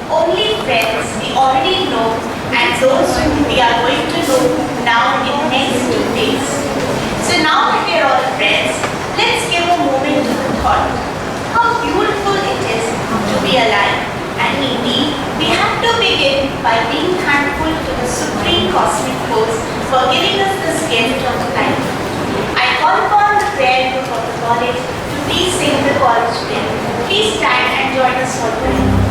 only friends we already know and those whom we are going to know now in the next 2 days. So now that we are all friends, let's give a moment to the thought how beautiful it is to be alive. And indeed, we have to begin by being thankful to the Supreme Cosmic Force for giving us this gift of life. I call upon the prayer group of the college to please sing the college prayer. Please stand and join us for prayer.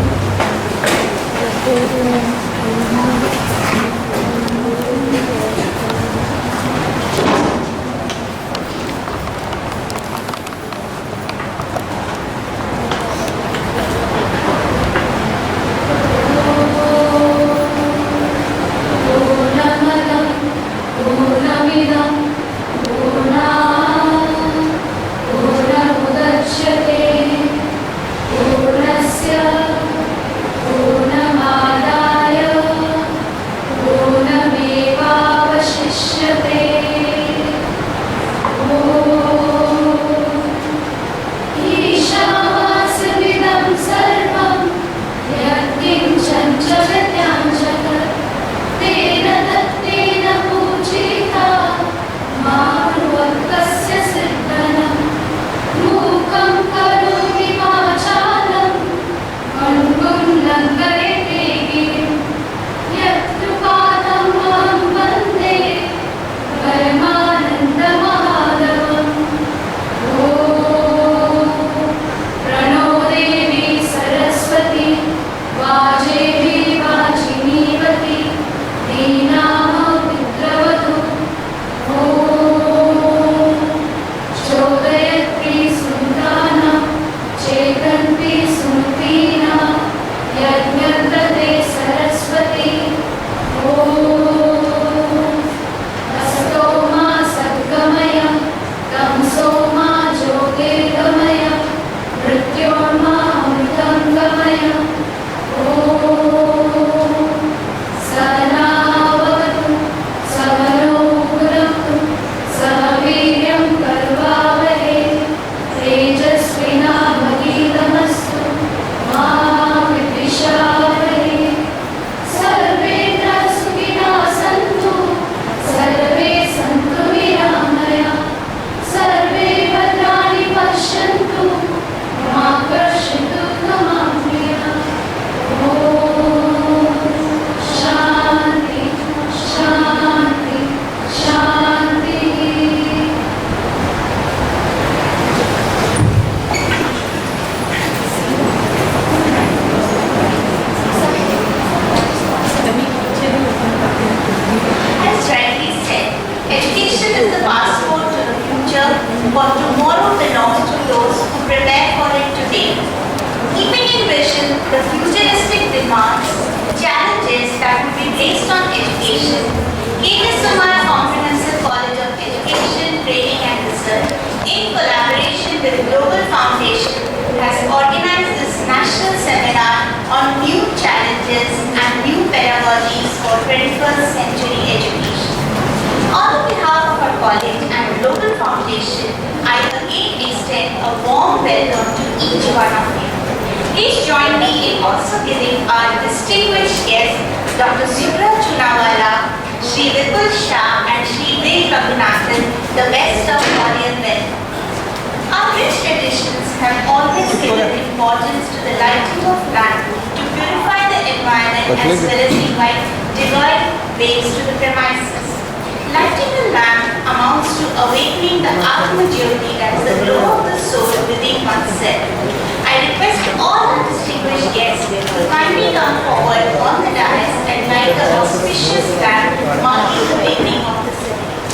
For tomorrow belongs to those who prepare for it today. Keeping in vision the futuristic demands, challenges that will be based on education, KSMI Comprehensive College of Education, Training and Research, in collaboration with Global Foundation, has organized this national seminar on new challenges and new pedagogies for 21st century education. On behalf of our college and Global Foundation, I again extend a warm welcome to each one of you. Please join me in also giving our distinguished guests, Dr. Subra Chunawala, Shri Vipul Shah and Shri Dev Raghunathan, the best of audience welcome. Our rich traditions have always given importance to the lighting of lamp to purify the environment as well as invite divine ways to the premises. Lighting a lamp amounts to awakening the Atma Jyoti, that is the glow of the soul within oneself. I request all our distinguished guests to kindly come forward on the dais and light the auspicious lamp marking the beginning of the ceremony.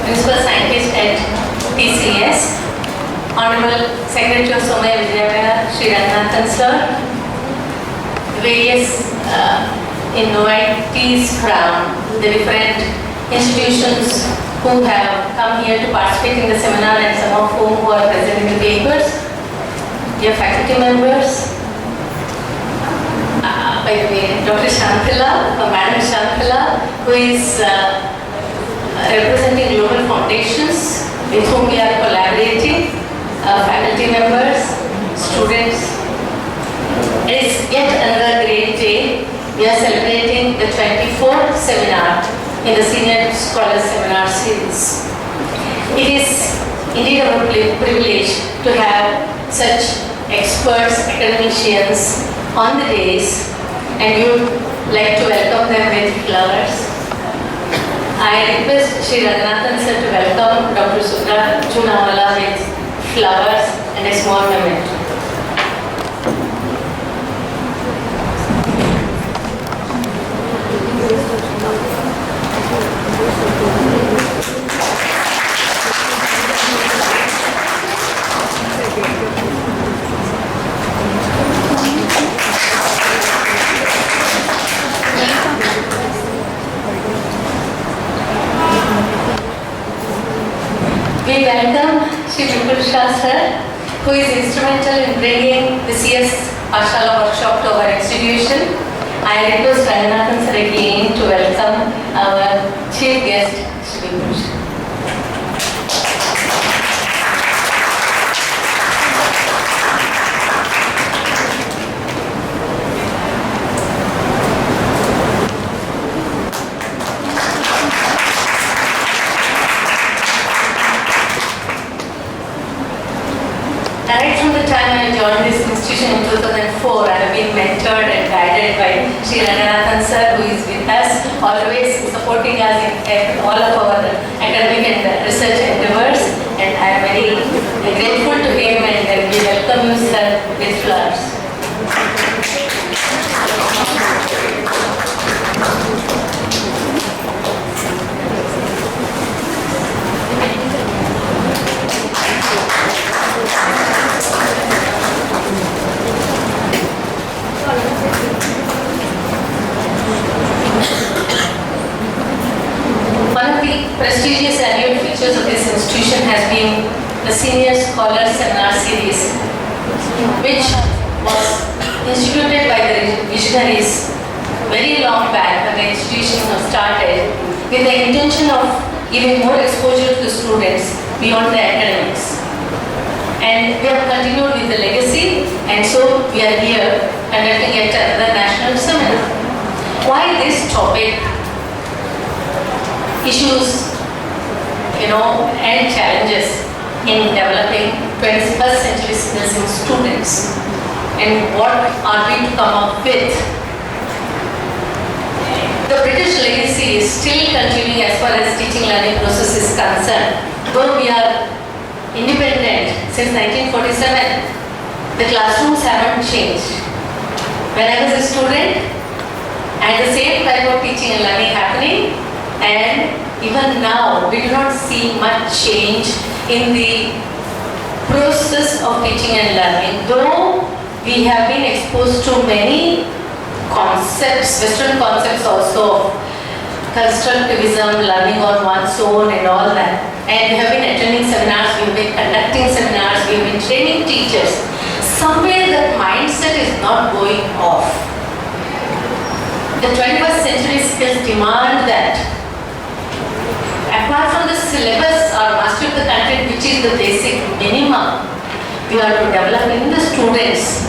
Principal Scientist at TCS, Honorable Secretary of Somaya Vijayavaya, Sri Ranganathan Sir, various invitees from the different institutions who have come here to participate in the seminar and some of whom who are present in the papers, dear faculty members, by the way, Dr. Shantala, Madam Shantala, who is representing global foundations with whom we are collaborating, faculty members, students. It is yet another great day. We are celebrating the 24th seminar in the Senior Scholars Seminar Series. It is indeed our privilege to have such experts, academicians on the days, and we would like to welcome them with flowers. I request Sri Ranganathan sir to welcome Dr. Sudha Junawala with flowers and a small memento. We welcome Shri Vipul Shah sir, who is instrumental in bringing the CS Pashala workshop to our institution. I request Ranganathan sir again to welcome our chief guest, Shri Vipul Shah. Right from the time I joined this institution in 2004, I have been mentored and guided by Sri Ranganathan sir, who is with us, always supporting us in all of our academic and research endeavors. And I am very grateful to him, and we welcome you, sir, with flowers. One of the prestigious annual features of this institution has been the Senior Scholar Seminar Series, which was instituted by the visionaries very long back when the institution was started, with the intention of giving more exposure to the students beyond the academics. And we have continued with the legacy, and so we are here conducting yet another national seminar. Why this topic? Issues, and challenges in developing 21st century skills in students, and what are we to come up with. The British legacy is still continuing as far as teaching learning process is concerned. Though we are independent since 1947, the classrooms haven't changed. When I was a student, I had the same type of teaching and learning happening, and even now we do not see much change in the process of teaching and learning. Though we have been exposed to many concepts, Western concepts also, constructivism, learning on one's own and all that. And we have been attending seminars, we have been conducting seminars, we have been training teachers. Somewhere that mindset is not going off. The 21st century skills demand that apart from the syllabus or mastery of the content, which is the basic minimum, we are to develop in the students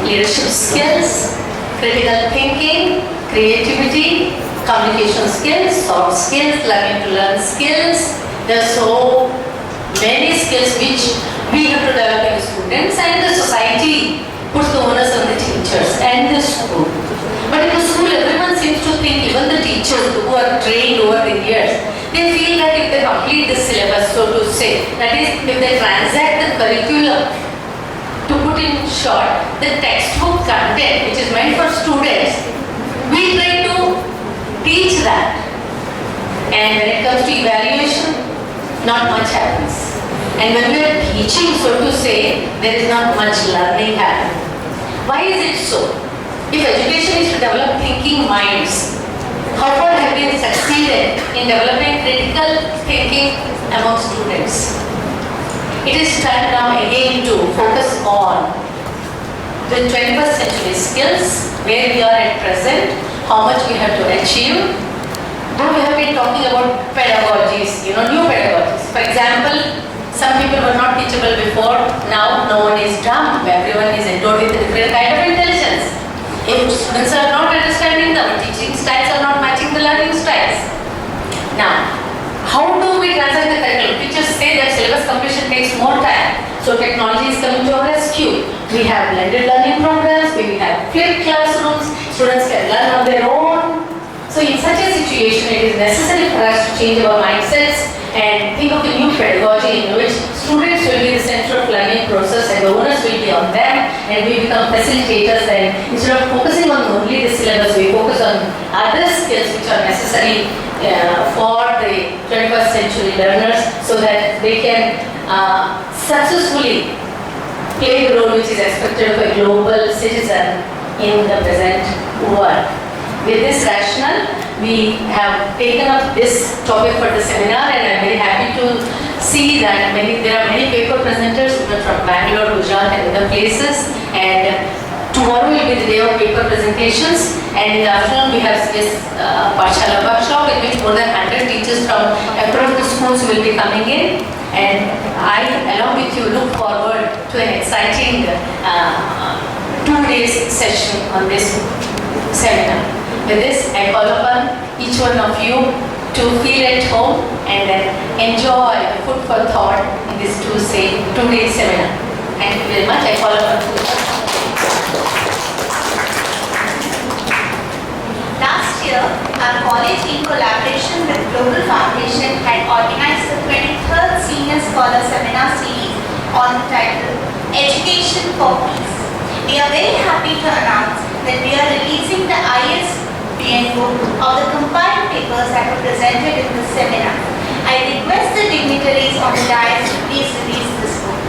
leadership skills, critical thinking, creativity, communication skills, soft skills, learning to learn skills. There are so many skills which we have to develop in students, and the society puts the onus on the teachers and the school. But in the school, everyone seems to think, even the teachers who are trained over the years, they feel that if they complete the syllabus, so to say, that is, if they transact the curriculum, to put in short, the textbook content which is meant for students, we try to teach that. And when it comes to evaluation, not much happens. And when we are teaching, so to say, there is not much learning happening. Why is it so? If education is to develop thinking minds, how far have we succeeded in developing critical thinking among students? It is time now again to focus on the 21st century skills, where we are at present, how much we have to achieve. Though we have been talking about pedagogies, new pedagogies. For example, some people were not teachable before, now no one is dumb, everyone is endowed with a different kind of intelligence. If students are not understanding them, teaching styles are not matching the learning styles. Now, how do we translate the curriculum? Teachers say that syllabus completion takes more time, so technology is coming to our rescue. We have blended learning programs, we have flipped classrooms, students can learn on their own. So in such a situation, it is necessary for us to change our mindsets and think of a new pedagogy in which students will be the center of learning process and the onus will be on them, and we become facilitators, and instead of focusing on only the syllabus, we focus on other skills which are necessary for the 21st century learners, so that they can successfully play the role which is expected of a global citizen in the present world. With this rationale, we have taken up this topic for the seminar, and I am very happy to see that there are many paper presenters who are from Bangalore, Gujarat and other places, and tomorrow will be the day of paper presentations, and in the afternoon we have this Pashala workshop in which more than 100 teachers from across the schools will be coming in, and I, along with you, look forward to an exciting 2 days session on this seminar. With this, I call upon each one of you to feel at home and enjoy food for thought in this 2-day seminar. Thank you very much. I call upon you. Last year, our college, in collaboration with Global Foundation, had organized the 23rd Senior Scholar Seminar Series on the title Education for Peace. We are very happy to announce that we are releasing the ISBN book of the compiled papers that were presented in the seminar. I request the dignitaries on the dais to please release this book.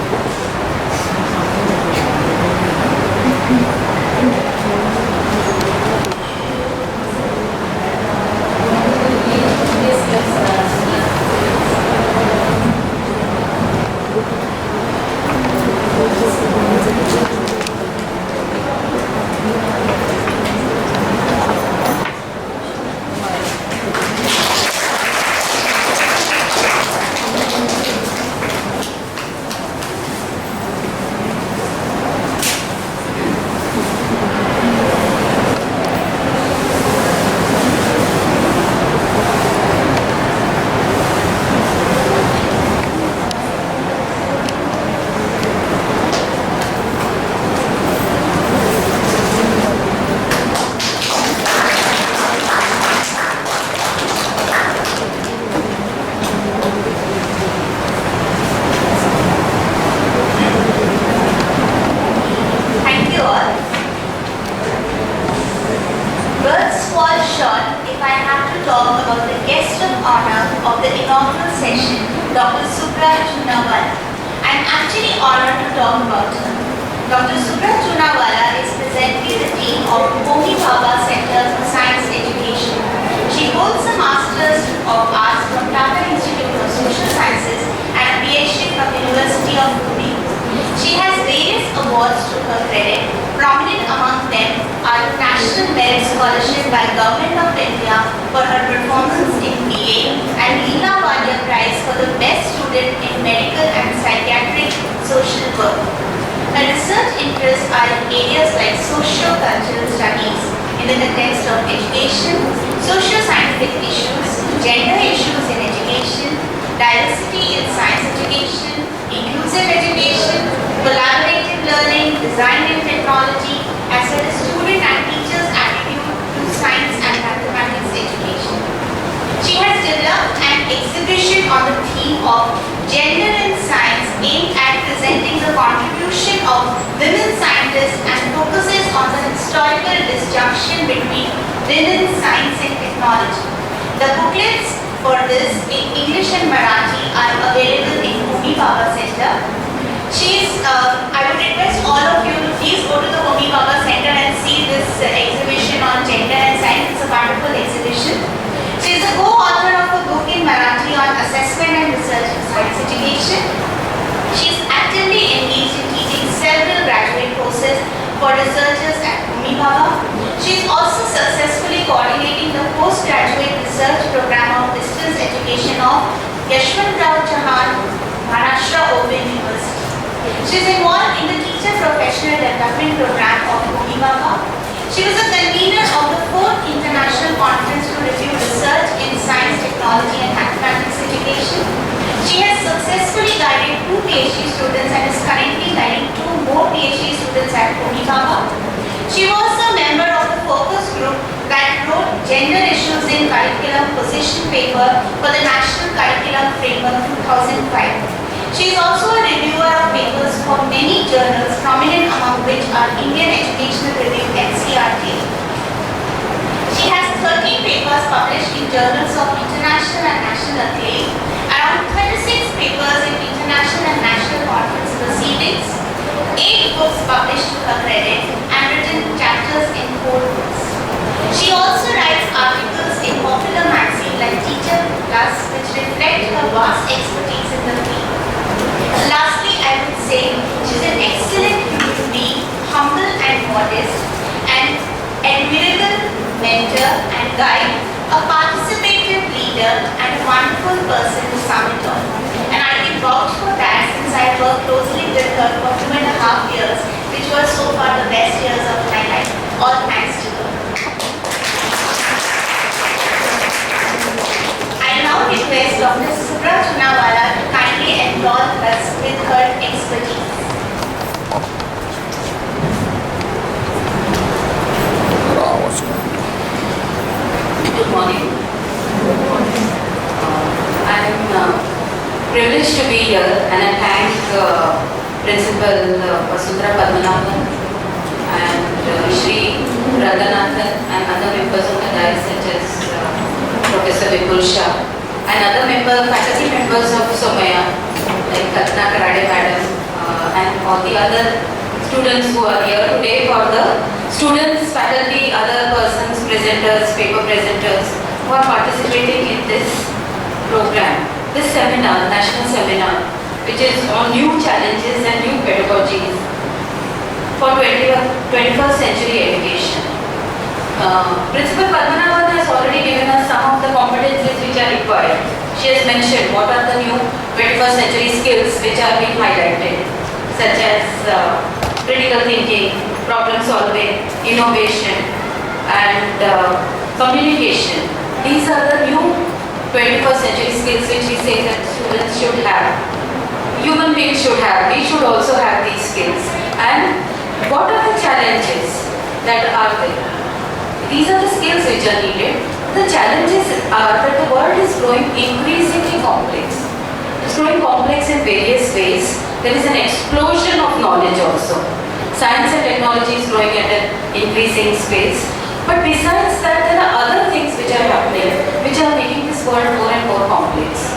for this in English and Marathi are available in Homi Baba Center. I would request all of you to please go to the Homi Baba Center and see this exhibition on gender and science. It's a wonderful exhibition. She is a co-author of a book in Marathi on assessment and research in science education. She is actively engaged in teaching several graduate courses for researchers at Homi Baba. She is also successfully coordinating the postgraduate research program of distance education of Yashwantrao Chauhan, Maharashtra Open University. She is involved in the teacher professional development program of Homi Baba. She was a convener of the 4th International Conference to review research in science, technology and mathematics education. She has successfully guided 2 PhD students and is currently guiding 2 more PhD students at Homi Baba. She was a member of the focus group that wrote Gender Issues in Curriculum position paper for the National Curriculum Framework 2005. She is also a reviewer of papers for many journals, prominent among which are Indian Educational Review (NCRT). She has 13 papers published in journals of international and national acclaim, around 36 papers in international and national conference proceedings, 8 books published to her credit, and written chapters in 4 books. She also writes articles in popular magazines like Teacher Plus, which reflect her vast expertise in the field. Lastly, I would say she is an excellent human being, humble and modest, an admirable mentor and guide, a participative leader, and a wonderful person to sum it all. And I can vouch for that since I worked closely with her for 2.5 years, which were so far the best years of my life. All thanks to her. I now request Dr. Subra Chunawala to kindly enthrall us with her expertise. Good morning. I'm privileged to be here and I thank Principal Vasundhara Padmanabhan and Shri Radhanathan and other members of the dais such as Professor Vipul Shah and other faculty members of Somaya like Kalpana Karade Madam and all the other students who are here today for the students, faculty, other persons, presenters, paper presenters who are participating in this program, this seminar, national seminar, which is on new challenges and new pedagogies for 21st century education. Principal Padmanabhan has already given us some of the competencies which are required. She has mentioned what are the new 21st century skills which are being highlighted, such as critical thinking, problem solving, innovation, and communication. These are the new 21st century skills which we say that students should have. Human beings should have. We should also have these skills. And what are the challenges that are there? These are the skills which are needed. The challenges are that the world is growing increasingly complex. It's growing complex in various ways. There is an explosion of knowledge also. Science and technology is growing at an increasing space. But besides that, there are other things which are happening, which are making this world more and more complex.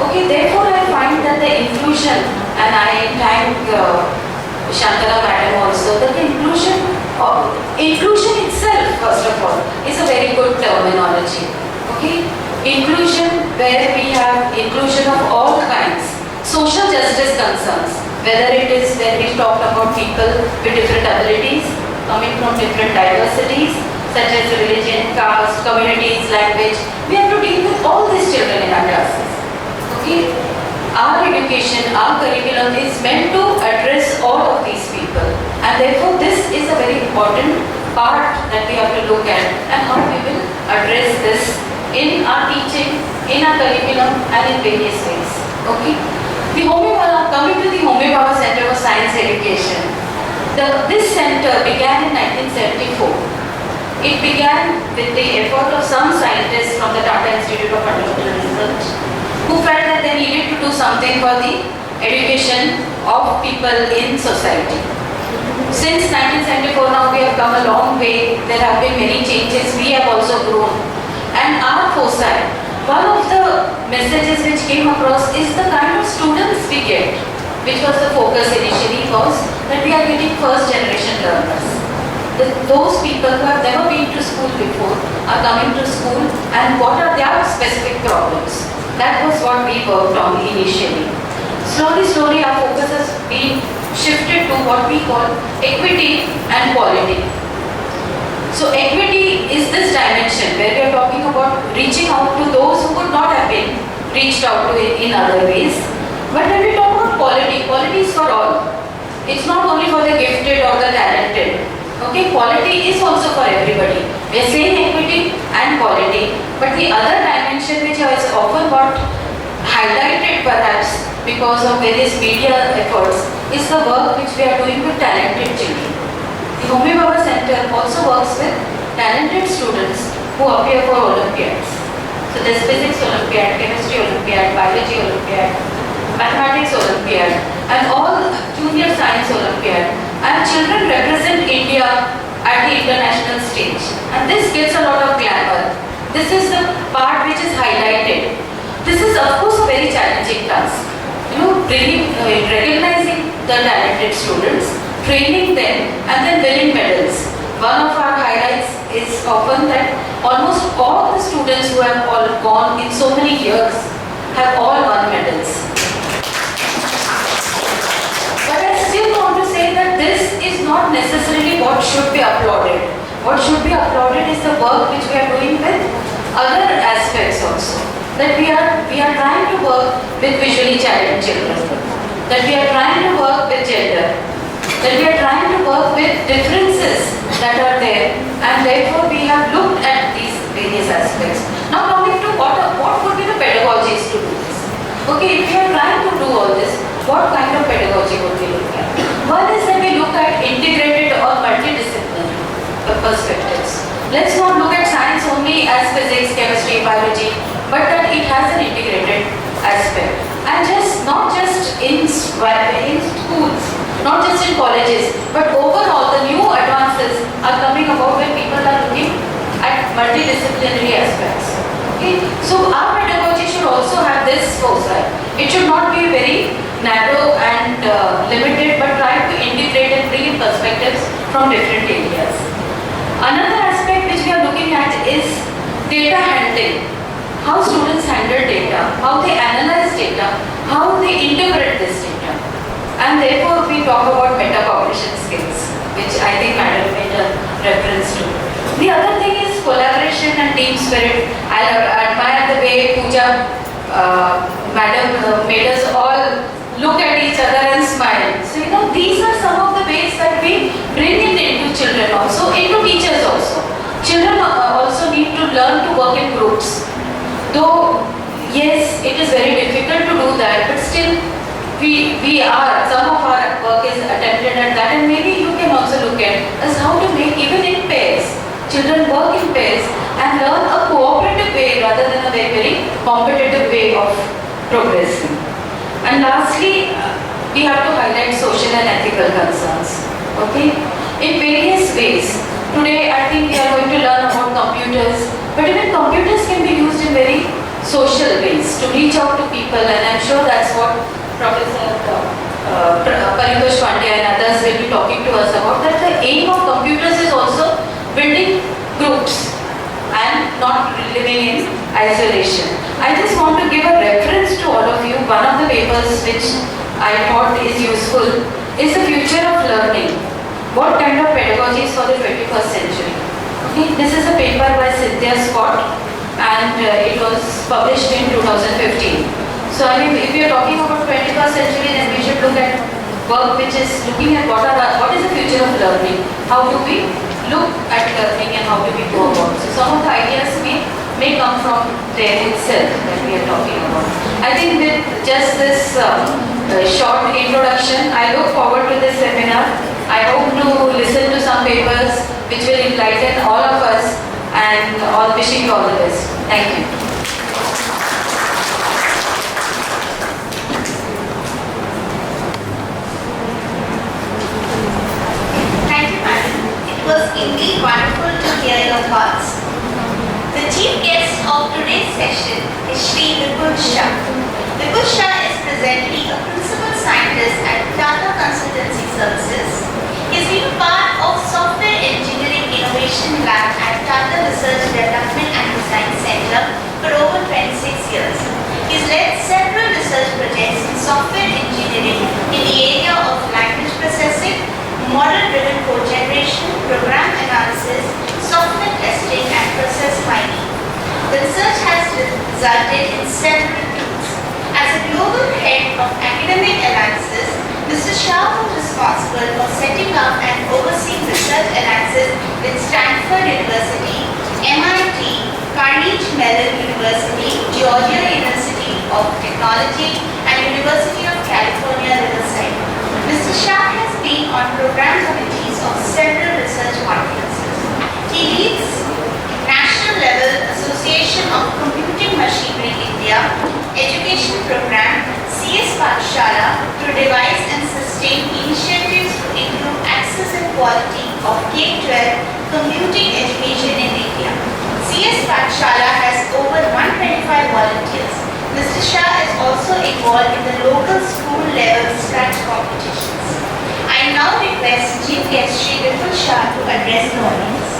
Okay, therefore I find that the inclusion, and I thank Shantala Madam also, that the inclusion itself, first of all, is a very good terminology. Okay, inclusion where we have inclusion of all kinds, social justice concerns, whether it is when we talk about people with different abilities, coming from different diversities, such as religion, caste, communities, language. We have to deal with all these children in our classes. Okay? Our education, our curriculum is meant to address all of these people. And therefore, this is a very important part that we have to look at and how we will address this in our teaching, in our curriculum and in various ways. Okay? Coming to the Homi Baba Center for Science Education. This center began in 1974. It began with the effort of some scientists from the Tata Institute of Fundamental Research who felt that they needed to do something for the education of people in society. Since 1974 now we have come a long way. There have been many changes. We have also grown. And our foresight, One of the messages which came across is the kind of students we get, which was the focus initially, was that we are getting first generation learners. Those people who have never been to school before are coming to school, and what are their specific problems. That was what we worked on initially. Slowly our focus has been shifted to what we call equity and quality. So equity is this dimension where we are talking about reaching out to those who could not have been reached out to in other ways. But when we talk about quality, quality is for all. It's not only for the gifted or the talented. Okay, quality is also for everybody. We are saying equity and quality, but the other dimension which has often got highlighted perhaps because of various media efforts is the work which we are doing with talented children. The Homi Bhabha Center also works with talented students who appear for Olympiads. So there's Physics Olympiad, Chemistry Olympiad, Biology Olympiad, Mathematics Olympiad, and all Junior Science Olympiad. And children represent India at the international stage. And this gets a lot of glamour. This is the part which is highlighted. This is of course a very challenging task. Recognizing the talented students, training them, and then winning medals. One of our highlights is often that almost all the students who have all gone in so many years have all won medals. But I still want to say that this is not necessarily what should be applauded. What should be applauded is the work which we are doing with other aspects also. That we are trying to work with visually challenged children. That we are trying to work with gender. That we are trying to work with differences that are there, and therefore we have looked at these various aspects. Now coming to what would be the pedagogies to do this? Okay, if we are trying to do all this, what kind of pedagogy would we look at? One is that we look at integrated or multidisciplinary perspectives. Let's not look at science only as physics, chemistry, biology, but that it has an integrated aspect. And not just in schools, not just in colleges, but overall the new advances are coming about when people are looking at multidisciplinary aspects. Okay? So our pedagogy should also have this foresight. It should not be very narrow and limited, but try to integrate and bring in perspectives from different areas. Another aspect which we are looking at is data handling. How students handle data, how they analyze data, how they interpret this data. And therefore we talk about metacognition skills, which I think Madam made a reference to. The other thing is collaboration and team spirit. I admire the way Pooja, Madam made us all look at each other and smile. So these are some of the ways that we bring it into children also, into teachers also. Children also need to learn to work in groups. Though, yes, it is very difficult to do that, but still some of our work is attempted at that, and maybe you can also look at as how to make, even in pairs, children work in pairs and learn a cooperative way rather than a very competitive way of progressing. And lastly, we have to highlight social and ethical concerns. Okay? In various ways. Today, I think we are going to learn about computers, but even computers can be used in very social ways to reach out to people, and I'm sure that's what Professor Paritosh Pandya and others will be talking to us about, that the aim of computers is also building groups and not living in isolation. I just want to give a reference to all of you. One of the papers which I thought is useful is the future of learning. What kind of pedagogies for the 21st century? Okay, this is a paper by Cynthia Scott, and it was published in 2015. So I mean, if we are talking about 21st century, then we should look at work which is looking at what is the future of learning? How do we look at learning and how do we go about? So some of the ideas may come from there itself that we are talking about. I think with just this short introduction, I look forward to this seminar. I hope to listen to some papers which will enlighten all of us, and all wishing you all the best. Thank you. Thank you, madam. It was indeed wonderful to hear your thoughts. The The chief guest of today's session is Shri Vipul Shah. Vipul Shah is presently a principal scientist at Tata Consultancy Services. He has been part of Software Engineering Innovation Lab at Tata Research Development and Design Center for over 26 years. He has led several research projects in software engineering in the area of language processing, model-driven code generation, program analysis, software testing, and process mining. The research has resulted in several tools. As a global head of academic alliances, Mr. Shah was responsible for setting up and overseeing research alliances with Stanford University, MIT, Carnegie Mellon University, Georgia University of Technology, and University of California, Riverside. Mr. Shah has been on program committees of several research conferences. He leads National Level Association of Computing Machinery India education program CS Pathshala to devise and sustain initiatives to improve access and quality of K-12 computing education in India. CS Pathshala has over 125 volunteers. Mr. Shah is also involved in the local school level scratch competitions. I now request Chief Guest Shri Vipul Shah to address the audience.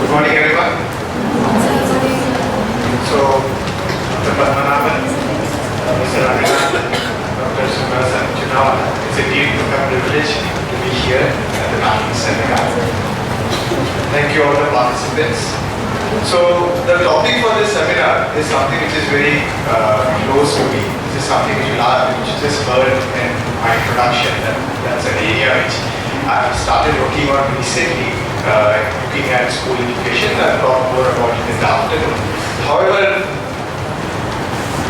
Good morning, everyone. So, Dr. Padmanabhan, Mr. Raghunathan, Dr. Subrasan Chunawa, it's indeed a privilege to be here at the National Seminar. Thank you all the participants. So, the topic for this seminar is something which is very close to me. This is something which you just heard in my introduction. That's an area which I've started working on recently, looking at school education. I'll talk more about it in the afternoon. However,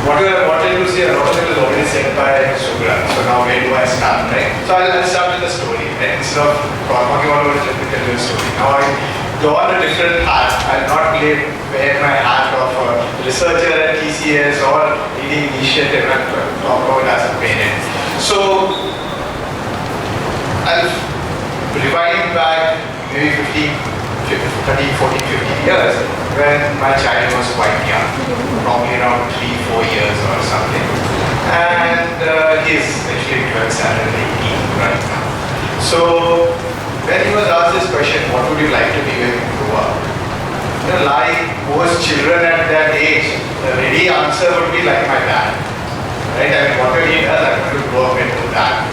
whatever I wanted to say, a lot of it was already said by Subra. So now where do I start, right? So I'll start with the story. Right? Instead of talking all over, let me tell you a story. Now I go on a different hat. I'll not wear my hat of a researcher at TCS or leading initiative and talk about as a parent. So I'll rewind back maybe 30, 40, 50 years when my child was quite young, probably around 3-4 years or something. And he's actually 12, 18 right now. So when he was asked this question, what would you like to be when you grow up? You know, like most children at that age, the ready answer would be like my dad. Right? I mean, whatever he does, I'm going to grow up and do that.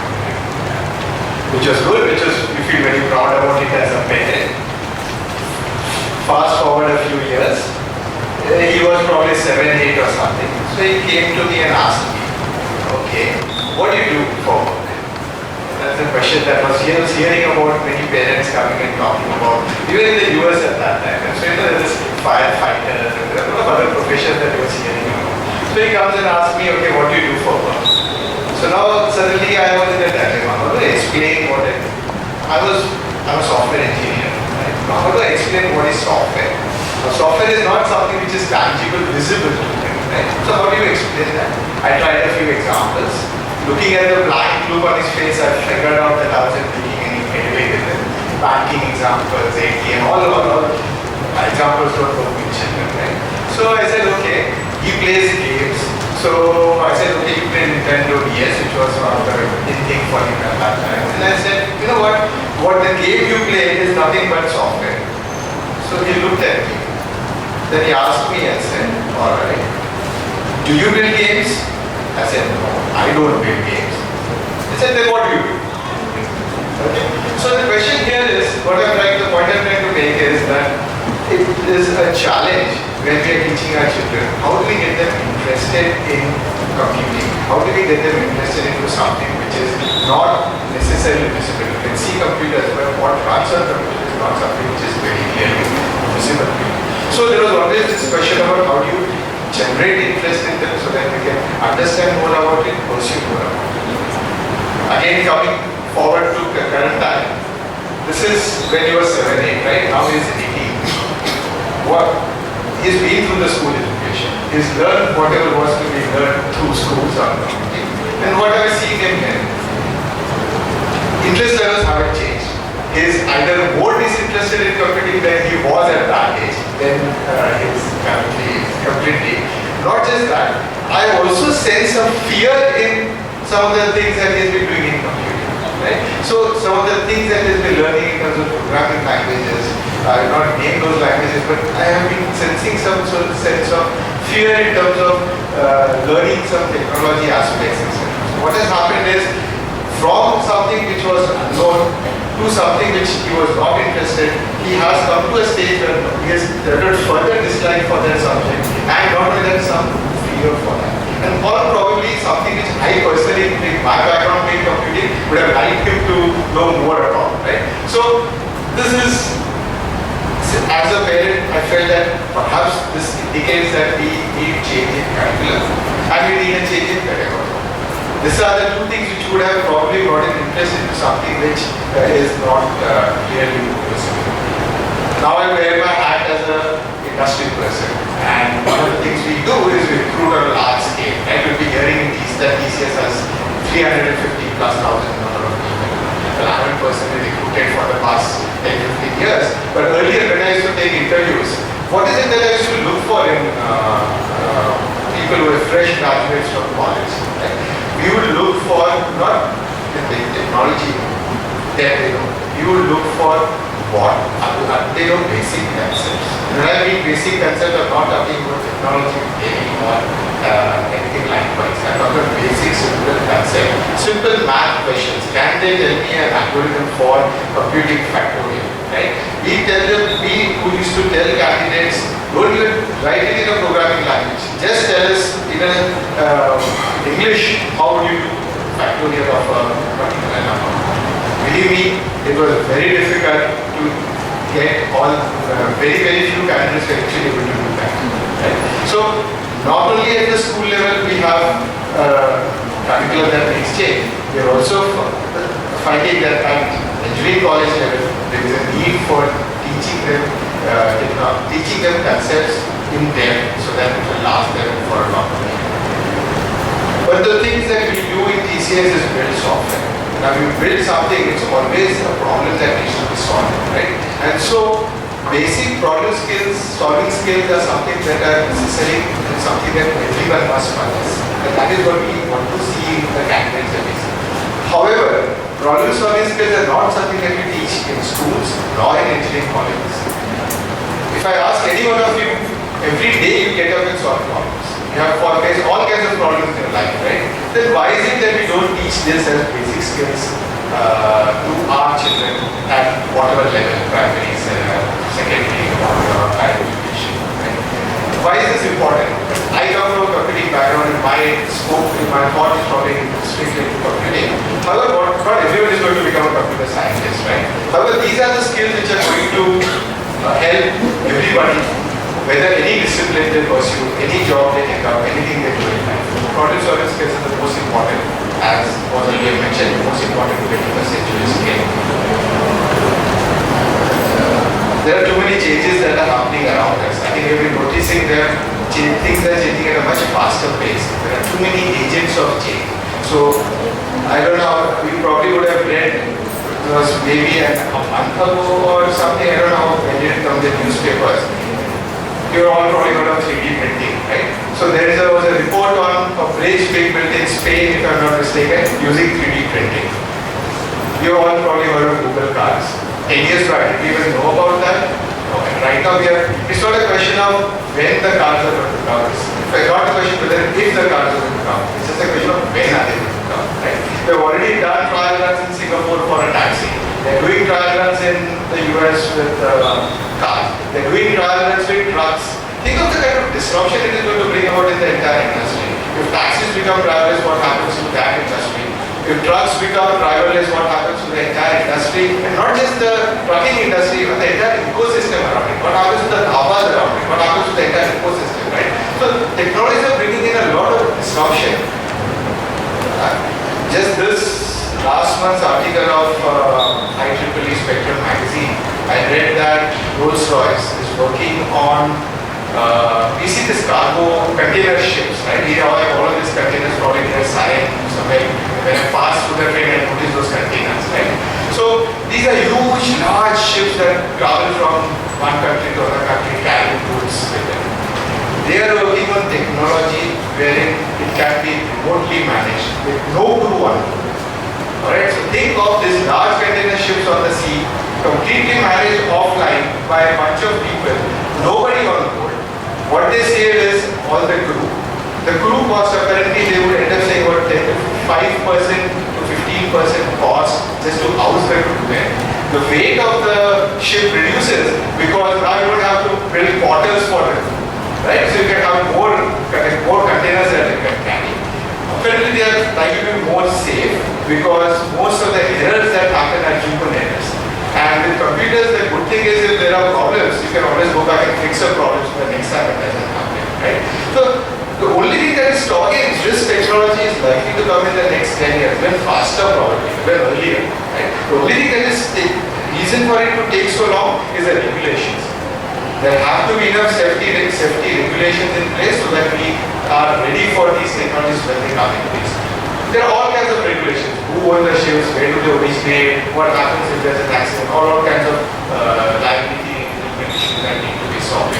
Which was good, you feel very proud about it as a parent. Fast forward a few years, he was probably 7, 8 or something. So he came to me and asked me, okay, what do you do for work? That's the question that was hearing about many parents coming and talking about, even in the US at that time. And so there's firefighters, and there are a lot of other professions that he was hearing about. So he comes and asks me, okay, what do you do for work? So now suddenly I was in a dilemma. How do I explain what I do? I'm a software engineer. Right? Now how do I explain what is software? Now, software is not something which is tangible, visible to them. Right? So how do you explain that? I tried a few examples. Looking at the blank look on his face, I figured out that I wasn't thinking anyway with it. Banking examples, ATM, all examples don't work with children. Right? So I said, okay, he plays games. So I said, okay, you play Nintendo DS, which was one of the in thing for him at that time. And I said, you know what the game you play is nothing but software. So he looked at me. Then he asked me and said, all right, do you build games? I said, no, I don't build games. He said, then what do you do? Okay. So the question here is, the point I'm trying to make is that it is a challenge when we are teaching our children. How do we get them interested in computing? How do we get them interested into something which is not necessarily visible? You can see computers, but what runs on computers is not something which is very clearly visible. So there was always this question about how do you generate interest in them so that we can understand more about it, pursue more about it. Again, coming forward to the current time, this is when you were 7, 8, right? Now he is 18. What He's been through the school education. He's learned whatever was to be learned through schools or computing. And what I've seen him in, interest levels haven't changed. He's either more disinterested in computing than he was at that age, than he's currently completely. Not just that, I also sense some fear in some of the things that he's been doing in computing. Right? So some of the things that he's been learning in terms of programming languages, I will not name those languages, but I have been sensing some sort of sense of fear in terms of learning some technology aspects, etc. So what has happened is, from something which was unknown to something which he was not interested, he has come to a stage where he has developed further dislike for that subject, and not only that, some fear for that. And or probably something which I personally, with my background in computing, would have liked him to know more about, right? So this is, as a parent, I felt that perhaps this indicates that we need change in curriculum and we need a change in pedagogy. These are the two things which would have probably brought an interest into something which is not clearly visible. Now I wear my hat as an industry person, and one of the things we do is we recruit on a large scale. Right? We'll be hearing that TCS has 350 plus thousand number of people. Well, I haven't personally recruited for the past 10-15 years, but earlier when I used to take interviews, what is it that I used to look for in people who are fresh graduates from college? Right? We would look for not the technology that they know. We would look for what they know basic concepts. When I mean basic concepts, I'm not talking about technology gaming or anything likewise. I'm talking about basic simple concepts, simple math questions. Can they tell me an algorithm for computing factorial? Right? We who used to tell candidates, don't even write it in a programming language. Just tell us in English, how would you do factorial of a particular number? Believe me, it was very difficult to get all, very few candidates were actually able to do that. Right? So, not only at the school level we have curriculum that needs change, we are also finding that at engineering college level, there is a need for teaching them concepts in depth so that it will last them for a long time. But the things that we do in TCS is build software. Now we build something, it's always a problem that needs to be solved, right? And so basic problem skills, solving skills are something that are necessary and something that everyone must possess. And that is what we want to see in the candidates that we see. However, problem solving skills are not something that we teach in schools nor in engineering colleges. If I ask any one of you, every day you get up and solve problems. You have all kinds of problems in your life, right? Then why is it that we don't teach this as basic skills to our children at whatever level, primary, secondary, or higher education? Right? Why is this important? I come from a computing background and my scope, my thought is probably strictly into computing. However, not everyone is going to become a computer scientist, right? However, these are the skills which are going to help everybody, whether any discipline they pursue, any job they take up, anything they do in life. Problem solving skills are the most important, as was earlier mentioned, the most important to get to the century scale. There are too many changes that are happening around us. I think we've been noticing that things are changing at a much faster pace. There are too many agents of change. So, I don't know, you probably would have read, it was maybe a month ago or something, I don't know when it comes in newspapers. You're all probably heard of 3D printing, right? So there was a report on a bridge being built in Spain, if I'm not mistaken, using 3D printing. You've all probably heard of Google cars. 10 years back, did you even know about that? No. And right now it's not a question of when the cars are going to come. It's not a question whether if the cars are going to come. It's just a question of when are they going to come, right? They've already done trial runs in Singapore for a taxi. They're doing trial runs in the US with cars. They're doing trial runs with trucks. Think of the kind of disruption it is going to bring about in the entire industry. If taxis become driverless, what happens to that industry? If trucks become driverless, what happens to the entire industry? And not just the trucking industry, but the entire ecosystem around it. What happens to the dhabas around it? What happens to the entire ecosystem, right? So technologies are bringing in a lot of disruption. Just this last month's article of IEEE Spectrum magazine, I read that Rolls-Royce is working on we see this cargo container ships, right? We have all of these containers probably near Siam somewhere. When I pass through the train, I notice those containers, right? So these are huge, large ships that travel from one country to another country carrying goods with them. They are working on technology wherein it can be remotely managed with no crew on board. Alright, so think of these large container ships on the sea, completely managed offline by a bunch of people, nobody on board. What they save is all the crew. The crew cost apparently they would end up saying about 5% to 15% cost just to house the crew there. The weight of the ship reduces because now you don't have to build quarters for them. Right? So you can have more containers that you can carry. Apparently they are trying to be more safe because most of the errors that happen are human errors. And with computers, the good thing is if there are problems, you can always go back and fix the problems the next time it doesn't happen. Right? So the only thing that is stopping is this technology is likely to come in the next 10 years, even faster probably, even earlier. Right? The only thing that is the reason for it to take so long is the regulations. There have to be enough safety regulations in place so that we are ready for these technologies when they come in place. There are all kinds of regulations. Who owns the ships, where do they originate, what happens if there's an accident, all kinds of liability issues that need to be solved.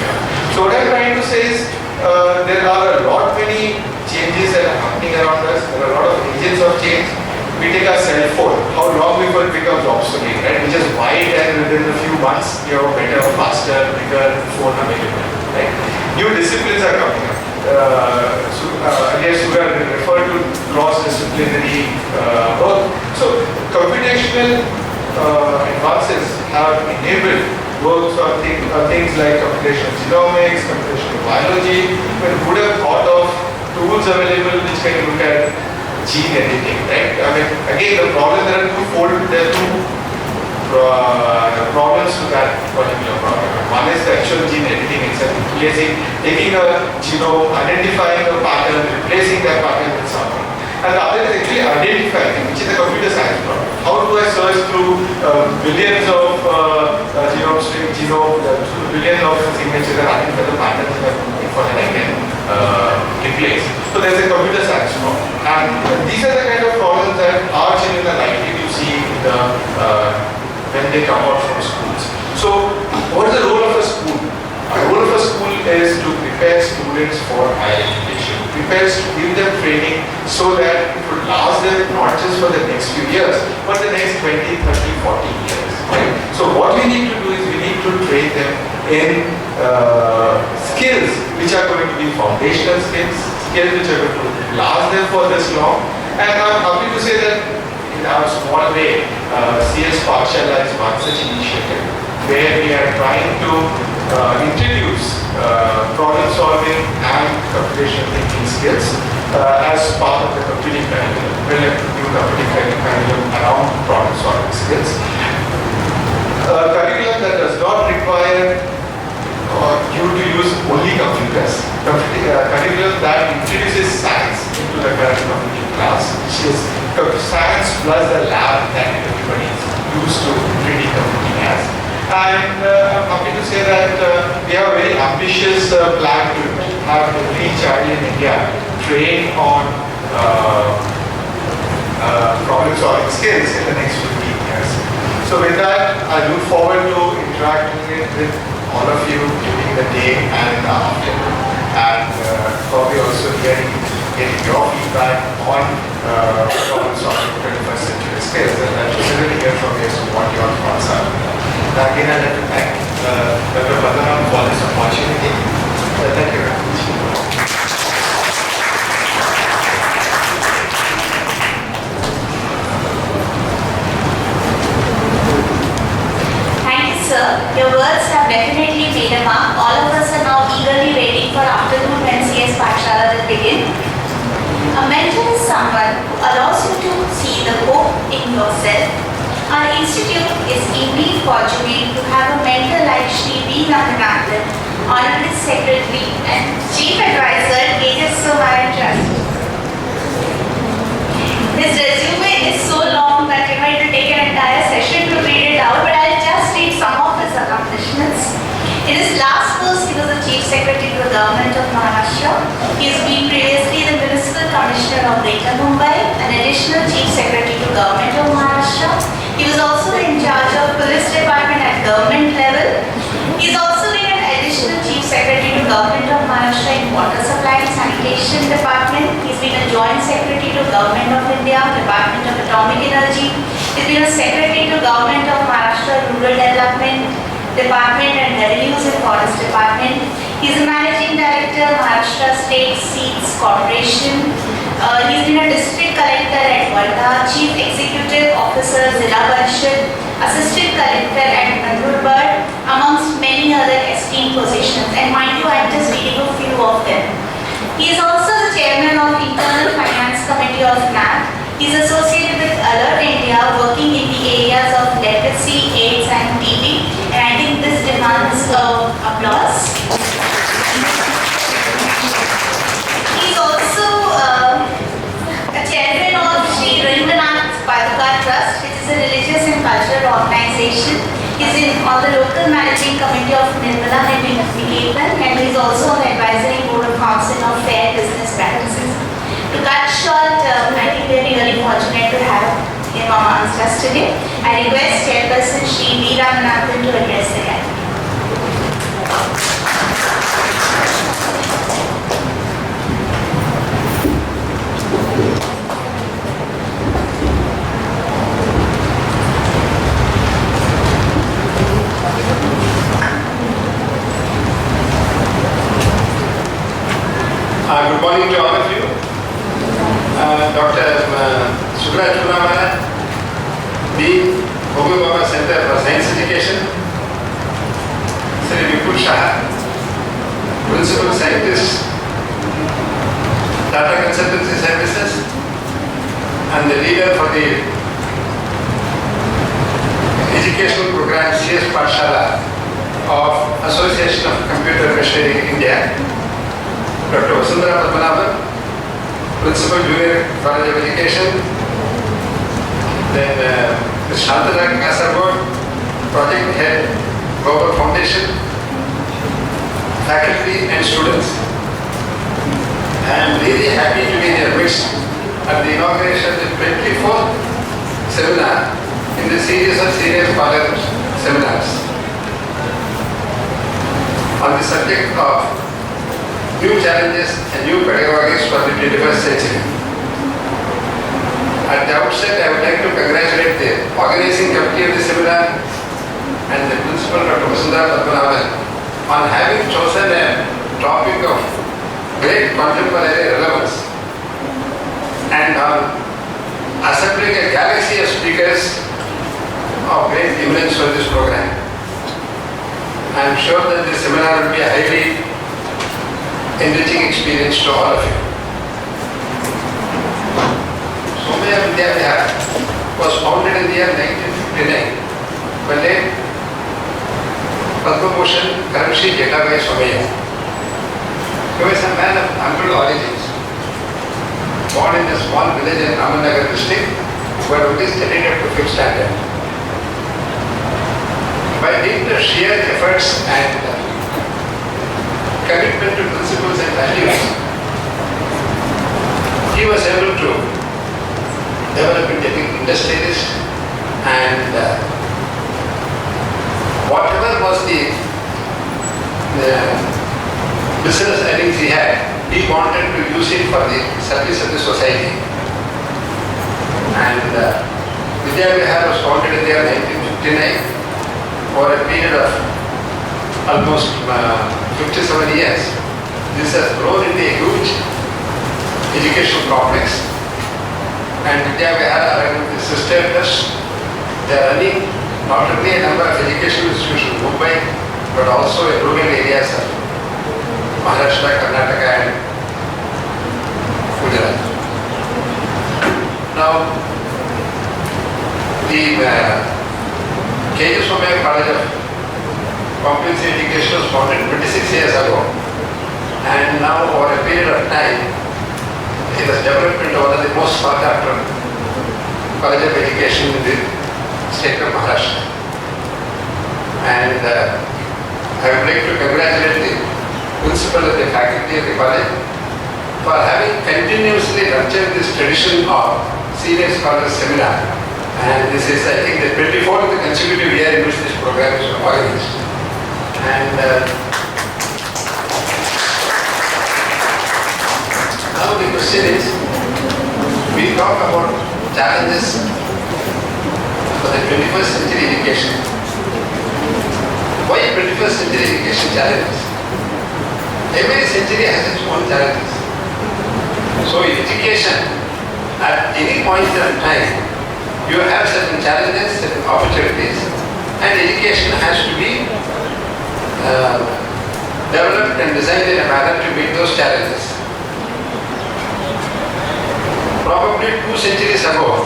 So what I'm trying to say is there are a lot many changes that are happening around us. There are a lot of agents of change. We take our cell phone, how long before it becomes obsolete, right? We just buy it and within a few months you have a better, faster, bigger phone available, right? New disciplines are coming up. Earlier Surya referred to cross-disciplinary work. So computational advances have enabled works on things like computational genomics, computational biology. But who would have thought of tools available which can look at gene editing, right? I mean, again, the problem, there are two problems to that particular problem. One is the actual gene editing itself, taking a genome, identifying a pattern, replacing that pattern with something. And the other is actually identifying, which is a computer science problem. How do I search through billions of billions of signatures and identify the patterns that I'm looking for that I can replace? So there's a computer science problem. And these are the kind of problems that our children are likely to see in the, when they come out from schools. So what is the role of a school? The role of a school is to prepare students for higher education, give them training so that it would last them not just for the next few years, but the next 20, 30, 40 years. Right? So what we need to do is we need to train them in skills which are going to be foundational skills which are going to last them for this long. And I'm happy to say that in our small way, CS Pathshala is one such initiative where we are trying to introduce problem solving and computational thinking skills as part of the computing curriculum. We'll have new computing curriculum around problem solving skills. Curriculum that does not require you to use only computers. Curriculum that introduces science into the current computing class, which is science plus the lab that everybody is used to treating computing as. And I'm happy to say that we have a very ambitious plan to have every child in India trained on problem solving skills in the next 15 years. So with that, I look forward to interacting with all of you during the day and in the afternoon, and probably also getting your feedback on problem solving 21st century skills, and I'd really hear from you as to what your thoughts are. Again, I'd like to thank Dr. Padmanabhan for this opportunity. Thank you very much. Thank you, sir. Your words have definitely made a mark. All of us are now eagerly waiting for afternoon when CS Pathshala will begin. A mentor is someone who allows you to see the hope in yourself. Our institute is indeed fortunate to have a mentor like Shri B. Naganathan, Honorary Secretary and Chief Advisor, Tejas Somaran Trust. His resume is so long that it will take an entire session to read it out, but I'll just read some of his accomplishments. In his last post, he was the Chief Secretary Government of Maharashtra. He has been previously the Municipal Commissioner of Greater Mumbai, an additional Chief Secretary to Government of Maharashtra. He was also in charge of Police Department at government level. He has also been an additional Chief Secretary to Government of Maharashtra in Water Supply and Sanitation Department. He's been a Joint Secretary to Government of India, Department of Atomic Energy. He's been a Secretary to Government of Maharashtra Rural Development Department and Revenues and Forest Department. He's a Managing Director, Maharashtra State Seeds Corporation. He's been a District Collector at Wardha, Chief Executive Officer, Zilla Parishad, Assistant Collector at Nandurbar, amongst many other esteemed positions. And mind you, I'm just reading a few of them. He is also the Chairman of Internal Finance Committee of NAC. He's associated with Alert India, working in the areas of leprosy, AIDS and TB. And I think this demands applause. He's also a chairman of Sri Ravindranatha Paduka Trust, which is a religious and cultural organization. He's on the local managing committee of Nirmala Niketan, and he's also on the advisory board of Council of Fair Business Practices. To cut short, I think we're really fortunate to have him amongst us today. I request Chairperson Sri V. Ramanathan to address the gathering. Good morning to all of you. Dr. Subraj Punamara, Dean, Homi Baba Center for Science Education, Sri Vipul Shah, Principal Scientist, Data Consultancy Services, and the leader for the educational program CS Pathshala of Association of Computer Machinery India, Dr. Vasundhara Padmanabhan, Principal Junior College of Education, then Ms. Shantara Kasargod, Project Head, Global Foundation, faculty and students. I am really happy to be in your midst at the inauguration of the 24th seminar in the series of senior scholar seminars on the subject of new challenges and new pedagogies for the 21st century. At the outset, I would like to congratulate the organizing committee of the seminar and the principal, Dr. Vasundhara Padmanabhan, on having chosen a topic of great contemporary relevance and on assembling a galaxy of speakers of great eminence for this program. I am sure that this seminar will be a highly enriching experience to all of you. Somaya Vidya Vihar was founded in the year 1959 by late Padma Bhushan Karamshi Jetabai Somaya. He was a man of humble origins, born in a small village in Ramanagar district, where only studied up to 5th standard. By dint of sheer efforts and commitment to principles and values, he was able to develop into an industrialist, and whatever was the business earnings he had, he wanted to use it for the service of the society. And Vidya Vihar was founded in the year 1959 for a period of almost 57 years. This has grown into a huge educational complex, and Vidya Vihar along with the sister trust, they are running not only a number of educational institutions in Mumbai, but also in rural areas of Maharashtra, Karnataka and Gujarat. Now, the K.J. Somaya College of Comprehensive Education was founded 26 years ago, and now over a period of time it has developed into one of the most sought after college of education in the state of Maharashtra. And I would like to congratulate the principal of the faculty of the college, for having continuously nurtured this tradition of senior scholars seminar. And this is, I think, the 24th consecutive year in which this program is organized. And now the question is, we talk about challenges for the 21st century education. Why 21st century education challenges? Every century has its own challenges. So education, at any point in time, you have certain challenges, certain opportunities, and education has to be developed and designed in a manner to meet those challenges. Probably 2 centuries ago,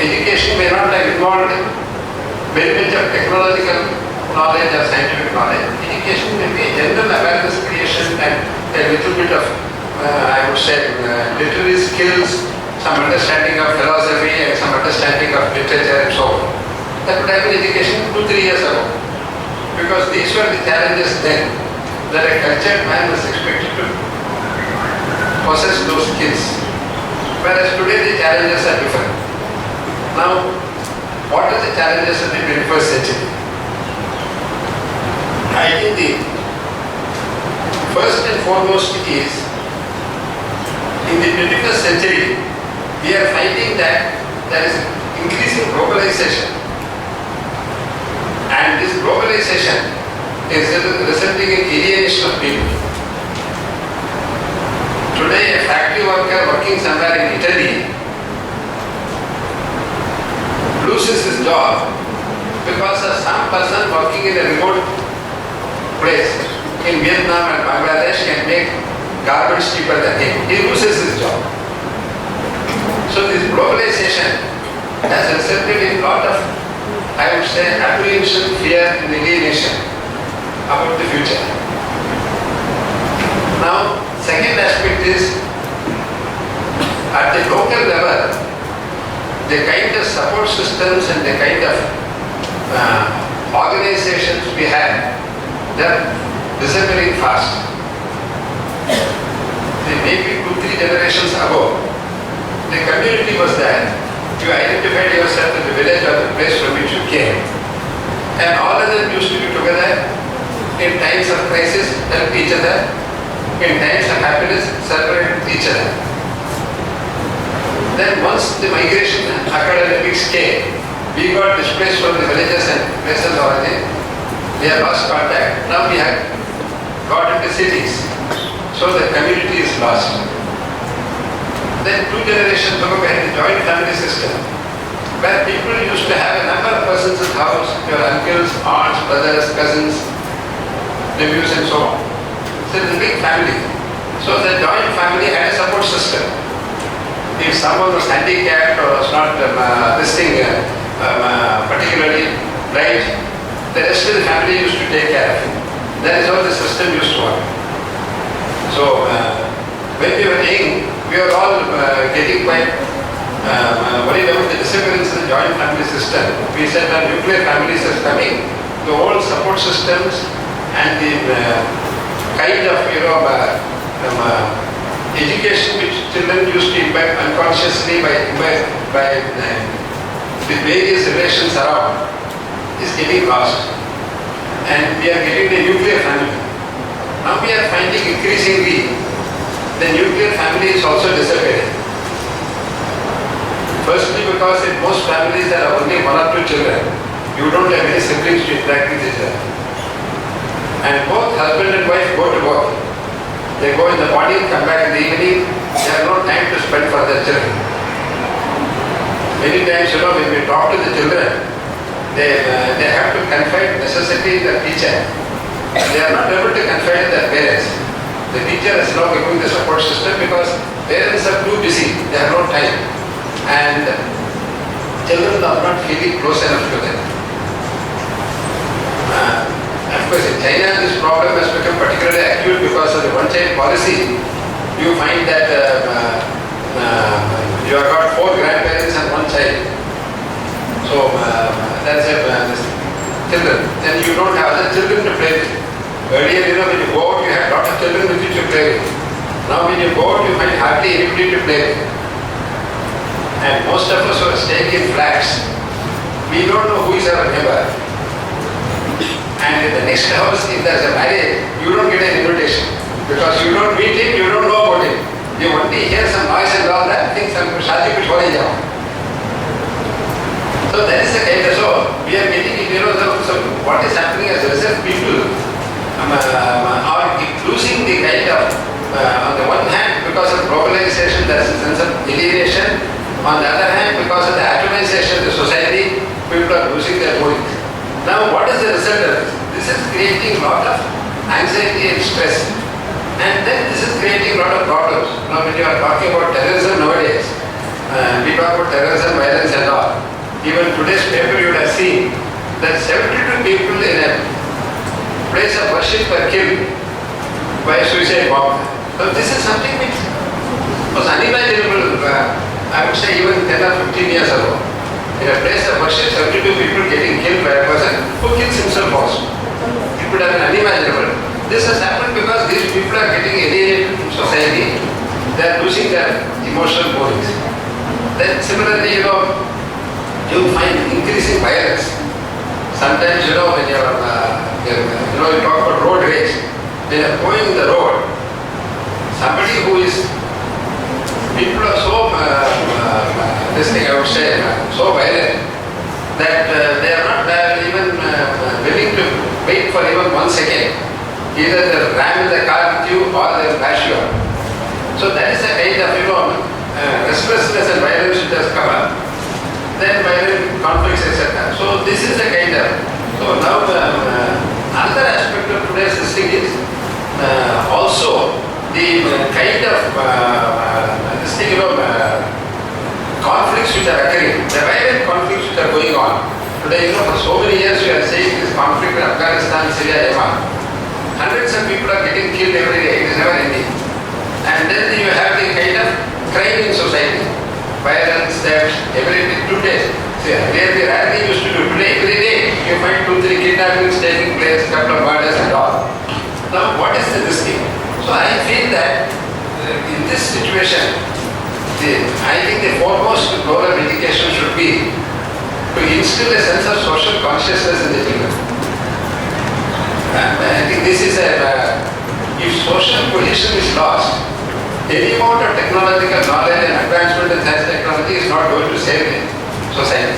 education may not have involved very much of technological knowledge or scientific knowledge. Education may be a general awareness creation and a little bit of, I would say, literary skills, some understanding of philosophy and some understanding of literature and so on. That would have been education 2-3 years ago. Because these were the challenges then that a cultured man was expected to possess those skills. Whereas today the challenges are different. Now, what are the challenges of the 21st century? I think the first and foremost is, in the 21st century, we are finding that there is increasing globalization. And this globalization is resulting in alienation of people. Today, a factory worker working somewhere in Italy loses his job because of some person working in a remote place in Vietnam and Bangladesh can make garments cheaper than him. He loses his job. So this globalization has resulted in a lot of, I would say, apprehension, fear and alienation about the future. Now, second aspect is, at the local level, the kind of support systems and the kind of organizations we have, they are disappearing fast. Maybe 2-3 generations ago, the community was there. You identified yourself as the village or the place from which you came. And all of them used to be together. In times of crisis, help each other. In times of happiness, celebrate each other. Then once the migration occurred at a big scale, we got displaced from the villages and places of origin. We have lost contact. Now we have got into cities. So the community is lost. Then 2 generations ago we had the joint family system, where people used to have a number of persons in the house, your uncles, aunts, brothers, cousins, nephews and so on. So it's a big family. So the joint family had a support system. If someone was handicapped or was not particularly bright, the rest of the family used to take care of him. That is how the system used to work. So when we were young, we were all getting quite worried about the disappearance of the joint family system. We said that nuclear families are coming. The old support systems and the kind of education which children used to imbibe unconsciously by the various relations around is getting lost. And we are getting the nuclear family. Now we are finding increasingly the nuclear family is also disappearing. Firstly, because in most families there are only 1 or 2 children. You don't have any siblings to interact with each other. And both husband and wife go to work. They go in the morning, come back in the evening. They have no time to spend for their children. Many times, when we talk to the children, they have to confide necessity in the teacher. They are not able to confide in their parents. The teacher is now giving the support system because parents are too busy. They have no time. And children are not feeling close enough to them. Of course, in China, this problem has become particularly acute because of the one-child policy. You find that you have got 4 grandparents and 1 child. So that's children. Then you don't have other children to play with. Earlier, when you go out, you had a lot of children with you to play with. Now when you go out, you find hardly anybody to play with. And most of us who are staying in flats, we don't know who is our neighbor. And in the next house, if there's a marriage, you don't get an invitation. Because you don't meet him, you don't know about him. You only hear some noise and all that, think some shadi kuch ho rahi hai. So that is the kind of, so we are getting, so what is happening as a result, people are losing the kind of, on the one hand, because of globalization, there is a sense of alienation. On the other hand, because of the atomization of the society, people are losing their voice. Now, what is the result of this? This is creating a lot of anxiety and stress. And then this is creating a lot of problems. Now, when you are talking about terrorism nowadays, we talk about terrorism, violence and all. Even today's paper you would have seen that 72 people in a place of worship were killed by a suicide bomb. So this is something which was unimaginable, I would say even 10 or 15 years ago. In a place of worship, 72 people getting killed by a person who kills himself also. It would have been unimaginable. This has happened because these people are getting alienated from society. They are losing their emotional motives. Then similarly, you find increasing violence. Sometimes, when you talk about road rage, when you are going the road, somebody who is, people are so, this thing I would say, so violent, that they are not even willing to wait for even 1 second. Either they ram in the car with you or they will bash you up. So that is the kind of, restlessness and violence which has come up. Then violent conflicts, etc. So this is the kind of, so now another aspect of today's thing is also the kind of conflicts which are occurring, the violent conflicts which are going on. Today, for so many years we are saying this conflict in Afghanistan, Syria, Yemen. Hundreds of people are getting killed every day, it is never ending. And then you have the kind of crime in society, violence, theft, everything. Today, we rarely used to do. Today, every day you find 2-3 kidnappings taking place, couple of murders and all. Now, what is this thing? So I feel that in this situation, I think the foremost goal of education should be to instill a sense of social consciousness in the children. And I think this is if social cohesion is lost, any amount of technological knowledge and advancement in science technology is not going to save the society.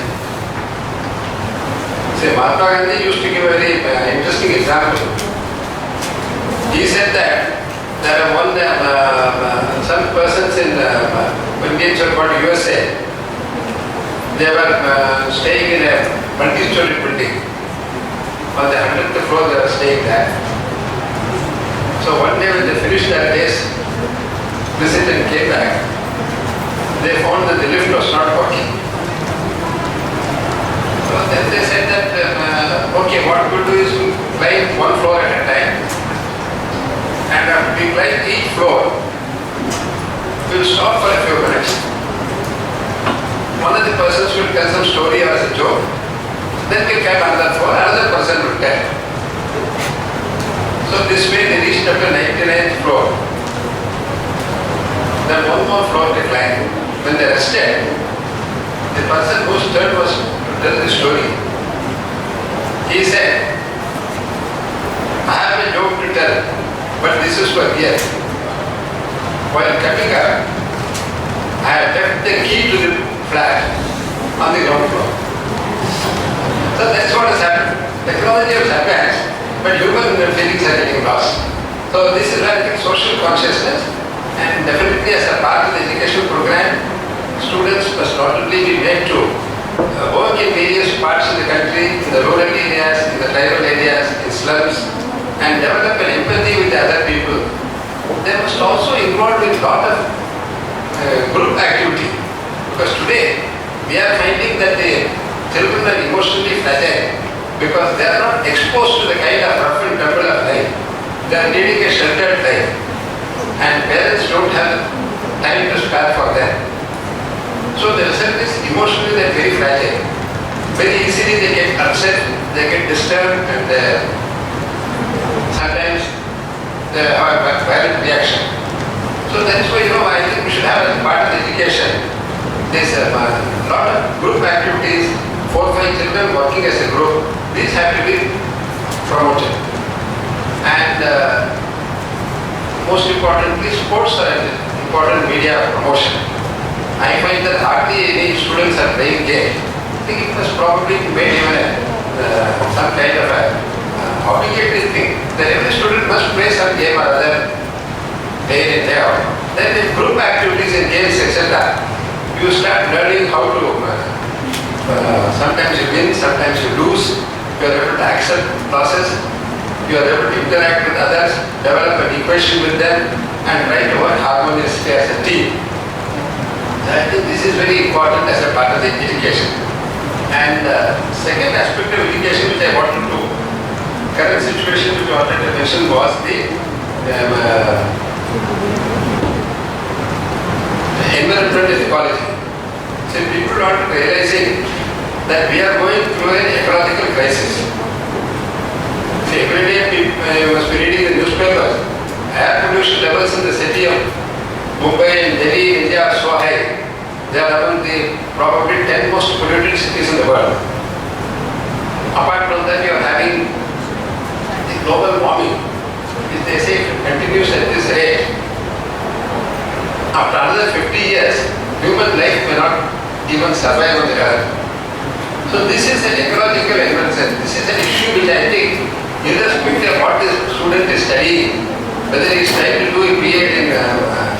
Say, Mahatma Gandhi used to give a very interesting example. He said that there are some persons in Indians were called USA. They were staying in a multi-story building. On the 100th floor they were staying there. So one day when they finished their day's visit and came back, they found that the lift was not working. So then they said that, okay, what we'll do is we'll climb one floor at a time. And after we climb each floor, we'll stop for a few minutes. One of the persons will tell some story or as a joke. Then we climb another floor, another person will tell. So this way they reached up to 99th floor. Then one more floor they climbed. When they rested, the person whose turn was to tell the story, he said, I have a joke to tell, but this is for here. While coming up, I have left the key to the flat on the ground floor. So that's what has happened. Technology has advanced, but human feelings are getting lost. So this is where I think social consciousness, and definitely as a part of the education program, students must not only be made to work in various parts of the country, in the rural areas, in the tribal areas, in slums, and develop an empathy with the other people. They must also involve in a lot of group activity. Because today, we are finding that the children are emotionally fragile because they are not exposed to the kind of rough and tumble of life. They are leading a sheltered life. And parents don't have time to spare for them. So the result is emotionally they are very fragile. Very easily they get upset, they get disturbed, and sometimes they have a violent reaction. So that's why, I think we should have as part of the education, there's a lot of group activities, 4 or 5 children working as a group, these have to be promoted. And most importantly, sports are an important media of promotion. I find that hardly any students are playing games. I think it must probably be made even some kind of a obligatory thing that every student must play some game or other day in day out. Then in group activities and games, etc., you start learning how to, sometimes you win, sometimes you lose, you are able to accept process, you are able to interact with others, develop an equation with them, and try to work harmoniously as a team. So I think this is very important as a part of the education. And second aspect of education which I wanted to, current situation which I wanted to mention was the environment and ecology. So people are not realizing that we are going through an ecological crisis. See, every day you must be reading the newspapers. Air pollution levels in the city of Mumbai and Delhi in India are so high. They are among the probably 10 most polluted cities in the world. Apart from that, you are having the global warming. If they say if it continues at this rate, after another 50 years, human life may not even survive on the earth. So this is an ecological emergency. This is an issue which I think, irrespective of what the student is studying, whether he is trying to do a BA in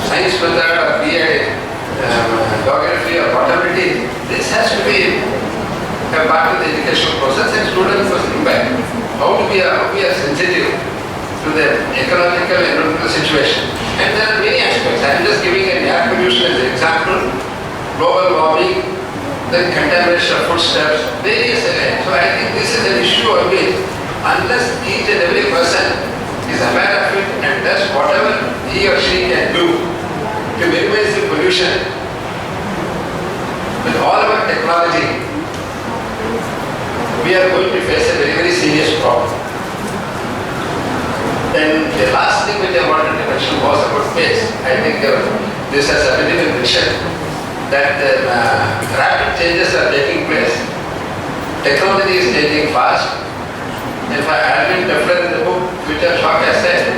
science method or BA in geography or whatever it is, this has to be a part of the educational process and students must impact. How we are sensitive to the ecological and environmental situation. And there are many aspects. I am just giving an air pollution as an example, global warming, then contamination of foodstuffs, various areas. So I think this is an issue of which, unless each and every person is aware of it and does whatever he or she can do to minimize the pollution, with all our technology, we are going to face a very, very serious problem. Then the last thing which I wanted to mention was about pace. I think this has already been mentioned that rapid changes are taking place. Technology is changing fast. In fact, Alvin Toffler in the book Future Shock has said,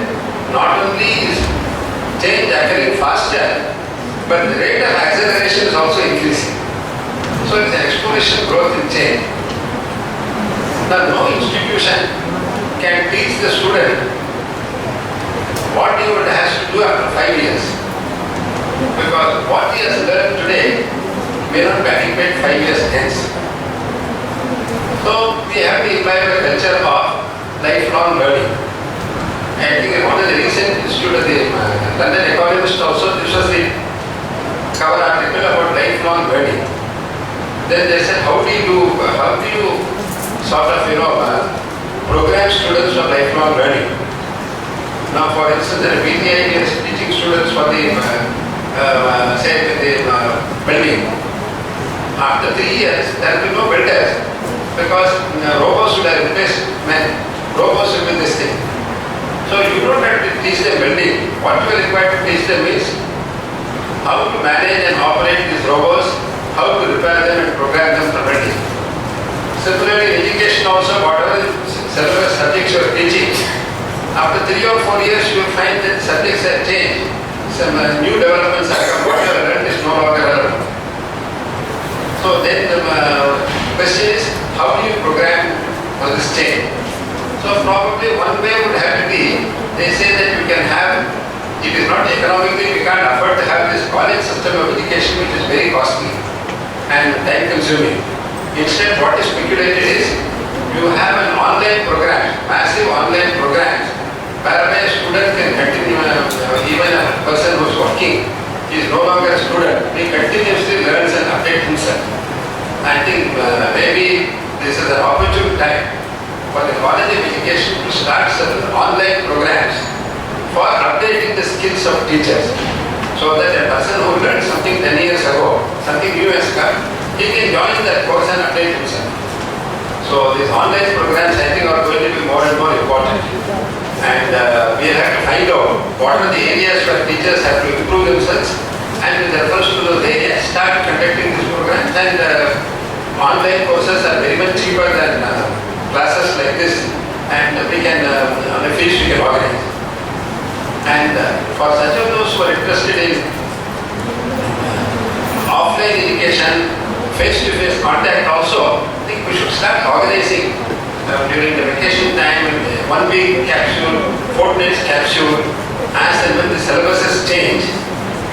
not only is change occurring faster, but the rate of acceleration is also increasing. So it's an exponential growth in change. Now no institution can teach the student what he would has to do after 5 years. Because what he has learned today may not be adequate 5 years hence. So we have to imbibe a culture of lifelong learning. I think one of the recent Institute of the London Economist also, this was the cover article about lifelong learning. Then they said, how do you sort of, program students for lifelong learning? Now, for instance, the PTI is teaching students for the, building. After 3 years, there will be no builders because robots would have replaced men. Robots will be this thing. So you don't have to teach them building. What you are required to teach them is how to manage and operate these robots, how to repair them and program them for building. Similarly, in education also, whatever several subjects you are teaching, after 3 or 4 years, you will find that subjects have changed. Some new developments have come. What you have learned is no longer relevant. So then the question is, how do you program for this change? So probably one way would have to be, they say that you can have, it is not economically, we can't afford to have this college system of education which is very costly and time consuming. Instead, what is speculated is, you have an online program, massive online programs, whereby a student can continue, even a person who is working, he is no longer a student, he continuously learns and updates himself. I think maybe this is an opportune time for the college of education to start certain online programs for updating the skills of teachers. So that a person who learned something 10 years ago, something new has come, he can join that course and update himself. So these online programs I think are going to be more and more important. And we have to find out what are the areas where teachers have to improve themselves, and with reference to those areas start conducting these programs. And online courses are very much cheaper than classes like this, and we can on a fees we can organize. And for such of those who are interested in offline education, face-to-face contact also, I think we should start organizing during the vacation time, 1 week capsule, fortnight capsule. As and when the syllabuses change,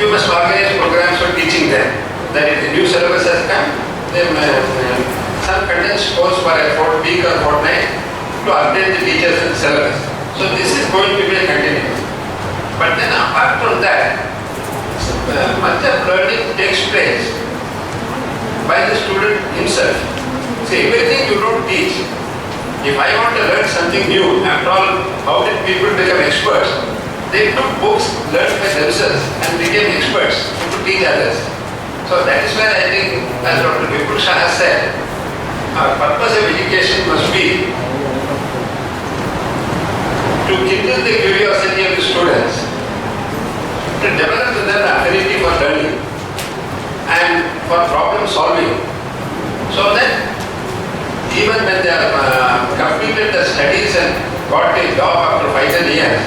we must organize programs for teaching them. That if the new syllabus has come, then some condensed course for a week or fortnight to update the teachers and the syllabus. So this is going to be a continuous. But then apart from that, much of learning takes place by the student himself. See, everything you don't teach. If I want to learn something new, after all, how did people become experts? They took books, learned by themselves, and became experts to teach others. So that is where I think, as Dr. Vipul Shah has said, our purpose of education must be to kindle the curiosity of the students, to develop in them affinity for learning and for problem solving, so that even when they are completed their studies and got a job after 5 years,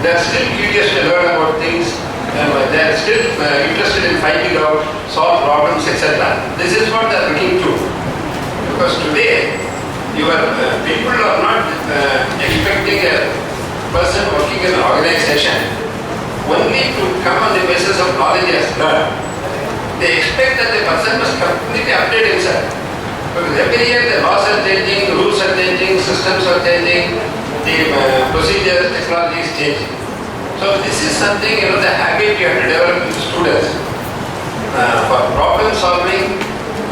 they are still curious to learn about things, they are still interested in finding out, solve problems, etc. This is what they are looking to. Because today, your people are not expecting a person working in an organization only to come on the basis of knowledge as learned. They expect that the person must completely update himself. Because every year the laws are changing, the rules are changing, systems are changing, the procedures, technology is changing. So this is something, the habit you have to develop with students for problem solving,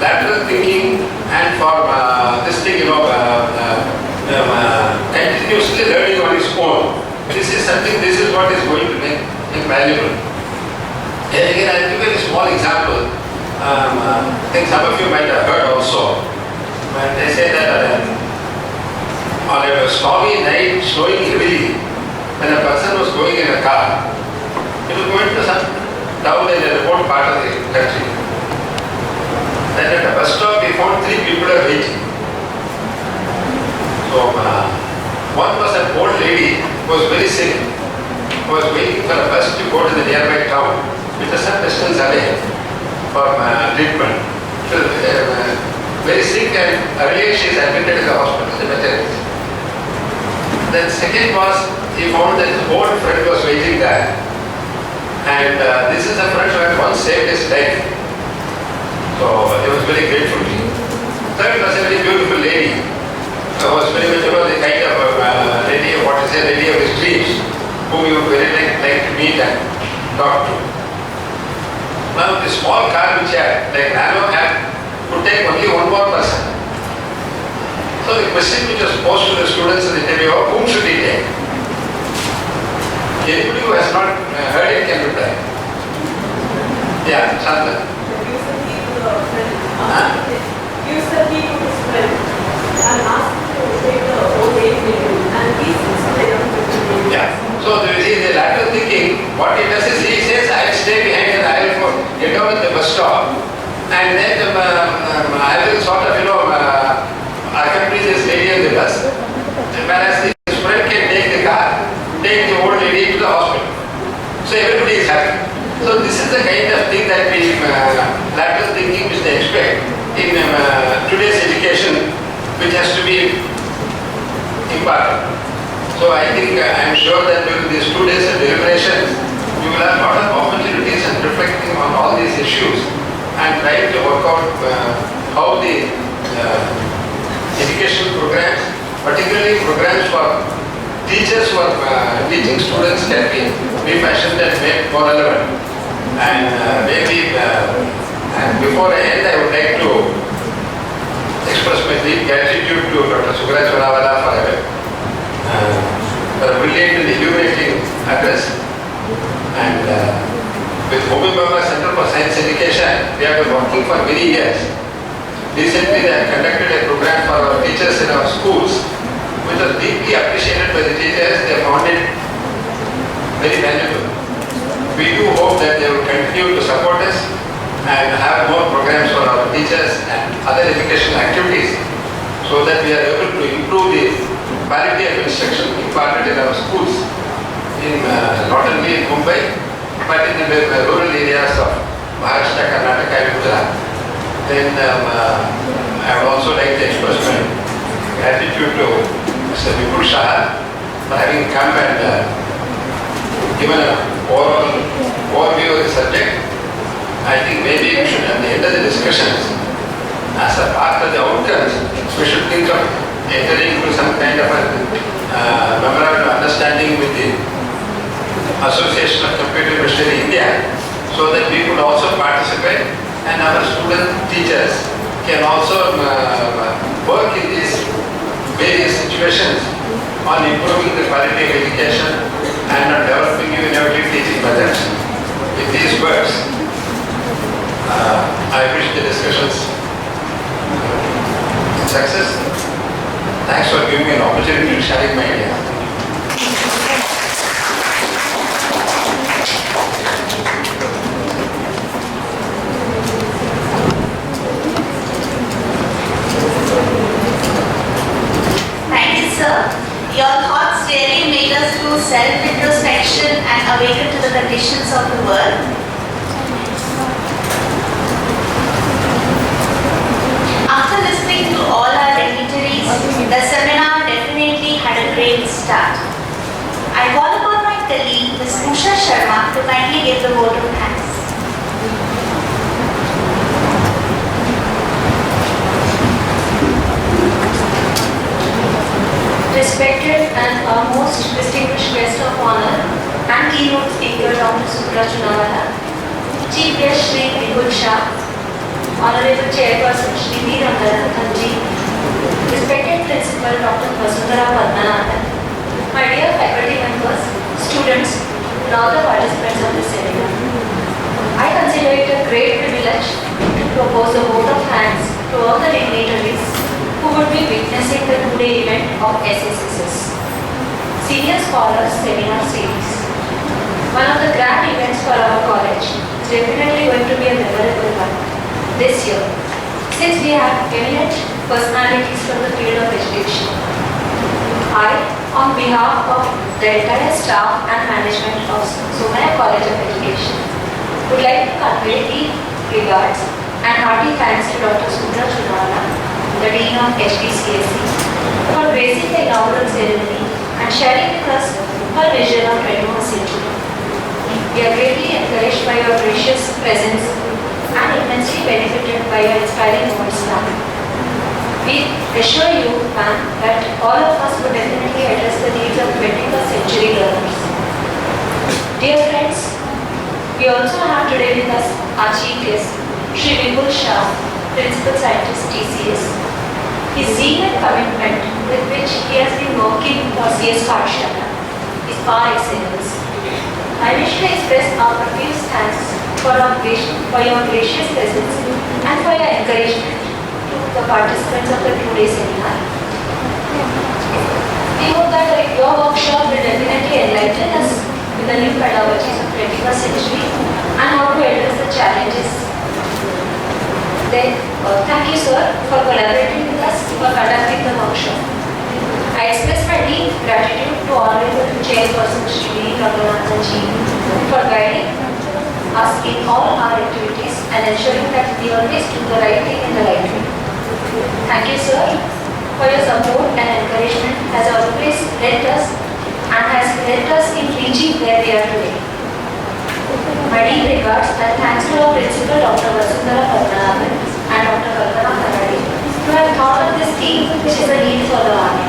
lateral thinking, and for this thing, continuously learning on its own. This is something, this is what is going to make invaluable. And again, I'll give you a small example. I think some of you might have heard also. When they say that on a stormy night, snowing heavily, when a person was going in a car, he was going to some town in a remote part of the country. Then at a bus stop, he found 3 people are waiting. So, one was an old lady who was very sick, who was waiting for a bus to go to the nearby town, which is some distance away for treatment. She was very sick, and earlier she is admitted in the hospital, the maternity. Then second was, he found that his old friend was waiting there. And this is a friend who had once saved his life. So he was very grateful to him. Third was a very beautiful lady. Who was very much the kind of lady, lady of his dreams, whom you would very like to meet and talk to. Now the small car which had, like narrow cab, could take only one more person. So the question which was posed to the students in the interview, whom should he take? Anybody who has not heard it can reply. Yeah, Chandra. Use the key to his friend and ask him to take the old age video and he's the young people. Yeah. So there is the lateral thinking. What he does is he says, I'll stay behind and I will get down at the bus stop, and then I will sort of accompany this lady on the bus. Whereas his friend can take the car, take the old lady to the hospital. So everybody is happy. So this is the kind of thing that we, lateral thinking which they expect in today's education, which has to be imparted. So I think, I am sure that during these 2 days of deliberations, you will have a lot of opportunities and reflecting on all these issues and trying to work out how the educational programs, particularly programs for teachers who are teaching students, can be refashioned and made more relevant. And maybe, and before I end, I would like to express my deep gratitude to Dr. Sukraj Vanawala for a brilliant and illuminating address. And with Homi Baba Center for Science Education, we have been working for many years. Recently, they have conducted a program for our teachers in our schools, which was deeply appreciated by the teachers. They found it very valuable. We do hope that they will continue to support us and have more programs for our teachers and other educational activities so that we are able to improve the quality of instruction imparted in our schools in not only in Mumbai but in the rural areas of Maharashtra, Karnataka and Gujarat. Then I would also like to express my gratitude to Mr. Vipul Shah for having come and given an overview of the subject. I think maybe we should, at the end of the discussions, as a part of the outcomes, we should think of entering into some kind of a memorandum of understanding with the Association of Computer Industry in India, so that we could also participate and our student teachers can also work in these various situations on improving the quality of education and on developing innovative teaching methods. With these words, I wish the discussions success. Thanks for giving me an opportunity to share my idea. Thank you, sir. Your thoughts really made us do self-introspection and awaken to the conditions of the world. After listening to all our dignitaries, the seminar definitely had a great start. I call upon my colleague, Ms. Usha Sharma, to kindly give the vote of thanks. Respected and our most distinguished guest of honor and keynote speaker Dr. Sundara Chunawala, Chief Guest Shri Vipul Shah, Honorable Chairperson Shri V. Ranganathanji, respected Principal Dr. Vasundhara Padmanathan, my dear faculty members, students, and all the participants of this seminar. I consider it a great privilege to propose a vote of thanks to all the dignitaries who would be witnessing the two-day event of SSSS Senior Scholars Seminar Series. One of the grand events for our college is definitely going to be a memorable one this year, since we have eminent personalities from the field of education. I, on behalf of the entire staff and management of Somaya College of Education, would like to convey deep regards and hearty thanks to Dr. Sundara Chunawala, the Dean of HPCSE, for gracing the inaugural ceremony and sharing with us her vision of 21st century. We are greatly encouraged by your gracious presence and immensely benefited by your inspiring words, ma'am. We assure you, ma'am, that all of us would definitely address the needs of 21st century learners. Dear friends, we also have today with us our chief guest, Shri Vipul Shah, Principal Scientist, TCS. His zeal and commitment with which he has been working for CS Pathshala is par excellence. I wish to express our profuse thanks for your gracious presence and for your encouragement to the participants of the two-day seminar. We hope that your workshop will definitely enlighten us with the new pedagogies of 21st century and how to address the challenges. Thank you, sir, for collaborating with us for conducting the workshop. I express my deep gratitude to Honorable Chairperson Shri Ranganathanji for guiding us in all our activities and ensuring that we always do the right thing in the right way. Thank you, sir, for your support and encouragement has always helped us and has helped us in reaching where we are today. My deep regards and thanks to our Principal Dr. Vasundhara Padmanathan and Dr. Kalpana Karadi who have thought of this theme, which is a need for the army.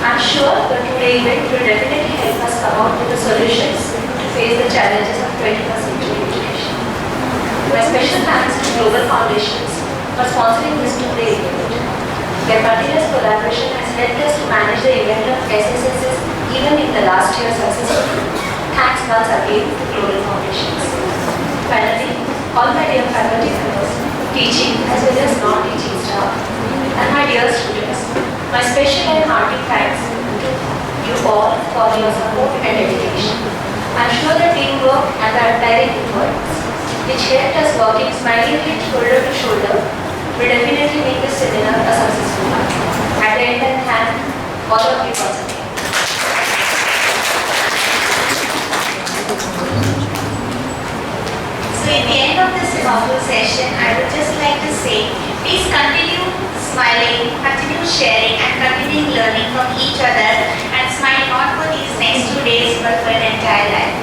I'm sure the two-day event will definitely help us come out with the solutions to face the challenges of 21st century education. My special thanks to Global Foundations for sponsoring this two-day event. Their continuous collaboration has helped us to manage the event of SSSS even in the last year successfully. Thanks once again to Global Foundations. Finally, all my dear faculty members, teaching as well as non-teaching staff, and my dear students. My special and hearty thanks to you all for your support and dedication. I'm sure the teamwork and the direct efforts which helped us working smilingly shoulder to shoulder will definitely make this seminar a successful one. At the end, I thank all of you once again. So at the end of this inaugural session, I would just like to say, please continue smiling, continue sharing and continuing learning from each other, and smile not for these next 2 days but for an entire life.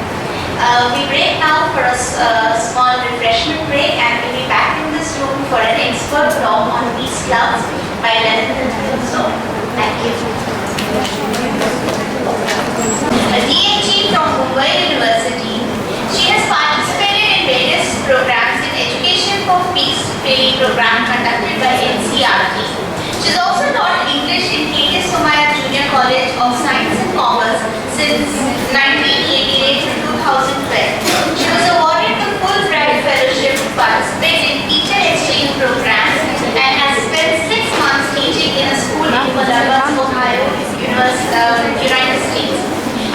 We break now for a small refreshment break, and we'll be back in this room for an expert talk on peace clubs by 11:30. So, thank you. A DMG from Mumbai University, she has participated in various programs in Education for Peace training program conducted by NCRT. She has also taught English in K.K. Somaya Junior College of Science and Commerce since 1988 to 2012. She was awarded the Fulbright Fellowship to participate in teacher exchange programs and has spent 6 months teaching in a school in Columbus, Ohio, United States.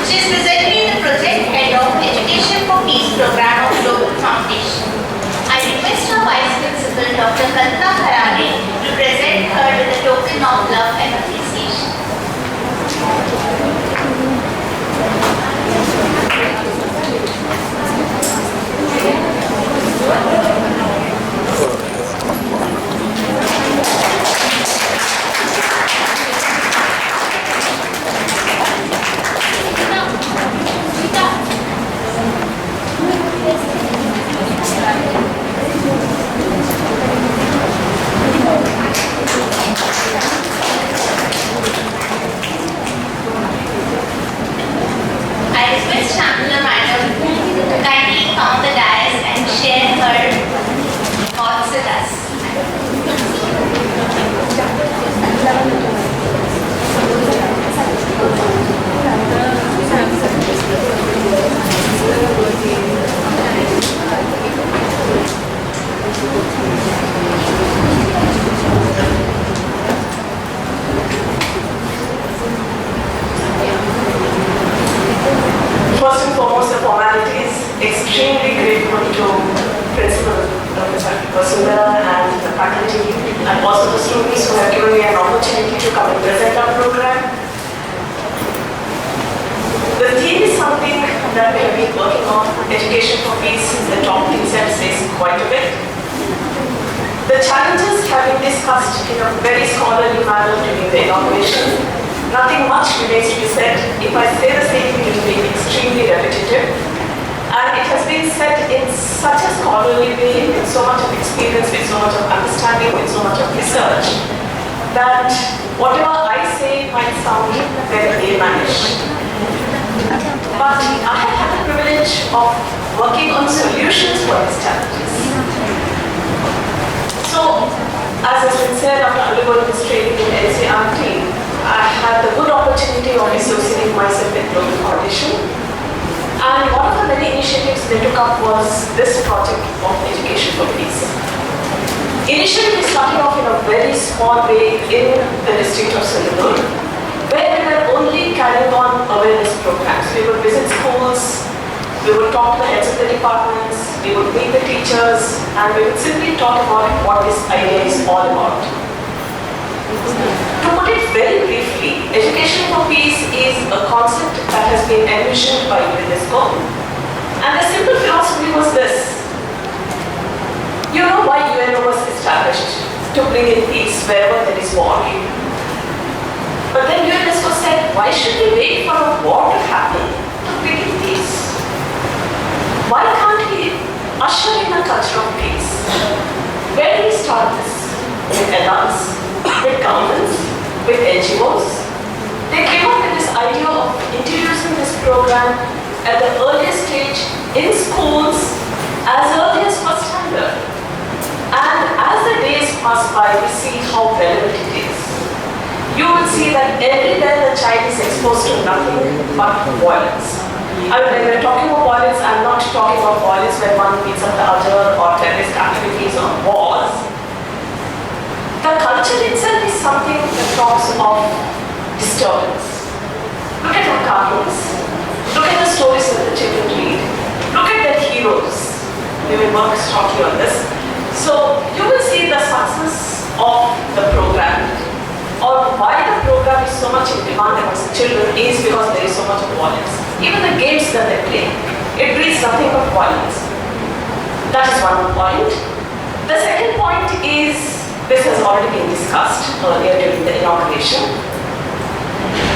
She is presently the project head of Education for Peace program of Global Foundation. I request our Vice Principal, Dr. Kalpana Harare, to present her with a token of love and appreciation. I request Chancellor Madam to kindly come on the dais and share her thoughts with us. First and foremost, the formalities. Extremely grateful to Principal Dr. Vasudha and the faculty and also the students who have given me an opportunity to come and present our program. The theme is something that we have been working on. Education for Peace, the topic itself says quite a bit. The challenges have been discussed in a very scholarly manner during the inauguration. Nothing much remains to be said. If I say the same thing, it will be extremely repetitive. And it has been said in such a scholarly way, with so much of experience, with so much of understanding, with so much of research, that whatever I say might sound very laymanish. But I have had the privilege of working on solutions for these challenges. So, as has been said, after undergoing this training in NCRT, I had the good opportunity of associating myself with Global Foundation. And one of the many initiatives they took up was this project of Education for Peace. Initially, we started off in a very small way in the district of Sinapur, where we were only carrying on awareness programs. We would visit schools, we would talk to the heads of the departments, we would meet the teachers, and we would simply talk about what this idea is all about. To put it very briefly, Education for Peace is a concept that has been envisioned by UNESCO. And the simple philosophy was this. You know why UNO was established? To bring in peace wherever there is war. But then UNESCO said, why should we wait for a war to happen to bring in peace? Why can't we usher in a culture of peace? Where do we start this? With adults? With governments, with NGOs. They came up with this idea of introducing this program at the earliest stage in schools as early as first standard. And as the days pass by, we see how relevant it is. You will see that everywhere the child is exposed to nothing but violence. I mean, when we're talking about violence, I'm not talking about violence where one beats up the other or terrorist activities or wars. The culture itself is something that talks of disturbance. Look at our cartoons. Look at the stories that the children read. Look at their heroes. We will work strongly on this. So you will see the success of the program, or why the program is so much in demand amongst the children is because there is so much violence. Even the games that they play, it breeds nothing but violence. That is one point. The second point is, this has already been discussed earlier during the inauguration.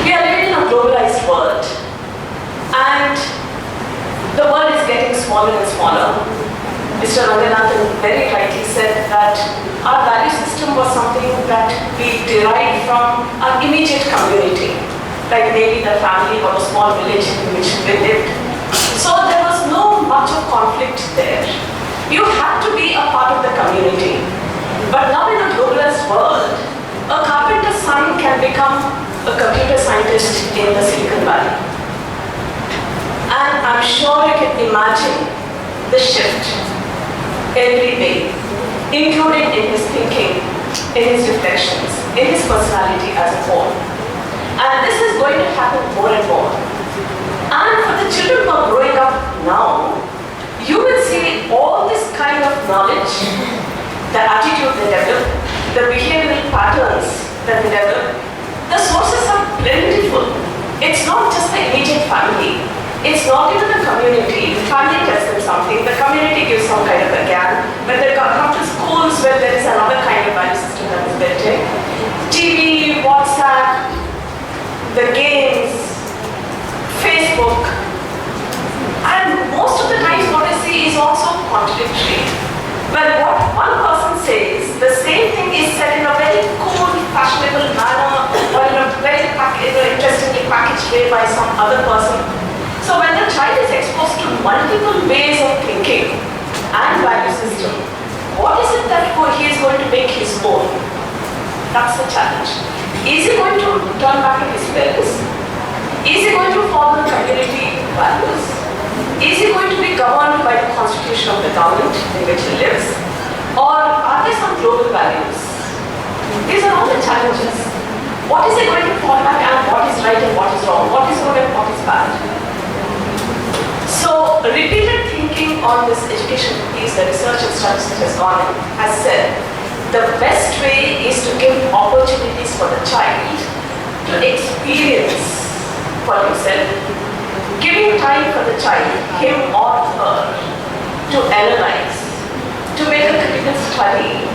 We are living in a globalized world, and the world is getting smaller and smaller. Mr. Ranganathan very rightly said that our value system was something that we derived from our immediate community, like maybe the family or a small village in which we lived. So there was no much of conflict there. You had to be a part of the community. But now in a globalized world, a carpenter's son can become a computer scientist in the Silicon Valley. And I'm sure you can imagine the shift every day, including in his thinking, in his reflections, in his personality as a whole. And this is going to happen more and more. And for the children who are growing up now, you will see all this kind of knowledge, the attitude they develop, the behavioral patterns that they develop. The sources are plentiful. It's not just the immediate family. It's not even the community. The family tells them something, the community gives some kind of a gap. When they come to schools where there is another kind of value system that is built in. TV, WhatsApp, the games, Facebook. And most of the times what I see is also contradictory. When what one person says, the same thing is said in a very cool, fashionable manner, or in a very interestingly packaged way by some other person. So when the child is exposed to multiple ways of thinking and value system, what is it that he is going to make his own? That's the challenge. Is he going to turn back to his parents? Is he going to follow the community values? Is he going to be governed by the constitution of the government in which he lives? Or are there some global values? These are all the challenges. What is he going to fall back and what is right and what is wrong? What is good and what is bad? So, repeated thinking on this education piece, the research and studies that has gone in, has said the best way is to give opportunities for the child to experience for himself, giving time for the child, him or her, to analyze, to make a critical study,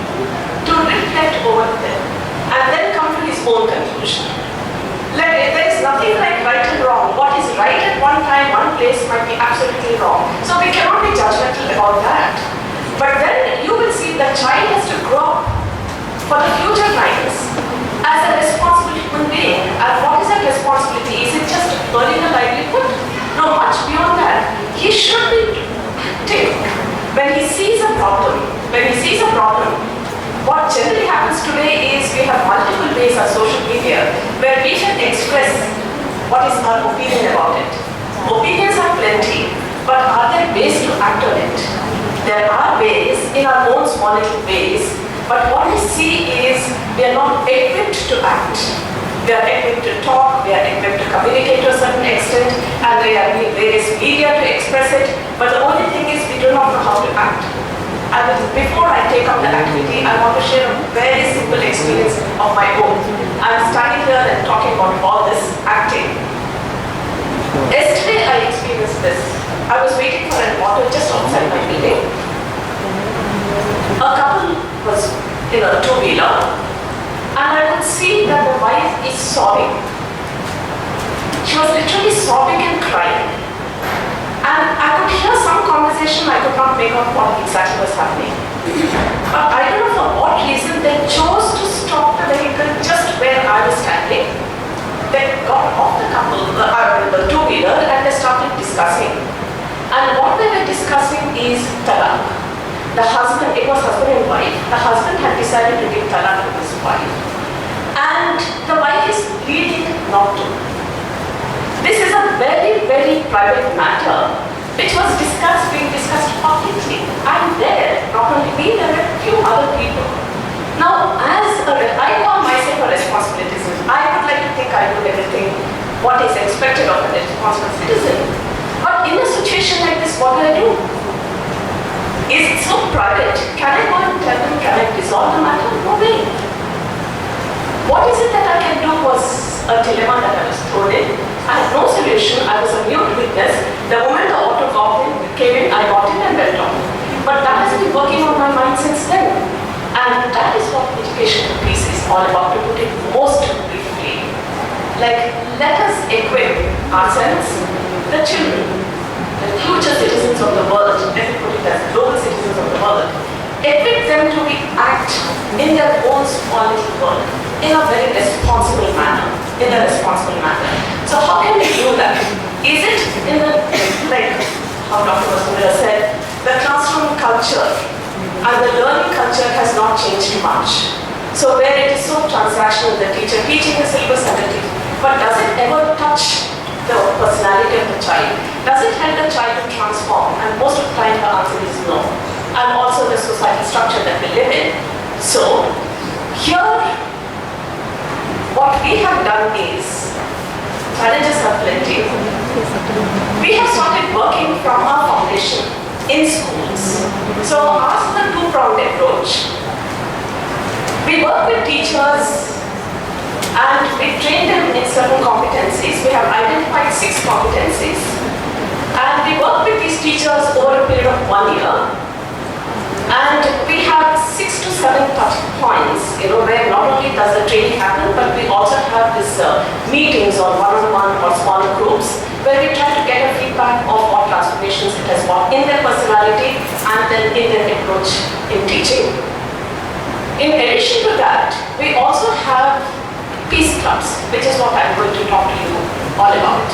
to reflect over them, and then come to his own conclusion. There is nothing like right and wrong. What is right at one time, one place might be absolutely wrong. So we cannot be judgmental about that. But then you will see the child has to grow up for the future times as a responsible human being. And what is that responsibility? Is it just earning a livelihood? No, much beyond that. He should be think when he sees a problem. What generally happens today is we have multiple ways on social media where we can express what is our opinion about it. Opinions are plenty, but are there ways to act on it? There are ways in our own small little ways, but what we see is we are not equipped to act. We are equipped to talk, we are equipped to communicate to a certain extent, and there are various media to express it, but the only thing is we do not know how to act. And before I take up the activity, I want to share a very simple experience of my own. I'm standing here and talking about all this acting. Yesterday I experienced this. I was waiting for an auto just outside my building. A couple was in a two-wheeler, and I could see that the wife is sobbing. She was literally sobbing and crying. And I could hear some conversation, I could not make out what exactly was happening. But I don't know for what reason they chose to stop the vehicle just where I was standing. They got off the two-wheeler and they started discussing. And what they were discussing is talaq. The husband, it was husband and wife, the husband had decided to give talaq to his wife. And the wife is pleading not to. This is a very, very private matter which was being discussed publicly. And there, not only me, there were a few other people. Now, I call myself a responsible citizen. I would like to think I do everything what is expected of a responsible citizen. But in a situation like this, what do I do? Is it so private? Can I go and tell them, can I dissolve the matter? No way. What is it that I can do was a dilemma that I was thrown in. I had no solution. I was a mute witness. The moment the auto came in, I got in and went on. But that has been working on my mind since then. And that is what education for peace is all about, to put it most briefly. Like, let us equip ourselves, the children, the future citizens of the world, let me put it as global citizens of the world, equip them to act in their own small little world in a very responsible manner. So how can we do that? Is it in the, like how Dr. Vasundhara said, the classroom culture and the learning culture has not changed much. So where it is so transactional, the teacher teaching the syllabus and the teacher, but does it ever touch the personality of the child? Does it help the child to transform? And most of the time the answer is no. And also the society structure that we live in. So here, what we have done is, challenges are plenty. We have started working from our foundation in schools. So ours is a two-pronged approach. We work with teachers and we train them in certain competencies. We have identified 6 competencies. And we work with these teachers over a period of 1 year. And we have 6 to 7 touch points, where not only does the training happen, but we also have these meetings or one-on-one or smaller groups, where we try to get a feedback of what transformations it has brought in their personality and then in their approach in teaching. In addition to that, we also have peace clubs, which is what I'm going to talk to you all about.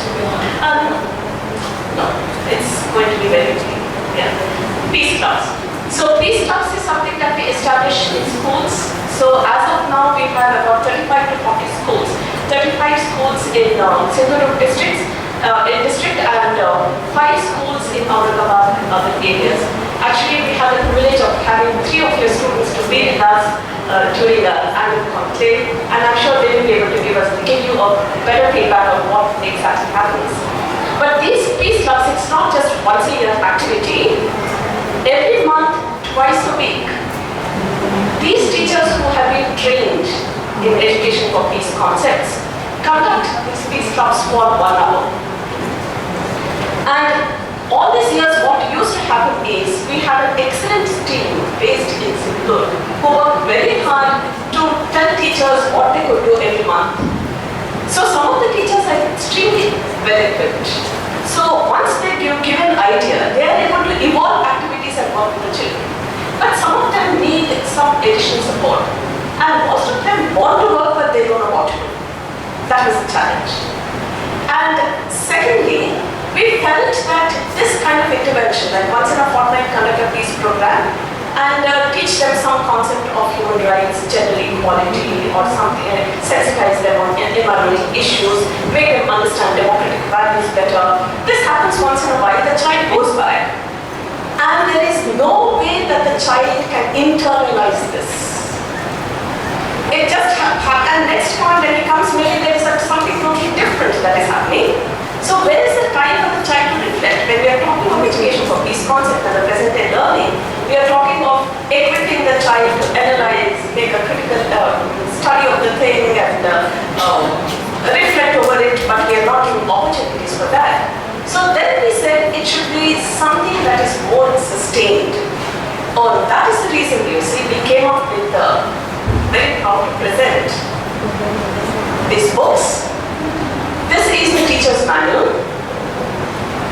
No, it's going to be very clear. Yeah. Peace clubs. So peace clubs is something that we establish in schools. So as of now, we have about 35 to 40 schools. 35 schools in Sindhurg district and 5 schools in Aurangabad and other areas. Actually, we have the privilege of having 3 of your students to be with us during the annual conclave, and I'm sure they will be able to give you a better feedback on what exactly happens. But these peace clubs, it's not just once a year activity. Every month, twice a week, these teachers who have been trained in education for peace concepts conduct these peace clubs for 1 hour. And all these years, what used to happen is we had an excellent team based in Sindhurg who worked very hard to tell teachers what they could do every month. So some of the teachers are extremely well equipped. So once they give an idea, they are able to evolve activities and work with the children. But some of them need some additional support. And most of them want to work, but they don't know what to do. That is a challenge. And secondly, we felt that this kind of intervention, like once in a fortnight conduct a peace program and teach them some concept of human rights, gender equality or something, sensitize them on environmental issues, make them understand democratic values better. This happens once in a while, the child goes by. And there is no way that the child can internalize this. It just happens, and next point when he comes, maybe there is something totally different that is happening. So where is the time for the child to reflect? When we are talking of education for peace concept and the present day learning, we are talking of equipping the child to analyze, make a critical study of the thing and reflect over it, but we are not giving opportunities for that. So then we said it should be something that is more sustained. Or that is the reason, you see, we came up with very proud to present these books. This is the teacher's manual,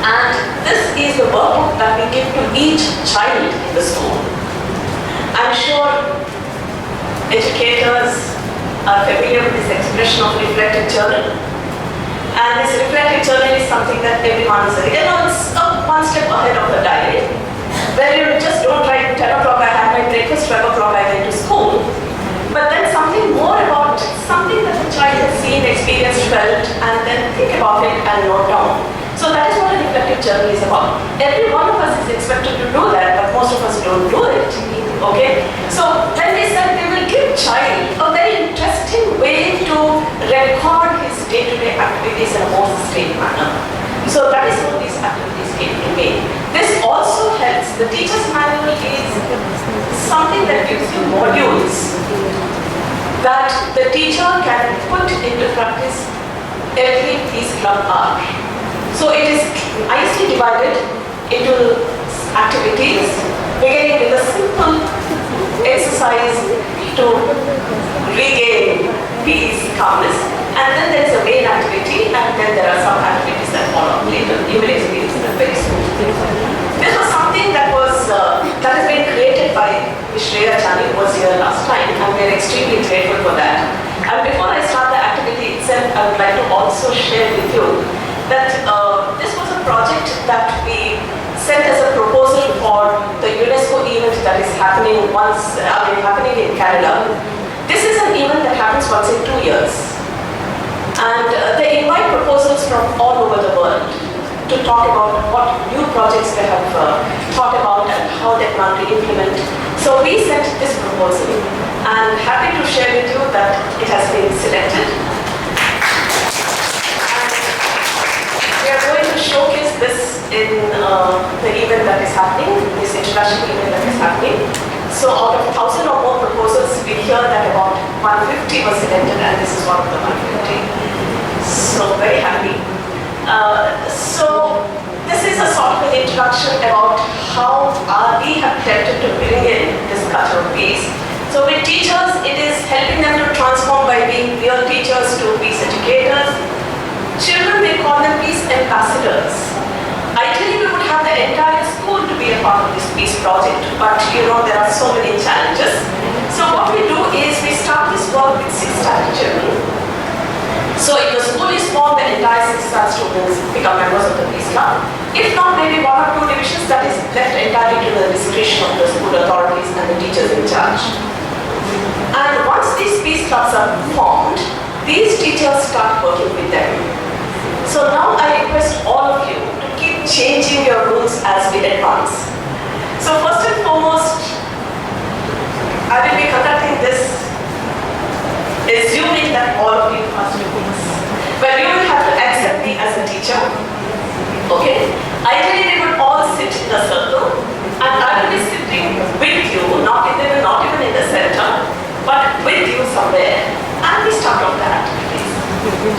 and this is the workbook that we give to each child in the school. I'm sure educators are familiar with this expression of reflective journal. And this reflective journal is something that everyone is, it's one step ahead of the diary, where you just don't write 10 o'clock I had my breakfast, 12 o'clock I went to school. But then something more about something that the child has seen, experienced, felt, and then think about it and note down. So that is what a reflective journal is about. Every one of us is expected to do that, but most of us don't do it. Okay? So then we said we will give a child a very interesting way to record his day-to-day activities in a more sustained manner. So that is how these activities came to be. This also helps. The teacher's manual is something that gives you modules that the teacher can put into practice every Peace Club hour. So it is nicely divided into activities, beginning with a simple exercise to regain peace, calmness, and then there is a main activity, and then there are some activities that follow later. You will experience them very soon. This was something that has been created by Shreya Chani, who was here last time, and we are extremely grateful for that. And before I start the activity itself, I would like to also share with you that this was a project that we sent as a proposal for the UNESCO event that is happening happening in Canada. This is an event that happens once in 2 years. And they invite proposals from all over the world to talk about what new projects they have thought about and how they plan to implement. So we sent this proposal, and happy to share with you that it has been selected. We are going to showcase this in the event that is happening, this international event that is happening. So out of 1,000 or more proposals, we hear that about 150 were selected, and this is one of the 150. So very happy. So this is a sort of an introduction about how we have attempted to bring in this culture of peace. So with teachers, it is helping them to transform by being real teachers to peace educators. Children, we call them peace ambassadors. Ideally, we would have the entire school to be a part of this peace project, but there are so many challenges. So what we do is we start this work with 6 target children. So if the school is small, the entire 6 students become members of the peace club. If not, maybe 1 or 2 divisions, that is left entirely to the discretion of the school authorities and the teachers in charge. And once these peace clubs are formed, these teachers start working with them. So now I request all of you to keep changing your rules as we advance. So first and foremost, I will be conducting this assuming that all of you must do this. But you will have to accept me as a teacher. Okay? Ideally, we would all sit in a circle, and I will be sitting with you, not even in the center, but with you somewhere. And we start off the activities.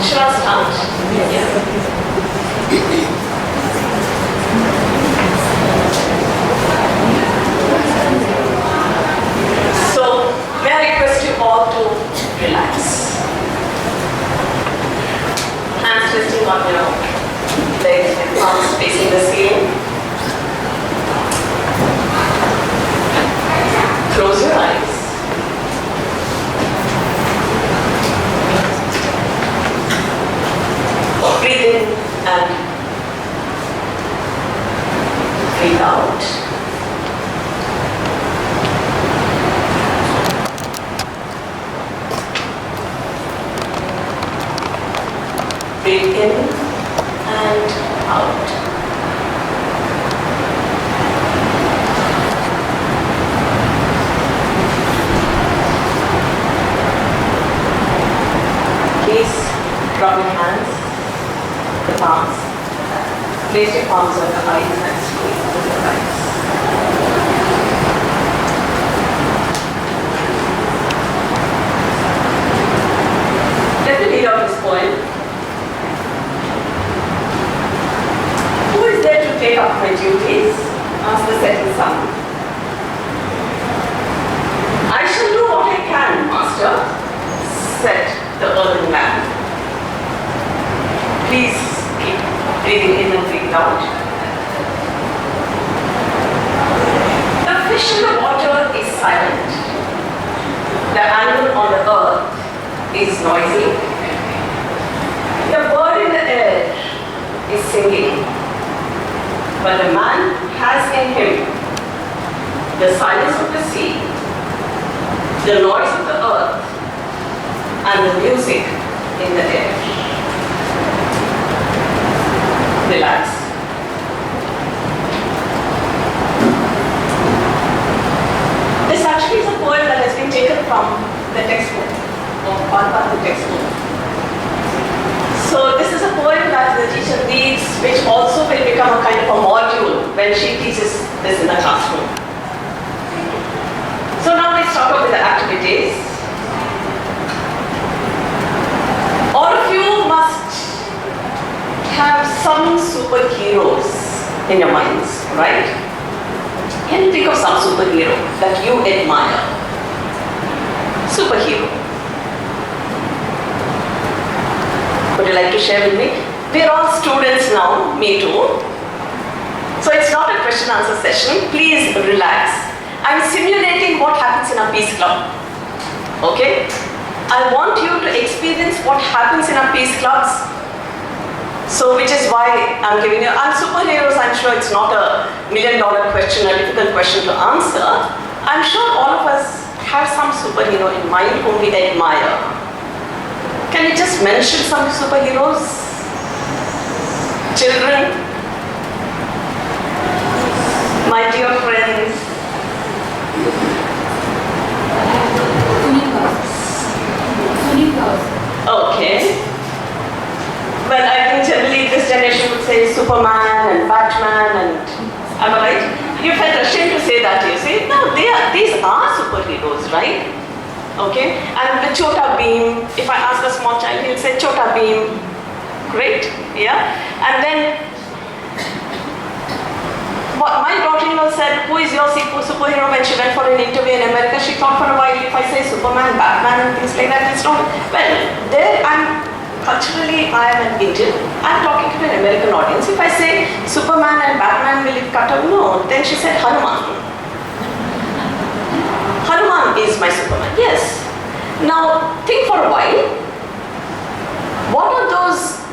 Shall I start? Yeah. So, may I request you all to relax. Hands resting on your legs and palms facing the ceiling. Close your eyes. Breathe in and breathe out. Breathe in and out. Please drop your hands, the palms. Place your palms on your eyes and squeeze with your eyes. Let me read out this poem. Who is there to take up my duties? Asked the setting sun. I shall do what I can, master, said the early man. Please keep breathing in and breathing out. The fish in the water is silent. The animal on the earth is noisy. The bird in the air is singing. But the man has in him the silence of the sea, the noise of the earth, and the music in the air. Relax. This actually is a poem that has been taken from one part of the textbook. So this is a poem that the teacher reads, which also will become a kind of a module when she teaches this in the classroom. So now we start off with the activities. All of you must have some superheroes in your minds, right? Can you think of some superhero that you admire? Superhero. Would you like to share with me? We are all students now, me too. So it's not a question answer session. Please relax. I'm simulating what happens in a peace club. Okay? I want you to experience what happens in our peace clubs. So which is why I'm giving you, and superheroes, I'm sure it's not a $1 million question, a difficult question to answer. I'm sure all of us have some superhero in mind whom we admire. Can you just mention some superheroes? Children? My dear friends? Okay. But I think generally this generation would say Superman and Batman and, am I right? You felt ashamed to say that, you see? No, these are superheroes, right? Okay? And the Chota Beam, if I ask a small child, he'll say Chota Beam. Great, yeah? And then, my daughter-in-law said, who is your superhero? When she went for an interview in America, she thought for a while, if I say Superman, Batman and things like that, it's not, well, there culturally I am an Indian, I'm talking to an American audience. If I say Superman and Batman, will it cut out? No. Then she said Hanuman. Hanuman is my Superman. Yes. Now, think for a while. What are those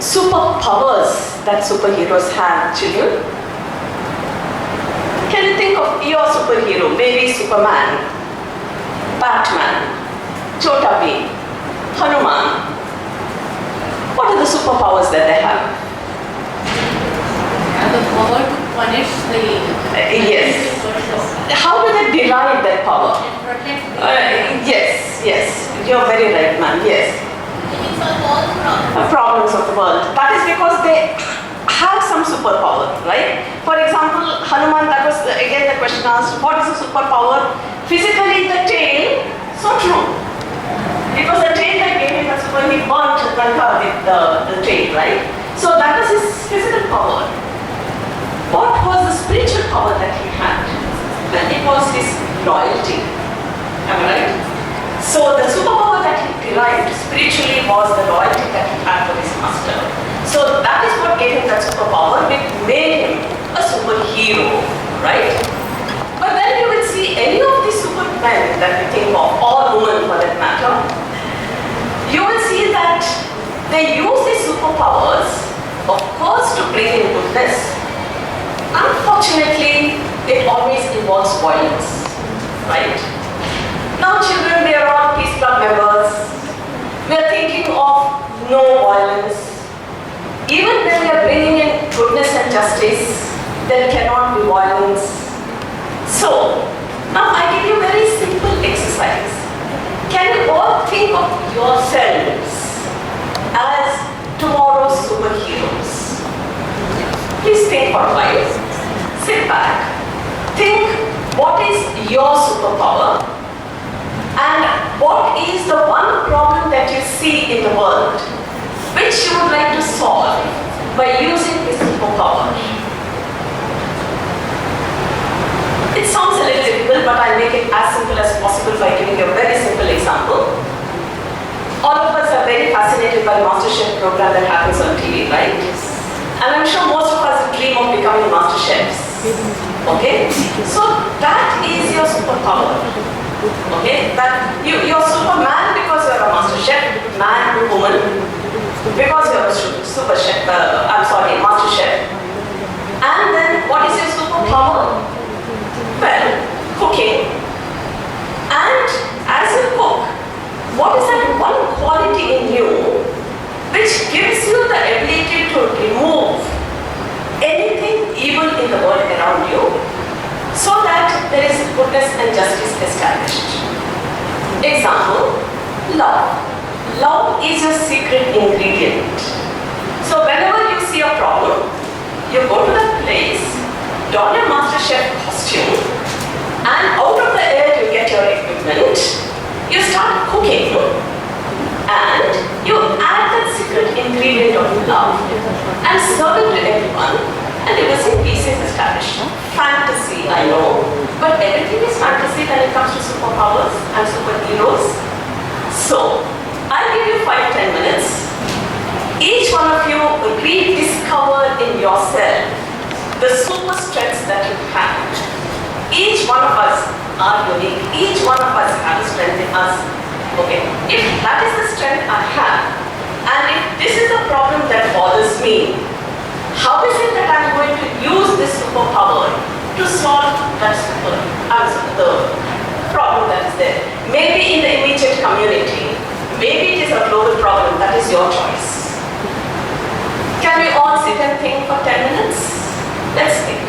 superpowers that superheroes have, children? Can you think of your superhero? Maybe Superman, Batman, Chota Beam, Hanuman. What are the superpowers that they have? The power to punish the yes. How do they derive that power? Yes, you're very right, ma'am. Yes. Problems of the world. That is because they have some superpower, right? For example, Hanuman, that was again the question asked, what is a superpower? Physically, the tail, so true. It was the tail that gave him the super, he burnt Lanka with the tail, right? So that was his physical power. What was the spiritual power that he had? Well, it was his loyalty. Am I right? So the superpower that he derived spiritually was the loyalty that he had for his master. So that is what gave him that superpower, which made him a superhero, right? But then you will see any of these supermen that we think of, or women for that matter, you will see that they use these superpowers, of course, to bring in goodness. Unfortunately, it always involves violence, right? Now, children, we are all peace club members. We are thinking of no violence. Even when we are bringing in goodness and justice, there cannot be violence. So, now I give you a very simple exercise. Can you all think of yourselves as tomorrow's superheroes? Please think for a while. Sit back. Think what is your superpower and what is the one problem that you see in the world which you would like to solve by using this superpower. It sounds a little difficult, but I'll make it as simple as possible by giving you a very simple example. All of us are very fascinated by the MasterChef program that happens on TV, right? And I'm sure most of us dream of becoming master chefs. Okay? So that is your superpower. Okay? That you're Superman because you're a master chef, man, woman, because you're a super chef, master chef. And then what is your superpower? Well, cooking. And as you cook, what is that one quality in you which gives you the ability to remove anything evil in the world around you so that there is goodness and justice established? Example, Love. Love is your secret ingredient. So whenever you see a problem, you go to that place, don your master chef costume, and out of the air you get your equipment, you start cooking, and you add that secret ingredient of love and serve it to everyone, and you will see peace is established. Fantasy, I know, but everything is fantasy when it comes to superpowers and superheroes. So, I'll give you 5-10 minutes. Each one of you rediscover in yourself the super strengths that you have. Each one of us are unique. Each one of us has a strength in us. Okay? If that is the strength I have, and if this is a problem that bothers me, how is it that I'm going to use this superpower to solve the problem that is there? Maybe in the immediate community, maybe it is a global problem, that is your choice. Can we all sit and think for 10 minutes? Let's think.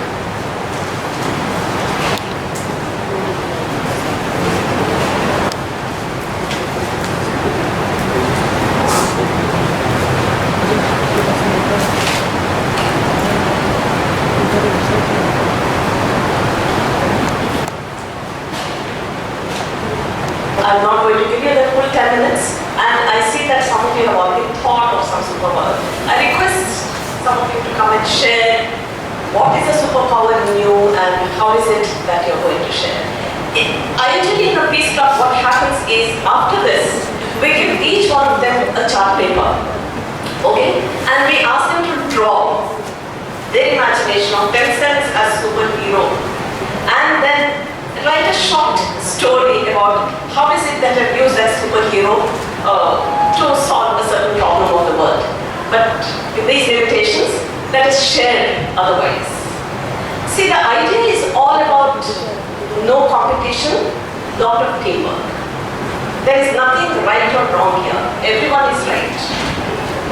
I'm not going to give you the full 10 minutes, and I see that some of you have already thought of some superpower. I request some of you to come and share what is a superpower in you and how is it that you're going to share. Usually in a Peace Club, what happens is after this, we give each one of them a chart paper, okay? And we ask them to draw their imagination of themselves as superhero, and then write a short story about how is it that I've used as superhero to solve a certain problem of the world. But with these limitations, that is shared otherwise. See, the idea is all about no competition, lot of teamwork. There is nothing right or wrong here. Everyone is right.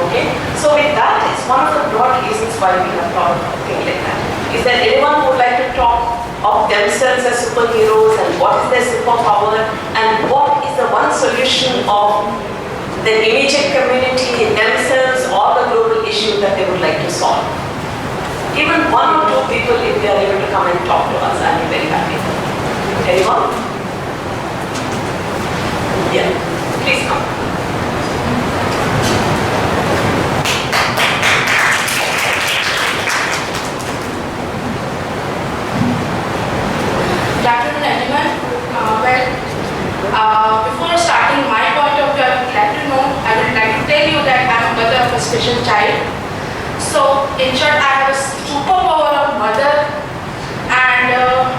Okay? So with that, it's one of the broad reasons why we have thought of something like that. Is there anyone who would like to talk of themselves as superheroes and what is their superpower and what is the one solution of the immediate community, themselves, or the global issue that they would like to solve? Even one or two people, if they are able to come and talk to us, I'll be very happy. Anyone? Yeah, please come. Good afternoon, everyone. Before starting my point of view, I would like to know, I would like to tell you that I am a mother of a special child. So, in short, I have a superpower of mother, and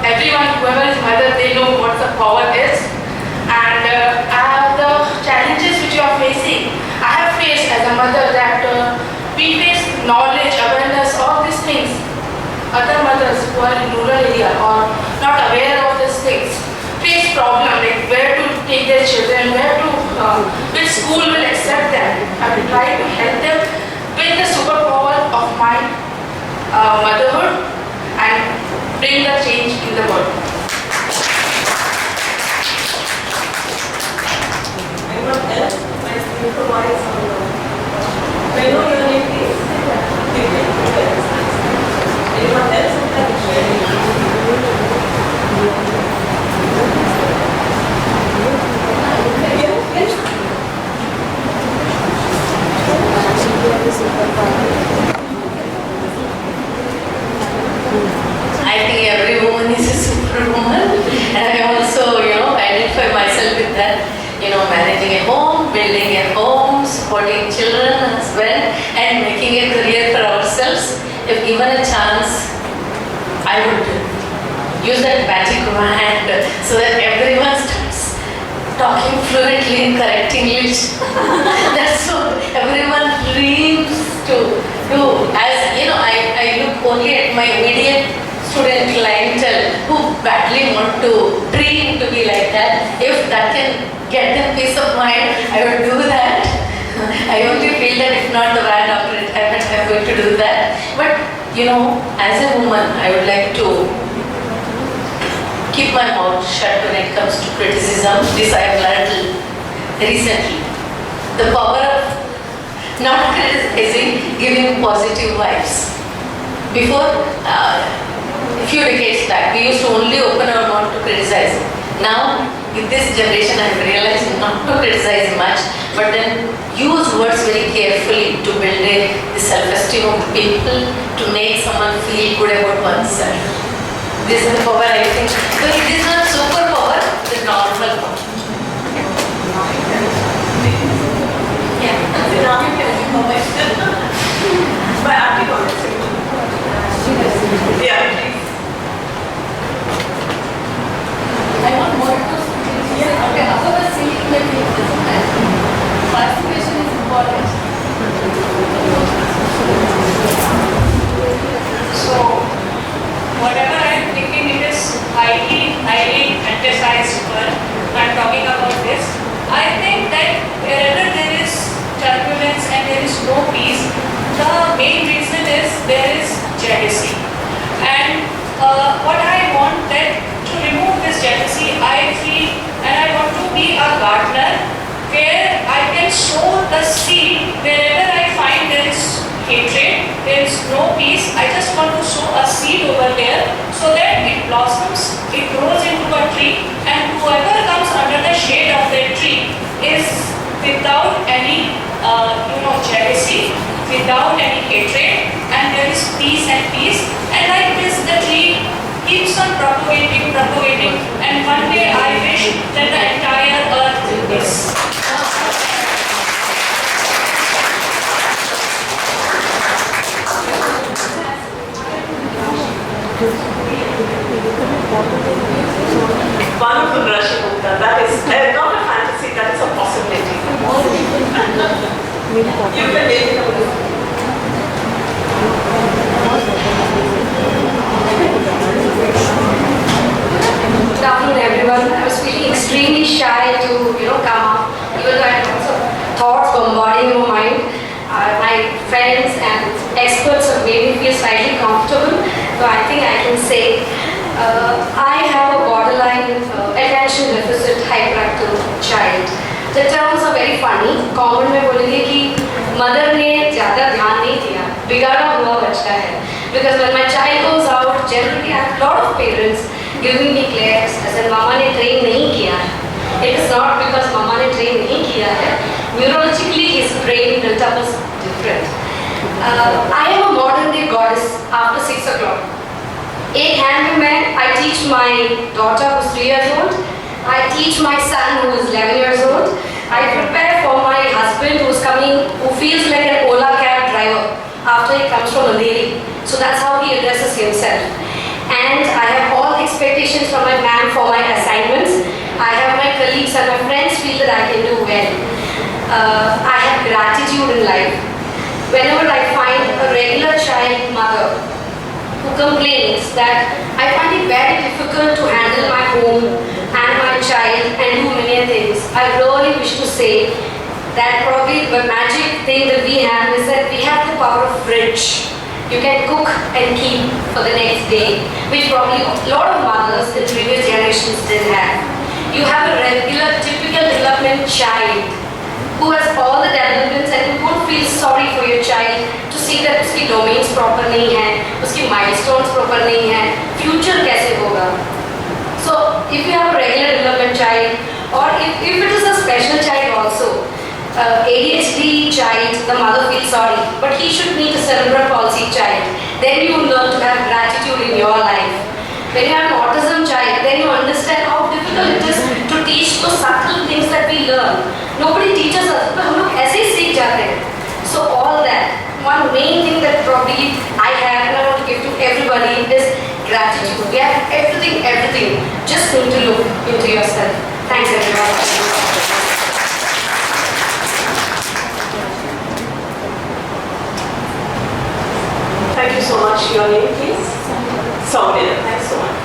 everyone, whoever is mother, they know what the power is. And I have the challenges which you are facing. I have faced as a mother that we face knowledge, awareness, all these things. Other mothers who are in rural area or not aware of these things face problem like where to take their children, which school will accept them. I will try to help them with the superpower of my motherhood and bring the change in the world. Anyone else? My supervisor. May I know your name, please? Anyone else? I think every woman is a superwoman, and I also, identify myself with that. Managing a home, building a home, supporting children, husband, and making a career for ourselves. If given a chance, I would use that magic wand so that everyone starts talking fluently in correct English. That's what everyone dreams to do. As I look only at my immediate student clientele who badly want to dream to be like that. If that can get them peace of mind, I would do that. I only feel that if not the wand after retirement, I'm going to do that. But as a woman, I would like to keep my mouth shut when it comes to criticism. This I have learned recently. The power of not criticizing, giving positive vibes. Before, a few decades back, we used to only open our mouth to criticize. Now, with this generation, I have realized not to criticize much, but then use words very carefully to build the self-esteem of the people, to make someone feel good about oneself. This is the power, I think. So it is not superpower, it is normal power. My auntie wanted to say. Yeah, please. I want more to okay, however, saying that it doesn't matter. Participation is important. So, whatever I am thinking, it is highly emphasized when I'm talking about this. I think that wherever there is turbulence and there is no peace, the main reason is there is jealousy. And what I want that to remove this jealousy, I feel, and I want to be a gardener where I can sow the seed wherever I find there is hatred, there is no peace. I just want to sow a seed over there so that it blossoms, it grows into a tree, and whoever comes under the shade of that tree is without any jealousy, without any hatred, and there is peace, and like this the tree keeps on propagating, and one day I wish that the entire earth is. Wonderful, Rashi Gupta. That is not a fantasy, that is a possibility. You can make it a Good afternoon, everyone. I was feeling extremely shy to, come up, even though I had lots of thoughts bombarding my mind. My friends and experts have made me feel slightly comfortable, so I think I can say I have a borderline attention deficit hyperactive child. The terms are very funny. Common में बोलेंगे कि mother ने ज़्यादा ध्यान नहीं दिया, बिगाड़ा हुआ बच्चा है. Because when my child goes out, generally I have a lot of parents giving me glares as in mama ने train नहीं किया है. It is not because mama ने train नहीं किया है. Neurologically his brain built up is different. I am a modern day goddess after 6 o'clock. एक hand में I teach my daughter who's 3 years old. I teach my son who is 11 years old. I prepare for my husband who's coming, who feels like an Ola cab driver after he comes from Andheri. So that's how he addresses himself. And I have all expectations from my ma'am for my assignments. I have my colleagues and my friends feel that I can do well. I have gratitude in life. Whenever I find a regular child mother who complains that I find it very difficult to handle my home and my child and do many things, I really wish to say that probably the magic thing that we have is that we have the power of fridge. You can cook and keep for the next day, which probably a lot of mothers in previous generations didn't have. You have a regular, typical development child who has all the developments and you won't feel sorry for your child to see that उसकी domains proper नहीं है, उसकी milestones proper नहीं है, future कैसे होगा. So if you have a regular development child or if it is a special child also, ADHD child, the mother feels sorry, but he should meet a cerebral palsy child. Then you learn to have gratitude in your life. When you have an autism child, then you understand how difficult it is to teach those subtle things that we learn. Nobody teaches us, but हम लोग ऐसे ही सीख जाते हैं. So all that, one main thing that probably I have and I want to give to everybody is gratitude. We have everything. Just need to look into yourself. Thanks everyone. Thank you so much. Your name, please? Soumya. Thanks so much.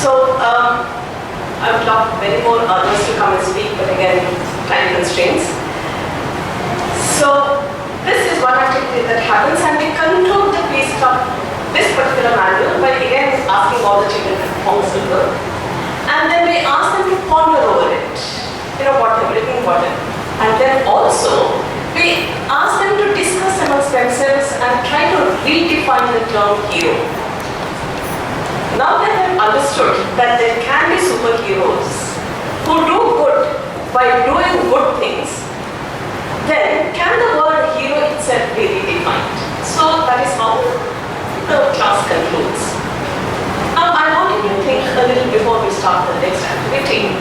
So, I would love many more others to come and speak, but again, time constraints. So, this is one activity that happens, and we conclude the piece of this particular manual by again asking all the children to perform a symbol, and then we ask them to ponder over it. What they've written important. And then also, we ask them to discuss amongst themselves and try to redefine the term hero. Now that they've understood that there can be superheroes who do good by doing good things, then can the word hero itself be redefined? So that is how the class concludes. Now I want you to think a little before we start the next activity.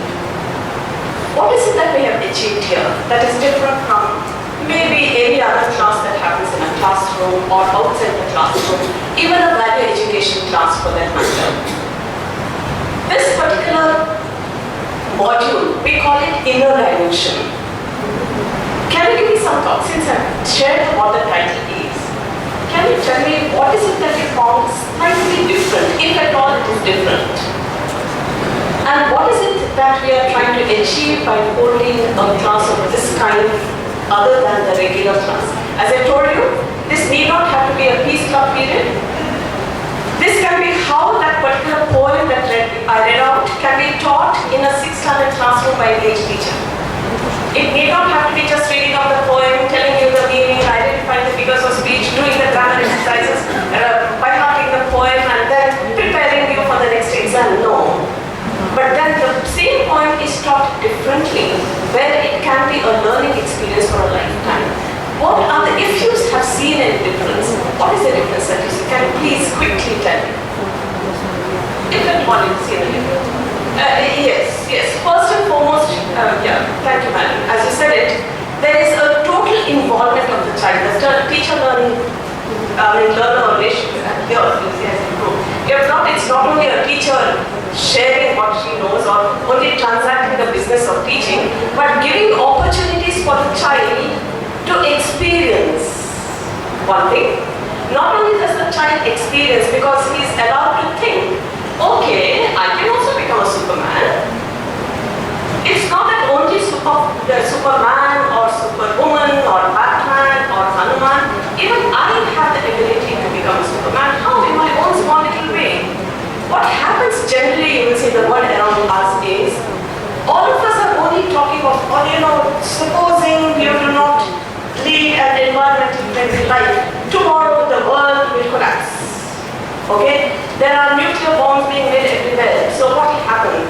What is it that we have achieved here that is different from maybe any other class that happens in a classroom or outside the classroom, even a value education class for that matter? This particular module, we call it inner dimension. Can you give me some thoughts since I've shared what the title is? Can you tell me what is it that you found slightly different, if at all it is different? And what is it that we are trying to achieve by holding a class of this kind other than the regular class? As I told you, this need not have to be a peace club period. This can be how that particular poem that I read out can be taught in a 6th standard classroom by an age teacher. It need not have to be just reading out the poem, telling you the meaning, identifying the figures of speech, doing the grammar exercises, by hearting the poem and then preparing you for the next exam. No. But then the same poem is taught differently, where it can be a learning experience for a lifetime. What are the, if you have seen any difference, what is the difference that you see? Can you please quickly tell me? If at all you've seen a difference. Yes. First and foremost, thank you, madam. As you said it, there is a total involvement of the child. The teacher-learner relationship here has improved. It's not only a teacher sharing what she knows or only transacting the business of teaching, but giving opportunities for the child to experience one thing. Not only does the child experience because he is allowed to think, okay, I can also become a Superman. It's not that only Superman or Superwoman or Batman or Hanuman. Even I have the ability to become a Superman. How? In my own small little way. What happens generally, you will see the world around us is, all of us are only talking of, supposing you do not lead an environmental friendly life, tomorrow the world will collapse. Okay? There are nuclear bombs being made everywhere. So what will happen?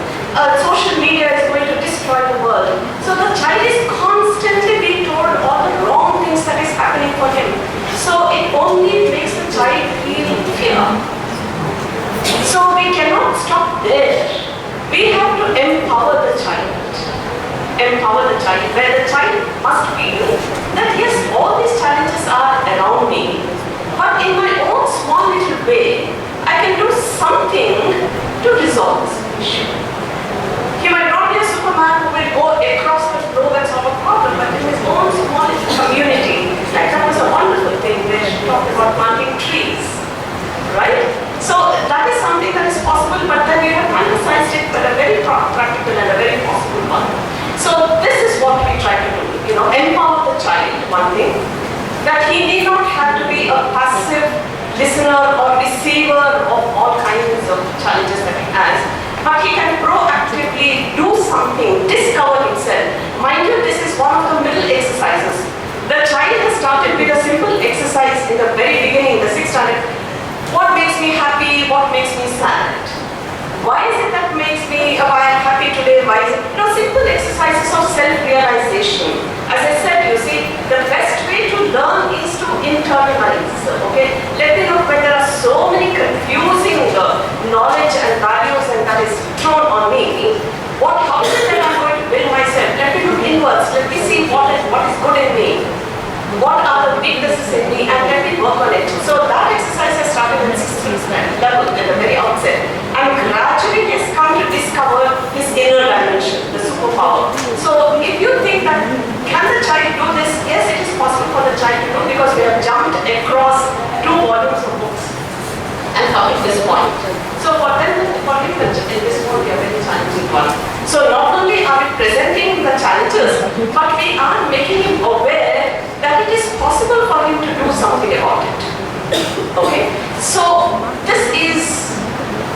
Social media is going to destroy the world. So the child is constantly being told all the wrong things that is happening for him. So it only makes the child feel fear. So we cannot stop there. We have to empower the child. Empower the child, where the child must feel that yes, all these challenges are around me, but in my own small little way, I can do something to resolve this issue. He might not be a Superman who will go across the globe and solve a problem, but in his own small little community, like that was a wonderful thing where she talked about planting trees, right? So that is something that is possible, but then we have emphasized it with a very practical and a very possible one. So this is what we try to do, empower the child, one thing, that he need not have to be a passive listener or receiver of all kinds of challenges that he has, but he can proactively do something, discover himself. Mind you, this is one of the middle exercises. The child has started with a simple exercise in the very beginning, the 6th standard. What makes me happy? What makes me sad? Why is it that makes me, why I'm happy today? Why is it? Simple exercises of self-realization. As I said, you see, the best way to learn is to internalize, okay? Let me know when there are so many confusing knowledge and values and that is thrown on me. How is it that I'm going to build myself? Let me look inwards. Let me see what is good in me. What are the weaknesses in me and let me work on it. So that exercise has started at 6th level at the very outset. And gradually he has come to discover his inner dimension, the superpower. So if you think that, can the child do this? Yes, it is possible for the child to do because we have jumped across 2 volumes of books and come to this point. So for him, in this point, we are very challenging one. So not only are we presenting the challenges, but we are making him aware that it is possible for him to do something about it. Okay? So this is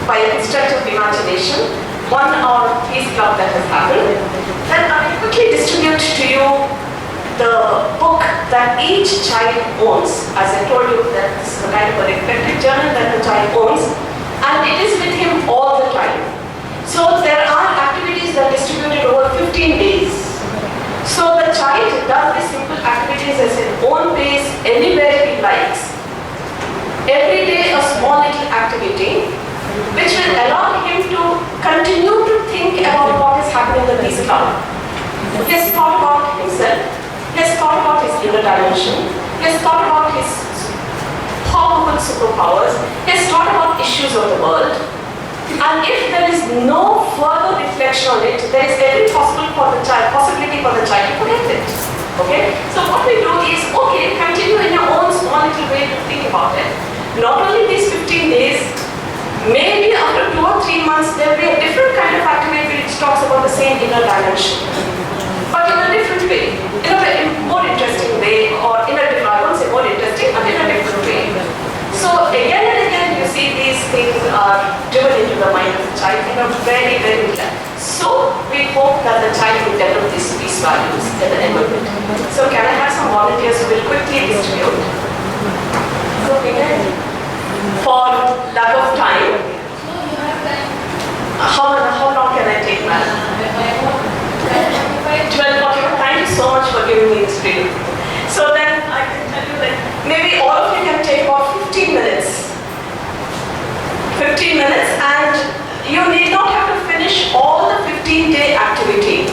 by a stretch of imagination, 1 hour peace club that has happened. then I will quickly distribute to you the book that each child owns. As I told you, that this is a kind of a reflective journal that the child owns, and it is with him all the time. So there are activities that are distributed over 15 days. So the child does these simple activities at his own pace, anywhere he likes. Every day a small little activity which will allow him to continue to think about what is happening in the peace cloud. He has thought about himself, he has thought about his inner dimension, he has thought about his powerful superpowers, he has thought about issues of the world. And if there is no further reflection on it, there is every possibility for the child to forget it. Okay? So what we do is, okay, continue in your own small little way to think about it. Not only these 15 days, maybe after 2 or 3 months, there will be a different kind of activity which talks about the same inner dimension. But in a different way, in a very more interesting way, or in a different, I won't say more interesting, but in a different way. So again and again, you see these things are driven into the mind of the child in a very, very way. So we hope that the child will develop these peace values at the end of it. So can I have some volunteers who will quickly distribute? So again, for lack of time, how long can I take, ma'am? 12:41. Thank you so much for giving me this freedom. So then I can tell you that maybe all of you can take about 15 minutes. 15 minutes, and you need not have to finish all the 15-day activity.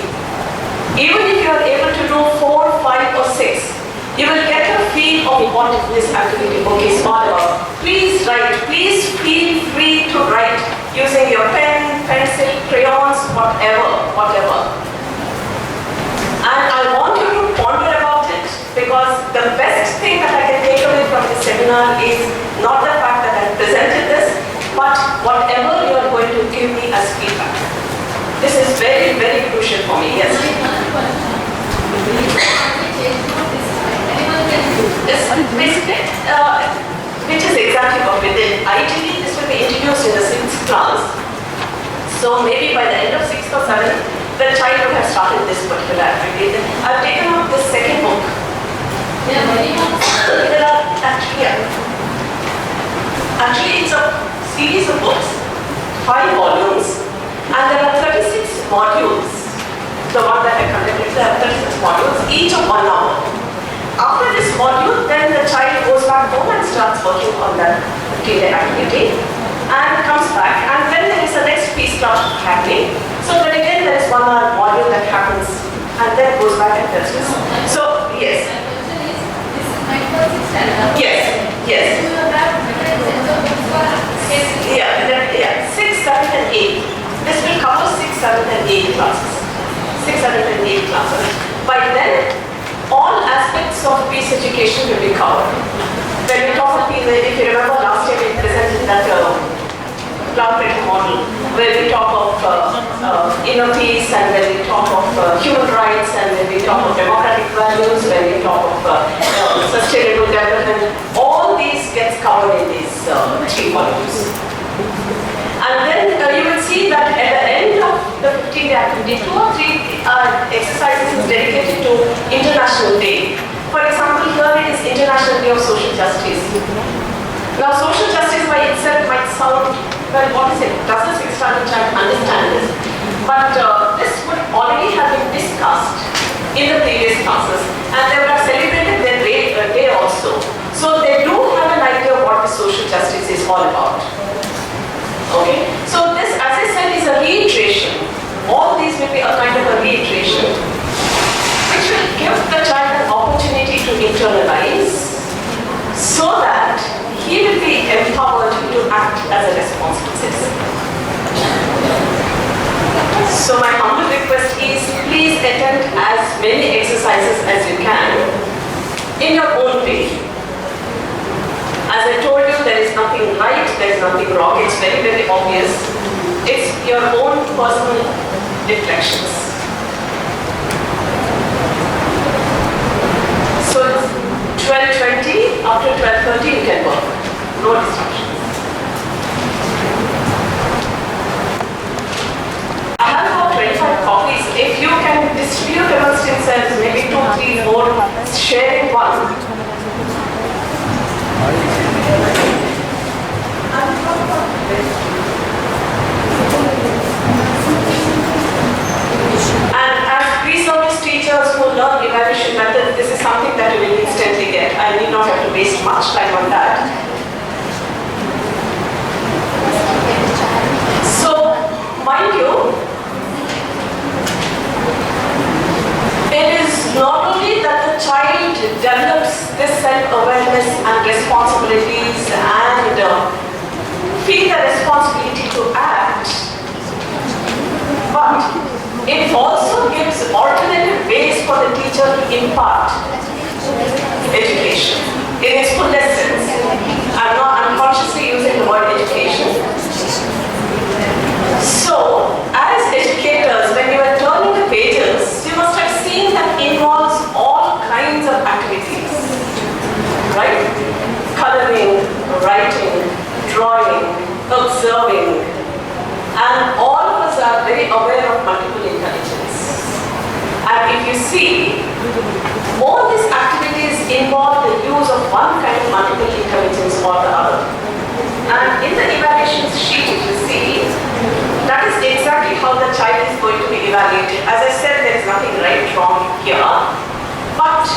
Even if you are able to do 4, 5 or 6, you will get a feel of what this activity book is all about. Please write. Please feel free to write using your pen, pencil, crayons, whatever. And I want you to ponder about it, because the best thing that I can take away from this seminar is not the fact that I presented this, but whatever you are going to give me as feedback. This is very, very crucial for me. Yes. Basically, which is exactly what we did. Ideally, this will be introduced in the 6th class. So maybe by the end of 6th or 7th, the child would have started this particular activity. I've taken up this second book. There are actually it's a series of books, 5 volumes, and there are 36 modules. The one that I conducted, there are 36 modules, each of 1 hour. After this module, then the child goes back home and starts working on that 15-day activity and comes back, and then there is a next piece class happening. So then again there is 1 hour module that happens and then goes back and does this. So yes. Yes. Yeah. 6, 7 and 8. This will cover 6, 7 and 8 classes. 6, 7 and 8 classes. By then, all aspects of peace education will be covered. When we talk of peace, if you remember last year we presented that cloud-based model where we talk of inner peace, and when we talk of human rights, and when we talk of democratic values, when we talk of sustainable development, all these gets covered in these 3 volumes. And then you will see that at the end of the 15-day activity, 2 or 3 exercises is dedicated to International Day. For example, here it is International Day of Social Justice. Now, social justice by itself might sound, well, what is it? Does the 6th standard child understand this? But this would already have been discussed in the previous classes, and they would have celebrated their day also. So they do have an idea of what the social justice is all about. Okay? So this, as I said, is a reiteration. All these will be a kind of a reiteration, which will give the child an opportunity to internalize, so that he will be empowered to act as a responsible citizen. So my humble request is, please attend as many exercises as you can in your own way. As I told you, there is nothing right, there is nothing wrong. It's very, very obvious. It's your own personal reflections. So it's 12:20, after 12:30 you can work. No distractions. I have about 25 copies. If you can impart education in its fullest sense. I'm not unconsciously using the word education. So, as educators, when you are turning the pages, you must have seen that involves all kinds of activities, right? Coloring, writing, drawing, observing, and all of us are very aware of multiple intelligence. And if you see, all these activities involve the use of one kind of multiple intelligence or the other. And in the evaluation sheet, if you see, that is exactly how the child is going to be evaluated. As I said, there is nothing right, wrong here. But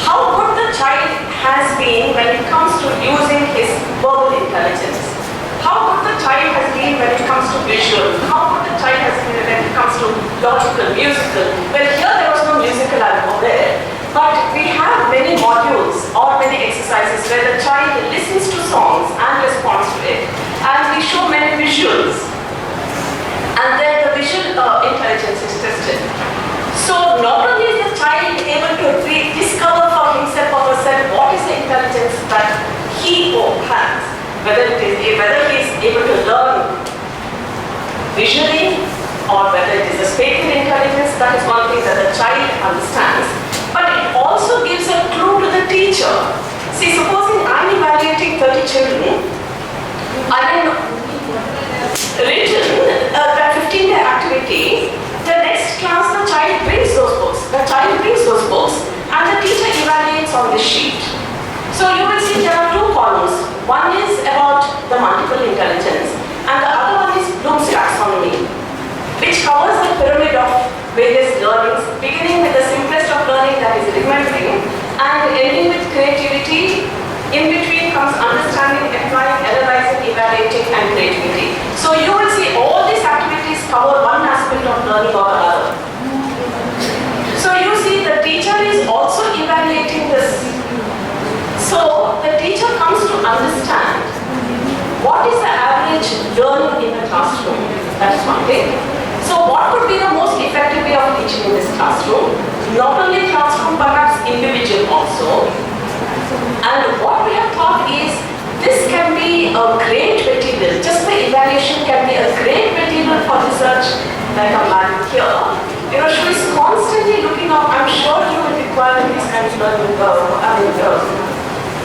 how good the child has been when it comes to using his verbal intelligence. How good the child has been when it comes to visual. How good the child has been when it comes to logical, musical. Well, here there was no musical, I'm aware. But we have many modules or many exercises where the child listens to songs and responds to it. And we show many visuals. And then the visual intelligence is tested. So not only is the child able to discover for himself or herself what is the intelligence that he or has, whether he is able to learn visually or whether it is a spatial intelligence, that is one thing that the child understands. But it also gives a clue to the teacher. See, supposing I'm evaluating 30 children, I am written that 15-day activity, the next class the child brings those books. The child brings those books and the teacher evaluates on the sheet. So you will see there are two columns. One is about the multiple intelligence and the other one is Bloom's taxonomy, which covers the pyramid of various learnings, beginning with the simplest of learning, that is remembering, and ending with creativity. In between comes understanding, applying, analyzing, evaluating, and creativity. So you will see all these activities cover one aspect of learning or the other. So you see the teacher is also evaluating this. So the teacher comes to understand what is the average learning in the classroom. That is one thing. So what could be the most effective way of teaching in this classroom? Not only classroom, perhaps individual also. And what we have thought is, this can be a great material. Just the evaluation can be a great material for research, like a man here. You know, she is constantly looking up. I'm sure you will require these kinds of learning,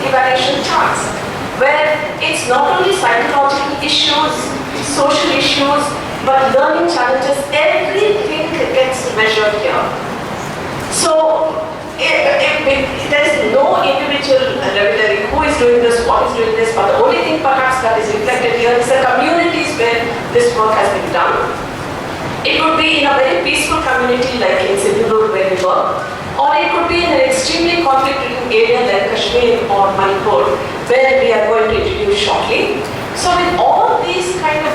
evaluation charts, where it's not only psychological issues, social issues, but learning challenges. Everything gets measured here. So there is no individual library who is doing this, what is doing this, but the only thing perhaps that is reflected here is the communities where this work has been done. It could be in a very peaceful community like in Sindhur where we work, or it could be in an extremely conflict-ridden area like Kashmir or Manipur where we are going to introduce shortly. So with all these kind of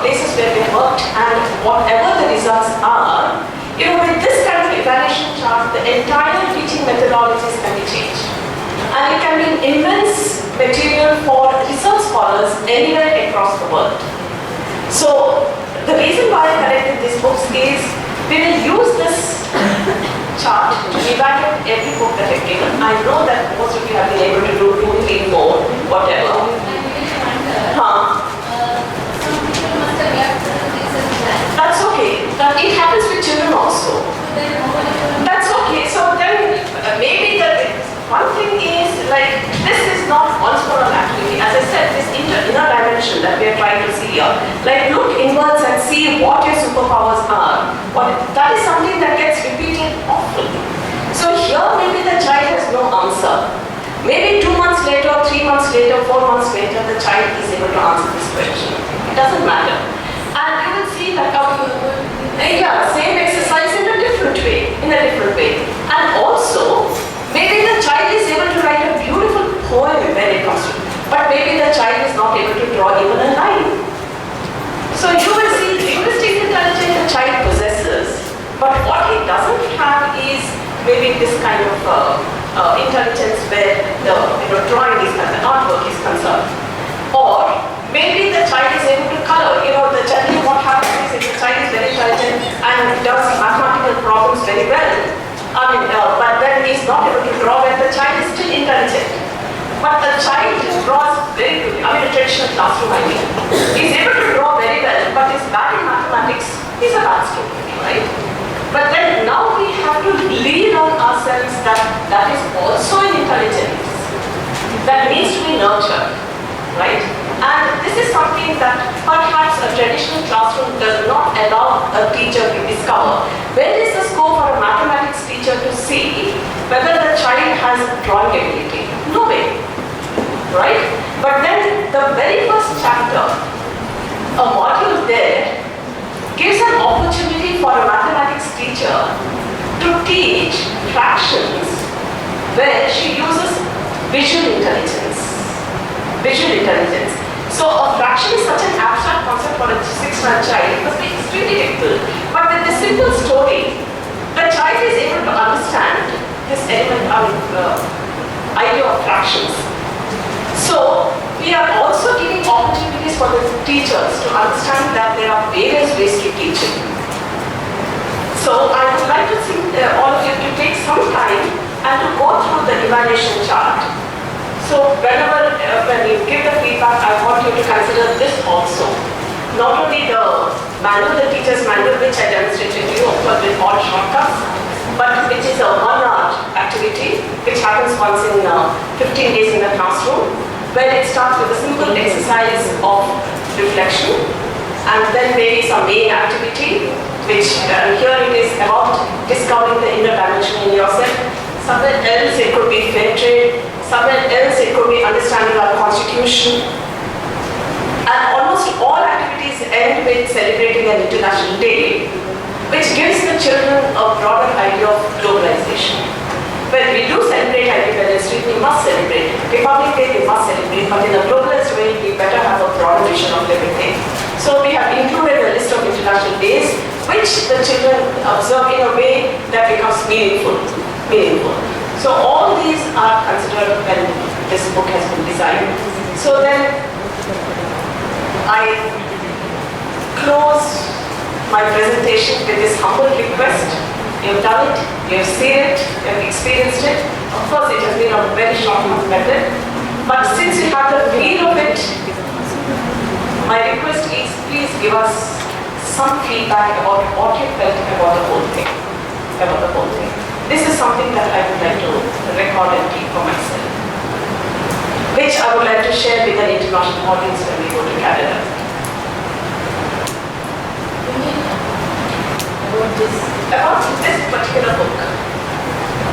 places where we have worked and whatever the results are, you know, with this kind of evaluation chart, the entire teaching methodologies can be changed. And it can be an immense material for research scholars anywhere across the world. So the reason why I collected these books is we will use this chart to evaluate every book that I've given. I know that most of you have been able to do 2, 3, 4, whatever. That's okay. It happens with children also. That's okay. So then maybe the one thing is like this is not once for all activity. As I said, this inner dimension that we are trying to see here. Like look inwards and see what your superpowers are. That is something that gets repeated often. So here maybe the child has no answer. Maybe 2 months later, 3 months later, 4 months later, the child is able to answer this question. It doesn't matter. And you will see that same exercise in a different way. And also, maybe the child is able to write a beautiful poem when it comes to it, but maybe the child is not able to draw even a line. So you will see linguistic intelligence the child possesses, but what he doesn't have is maybe this kind of intelligence where the drawing is concerned, artwork is concerned. Or maybe the child is able to color. Generally what happens is if the child is very intelligent and does mathematical problems very well, but then if not able to draw when the child is still intelligent. But the child draws very good. I mean, a traditional classroom, I mean. He's able to draw very well, but is bad in mathematics. He's a bad student, right? But then now we have to lean on ourselves that that is also an intelligence that needs to be nurtured, right? And this is something that perhaps a traditional classroom does not allow a teacher to discover. Where is the scope for a mathematics teacher to see whether the child has drawing ability? No way, right? But then the very first chapter, a module there, gives an opportunity for a mathematics teacher to teach fractions where she uses visual intelligence. Visual intelligence. So a fraction is such an abstract concept for a 6-month child. It must be extremely difficult. But with the simple story, the child is able to understand this element of idea of fractions. So we are also giving opportunities for the teachers to understand that there are various ways to teach it. So I would like to think all of you to take some time and to go through the evaluation chart. So whenever when you give the feedback, I want you to consider this also. Not only the manual, the teacher's manual, which I demonstrated to you, of course with all shortcuts, but which is a 1-hour activity, which happens once in 15 days in the classroom, where it starts with a simple exercise of reflection, and then there is a main activity, which here it is about discovering the inner dimension in yourself. Somewhere else it could be fair trade, somewhere else it could be understanding our constitution. And almost all activities end with celebrating an international day, which gives the children a broader idea of globalization. When we do celebrate Independence Day, we must celebrate. Republic Day, we must celebrate, but in a globalist way, we better have a broader vision of everything. So we have included a list of international days, which the children observe in a way that becomes meaningful. So all these are considered when this book has been designed. So then I close my presentation with this humble request. You've done it, you've seen it, you've experienced it. Of course, it has been a very short method, but since you have the feel of it, my request is please give us some feedback about what you felt about the whole thing. This is something that I would like to record and keep for myself, which I would like to share with an international audience when we go to Canada. About this particular book,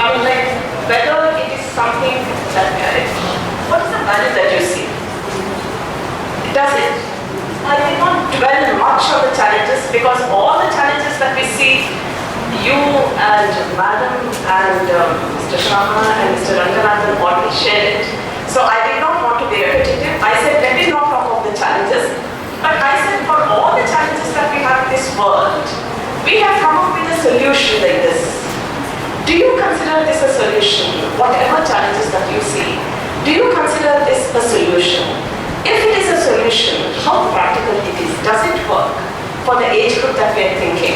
I would like whether it is something that, what is the value that you see? Does it? I did not dwell much on the challenges, because all the challenges that we see, you and Madam and Mr. Sharma and Mr. Ranganathan already shared it. So I did not want to be repetitive. I said, let me not talk of the challenges, but I said for all the challenges that we have in this world, we have come up with a solution like this. Do you consider this a solution? Whatever challenges that you see, do you consider this a solution? If it is a solution, how practical it is? Does it work for the age group that we are thinking?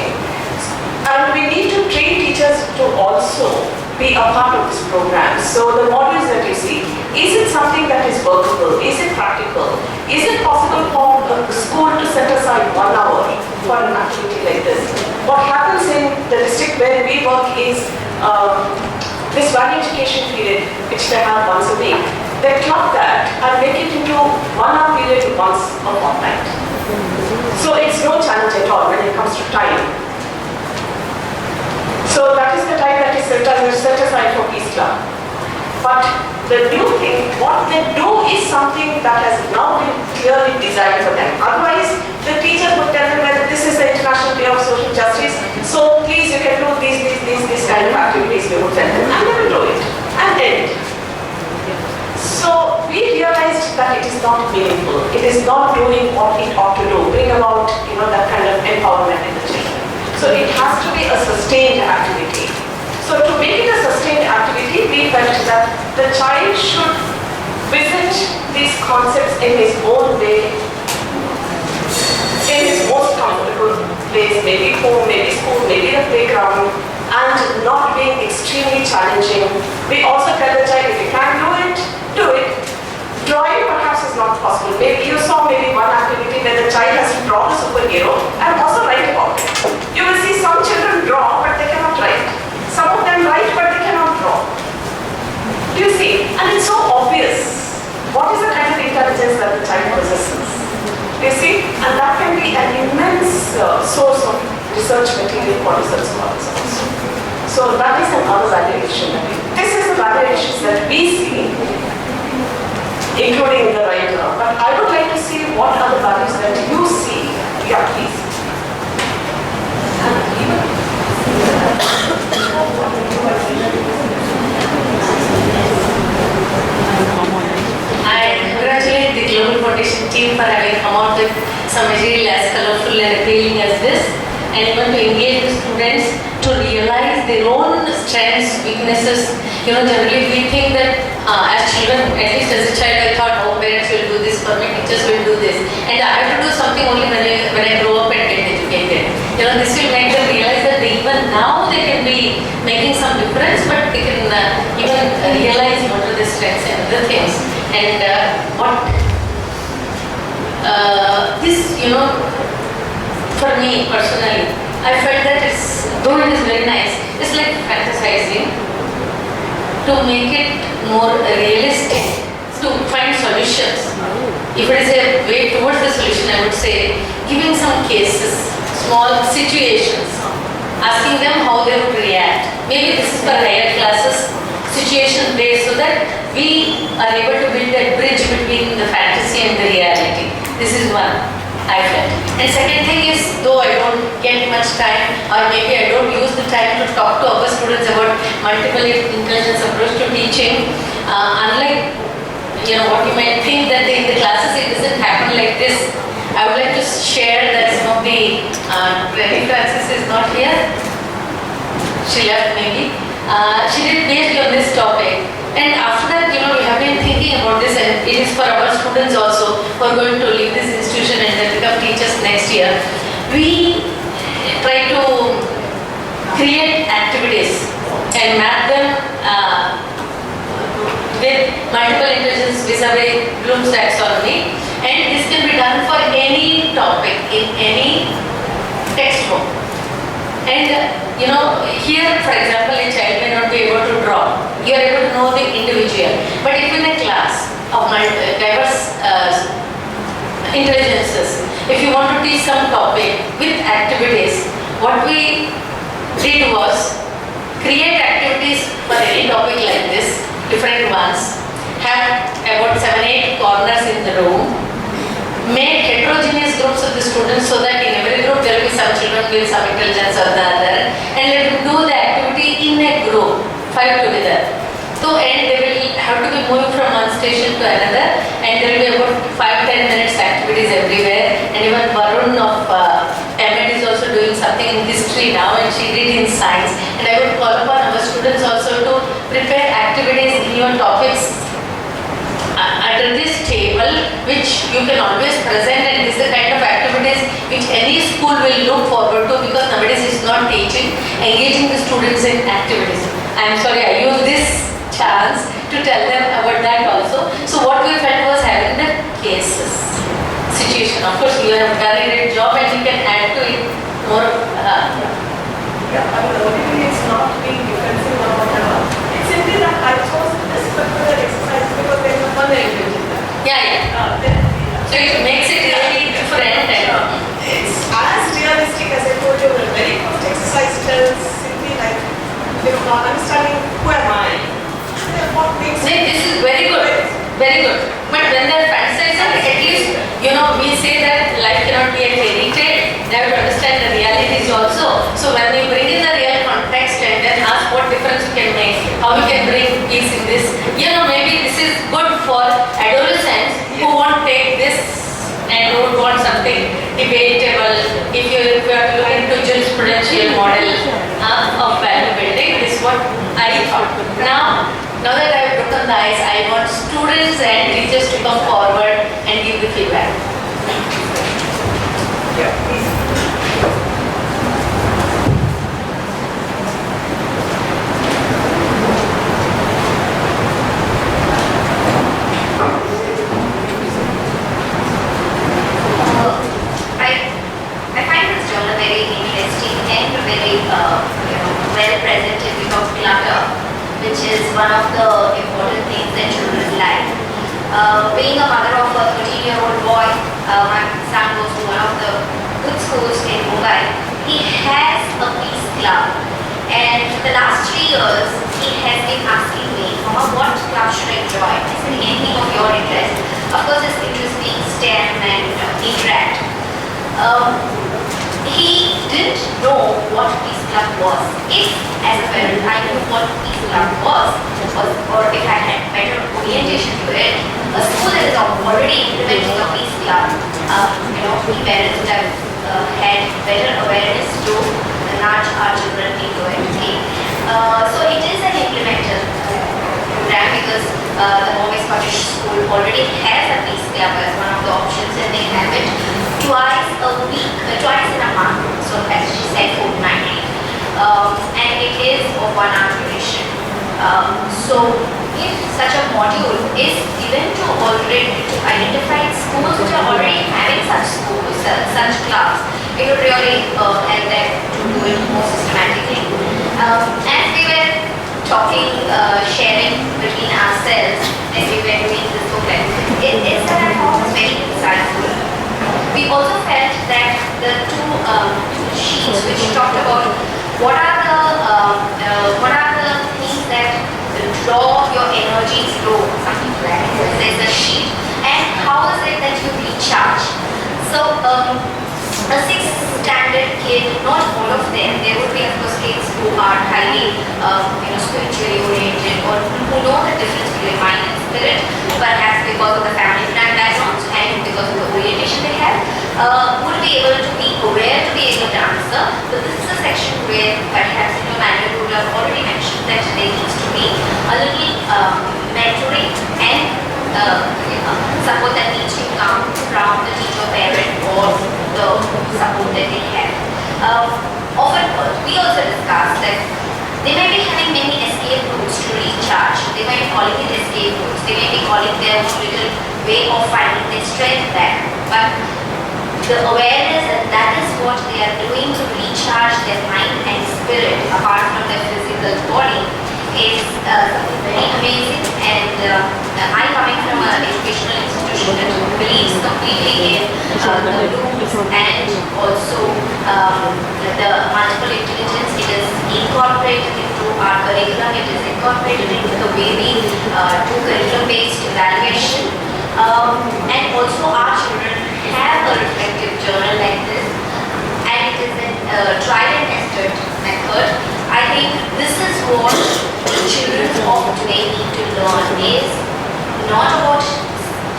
And we need to train teachers to also be a part of this program. So the modules that you see, is it something that is workable? Is it practical? Is it possible for a school to set aside 1 hour for an activity like this? What happens in the district where we work is this value education period, which they have once a week. They club that and make it into 1 hour period once a fortnight. So it's no challenge at all when it comes to time. So that is the time that is set aside for Peace Club. But the new thing, what they do is something that has now been clearly designed for them. Otherwise, the teacher would tell them that this is the International Day of Social Justice, so please you can do these kind of activities, we would tell them, and they will do it. And end. So we realized that it is not meaningful. It is not doing what it ought to do, bring about that kind of empowerment in the children. So it has to be a sustained activity. So to make it a sustained activity, we felt that the child should visit these concepts in his own way, in his most comfortable place, maybe home, maybe school, maybe the playground, and not being extremely challenging you saw maybe one activity where the child has to draw the superhero and also write about it. You will see some children draw but they cannot write. Some of them write but they cannot draw. Do you see? And it's so obvious. What is the kind of intelligence that the child possesses? You see? And that can be an immense source of research material for research scholars also. So that is another valuation. This is the valuations that we see, including the writer. But I would like to see what are the values that you see. Yeah, please. I congratulate the Global Foundation team for having come out with some material as colorful and appealing as this, and even to engage the students to realize their own strengths, weaknesses. Generally we think that as children, at least as a child, I thought, oh, parents will do this for me, teachers will do this, and I have to do something only when I grow up and get educated. This will make them realize that even now they can be making some difference, but they can even realize what are the strengths and other things. And this, for me personally, I felt that though it is very nice, it's like fantasizing to make it more realistic, to find solutions. If it is a way towards the solution, I would say giving some cases, small situations, asking them how they would react. Maybe this is for higher classes, situation based, so that we are able to build a bridge between the fantasy and the reality. This is one I felt. And second thing is, though I don't get much time, or maybe I don't use the time to talk to our students about multiple intelligence approach to teaching, unlike what you might think that in the classes it doesn't happen like this, I would like to share that some of the Rennie Francis is not here. She left maybe. She did PhD on this topic, and after that, we have been thinking about this, and it is for our students also who are going to leave this institution and then become teachers next year. We try to create activities and map them with multiple intelligence vis-a-vis Bloom's taxonomy, and this can be done for any topic in any textbook. And here, for example, a child may not be able to draw. You are able to know the individual. But if in a class of diverse intelligences, if you want to teach some topic with activities, what we did was create activities for any topic like this, different ones, have about 7-8 corners in the room, make heterogeneous groups of the students so that in every group there will be some children with some intelligence or the other, and let them do the activity in a group, 5 together. So, and they will have to be moving from one station to another, and there will be about 5-10 minutes activities everywhere. And even Varun of Ahmed is also doing something in history now, and she did in science. And I would call upon our students also to prepare activities in your topics under this table, which you can always present, and this is the kind of activities which any school will look forward to, because nowadays it's not teaching, engaging the students in activities. I am sorry, I use this chance to tell them about that also. So what we felt was having the cases, situation. Of course, you have done a great job and you can add to it more. Yeah, I mean, the only thing is not being defensive or whatever. It's simply that I chose this particular exercise because there is a fun element in that. Yeah. So it makes it really different. It's as realistic as I told you. The very first exercise tells simply like, understanding who am I? What makes See, this is very good. Very good. But when they're fantasizing, at least, we say that life cannot be a fairy tale. They have to understand the realities also. So when you bring in the real context and then ask what difference you can make, how you can bring peace in this, maybe this is good for adolescents who won't take this and who would want something debatable. If you are to look into jurisprudential model of value building, this is what I thought. Now that I have broken the ice, I want students and teachers to come forward and give the feedback. my son goes to one of the good schools in Mumbai. He has a peace club, and for the last 3 years, he has been asking me, Mama, what club should I join? I said, anything of your interest. Of course, his interest being STEM and interact. He didn't know what peace club was. If, as a parent, I knew what peace club was, or if I had better orientation to it, a school that is already implementing a peace club, we parents would have had better awareness to nudge our children into it. Okay? So it is an implemented program because the Bombay Scottish School already has a peace club as one of the options, and they have it twice a week, twice in a month. So as she said, fortnightly, and it is of 1 hour duration. So if such a module is given to identified schools which are already having such schools, such clubs, it would really help them to do it more systematically. As we were talking, sharing between ourselves, and we were doing this booklet, it is that I thought was very insightful. We also felt that the two sheets which talked about what are the things that draw your energy flow, something like that. There's a sheet, and how is it that you recharge? So a 6th standard kid, not all of them, there would be of course kids who are highly spiritually oriented or who know the difference between mind and spirit, perhaps because of the family backgrounds and because of the orientation they have, would be able to be aware to be able to answer. But this is a section where perhaps Manuel would have already mentioned that there needs to be a little mentoring and support that needs to come from the teacher, parent, or the support that they have. Often we also discuss that they might be having many escape routes to recharge. They might be calling it escape routes. They may be calling their little way of finding their strength back. But the awareness that that is what they are doing to recharge their mind and spirit apart from their physical body is something very amazing. And I, coming from an educational institution that believes completely in the loops and also the multiple intelligence, it is incorporated into our curriculum, it is incorporated into the way we do curriculum-based evaluation. And also our children have a reflective journal like this, and it is a tried and tested method. I think this is what children of today need to learn, is not about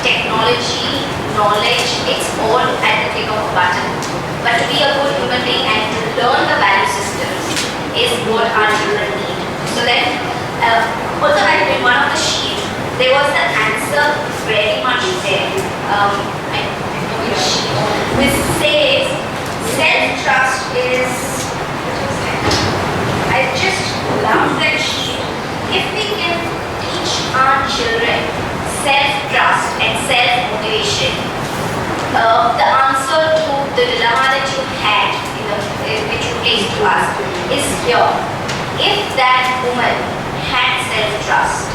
technology, knowledge, it's all at the click of a button. But to be a good human being and to learn the value systems is what our children need. So then, also in one of the sheets, there was the answer very much there. Which says self-trust is, I just love that sheet. If we can teach our children self-trust and self-motivation, the answer to the dilemma that you had, which you raised to us, is here. If that woman had self-trust,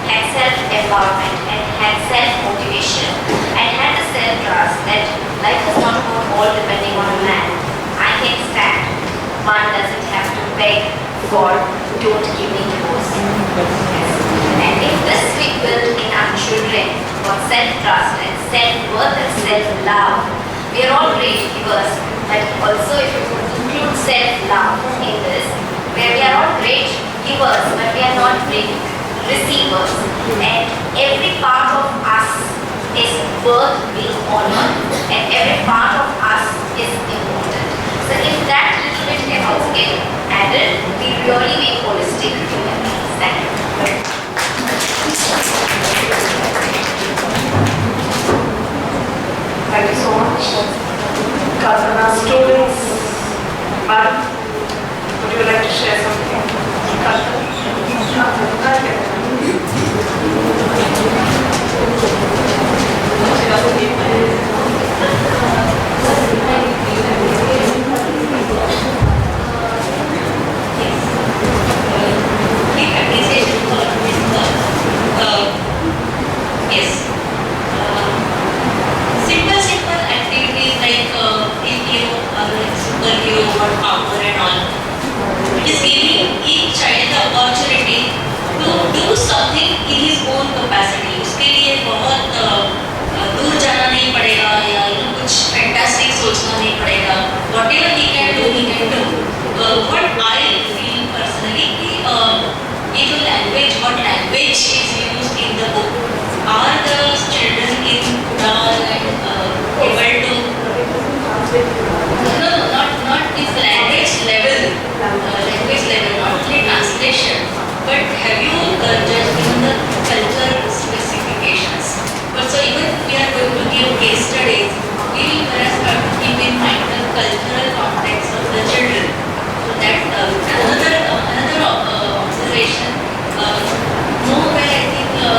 had self-empowerment, and had self-motivation, and had the self-trust that life is not about all depending on a man, I can stand. One doesn't have to beg for don't give me divorce. Yes. And if this we build in our children for self-trust and self-worth and self-love, we are all great givers, but also if you include self-love in this, where we are all great givers, but we are not great receivers, and every part of us is worth being honored, and every part of us is important. So if that little bit can also get added, we really make holistic human beings. Thank you. Thank you so much. Kalpana, students, madam, would you like to share something? Kalpana? Yes. Simple whatever he can do, he can do. What I feel personally, ये जो language, what language is used in the book, are the children in Ural and able to? No, not this language level, not only translation, but have you just given the cultural specifications? But so even if we are going to give case studies, we will perhaps have to keep in mind the cultural context of the children. So that another observation. Nowhere I think the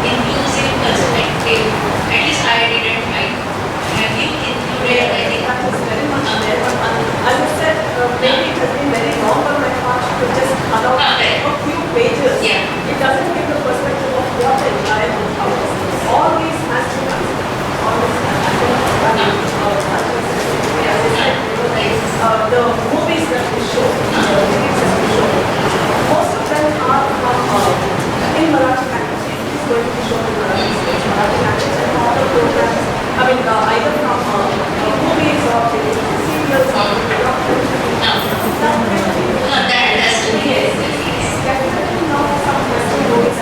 inclusive perspective, at least I didn't find. Have you included? I think that was very much there. As I said, maybe it has been very long on my part to just cut out a few pages. Yeah. It doesn't give the perspective of what a child is. All these has to come. All this has to come. The movies that we show, the movies that we show, most of them are from in Marathi language. It is going to be shown in Marathi language, and all the programs, I mean, either from movies or serials or that has to be definitely not some Western movies.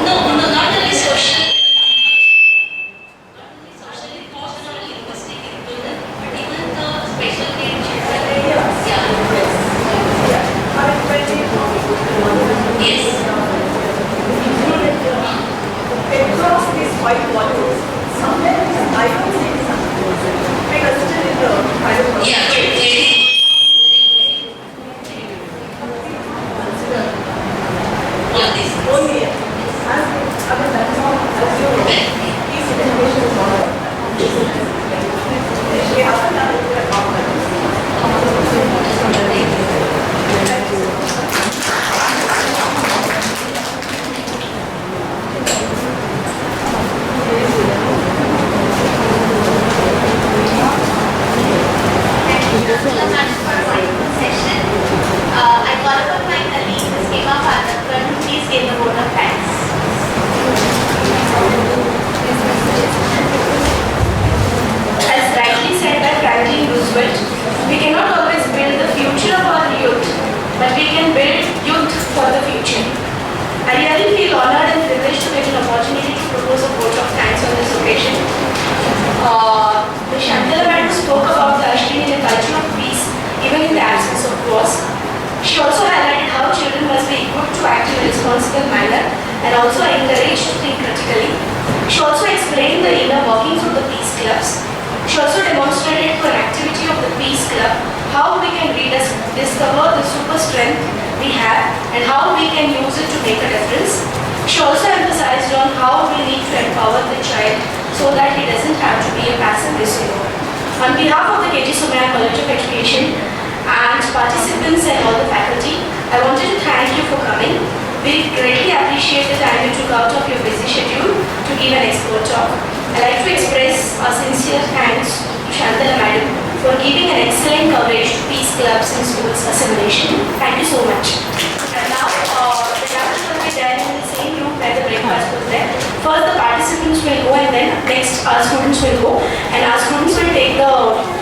no, not only social, emotional, linguistic inclusion, but even the special needs children. Yes. Across these 5 volumes, sometimes I don't see something because still in the private process. Yeah, this Only as I mean that's all as you know. These education is all about that. We haven't done it at all. session. I call upon my colleague, Ms. Kema Padakkar, to please give the vote of thanks. As rightly said by Franklin Roosevelt, we cannot always build the future of our youth, but we can build youth for the future. I really feel honored and privileged to get an opportunity to propose a vote of thanks on this occasion. The Shantala madam spoke about the ushering in a culture of peace, even in the absence of wars. She also highlighted how children must be equipped to act in a responsible manner and also encouraged to think critically. She also explained the inner workings of the peace clubs. She also demonstrated through an activity of the peace club how we can discover the super strength we have and how we can use it to make a difference. She also emphasized on how we need to empower the child so that he doesn't have to be a passive receiver. On behalf of the KG Somaya College of Education and participants and all the faculty, I wanted to thank you for coming. We greatly appreciate the time you took out of your busy schedule to give an expert talk. I'd like to express our sincere thanks to Shantala madam for giving an excellent coverage to peace clubs and schools assimilation. Thank you so much. And now, the lunch will be there in the same room where the breakfast was there. First, the participants will go and then next our students will go. And our students will take the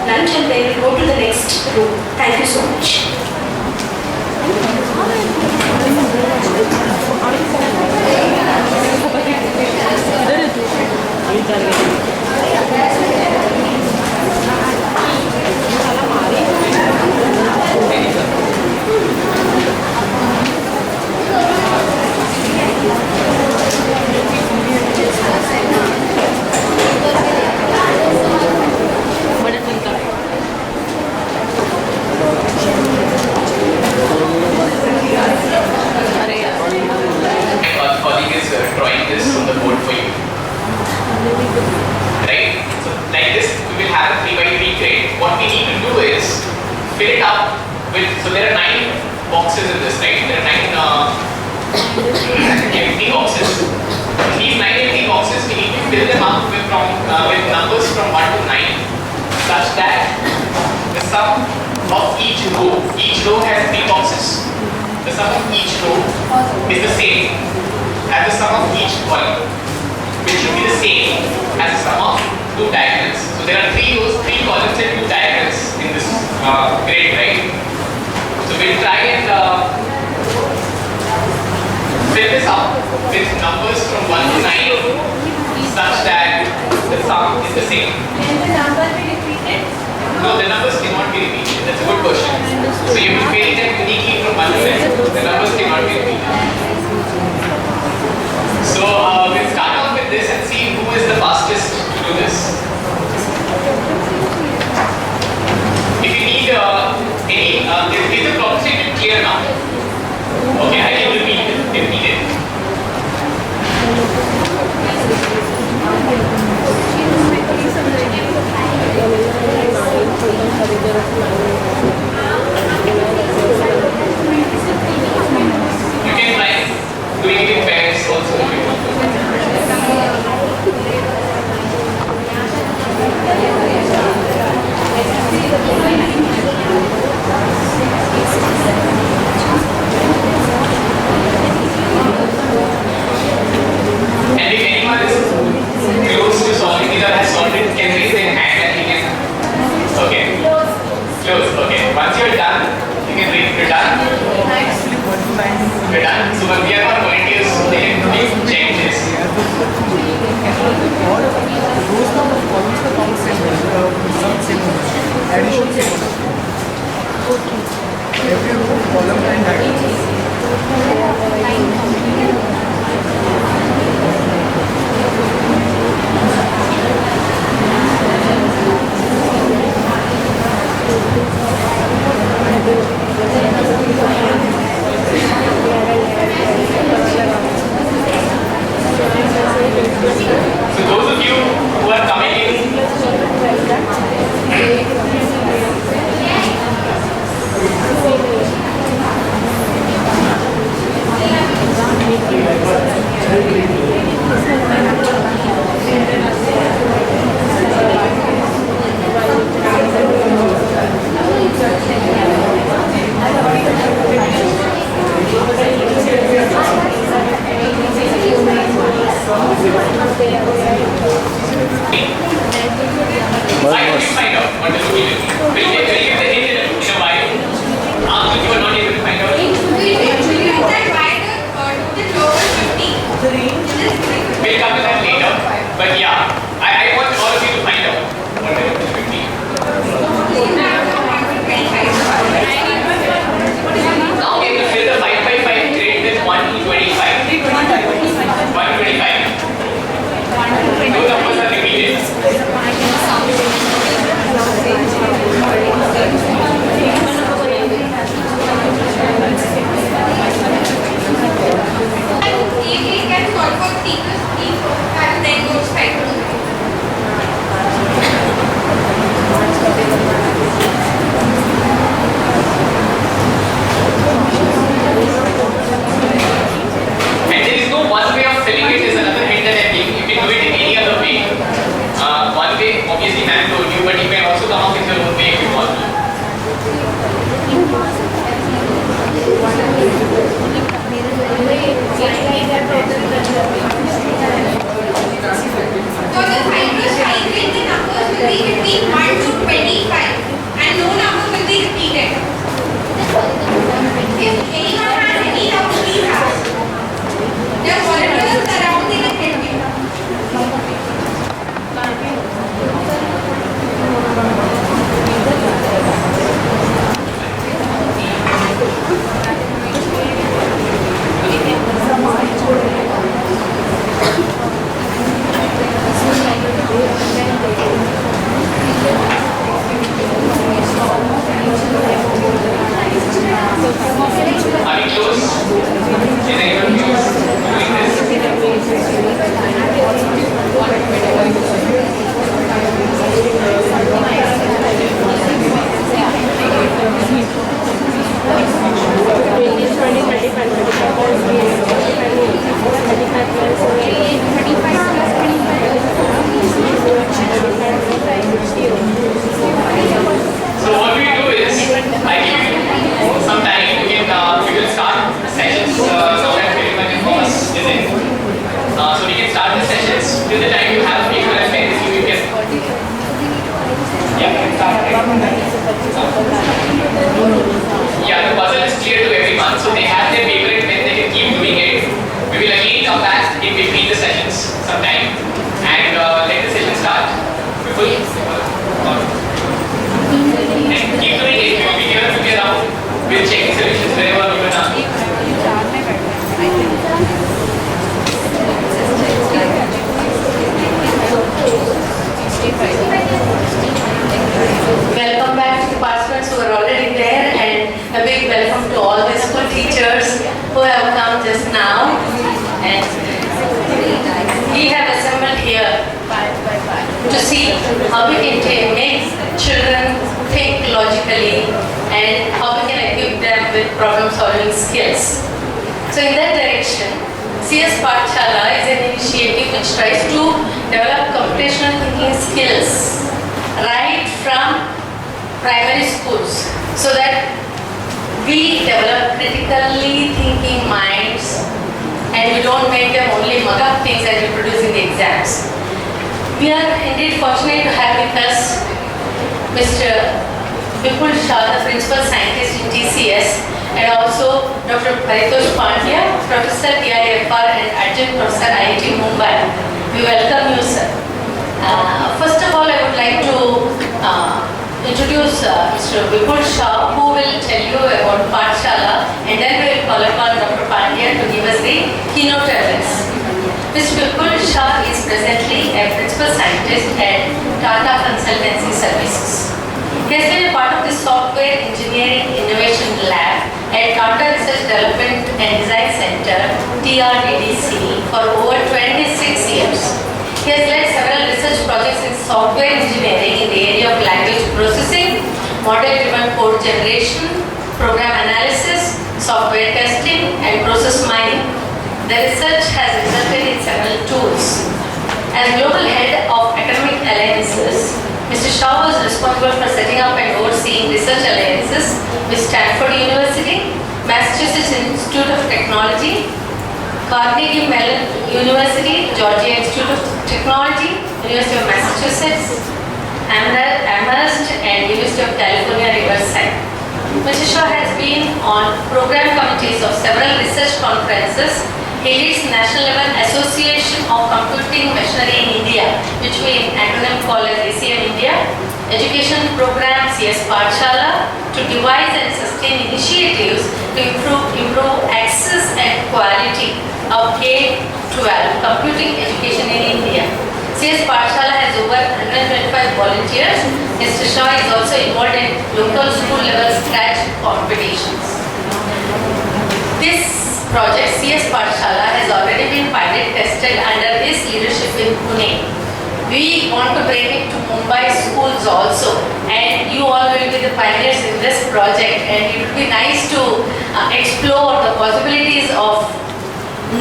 lunch and they will go to the next room. Thank you so much. Drawing this on the board for you. Right? So like this, we will have a 3x3 crate. What we need to do is fill it up with, so there are 9 boxes in this, right? There are 9 empty boxes. These 9 empty boxes, we need to fill them up with numbers from 1 to 9, such that the sum of each row has 3 boxes. The sum of each row is the same as the sum of each column, which should be the same as the sum of 2 diagonals. So there are 3 rows, 3 columns and 2 diagonals in Great, right? So we'll try and fill this up with numbers from 1 to 9 such that the sum is the same. Can the number be repeated? No, the numbers cannot be repeated. That's a good question. So you have to fill them uniquely from 1 to 10. The numbers cannot be repeated. So we'll start off with this and see who is the fastest to do this. If you need is the problem statement clear now? Okay, I can repeat it if needed. You can try doing it in pairs also if you want. And if anyone is close to solving it or has solved it, can raise their hand and we can. Okay. Close. Okay. Once you're done, you can raise. You're done. We're done. So when we are not going to use, they can change this. Every row, column and diagonal. So those of you who are coming in, I hope you find out what is looking at. We'll give the hint in a while. If you are not able to find out. We'll come to that later. But yeah, I want all of you to find out what the root should be. Now we have to fill the 5 by 5 grid with 1 to 25. 125. Those numbers are repeated. And there is no one way of filling it, is another hint that I think. You can do it in any other way. One way, obviously, man told you, but you can also come up with your own way if you want. So the hydrogen cycling, the numbers will be between 1 to 25 and no number will be repeated. If anyone has any doubt, please ask. There are volunteers around, they will help you. who are already there, and a big welcome to all the school teachers who have come just now. And we have assembled here to see how we can make children think logically and how we can equip them with problem-solving skills. So in that direction, CS Pathshala is an initiative which tries to develop computational thinking skills right from primary schools so that we develop critically thinking minds and we don't make them only mug up things that we produce in the exams. We are indeed fortunate to have with us Mr. Vipul Shah, the Principal Scientist in TCS, and also Dr. Paritosh Pandya, Professor TIFR and Adjunct Professor IIT Mumbai. We welcome you, sir. First of all, I would like to introduce Mr. Vipul Shah, who will tell you about Pathshala, and then we will call upon Dr. Pandya to give us the keynote address. Mr. Vipul Shah is presently a Principal Scientist at Tata Consultancy Services. He has been a part of the Software Engineering Innovation Lab at Tata Research Development and Design Center, TRDDC, for over 26 years. He has led several research projects in software engineering in the area of language processing, model-driven code generation, program analysis, software testing, and process mining. The research has resulted in several tools. As Global Head of Academic Alliances, Mr. Shah was responsible for setting up and overseeing research alliances with Stanford University, Massachusetts Institute of Technology, Carnegie Mellon University, Georgia Institute of Technology, University of Massachusetts, Amherst, and University of California, Riverside. Mr. Shah has been on program committees of several research conferences. He leads National Level Association of Computing Machinery in India, which we in acronym call as ACM India, education program CS Pathshala to devise and sustain initiatives to improve access and quality of K-12 computing education in India. CS Pathshala has over 125 volunteers. Mr. Shah is also involved in local school level scratch competitions. This project, CS Pathshala, has already been pilot tested under his leadership in Pune. We want to bring it to Mumbai schools also, and you all will be the pioneers in this project, and it would be nice to explore the possibilities of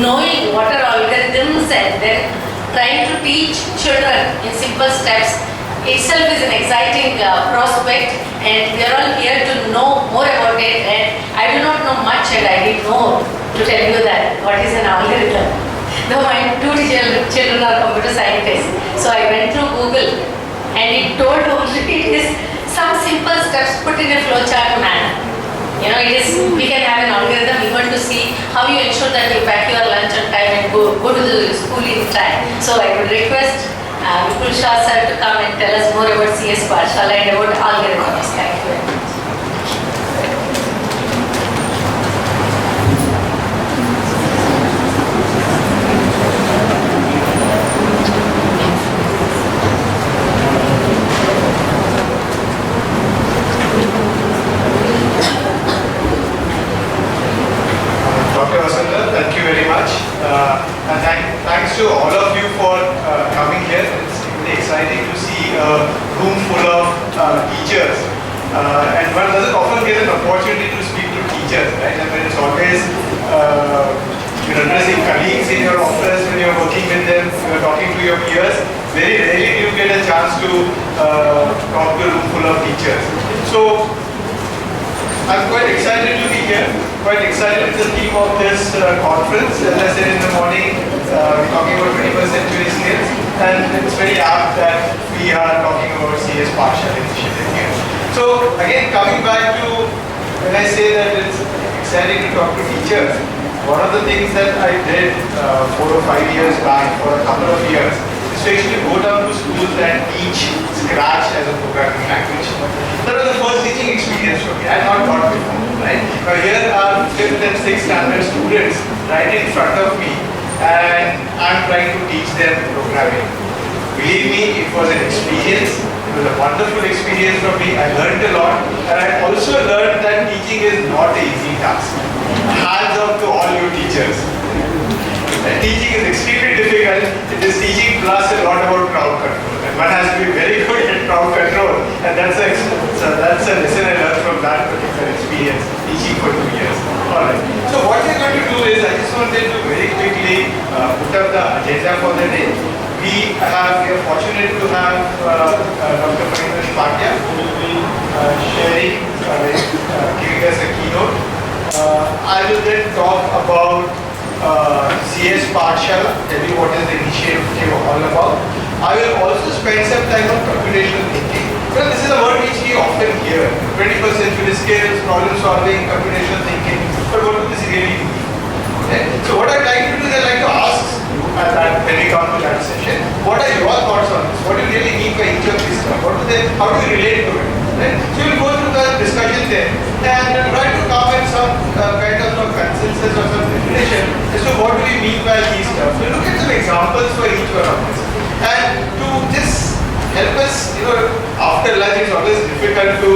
knowing what are algorithms and then trying to teach children in simple steps itself is an exciting prospect, and we are all here to know more about it. And I do not know much, and I need more to tell you that what is an algorithm. Though my two children are computer scientists, so I went through Google, and it told only it is some simple steps put in a flowchart manner. You know, it is, we can have an algorithm even to see how you ensure that you pack your lunch on time and go to the school in time. So I would request Vipul Shah sir to come and tell us more about CS Pathshala and about algorithms. Thank you very much. Thank you very much. And thanks to all of you for coming here. It's really exciting to see a room full of teachers. And one doesn't often get an opportunity to speak to teachers, right? I mean, it's always you're addressing colleagues in your office when you're working with them, you're talking to your peers. Very rarely do you get a chance to talk to a room full of teachers. So I'm quite excited to be here, quite excited with the theme of this conference. As I said in the morning, we're talking about 21st century skills, and it's very apt that we are talking about CS Pathshala initiative here. So again, coming back to when I say that it's exciting to talk to teachers, one of the things that I did 4 or 5 years back for a couple of years is to actually go down to schools and teach Scratch as a programming language. That was the first teaching experience for me. I had not taught before, right? Now here are 5th and 6th standard students right in front of me, and I'm trying to teach them programming. Believe me, it was an experience. It was a wonderful experience for me. I learned a lot, and I also learned that teaching is not an easy task. Hands up to all you teachers. Teaching is extremely difficult. It is teaching plus a lot about crowd control. And one has to be very good at crowd control. And that's a lesson I learned from that particular experience, teaching for 2 years. Alright. So what we're going to do is, I just wanted to very quickly put up the agenda for the day. We are fortunate to have Dr. Manish Pandya, who will be sharing, giving us a keynote. I will then talk about CS Pathshala, tell you what is the initiative all about. I will also spend some time on computational thinking. Well, this is a word which we often hear. 21st century skills, problem solving, computational thinking. But what does this really mean? Okay. So what I'd like to do is I'd like to ask you when we come to that session, what are your thoughts on this? What do you really mean by each of these stuff? How do you relate to it? Right? So we'll go through the discussion there and try to come at some kind of a consensus or some definition as to what do we mean by these stuff. We'll look at some examples for each one of us. And to just help us, after lunch it's always difficult to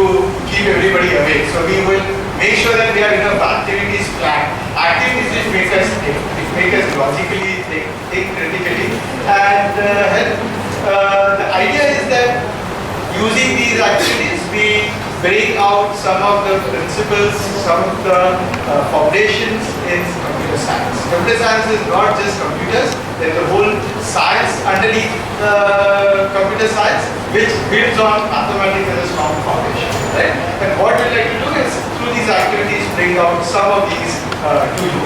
keep everybody awake. So we will make sure that we have enough activities planned. Activities which make us think, which make us logically think critically, and help. The idea is that using these activities, we bring out some of the principles, some of the foundations in computer science. Computer science is not just computers, there is a whole science underneath computer science which builds on mathematics as a strong foundation. Right? And what we like to do is, through these activities, bring out some of these to you.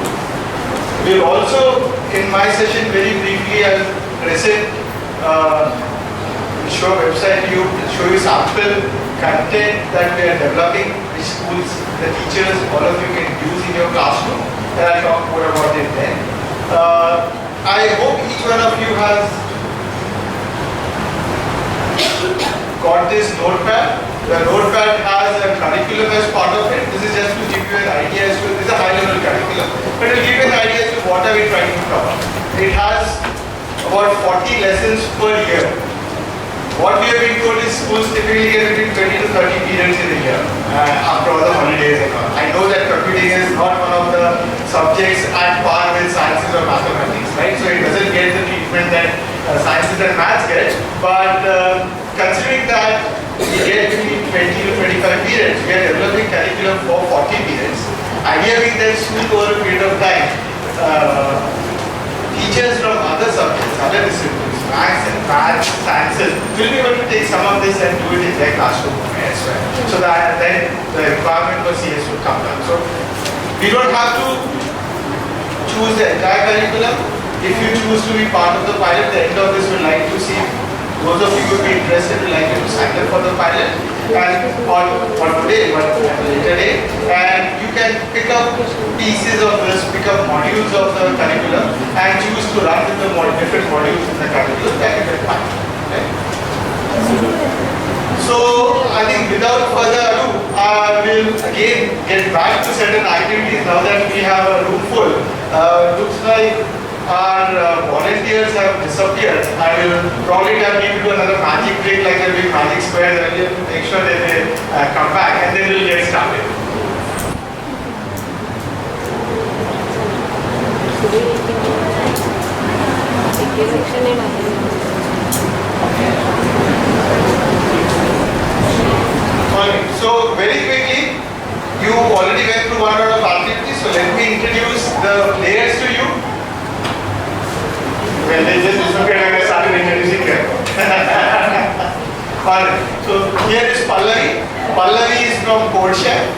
We'll also, in my session, very briefly, I'll present show website to you, show you sample content that we are developing, which schools, the teachers, all of you can use in your classroom, and I'll talk more about it then. I hope each one of you has got this notepad. The notepad has a curriculum as part of it. This is just to give you an idea as to, this is a high level curriculum, but it will give you an idea as to what are we trying to cover. It has about 40 lessons per year. What we have been told is schools typically get between 20 to 30 periods in a year after all the holidays and all. I know that computing is not one of the subjects at par with sciences or mathematics, right? So it doesn't get the treatment that sciences and maths get. But considering that we get between 20 to 25 periods, we are developing curriculum for 40 periods. Idea being that soon over a period of time, teachers from other subjects, other disciplines, maths and sciences, will be able to take some of this and do it in their classroom as well. So that then the requirement for CS will come down. So we don't have to choose the entire curriculum. If you choose to be part of the pilot, the end of this we'd like to see those of you who would be interested would like you to sign up for the pilot, and on today, but at a later day, and you can pick up pieces of this, pick up modules of the curriculum and choose to run with the different modules in the curriculum that you can find. Okay? So I think without further ado, I will again get back to certain activities now that we have a room full. Looks like our volunteers have disappeared. I will probably have people do another magic trick like the big magic square earlier to make sure that they come back, and then we'll get started. Alright, so very quickly, you already went through one round of activities, so let me introduce the players to you. Well, they just disappeared and I started introducing them. Alright, so here is Pallavi. Pallavi is from Codeshare.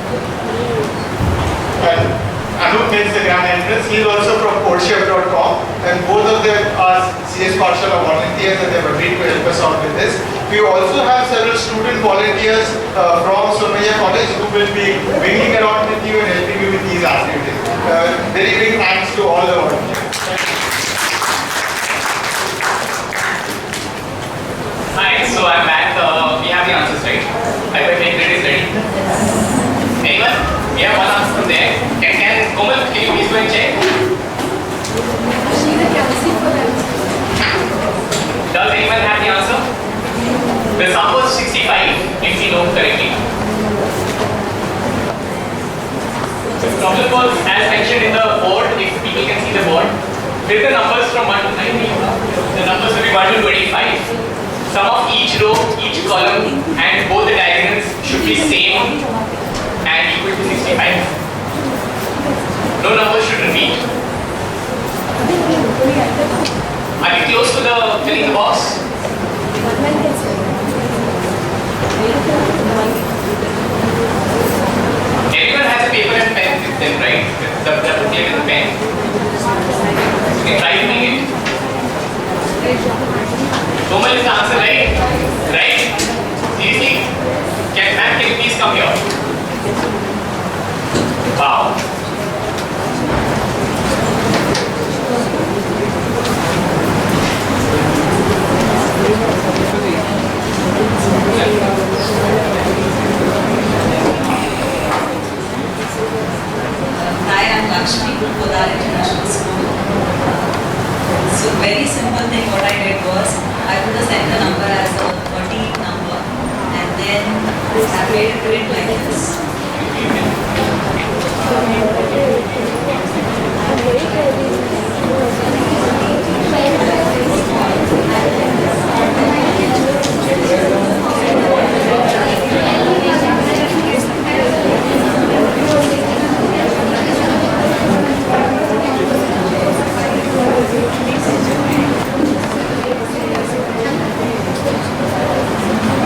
And Anup makes the grand entrance. He is also from Codeshare.com. And both of them are CS Pathshala volunteers and they have agreed to help us out with this. We also have several student volunteers from Somaiya College who will be bringing around with you and helping you with these activities. Very big thanks to all the volunteers. Hi, so I'm back. We have the answers, right? I hope my grade is ready. Anyone? We have one answer from there. Can Komal, can you please go and check? Does anyone have the answer? The sum was 65 if we know correctly. The problem was, as mentioned in the board, if people can see the board, fill the numbers from 1 to 9. The numbers will be 1 to 25. Sum of each row, each column, and both the diagonals should be same and equal to 65. No numbers should repeat. Are we close to the filling the box? Everyone has a paper and pen with them, right? The booklet and the pen. You can try doing it. Komal is the answer, right? Right? Seriously? Ma'am, can you please come here? Wow. Hi, I'm Lakshmi from Kodar International School. So very simple thing what I did was, I put the center number as a 13th number and then I made it grid like this.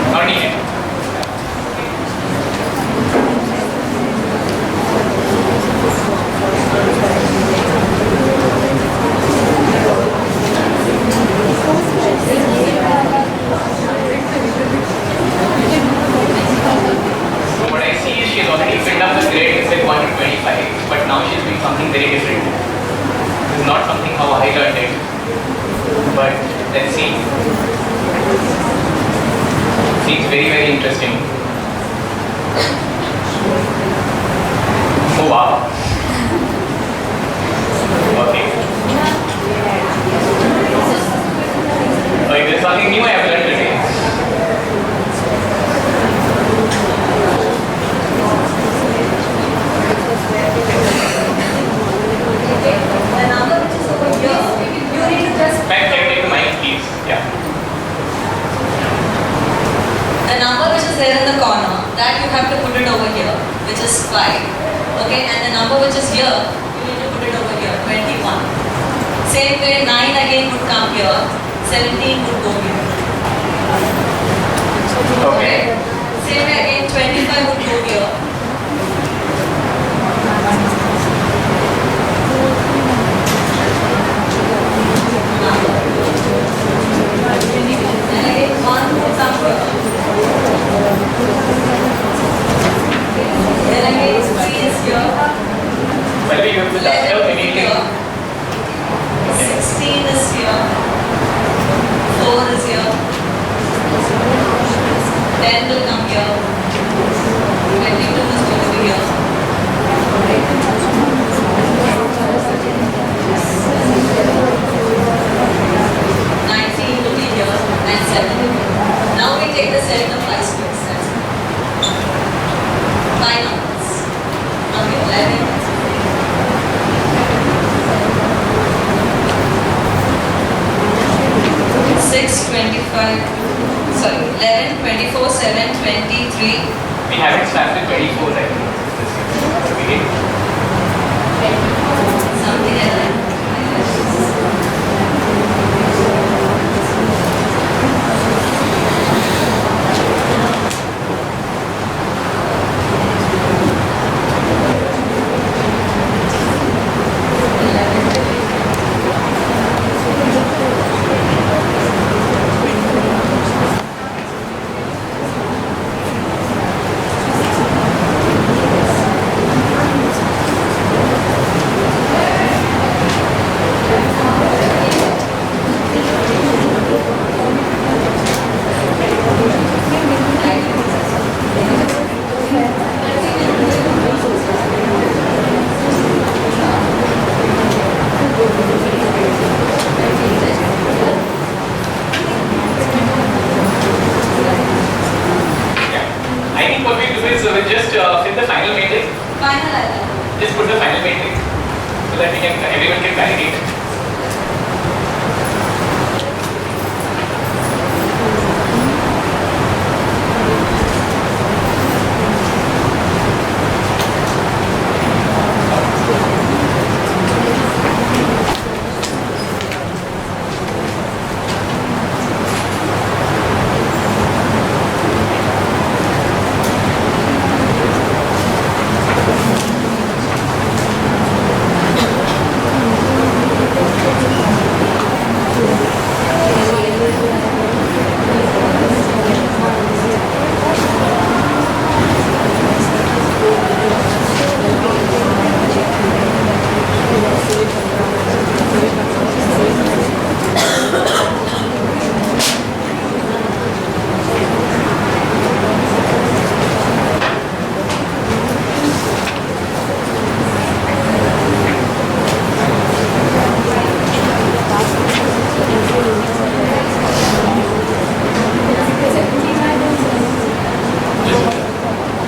Not needed. What I see is she's already filled up the grade with 1 to 25, but now she's doing something very different. This is not something how I learned it, but let's see. Seems very, very interesting. Oh wow. Okay. Okay, there's something new I have learned today. The number which is over here, you need to just Ma'am, can you take the mic, please? Yeah. the number which is there in the corner, that you have to put it over here, which is 5. Okay, and the number which is here, you need to put it over here, 21. Same way, 9 again would come here, 17 would go here. Okay. Same way again, 25 would go here. And again, 1 would come here. Then again, 3 is here. Well, we have to start 11 out is immediately. here. 16 is here. 4 is here. 10 will come here. 22 is going to be here. 19 will be here. And 7 will be here. Now we take the set of 5 squares. That's it. 5 numbers. Okay, 11. 6, 25, sorry, 11, 24, 7, 23. We haven't started 24, I think. We did. Something like that. I think what we do is we'll just fill the final matrix. Final island. Just put the final matrix so that everyone can validate it.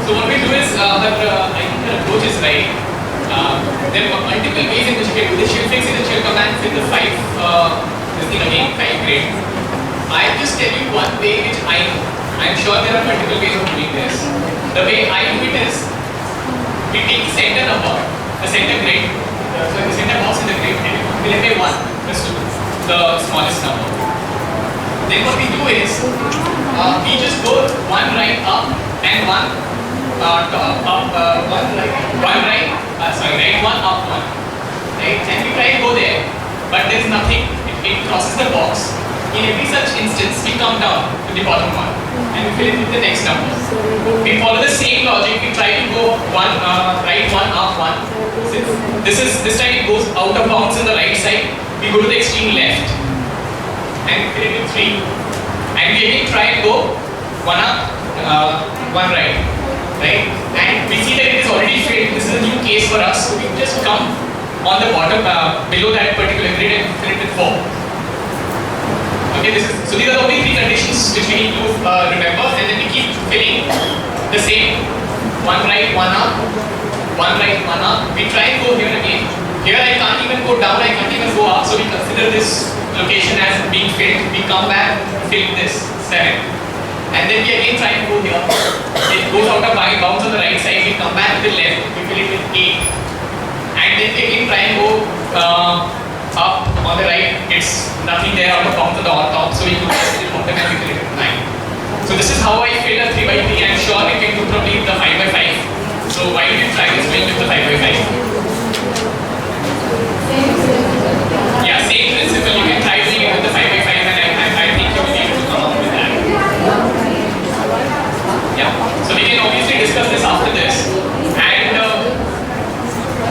So what we do is, I think the approach is right. There are multiple ways in which you can do this. She'll fix it and she'll come and fill the this thing again, 5 grade. I'll just tell you one way which I know. I'm sure there are multiple ways of doing this. The way I do it is, we take the center number, the center grade, the center box in the grade, and we let it 1, plus 2, the smallest number. Then what we do is, we just go one right up and one right, one up, one, right, and we try to go there, but there is nothing. It crosses the box. In every such instance, we come down to the bottom one and we fill it with the next number. We follow the same logic. We try to go one right, one up, one. Since this time it goes out of bounds on the right side, we go to the extreme left and fill it with 3. And we again try and go one up, one right, right? And we see that it is already filled. This is a new case for us, so we just come on the bottom, below that particular grid and fill it with 4. Okay, so these are the only 3 conditions which we need to remember, and then we keep filling the same. One right, one up, one right, one up. We try and go here again. Here I can't even go down, I can't even go up, so we consider this location as being filled. We come back, fill this, 7. And then we again try and go here. It goes out of bounds on the right side, we come back to the left, we fill it with 8. And then we again try and go up on the right, it's nothing there out of bounds on the top, so we go back to the bottom and we fill it with 9. So this is how I fill a 3x3. I'm sure we can do probably the 5x5. So why don't you try this going with the 5x5? Yeah, same principle. You can try doing it with the 5x5 and I think you will be able to come up with that. Yeah. So we can obviously discuss this after this. And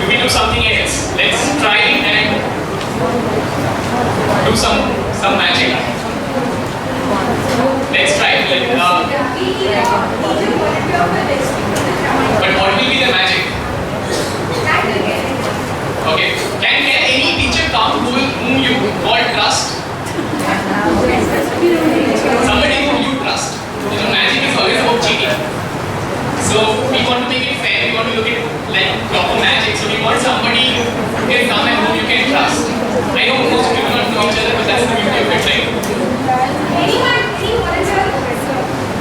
we do something else. Let's try and do some magic. Let's try it. But what will be the magic? Okay. Can any teacher come whom you all trust? Somebody whom you trust. You know, magic is always about cheating. So we want to make it fair. We want to look at like proper magic. So we want somebody who can come and whom you can trust. I know most people don't know each other, but that's the beauty of it, right?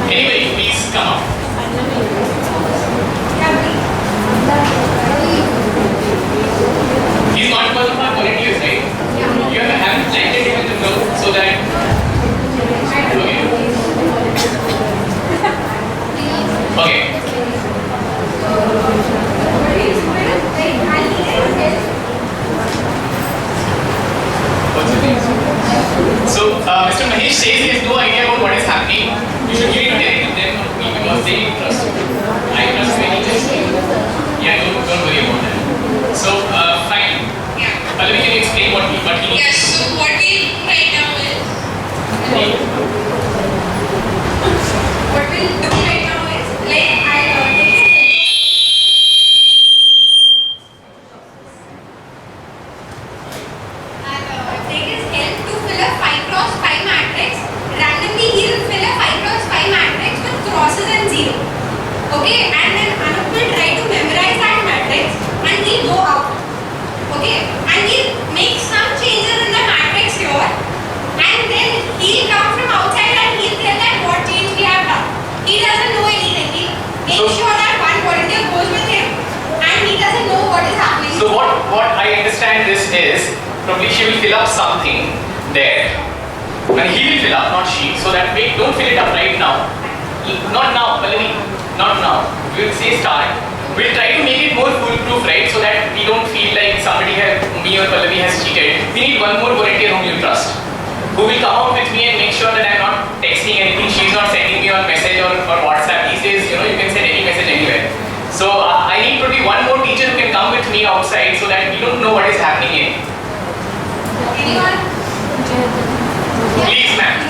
Anybody, please come up. He's not one of our volunteers, right? You haven't planted him in the floor so that. Okay. What's your name? So, Mr. Mahesh says he has no idea about what is happening. You should really tell it to them because they trust you. I trust many things. Yeah, don't worry about that. So, fine. Pallavi, can you explain what he needs? Yes, so what we do right now is take his help to fill a 5x5 matrix. Randomly he will fill a 5x5 matrix with crosses and 0. make sure that one volunteer goes with him and he doesn't know what is happening. So what I understand this is, probably she will fill up something there. And he will fill up, not she. So that way, don't fill it up right now. Not now, Pallavi. Not now. We'll say start. We'll try to make it more foolproof, right? So that we don't feel like me or Pallavi has cheated. We need one more volunteer whom you trust, who will come out with me and make sure that I'm not texting anything. She's not sending me on message or WhatsApp. These days, you can send any message anywhere. So I need to be one more teacher who can come with me outside so that we don't know what is happening in. Anyone? Please, ma'am.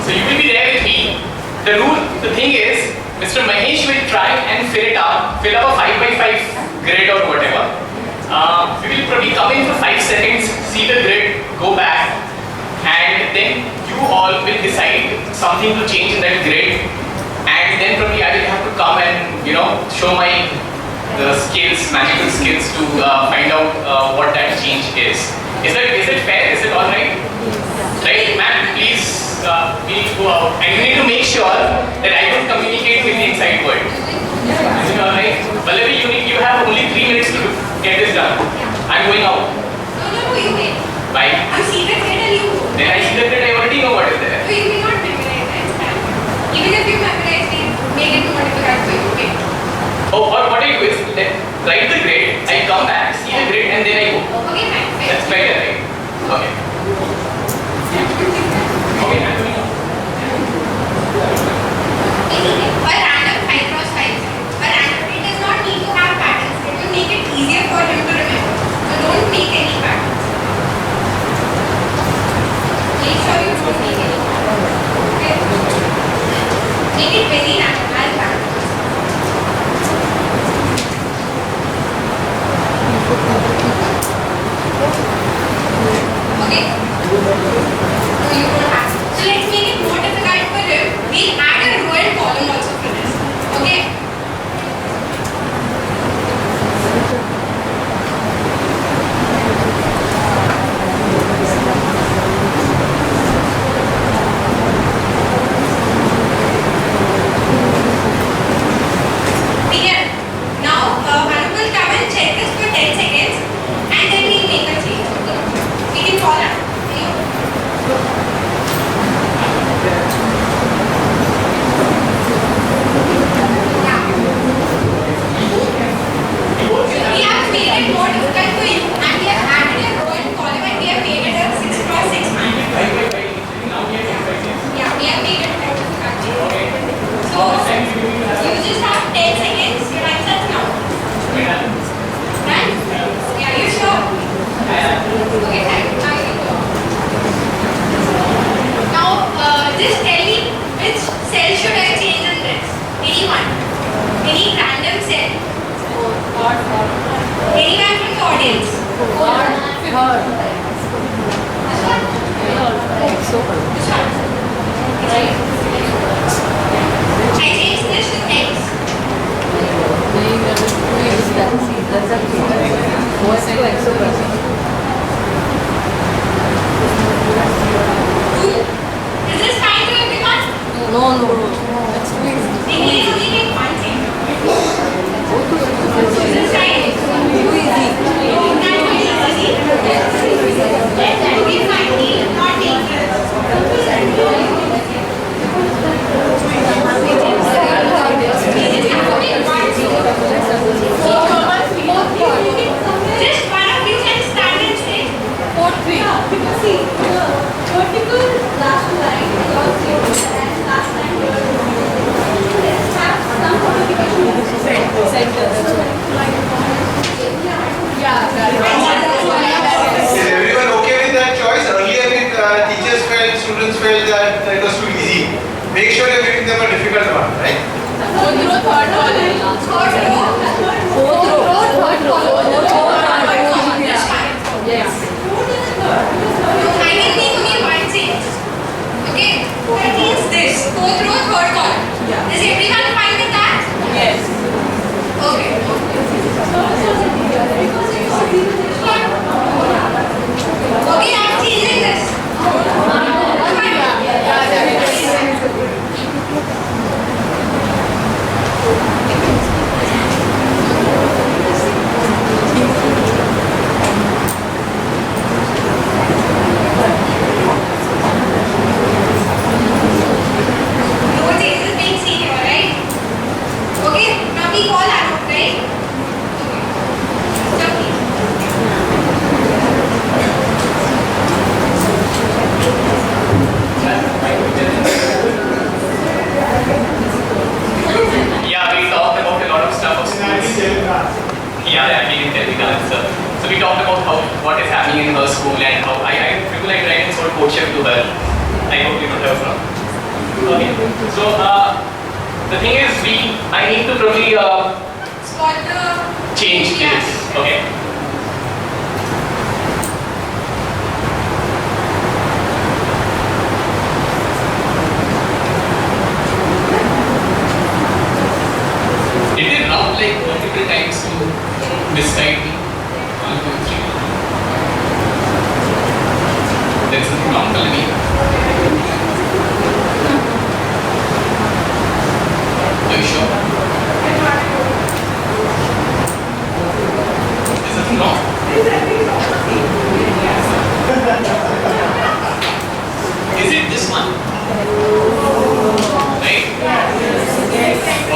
So you will be there with me. The thing is, Mr. Mahesh will try and fill up a 5x5 grid or whatever. We will probably come in for 5 seconds, see the grid, go back, and then you all will decide something to change in that grid, and then probably I will have to come and show my magical skills to find out what that change is. Is it fair? Is it all right? Right, ma'am, please, we need to go out. And you need to make sure that I don't communicate with the inside world. Is it alright? Pallavi, you have only 3 minutes to get this done. I'm going out. No, you wait. Bye. I'm secret grid and you go. Then I see that I already know what is there. No, you may not memorize it. Even if you memorize it, make it more difficult for you, okay? Oh, or what I do is, write the grade, I come back, see the grade, and then I go. Okay, fine. That's better, right? Okay. Okay, I'm doing it. A random 5x5. A random, it does not need to have patterns. It will make it easier for him to remember. So don't make any patterns. Make sure you don't make any patterns. Okay? Make it very random as random. Okay? So you don't have. So let's make it more difficult for him. We'll add a row and column also for this. Okay? Begin. Now, Anu will come and check this for 10 seconds and then we'll make a change. We can call out. We have made it more difficult for you and we have added a row and column and we have made it a 6x6 manner. Yeah, we have made it more difficult. So, you just have 10 seconds. Your time starts now. Right? Yeah, you sure? Okay, fine. Now you can go. Now, just tell me which cell should I change in this? Anyone? Any random cell? Anyone from the audience? This one? This one? Right. I changed this to X. Is this fine to everyone? No. That's too easy. We need only make one thing. Is this right? Too easy. No, that will be easy. Okay, fine. We will not take this. Just one of you can stand and say. Because see, the vertical last line was 0 and last line was 0. Let's have some modification. Center. Is everyone okay with that choice? Earlier, teachers felt, students felt that it was too easy. Make sure you're giving them a difficult one, right? Yes. I will make only one change. Okay? That means this. 4th row, 3rd column. Is everyone fine with that? Yes. Okay. Okay, I'm changing this. Fine. happening in her school and how I feel like writing sort of courtship to her. I hope you don't have a problem. Okay. So the thing is, I need to probably Spot the change this. Okay. Did they rub like multiple times to misguide me? 1, 2, 3. There's something wrong with me. Are you sure? There's nothing wrong. Is it this one? Right?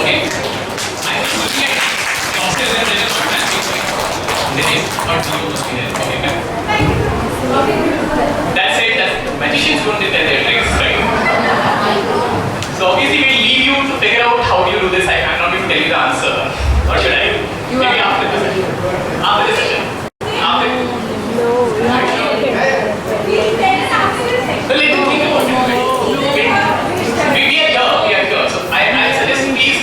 Okay. I was looking at doctors and they just not to use me. Okay. That's it. Magicians don't did their tricks, right? So obviously we leave you to figure out how do you do this. I'm not going to tell you the answer. Or should I? Maybe after the session. After the session. After. So let me think about it. We are here. So I suggest please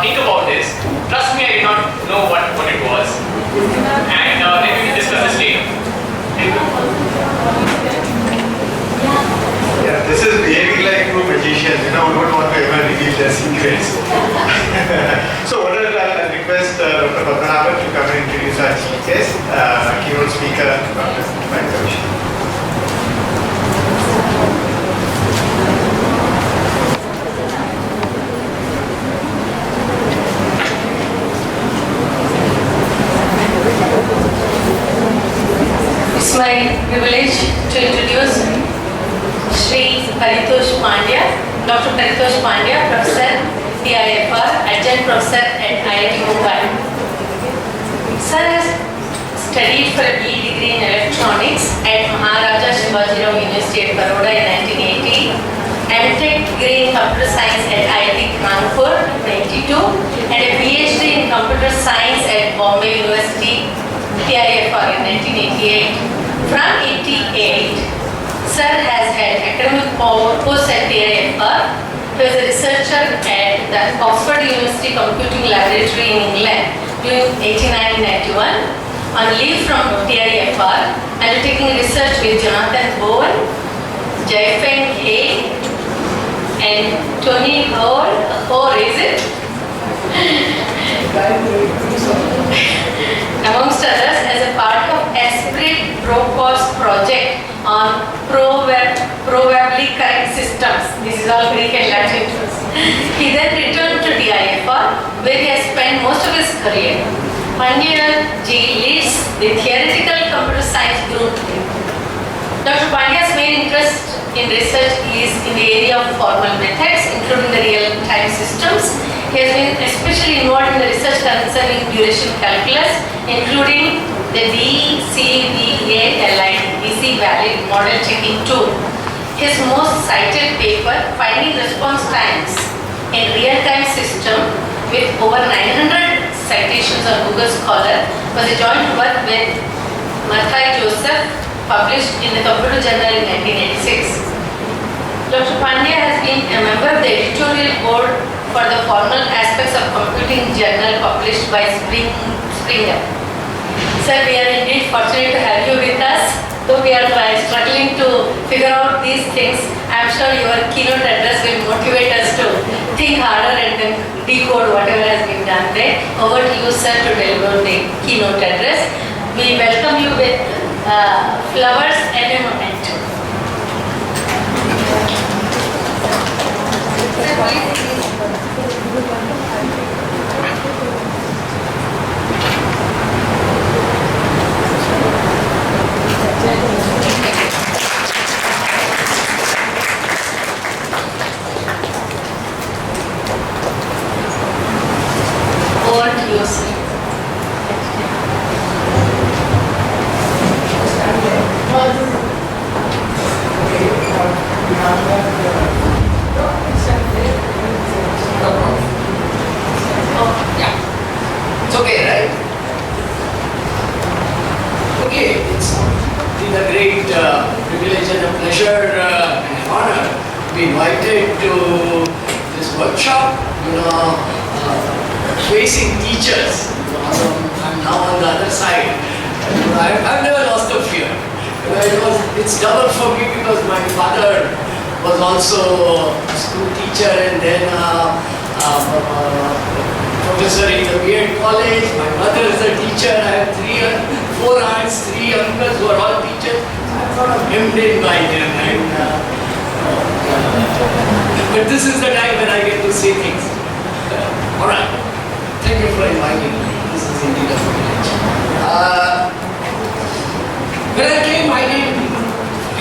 think about this. Trust me, I did not know what it was. And then we will discuss this later. Yeah, this is behaving like true magicians. We don't want to ever reveal their secrets. So what I'll request Dr. Padmanabhan to come and introduce our chief guest, keynote speaker, Dr. Venkatesh. It's my privilege to introduce Shri Paritosh Pandya, Dr. Paritosh Pandya, Professor DIFR, Adjunct Professor at IIT Mumbai. Sir has studied for a BE degree in electronics at Maharaja Shivajirao University at Baroda in 1980, MTech degree in computer science at IIT Kanpur in 1992, and a PhD in computer science at Bombay University TIFR in 1988. From 88, Sir has had academic posts at TIFR. He was a researcher at the Oxford University Computing Laboratory in England during 89-91. On leave from TIFR, undertaking research with Jonathan Bowen, Jaifeng He, and Tony Hoare, is it? Amongst others, as a part of Esprit Procos project on probably correct systems. This is all Greek and Latin. He then returned to DIFR, where he has spent most of his career. Pandya ji leads the theoretical computer science group. Dr. Pandya's main interest in research is in the area of formal methods, including the real-time systems. He has been especially involved in the research concerning duration calculus, including the DCVA-aligned DC valid model checking tool. His most cited paper, Finding Response Times in Real-Time System, with over 900 citations on Google Scholar, was a joint work with Mathai Joseph, published in the Computer Journal in 1986. Dr. Pandya has been a member of the editorial board for the formal aspects of computing journal published by Springer. Sir, we are indeed fortunate to have you with us. Though we are struggling to figure out these things, I am sure your keynote address will motivate us to think harder and then decode whatever has been done there. Over to you, sir, to deliver the keynote address. We welcome you with flowers and a memento. Over to you, sir. Yeah. It's okay, right? Okay, it's been invited to this workshop, facing teachers. I'm now on the other side. I've never lost a fear. It's double for me because my father was also a school teacher and then professor in the B.Ed college. My mother is a teacher. I have 4 aunts, 3 uncles who are all teachers. I'm sort of hemmed in by them. But this is the time when I get to say things. Alright. Thank you for inviting me. This is indeed a privilege. When I came, I didn't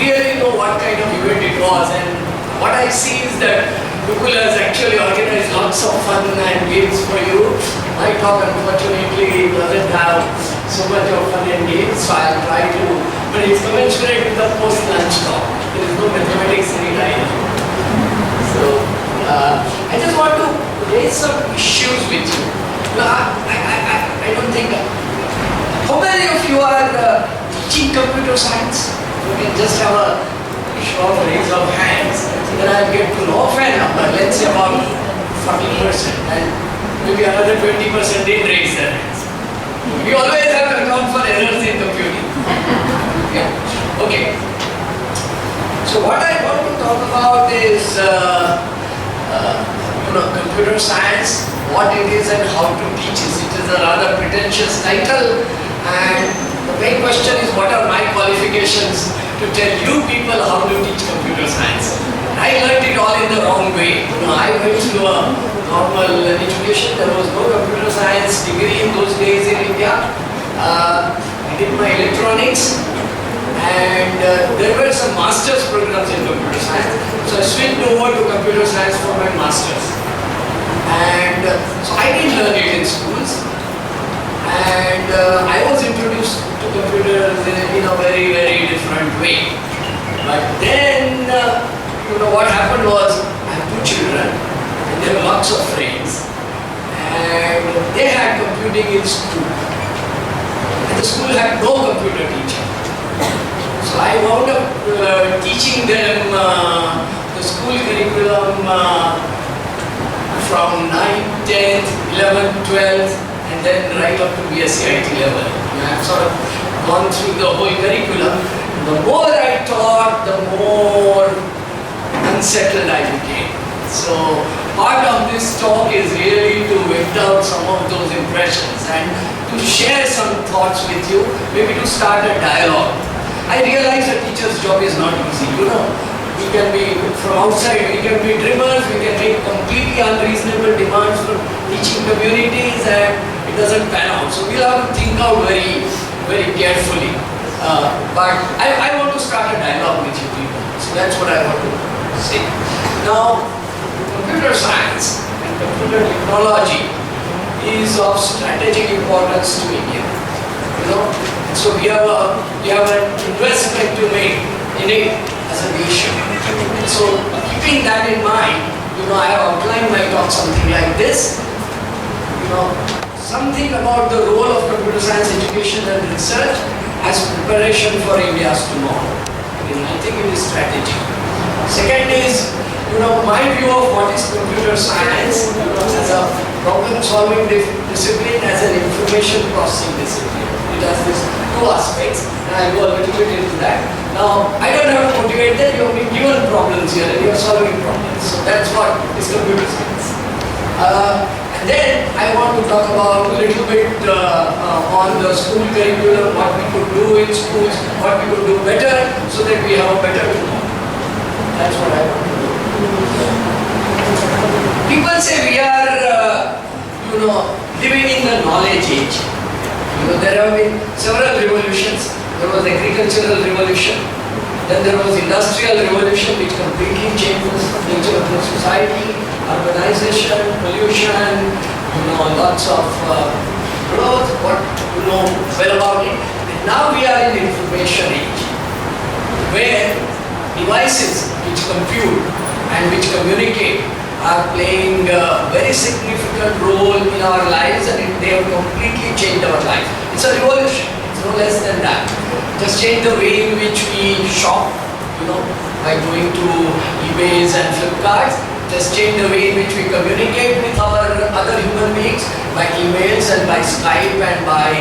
really know what kind of event it was, and what I see is that Google has actually organized lots of fun and games for you. My talk unfortunately doesn't have so much of fun and games, so I'll try to, but it's commensurate with the post-lunch talk. There is no mathematics in it either. So, I just want to raise some issues with you. I don't think, how many of you are teaching computer science? You can just have a short raise of hands, then I'll get to know of a number, let's say about 40%, and maybe another 20% didn't raise their hands. We always have to account for errors in computing. Yeah. Okay. So what I want to talk about is computer science, what it is and how to teach it. It is a rather pretentious title, and the main question is what are my qualifications to tell you people how to teach computer science. I learned it all in the wrong way. I went to a normal education. There was no computer science degree in those days in India. I did my electronics, and there were some master's programs in computer science. So I switched over to computer science for my master's. And so I didn't learn it in schools. And I was introduced to computers in a very, very different way. But then, what happened was, I have 2 children, and they have lots of friends. And they had computing in school. And the school had no computer teacher. So I wound up teaching them the school curriculum from 9th, 10th, 11th, 12th, and then right up to BSc IT level. I've sort of gone through the whole curriculum. The more I taught, the more unsettled I became. So part of this talk is really to vet out some of those impressions and to share some thoughts with you, maybe to start a dialogue. I realize a teacher's job is not easy, We can be, from outside, we can be dreamers, we can make completely unreasonable demands from teaching communities, and it doesn't pan out. So we'll have to think out very, very carefully. But I want to start a dialogue with you people. So that's what I want to say. Now, computer science and computer technology is of strategic importance to India. So we have an investment to make in it as a nation. So keeping that in mind, I have outlined my talk something like this. Something about the role of computer science education and research as preparation for India's tomorrow. I think it is strategic. Second is, my view of what is computer science as a problem-solving discipline, as an information processing discipline. It has these 2 aspects, and I'll go a little bit into that. Now, I don't have to motivate them, you have been given problems here, and you are solving problems. So that's what is computer science. And then I want to talk about a little bit on the school curriculum, what we could do in schools, what we could do better, so that we have a better tomorrow. That's what I want to do. People say we are, living in the knowledge age. There have been several revolutions. There was agricultural revolution, then there was industrial revolution which completely changed the nature of the society, urbanization, pollution, lots of growth, what you know well about it. And now we are in the information age, where devices which compute and which communicate are playing a very significant role in our lives, and they have completely changed our lives. It's a revolution, it's no less than that. Just change the way in which we shop, by going to eBays and Flipkarts. It has changed the way in which we communicate with our other human beings by emails and by Skype and by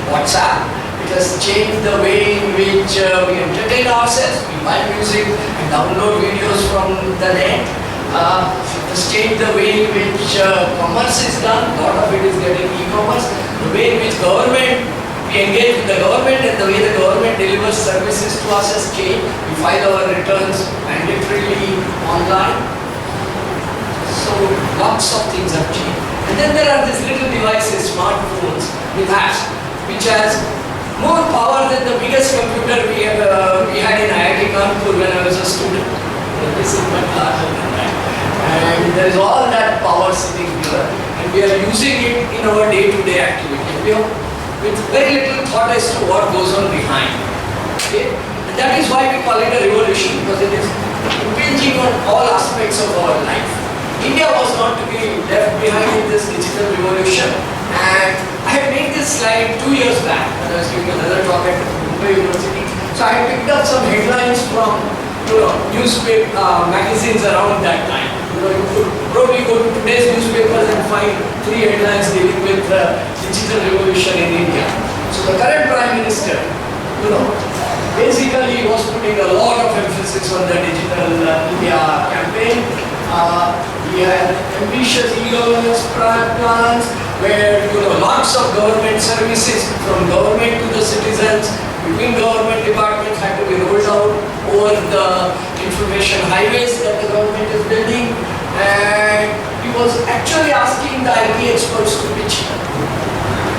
WhatsApp. It has changed the way in which we entertain ourselves. We buy music and download videos from the net. It has changed the way in which commerce is done. A lot of it is getting e-commerce. The way in which we engage with the government and the way the government delivers services to us has changed. We file our returns mandatorily online. So lots of things have changed. And then there are these little devices, smartphones with apps, which has more power than the biggest computer we had in IIT Kanpur when I was a student. This is much larger than that. And there is all that power sitting here, and we are using it in our day-to-day activity. With very little thought as to what goes on behind. Okay? And that is why we call it a revolution, because it is impinging on all aspects of our life. India was not to be left behind in this digital revolution, and I had made this slide 2 years back when I was giving another talk at Mumbai University. So I picked up some headlines from newspaper magazines around that time. You could probably go to today's newspapers and find 3 headlines dealing with digital revolution in India. So the current Prime Minister, basically was putting a lot of emphasis on the Digital India campaign. He had ambitious e-governance plans where lots of government services from government to the citizens between government departments had to be rolled out over the information highways that the government is building, and he was actually asking the IT experts to pitch,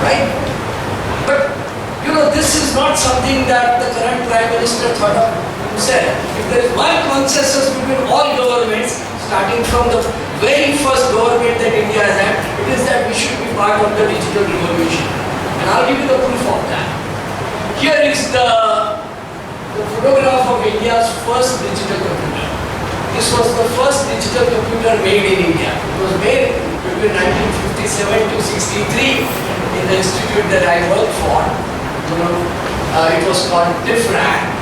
right? But this is not something that the current Prime Minister thought of himself. If there is one consensus between all governments, starting from the very first government that India has had, it is that we should be part of the digital revolution. And I'll give you the proof of that. Here is the photograph of India's first digital computer. This was the first digital computer made in India. It was made between 1957 to 63 in the institute that I worked for. It was called DIFRAC.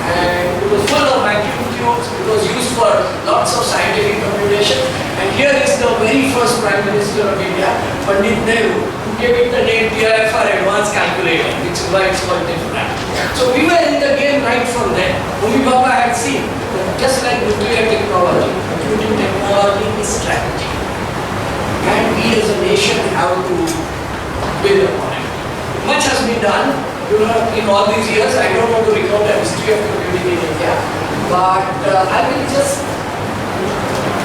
And it was full of vacuum tubes. It was used for lots of scientific computation. And here is the very first Prime Minister of India, Pandit Nehru, who gave it the name PIFR Advanced Calculator, which is why it's called DIFRAC. So we were in the game right from then. Homi Baba had seen that just like nuclear technology, computing technology is strategy. And we as a nation have to build upon it. Much has been done. In all these years. I don't want to recount the history of computing in India, but I will just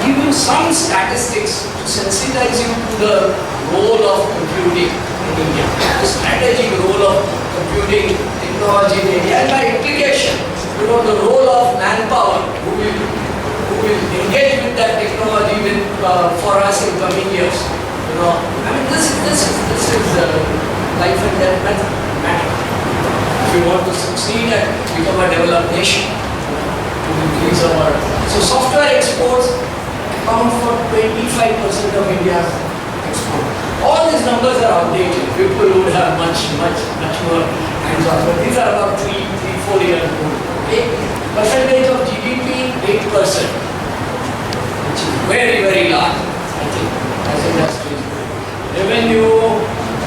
give you some statistics to sensitize you to the role of computing in India, the strategic role of computing technology in India, and by implication, the role of manpower who will engage with that technology for us in coming years. I mean, this is life and death matter. If we want to succeed and become a developed nation, to increase our... So software exports account for 25% of India's export. All these numbers are outdated. People would have much more hands-on. But these are about 3-4 years old. Okay? Percentage of GDP, 8%. Which is very, very large, I think, as industry. Revenue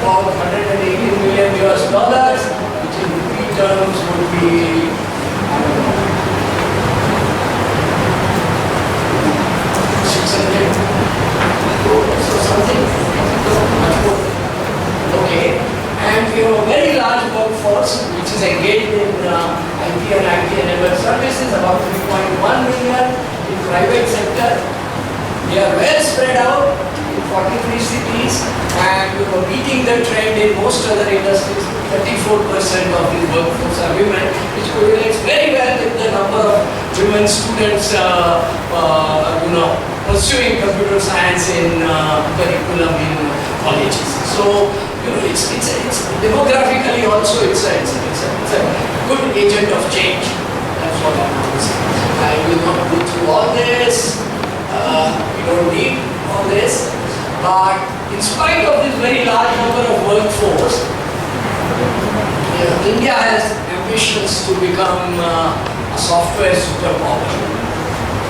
of $118 million US, which in rupee terms would be 600 crores or something. Okay, and we have a very large workforce which is engaged in IT and IT-enabled services, about 3.1 million in private sector. They are well spread out in 43 cities, and beating the trend in most other industries. 34% of these workforce are women, which correlates very well with the number of women students pursuing computer science in curriculum in colleges. So it's demographically also it's a good agent of change. That's what I want to say. I will not go through all this. We don't need all this. But in spite of this very large number of workforce, India has ambitions to become a software superpower.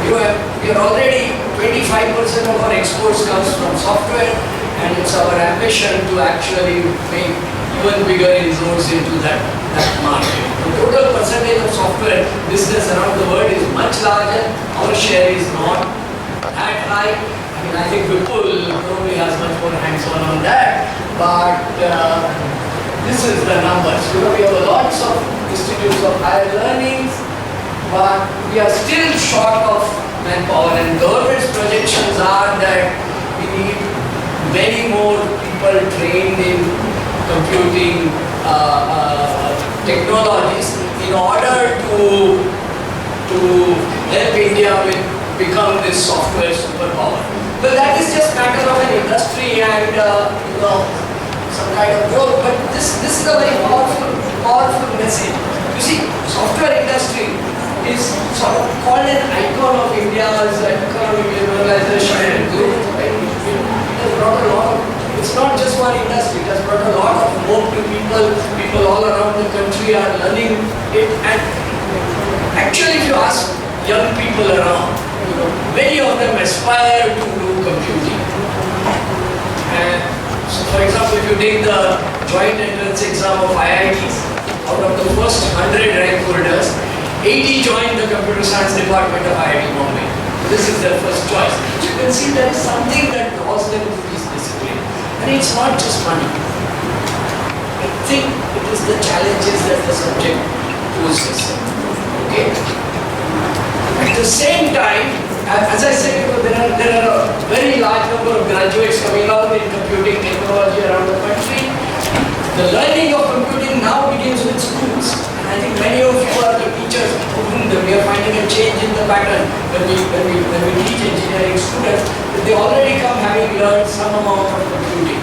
We are already 25% of our exports comes from software, and it's our ambition to actually make even bigger inroads into that market. The total percentage of software business around the world is much larger. Our share is not that high. I mean, I think Vipul probably has much more hands-on on that, but this is the numbers. We have lots of institutes of higher learning, but we are still short of manpower, and government's projections are that we need many more people trained in computing technologies in order to help India become this software superpower. But that is just matter of an industry and some kind of growth. But this is a very powerful message. You see, software industry is sort of called an icon of India's economic liberalization and growth. Right? It has brought a lot of, it's not just one industry, it has brought a lot of hope to people. People all around the country are learning it. And actually, if you ask young people around, many of them aspire to do computing. And so, for example, if you take the joint entrance exam of IITs, out of the first 100 rank holders, 80 joined the computer science department of IIT Bombay. This is their first choice. So you can see there is something that draws them to this discipline. And it's not just money. I think it is the challenges that the subject poses. Okay? At the same time, as I said, there are a very large number of graduates coming out in computing technology around the country. The learning of computing now begins with schools. And I think many of you are the teachers whom we are finding a change in the pattern when we teach engineering students. They already come having learned some amount of computing.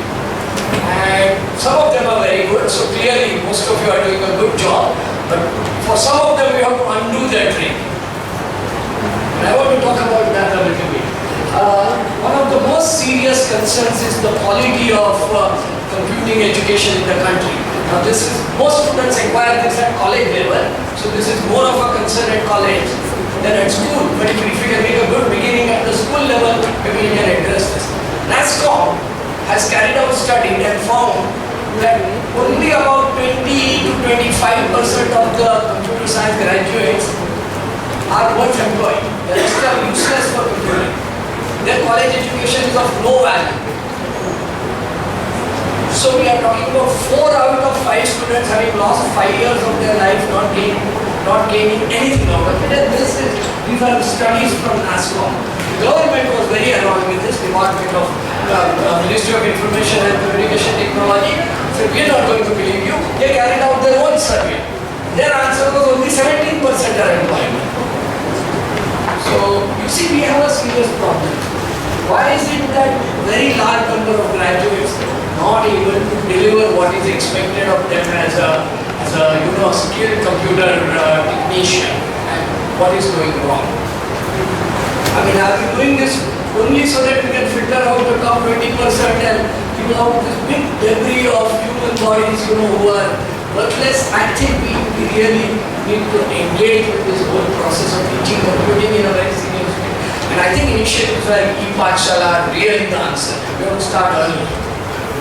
And some of them are very good, so clearly most of you are doing a good job. But for some of them, we have to undo their training. And I want to talk about that a little bit. One of the most serious concerns is the quality of computing education in the country. Now this is, most students acquire this at college level, so this is more of a concern at college than at school. But if we can make a good beginning at the school level, maybe we can address this. NASSCOM has carried out study and found that only about 20 to 25% of the computer science graduates are worth employed. They are still useless for computing. Their college education is of no value. So we are talking about 4 out of 5 students having lost 5 years of their life not gaining anything out of it. And these are studies from NASSCOM. The government was very annoyed with this. Department of Ministry of Information and Communication Technology said, we are not going to believe you. They carried out their own survey. Their answer was only 17% are employed. So you see, we have a serious problem. Why is it that very large number of graduates not able to deliver what is expected of them as a skilled computer technician, and what is going wrong? I mean, are we doing this only so that we can filter out the top 20% and give out this big debris of human bodies, who are worthless? I think we really need to engage with this whole process of teaching computing in a very serious way. And I think initiatives like e-Pathshala are really the answer. We have to start early,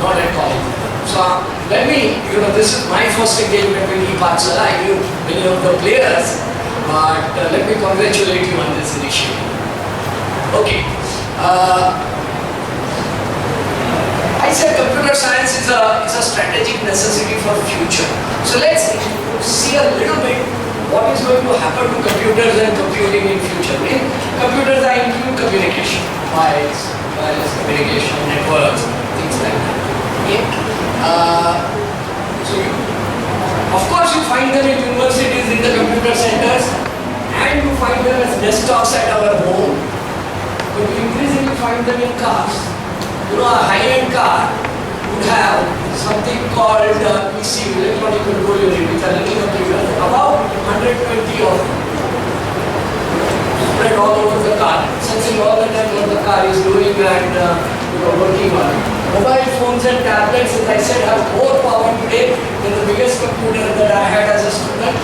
not at college. So let me, this is my first engagement with e-Pathshala. I knew many of the players, but let me congratulate you on this initiative. Okay. I said computer science is a strategic necessity for future. So let's see a little bit what is going to happen to computers and computing in future. Computers are include communication, wireless communication, networks, things like that. Okay? Of course you find them in universities, in the computer centers, and you find them as desktops at our home. But you increasingly find them in cars. A high-end car would have something called ECU, electronic control unit, which are little computers, about 120 of them, spread all over the car, sensing all the time what the car is doing and working on it. Mobile phones and tablets, as I said, have more power today than the biggest computer that I had as a student.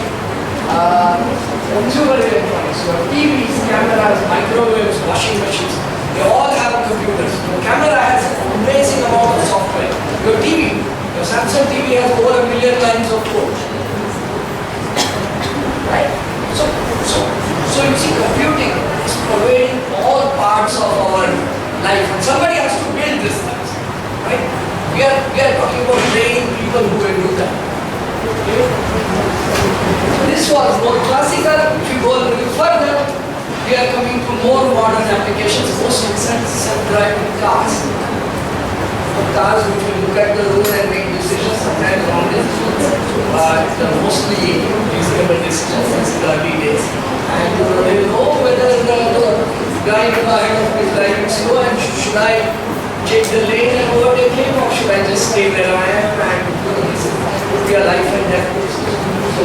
consumer electronics, your TVs, cameras, microwaves, washing machines, they all have computers. Your camera has an amazing amount of software. Your TV, your Samsung TV has over 1 million lines of code. Right? So you see, computing is pervading all parts of our life, and somebody has to build these things. Right? We are talking about training people who will do that. Okay? This was more classical. If you go a little further, we are coming to more modern applications, most recent self-driving cars. Cars which will look at the road and make decisions, sometimes wrong decisions, but mostly reasonable decisions in the early days. And they know whether the guy in the ahead of me is driving slow and should I take the lane and overtake him, or should I just stay where I am and this would be a life and death decision. So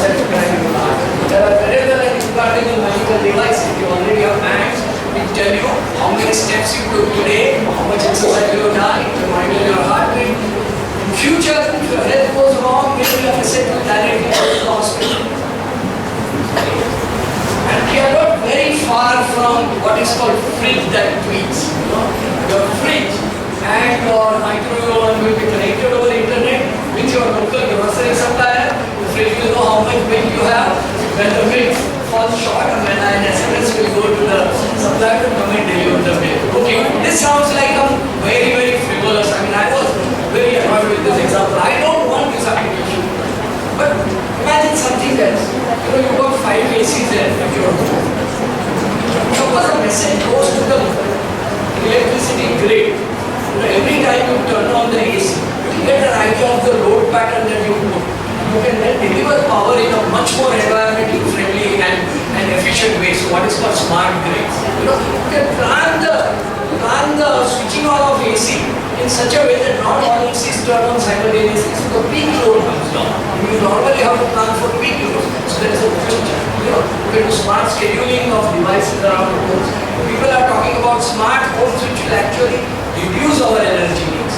self-driving cars. There are variable and impartible medical devices. You already have hands. It tell you how many steps you took today, how much exercise you have done, it will monitor your heart rate. In future, if your health goes wrong, maybe you have to send you directly to the hospital. And we are not very far from what is called fridge that tweets. Your fridge and your microwave oven will be connected over the internet with your local grocery supplier. The fridge will know how much milk you have. When the milk falls short, and when an SMS will go to the supplier to come and deliver the milk. Okay, this sounds like a very, very frivolous. I mean, I was very annoyed with this example. I don't want this application. But imagine something else. You've got 5 ACs there at your home. Suppose a message goes to the electricity grid. Every time you turn on the AC, you get an idea of the load pattern that you put. You can then deliver power in a much more environmentally friendly and efficient way. So what is called smart grids. You can plan the switching on of AC in such a way that not all ACs turn on simultaneously, so the peak load comes down. You normally have to plan for peak load. So there is a future. You can do smart scheduling of devices around homes. People are talking about smart homes which will actually reduce our energy needs.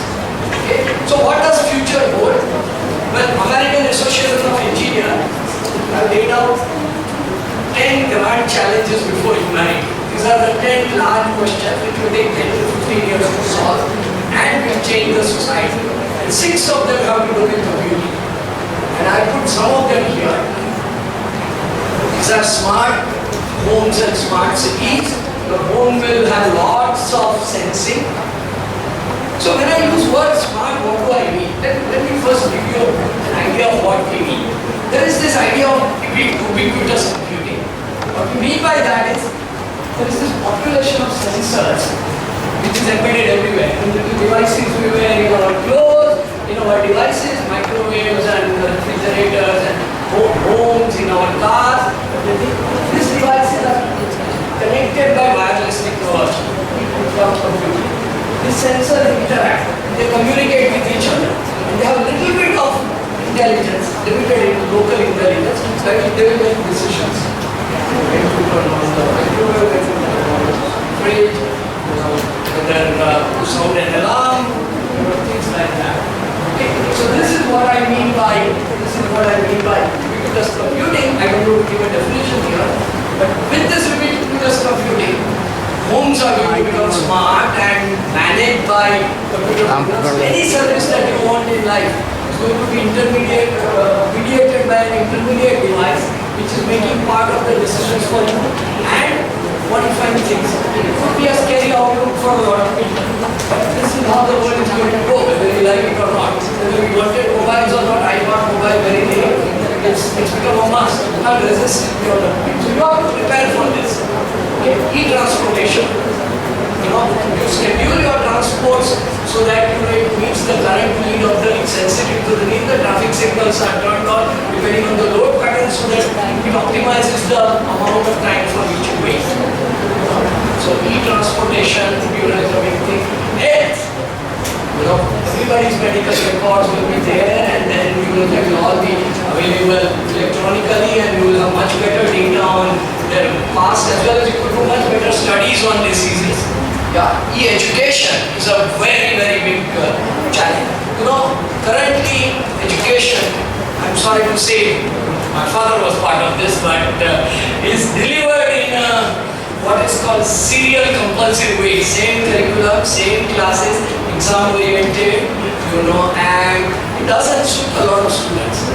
Okay? So what does future hold? Well, American Association of Engineers have laid out 10 grand challenges before humanity. These are the 10 large questions which will take 10 to 15 years to solve and will change the society. And 6 of them have to do with computing. And I put some of them here. These are smart homes and smart cities. The home will have lots of sensing. So when I use word smart, what do I mean? Let me first give you an idea of what we mean. There is this idea of ubiquitous computing. What we mean by that is, there is this population of sensors which is embedded everywhere. In the devices we wear in our clothes, in our devices, microwaves and refrigerators and homes, in our cars. These devices are connected by wireless technology from computing. These sensors interact, they communicate with each other, and they have a little bit of intelligence, limited local intelligence, that they will make decisions. When to turn on the microwave, when to turn on the fridge, whether to sound an alarm, things like that. Okay. So this is what I mean by ubiquitous computing. I don't know to give a definition here, but with this ubiquitous computing, homes are going to become smart and managed by computer programs. Any service that you want in life is going to be mediated by an intermediate device which is making part of the decisions for you and modifying things. It could be a scary outlook for a lot of people. But this is how the world is going to go, whether you like it or not. Whether you wanted mobiles or not, I want mobile very day. It's become a must. You can't resist it. So you have to prepare for this. Okay. E-transportation. You schedule your transports so that it meets the current need of the sensitive to the need. The traffic signals are turned on depending on the load pattern so that it optimizes the amount of time for each way. So e-transportation, is a big thing. Health. Everybody's medical records will be there, and then they will all be available electronically, and you will have much better data on their past, as well as you could do much better studies on diseases. Yeah, e-education is a very, very big challenge. Currently education, I'm sorry to say, My father was part of this, but is delivered in what is called serial compulsive way. Same curriculum, same classes, exam oriented, and it doesn't suit a lot of students.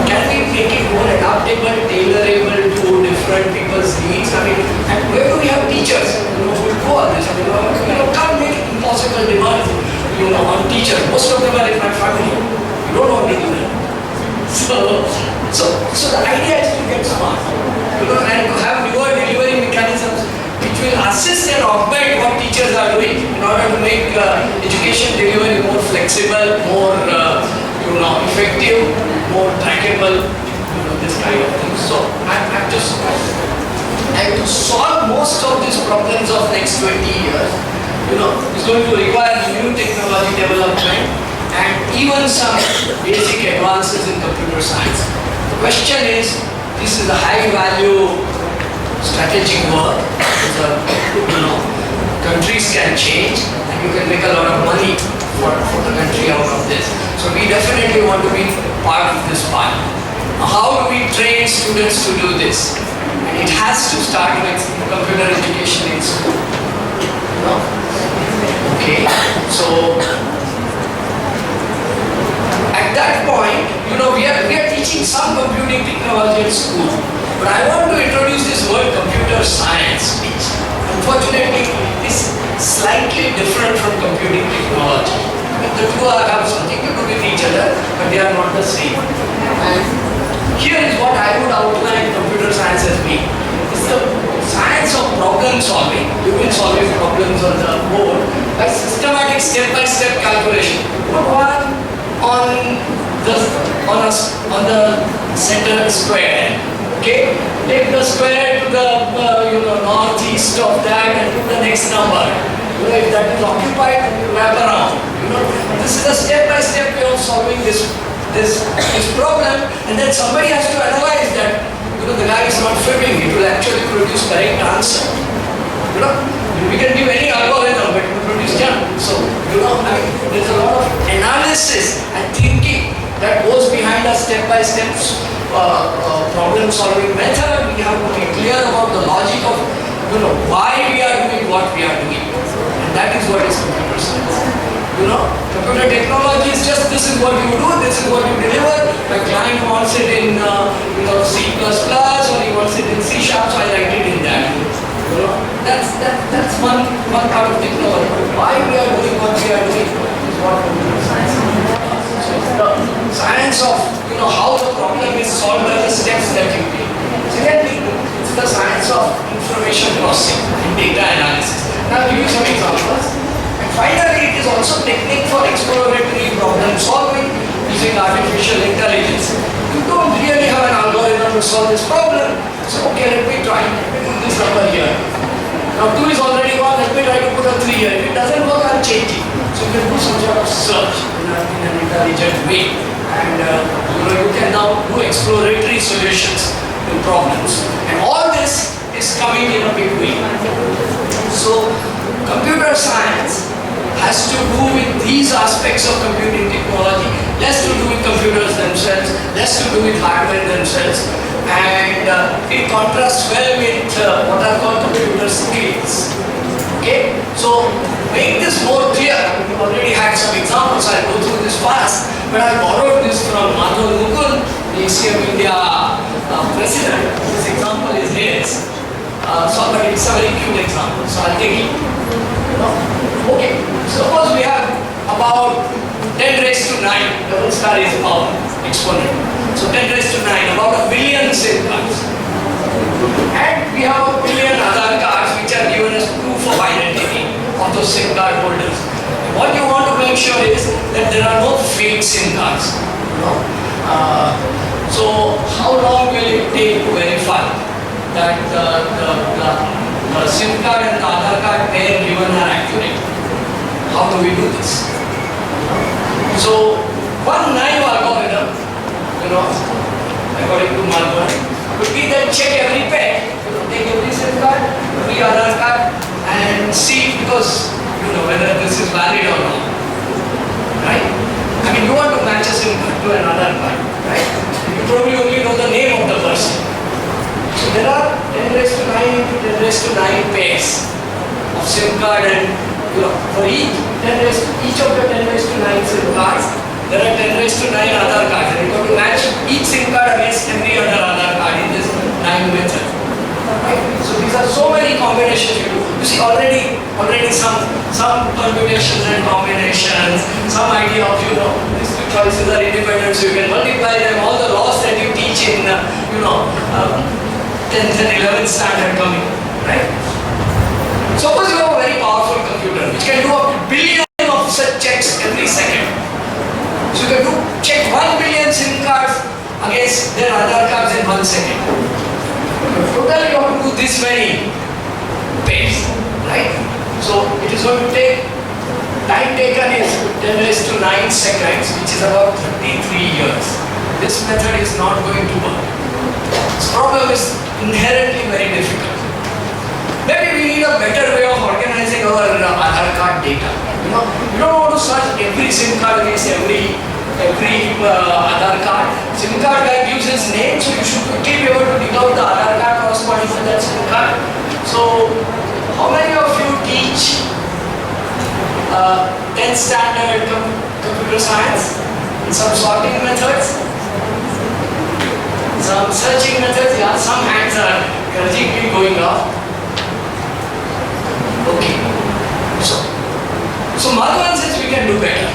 Can we make it more adaptable, tailorable to different people's needs? I mean, and where do we have teachers who do all this? I mean, can't make impossible demands on teachers. Most of them are in my family. You don't want to do that. So the idea is to get smart, and to have newer delivery mechanisms which will assist and augment what teachers are doing in order to make education delivery more flexible, more effective, more trackable, this kind of thing. So I have to solve most of these problems of next 20 years. It's going to require new technology development and even some basic advances in computer science. The question is, this is a high value strategic work. Countries can change and you can make a lot of money for the country out of this. So we definitely want to be part of this part. How do we train students to do this? And it has to start with computer education in school. Okay, so at that point, we are teaching some computing technology at school. But I want to introduce this word computer science, which unfortunately is slightly different from computing technology. The two have something to do with each other, but they are not the same. And here is what I would outline computer science as being. It's the science of problem solving. You will solve problems on the board by systematic step-by-step calculation. Put one on the center square. Okay, take the square to the northeast of that and put the next number. If that is occupied, wrap around. This is a step-by-step way of solving this problem, and then somebody has to analyze that. The guy is not fibbing; it will actually produce correct answer. We can give any algorithm, but it will produce junk. So there's a lot of analysis and thinking that goes behind a step-by-step problem-solving method. We have to be clear about the logic of why we are doing what we are doing, and that is what is computer science. Computer technology is just this is what you do, this is what you deliver. My client wants it in C++ or he wants it in C#, so I write it in that. That's one part of technology. Why we are doing what we are doing is what computer science is. So it's the science of how the problem is solved by the steps that you take. Secondly, it's the science of information processing and data analysis. Now I'll give you some examples. And finally, it is also technique for exploratory problem solving using artificial intelligence. You don't really have an algorithm to solve this problem, so okay, let me try. Let me put this number here. Now 2 is already gone, let me try to put a 3 here. If it doesn't work, I'll change it. So you can do some sort of search in an intelligent way. And you can now do exploratory solutions to problems. And all this is coming in a big way. So computer science has to do with these aspects of computing technology, less to do with computers themselves, less to do with hardware themselves, and it contrasts well with what are called computer skills. Okay, so make this more clear. We already had some examples. I'll go through this fast, but I borrowed this from Madhav Mukund, the ACM India president. This example is his. But it's a very cute example, so I'll take it. Okay, suppose we have about 10 raised to 9, double star is power exponent. So 10 raised to 9, about 1 billion SIM cards. And we have 1 billion Aadhaar cards which are given as proof of identity of those SIM card holders. And what you want to make sure is that there are no fake SIM cards. So how long will it take to verify that the SIM card and the Aadhaar card pair given are accurate? How do we do this? So one naive algorithm, according to Malvern, would be that check every pair, take every SIM card, every Aadhaar card, and see because whether this is valid or not, right? I mean, you want to match a SIM card to an Aadhaar card, right? You probably only 9 into 10 raised to 9 pairs of SIM card, and for each of the 10 raised to 9 SIM cards, there are 10 raised to 9 Aadhaar cards, and you have to match each SIM card against every other Aadhaar card in this 9 method. Right? So these are so many combinations you do. You see already some permutations and combinations, some idea of these two choices are independent, so you can multiply them. All the laws that you teach in 10th and 11th standard coming, right? Suppose you have a very powerful computer which can do a billion of such checks every second. So you can check 1 billion SIM cards against their Aadhaar cards in 1 second. Totally you have to do this many pairs, right? So it is going to take, time taken is 10 raised to 9 seconds, which is about 33 years. This method is not going to work. This problem is inherently very difficult. Maybe we need a better way of organizing our Aadhaar card data. You don't want to search every SIM card against every Aadhaar card. SIM card guy gives his name, so you should quickly be able to dig out the Aadhaar card corresponding to that SIM card. So, how many of you teach 10th standard computer science? Some sorting methods? Some searching methods? Yeah, some hands are grudgingly going up. Okay. So Madhavan says we can do better.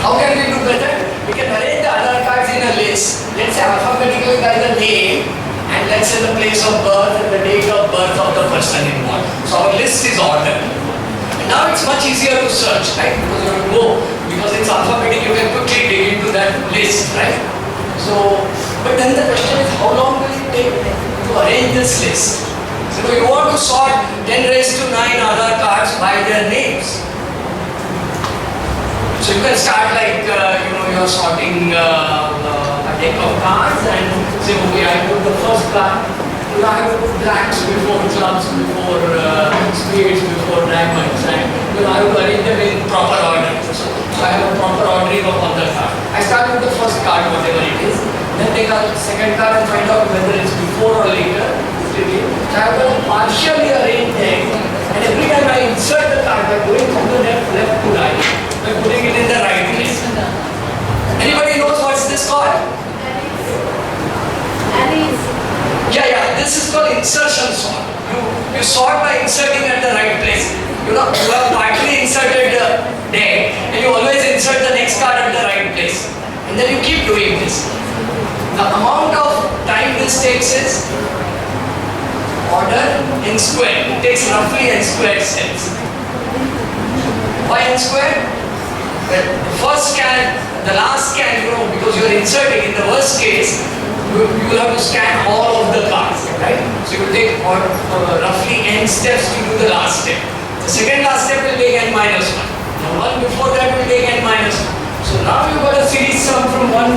How can we do better? We can arrange the Aadhaar cards in a list. Let's say alphabetically by the name, and let's say the place of birth and the date of birth of the person involved. So our list is ordered. And now it's much easier to search, right? Because it's alphabetic, you can quickly dig into that list, right? So, but then the question is, how long will it take to arrange this list? So you want to sort 10 raised to 9 Aadhaar cards by their names. So you can start like, you're sorting a deck of cards and say, okay, I put the first card. I have put blacks before clubs, before spades, before diamonds, and I will arrange them in proper order. So I have a proper ordering of all the cards. I start with the first card, whatever it is. Then take a second card and find out whether it's before or later. So I have to partially arrange them, and every time I insert the card by going from the left to right, by putting it in the right place. Anybody knows what's this called? Yeah, this is called insertion sort. You sort by inserting at the right place. You have partly inserted the deck, and you always insert the next card at the right place. And then you keep doing this. The amount of time this takes is order n squared. It takes roughly n squared steps. Why n squared? Well, the first scan, the last scan, because you are inserting, in the worst case, you will have to scan all of the cards, right? So you will take roughly n steps to do the last step. The second last step will take n minus 1. The one before that will take n minus 1. So now you got a series sum from 1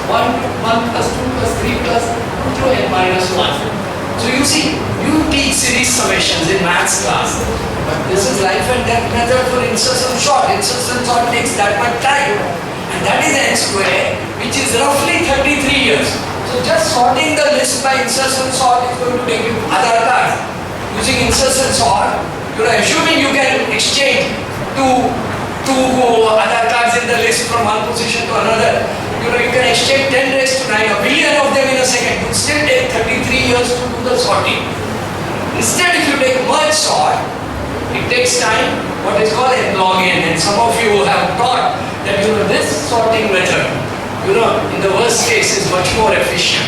plus 2 plus 3 plus to n minus 1. So you see, you teach series summations in maths class, but this is life and death method for insertion sort. Insertion sort takes that much time, and that is n square, which is roughly 33 years. So just sorting the list by insertion sort is going to take you Aadhaar cards. Using insertion sort, you are assuming you can exchange two Aadhaar cards in the list from one position to another. You can exchange 10 raised to 9, a billion of them in a second. It would still take 33 years to do the sorting. Instead, if you take merge sort, it takes time, what is called n log n. And some of you have thought that this sorting method, in the worst case is much more efficient.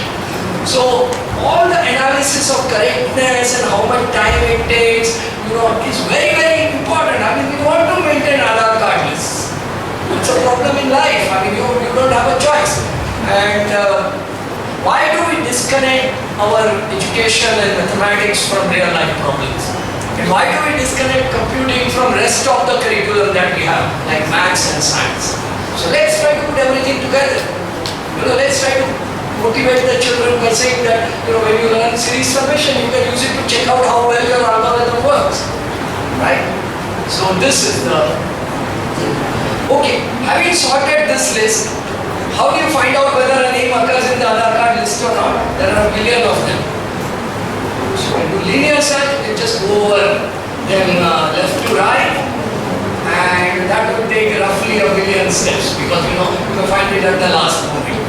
So all the analysis of correctness and how much time it takes, is very, very important. I mean, we want to maintain Aadhaar card lists. It's a problem in life. I mean, you don't have a choice. And why do we disconnect our education and mathematics from real life problems? And why do we disconnect computing from rest of the curriculum that we have, like maths and science? So let's try to put everything together. Let's try to motivate the children by saying that, when you learn series summation, you can use it to check out how well your algorithm works. Right? So this is the... Okay, having sorted this list, how do you find out whether a name occurs in the Aadhaar card list or not? There are a billion of them. So when you linear search, you can just go over them left to right, and that will take roughly 1 million steps because you will find it at the last moment.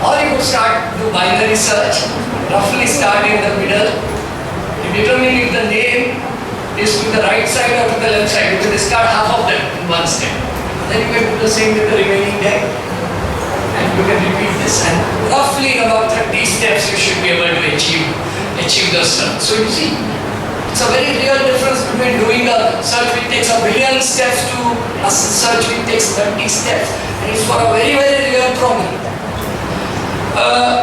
Or you could start do binary search, roughly start in the middle, you determine if the name is to the right side or to the left side. You can discard half of them in one step. Then you can do the same with the remaining deck. And you can repeat this, and roughly in about 30 steps you should be able to achieve the search. So you see, it's a very real difference between doing a search which takes 1 billion steps to a search which takes 30 steps. And it's for a very, very real problem.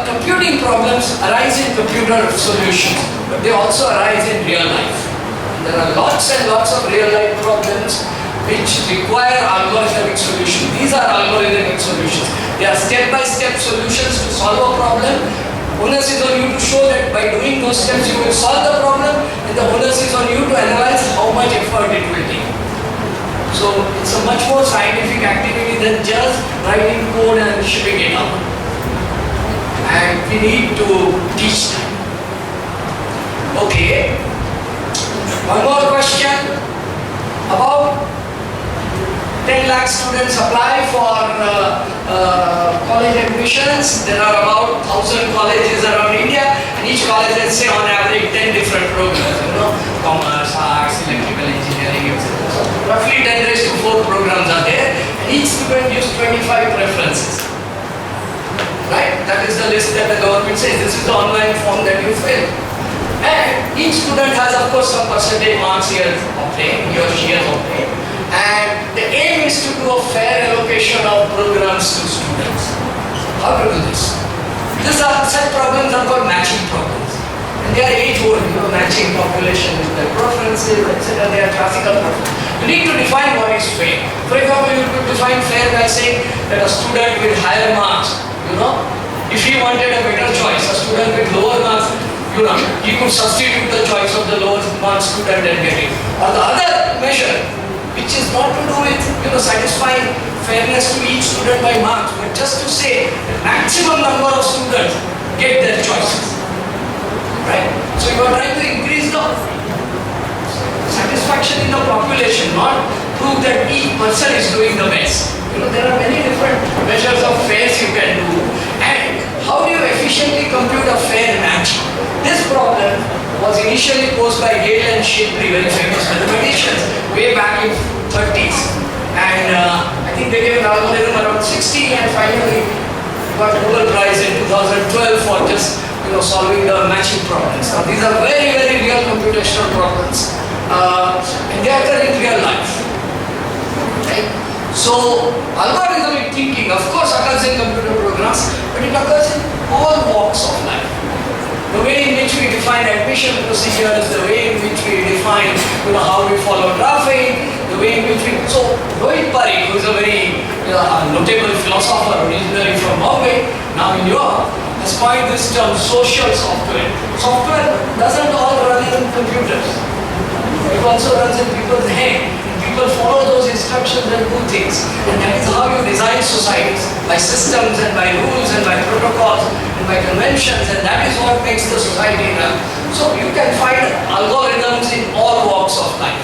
Computing problems arise in computer solutions, but they also arise in real life. There are lots and lots of real life problems which require algorithmic solutions. These are algorithmic solutions. They are step-by-step solutions to solve a problem. Onus is on you to show that by doing those steps you will solve the problem, and the onus is on you to analyze how much effort it will take. So it's a much more scientific activity than just writing code and shipping it out. And we need to teach them. Okay. One more question. About 10 lakh students apply for college admissions. There are about 1,000 colleges around India, and each college has, say, on average 10 different programs, commerce, arts, electrical engineering, etc. So roughly 10 raised to 4 programs are there, and each student gives 25 preferences. Right? That is the list that the government says. This is the online form that you fill. And each student has, of course, some percentage marks he has obtained, he or she has obtained. And the aim is to do a fair allocation of programs to students. How to do this? Such problems are called matching problems. And they are age-old, matching population with their preferences, etc. They are classical problems. You need to define what is fair. For example, you could define fair by saying that a student with higher marks, if he wanted a better choice, a student with lower marks, he could substitute the choice of the lower mark student and get it. Or the other measure, which is not to do with satisfying fairness to each student by marks, but just to say the maximum number of students get their choices. Right? So you are trying to increase the satisfaction in the population, not prove that each person is doing the best. There are many different measures of fairness you can do. And how do you efficiently compute a fair match? This problem was initially posed by Hale and Shipley, very famous mathematicians, way back in 30s. And I think they gave an algorithm around 60 and finally got Nobel Prize in 2012 for just solving the matching problems. Now these are very, very real computational problems. And they occur in real life. Right? So algorithmic thinking, of course, occurs in computer programs, but it occurs in all walks of life. The way in which we define admission procedures, the way in which we define how we follow traffic, the way in which we... So, Rohit Parikh, who is a very notable philosopher originally from Bombay, now in Europe, has coined this term social software. Software doesn't all run in computers. It also runs in people's head. People follow those instructions and do things. And that is how you design societies, by systems and by rules and by protocols and by conventions, and that is what makes the society run. So you can find algorithms in all walks of life.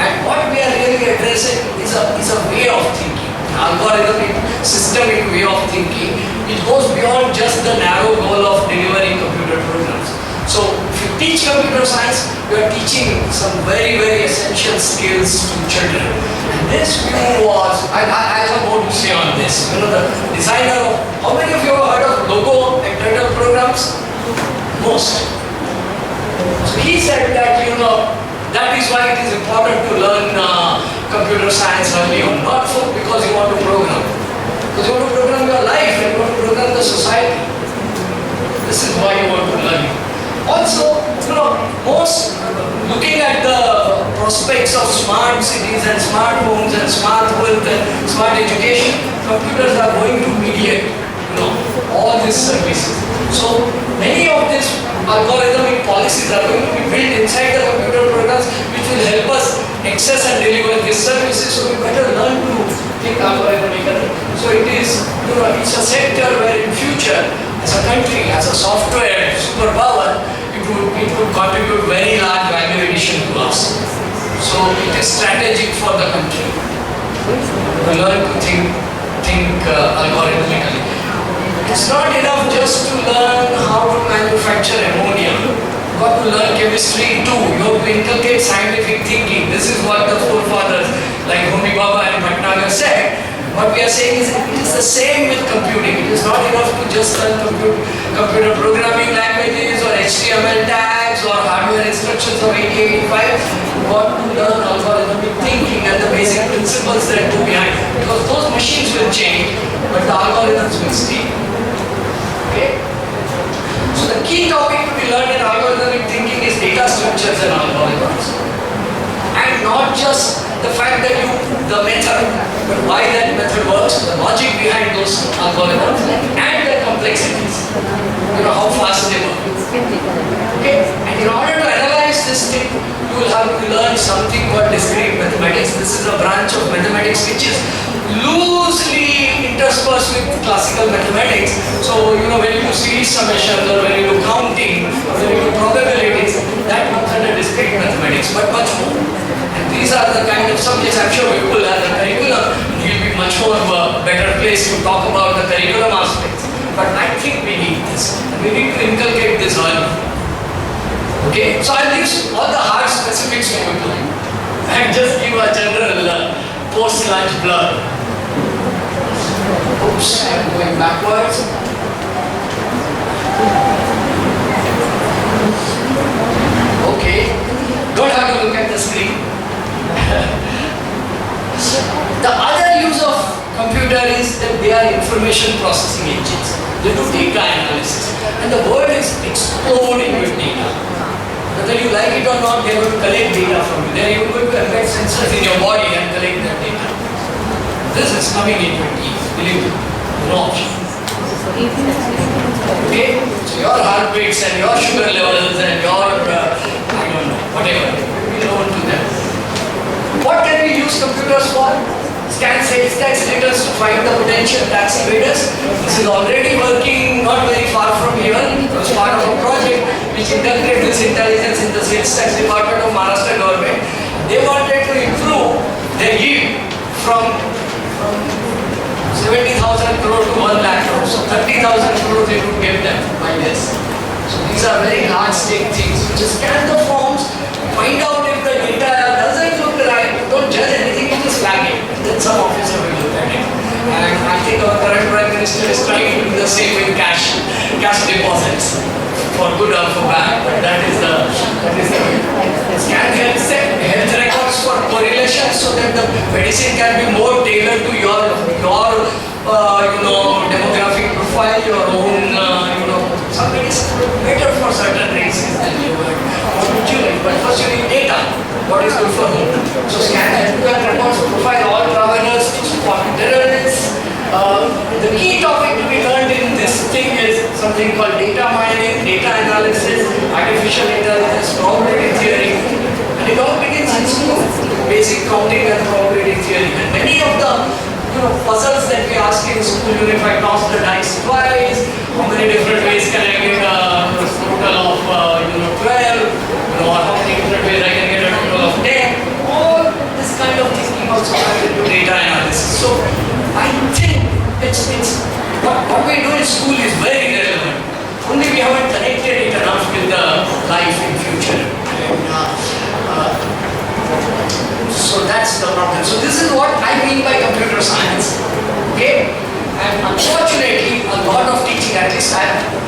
And what we are really addressing is a way of thinking, an algorithmic, systemic way of thinking. It goes beyond just the narrow goal of delivering computer programs. So if you teach computer science, you are teaching some very, very essential skills to children. And this view was, I have more to say on this. The designer of, how many of you have heard of logo and title programs? Most. So he said that, that is why it is important to learn computer science early on. Not because you want to program. Because you want to program your life and you want to program the society. This is why you want to learn it. Also, most looking at the prospects of smart cities and smart homes and smart wealth and smart education, computers are going to mediate, all these services. So many of these algorithmic policies are going to be built inside the computer programs, which will help us access and deliver these services. So we better learn to think algorithmically. So it is, it's a sector where in future, as a country, as a software superpower, it could contribute very large value addition to us. So it is strategic for the country to learn to think algorithmically. It's not enough just to learn how to manufacture ammonia. You got to learn chemistry too. You have to inculcate scientific thinking. This is what the forefathers like Homi Bhabha and Bhatnagar said. What we are saying is it is the same with computing. It is not enough to just learn computer programming languages or HTML tags or hardware instructions of 8085. You got to learn algorithmic thinking and the basic principles that go behind. Because those machines will change, but the algorithms will stay. Okay? So the key topic to be learned in algorithmic thinking is data structures and algorithms. And not just the fact that the method, but why that method works, the logic behind those algorithms, and the complexities. How fast they work. Okay? And in order to analyze this thing, you will have to learn something called discrete mathematics. This is a branch of mathematics which is loosely interspersed with classical mathematics. So, when you do series summations or when you do counting or when you do probabilities, that comes under discrete mathematics, but much more. And these are the kind of subjects I'm sure we will have the curriculum. It will be much more of a better place to talk about the curriculum aspects. But I think we need this. We need to inculcate this early. Okay, so I'll leave all the hard specifics to you and just give a general post-lunch blur. Oops, I'm going backwards. Okay, don't have to look at the screen. The other use of computer is that they are information processing engines. They do data analysis. And the world is exploding with data. Whether you like it or not, they are going to collect data from you. They are even going to embed sensors in your body and collect that data. This is coming in 20, believe me. No option. Okay? So your heart beats and your sugar levels and your, I don't know, whatever. We don't do that. What can we use computers for? Scan sales tax returns to find the potential tax evaders. This is already working not very far from here. It was part of a project which integrated this intelligence in the sales tax department of Maharashtra government. They wanted to improve their yield from 70,000 crore to 1 lakh crore. So 30,000 crore they could give them by this. So these are very large stake things. You just scan the forms, find out if the data doesn't look right. Don't judge anything, you just flag it. Then some officer will look at it. And I think our current Prime Minister is trying to do the same with cash deposits. For good or for bad. But that is the scan health records for correlation so that the medicine can be more tailored to your demographic profile, your own some medicine better for certain races than you would. But first you need data. What is good for whom? So scan health records profile all travelers, terrorists. The key topic to be learned in this thing is something called data mining, data analysis, artificial intelligence, probability theory. And it all begins in school. Basic counting and probability theory. And many of the puzzles that we ask in school, if I toss the dice twice, how many different ways can I get a total of 12, or how many different ways I can get a total of 10. All this kind of thinking also comes into data analysis. So I think what we do in school is very relevant. Only we haven't connected it enough with the life in future. So that's the problem. So this is what I mean by computer science. Okay? And unfortunately, a lot of teaching, at least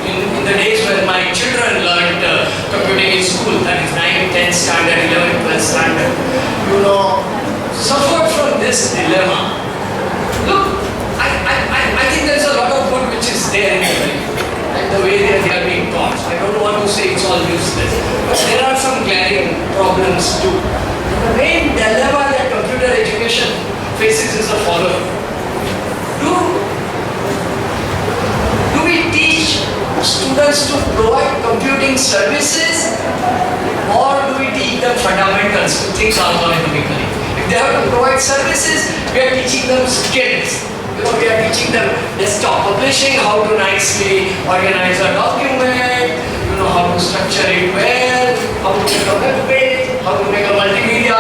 in the days when my children learned computing in school, that is 9, 10 standard, 11, 12 standard, suffered from this dilemma. Look, I think there's a lot of good which is there in the curriculum and the way they are being taught. I don't want to say it's all useless, but there are some glaring problems too. The main dilemma that computer education faces is the following. Do we teach students to provide computing services, or do we teach them fundamentals to think algorithmically? If they have to provide services, we are teaching them skills. We are teaching them desktop publishing, how to nicely organize a document, how to structure it well, how to make a web page, how to make a multimedia,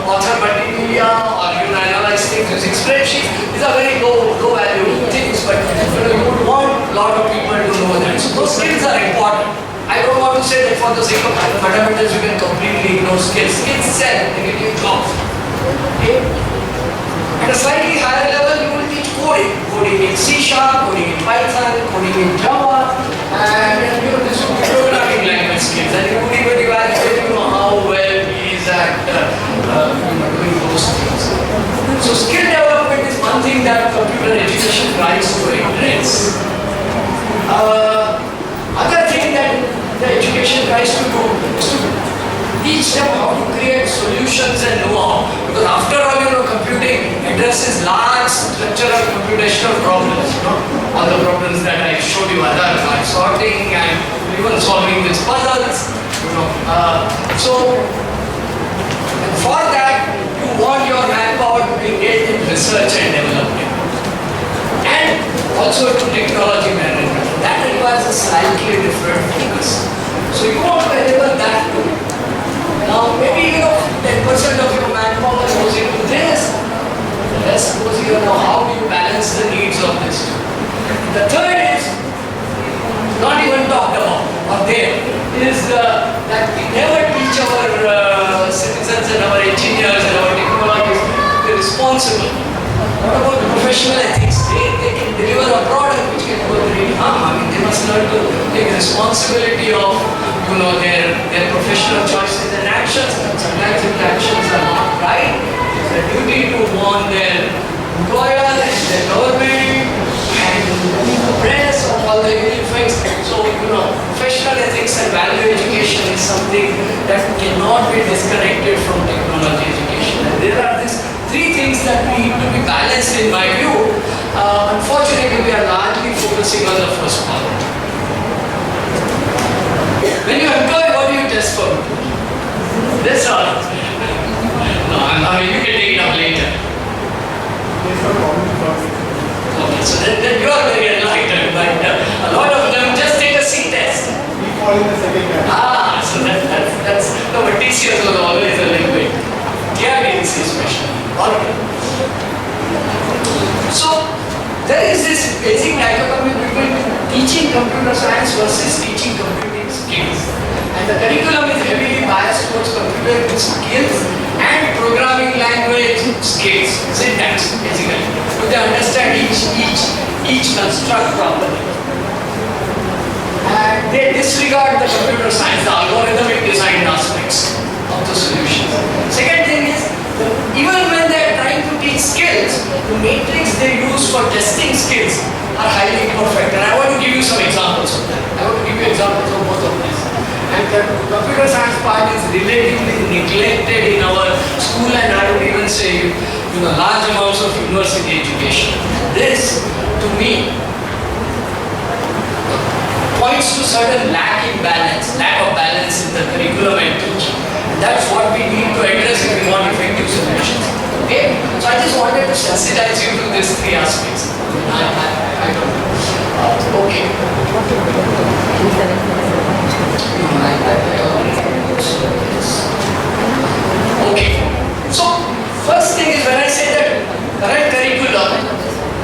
author multimedia, or analyze things using spreadsheets. These are very low value things, but you would want a lot of people to know that. So those skills are important. I don't want to say that for the sake of fundamentals you can completely ignore skills. Skills sell, they get you jobs. Okay? At a slightly higher level, you will teach coding. Coding in C#, coding in Python, coding in Java, and this will be programming language skills. And you would even evaluate how well he is at doing those things. So skill development is one thing that computer education tries to address. Other thing that the education tries to do is to teach them how to create solutions and know-how. Because after all, computing addresses large structural computational problems. All the problems that I showed you, other like sorting and even solving these puzzles. So for that, you want your manpower to be engaged in research and development, and also to technology management. That requires a slightly different focus. So you want to enable that too. Now, maybe 10% of your manpower goes into this. Let's suppose how do you balance the needs of this? The third is not even talked about, or there is that we never teach our citizens and our engineers and our technologists to be responsible. What about the professional ethics? They can deliver a product which can go great harm. I mean, they must learn to take responsibility of their professional choices and actions. Sometimes if the actions are not right, it's a duty to warn their employer and their government and the press of all the evil effects. So, professional ethics and value education is something that cannot be disconnected from technology education. And there are these three things that need to be balanced in my view. Unfortunately, we are largely focusing on the first part. When you employ, what do you test for? This or? No, you can take it up later. Okay, so then you are very enlightened, but a lot of them just take a C test. We fall in the second category. So that's no, but TCS was always a little bit. TRDC especially. Alright. So there is this basic dichotomy between teaching computer science versus teaching computing skills. And the curriculum is heavily biased towards computer skills and programming language skills, syntax basically. So they understand each construct properly. And they disregard the computer science, the algorithmic design aspects of the solutions. Second thing is, even when they are trying to teach skills, the matrix they use for testing skills are highly imperfect. And I want to give you some examples of that. I want to give you examples of both of these. And the computer science part is relatively neglected in our school, and I would even say large amounts of university education. This, to me, points to certain lack of balance in the curriculum and teaching. And that's what we need to address if we want effective solutions. Okay? So I just wanted to sensitize you to these three aspects. I don't know. Okay. Okay. So first thing is, when I say that current curriculum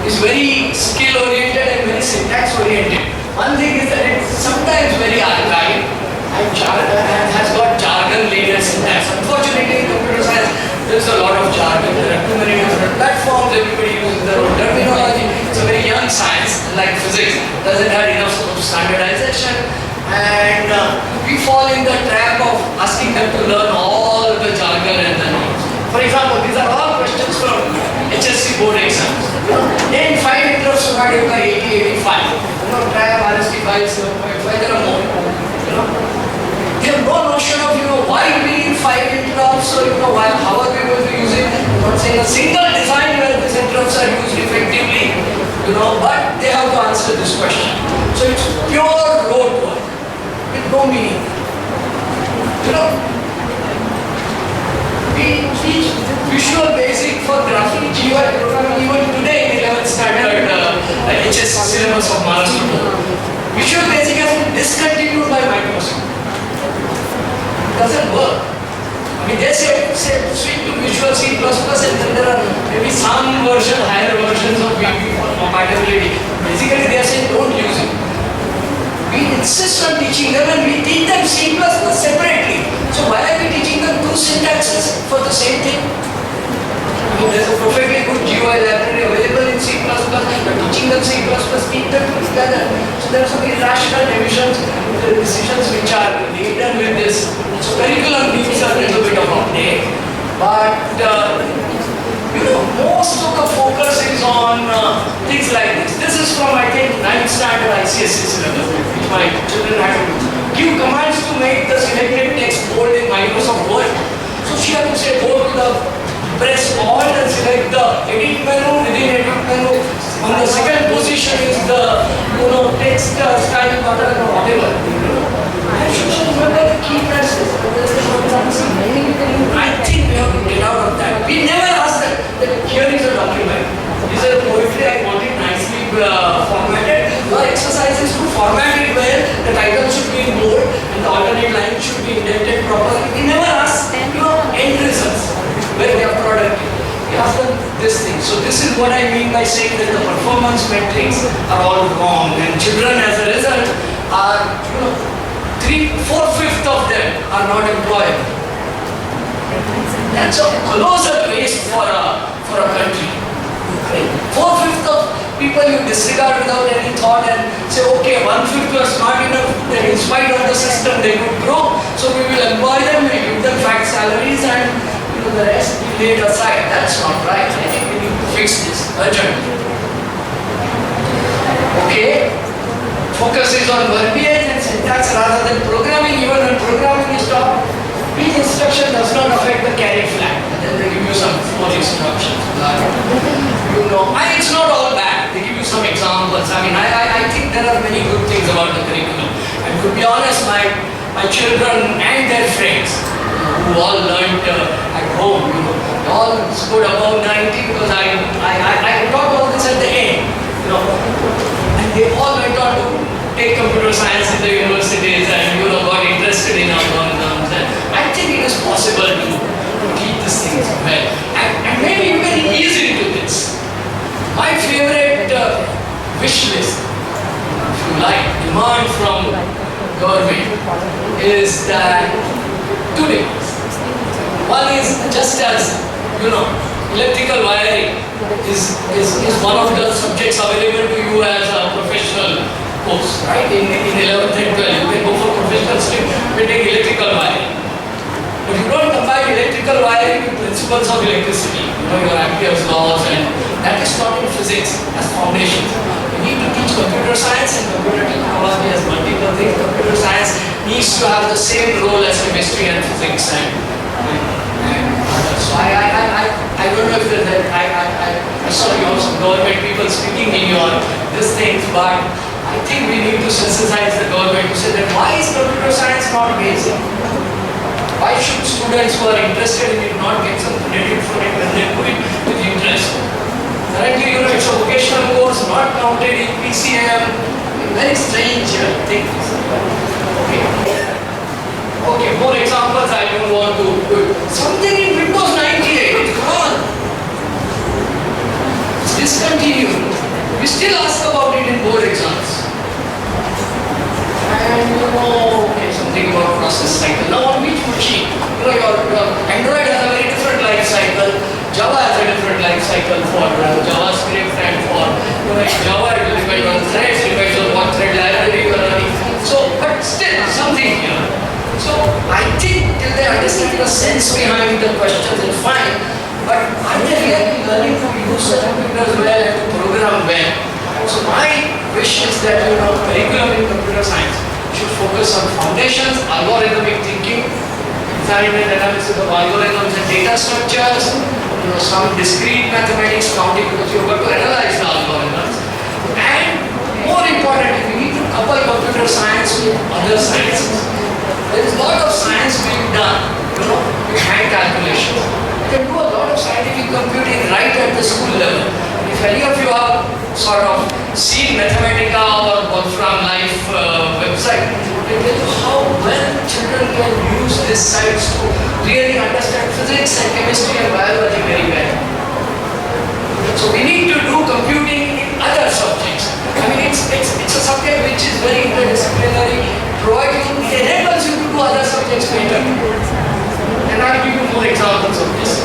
is very skill oriented and very syntax oriented, one thing is that it's sometimes very archaic and has got jargon laden syntax. Unfortunately, in computer science, there's a lot of jargon. There are too many different platforms, everybody uses their own terminology. It's a very young science, like physics, doesn't have enough standardization. And we fall in the trap of asking them to learn all the jargon and the names. For example, these are all questions from HSC board exams. In 5 intervals divided by 80, 85. Try RST 5, 7.5, there are more. They have no notion of why we need 5 interrupts, so how are we going to use it? I'm not saying a single design where these interrupts are used effectively, but they have to answer this question. So it's pure rote work with no meaning. We teach Visual Basic for graphic GUI programming even today in 11th standard HSC syllabus of Maharashtra. Visual Basic has been discontinued version, higher versions of VB for compatibility. Basically, they are saying don't use it. We insist on teaching them and we teach them C++ separately. So why are we teaching them two syntaxes for the same thing? I mean, there's a perfectly good GUI library available in C++, but teaching them C++, keep them together. So there are some irrational decisions which are laden with this. So curriculum needs a little bit of update, but most of the focus is on things like this. This is from, I think, 9th standard ICSE syllabus, which my children had to give commands to make the selected text bold in Microsoft Word. So she had to say, go to the press Alt and select the edit menu. Within edit menu, on the second position is the text style button or whatever. And she should remember the key presses. I think we have to get out of that. We never ask them that here is a document. This is a poetry, I want it nicely formatted. Your exercise is to format it where the title should be in bold and the alternate line should be indented properly. We never ask end results where they are productive. We ask them this thing. So this is what I mean by saying that the performance metrics are all wrong, and children as a result are 4/5 of them are not employable. That's a colossal waste for a country. 4/5 of people you disregard without any thought and say, okay, 1/5 were smart enough that in spite of the system they could grow, so we will employ them, we give them fat salaries, and the rest we laid aside. That's not right. I think we need to fix this urgently. Okay? Focus is on verbiage and syntax rather than programming. Even when programming is taught, each instruction does not affect the carry flag. And then they give you some more instructions. It's not all bad. They give you some examples. I mean, I think there are many good things about the curriculum. And to be honest, my children and their friends who all learned at home, they all scored above 90 because I taught all this at the end. And they all went on to take computer science in the universities and got interested in algorithms. And I think it is possible to keep these things well. And maybe you can ease into this. My favorite wish list, if you like, demand from government is that two things. One is just as, electrical wiring is one of the subjects available to you as a professional course, right? In 11th and 12th, you can go for professional stream, you take electrical wiring. But you don't combine electrical wiring with principles of electricity, your Ampere's laws, and that is taught in physics as foundation. You need to teach computer science, and computer technology as multiple things. Computer science needs to have the same role as chemistry and physics and others. So I don't know if there's I saw some government people speaking in these things, but I think we need to sensitize the government to say that why is computer science not basic? Why should students who are interested in it not get some credit for it when they do it with interest? Currently, it's a vocational course not counted in PCM. Very strange things. Okay, more examples. I don't want to put something in Windows 98. Come on. It's discontinued. We still ask about it in board exams. And something about process cycle. Now on which machine? Your Android has a very different life cycle. Java has a different life cycle for JavaScript and for Java it will depend on threads, depends on what thread library you are running. So, but still something here. So I think till they understand the sense behind the questions, it's fine. But are they really learning to use the computers well and to program well? So my wish is that curriculum in computer science should focus on foundations, algorithmic thinking, design and analysis of algorithms and data structures, some discrete mathematics counting because you've got to analyze the algorithms. And more importantly, we need to couple computer science with other sciences. There is a lot of science being done, with hand calculations. You can do a lot of scientific computing right at the school level. If any of you have sort of seen Mathematica or Wolfram Life website, they tell you how well children can use these sites to really understand physics and chemistry and biology very well. So we need to do computing in other subjects. I mean, it's a subject which is very interdisciplinary, it enables you to do other subjects better. And I'll give you more examples of this.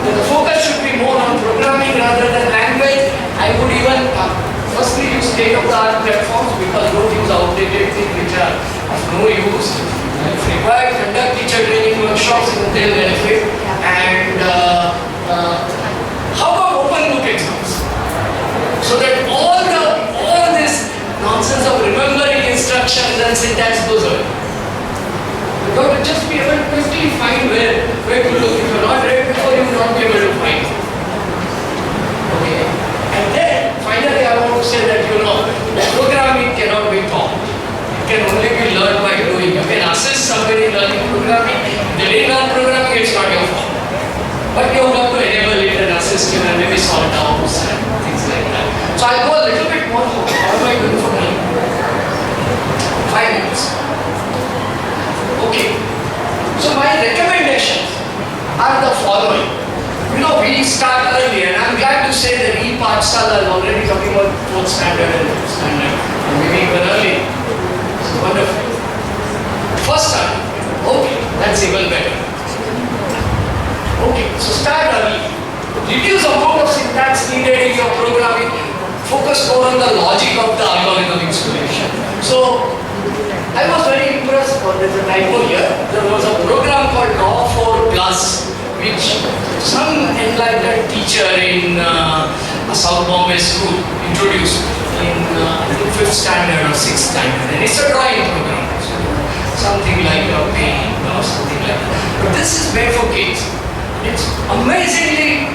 The focus should be more on programming rather than language. I would even firstly use state-of-the-art platforms because don't use outdated things which are of no use. If required, conduct teacher training workshops, they'll benefit. And how about open book exams? So that all this nonsense of remembering instructions and syntax goes away. You have to just be able to quickly find where to look. If you're not read before, you will not be able to find. Okay. And then finally I want to say that programming cannot be taught. It can only be learned by doing. You can assist somebody learning programming. If they didn't learn programming, it's not your fault. But you have to enable it and assist him and maybe solve doubts and things like that. So I'll go a little bit more. How am I doing for me? 5 minutes. Okay. So my recommendations are the following. We start early, and I'm glad to say that e-Pathshala is already talking about 4th standard and 5th standard, and maybe even early. It's wonderful. First time. Okay, that's even better. Okay, so start early. Reduce the amount of syntax needed in your programming. Focus more on the logic of the algorithm installation. So I was very impressed. There's a typo here. There was a program called Raw4 Plus, which some enlightened teacher in a South Bombay school introduced in 5th standard or 6th standard. And it's a drawing program. So something like a paint or something like that. But this is made for kids. It's amazingly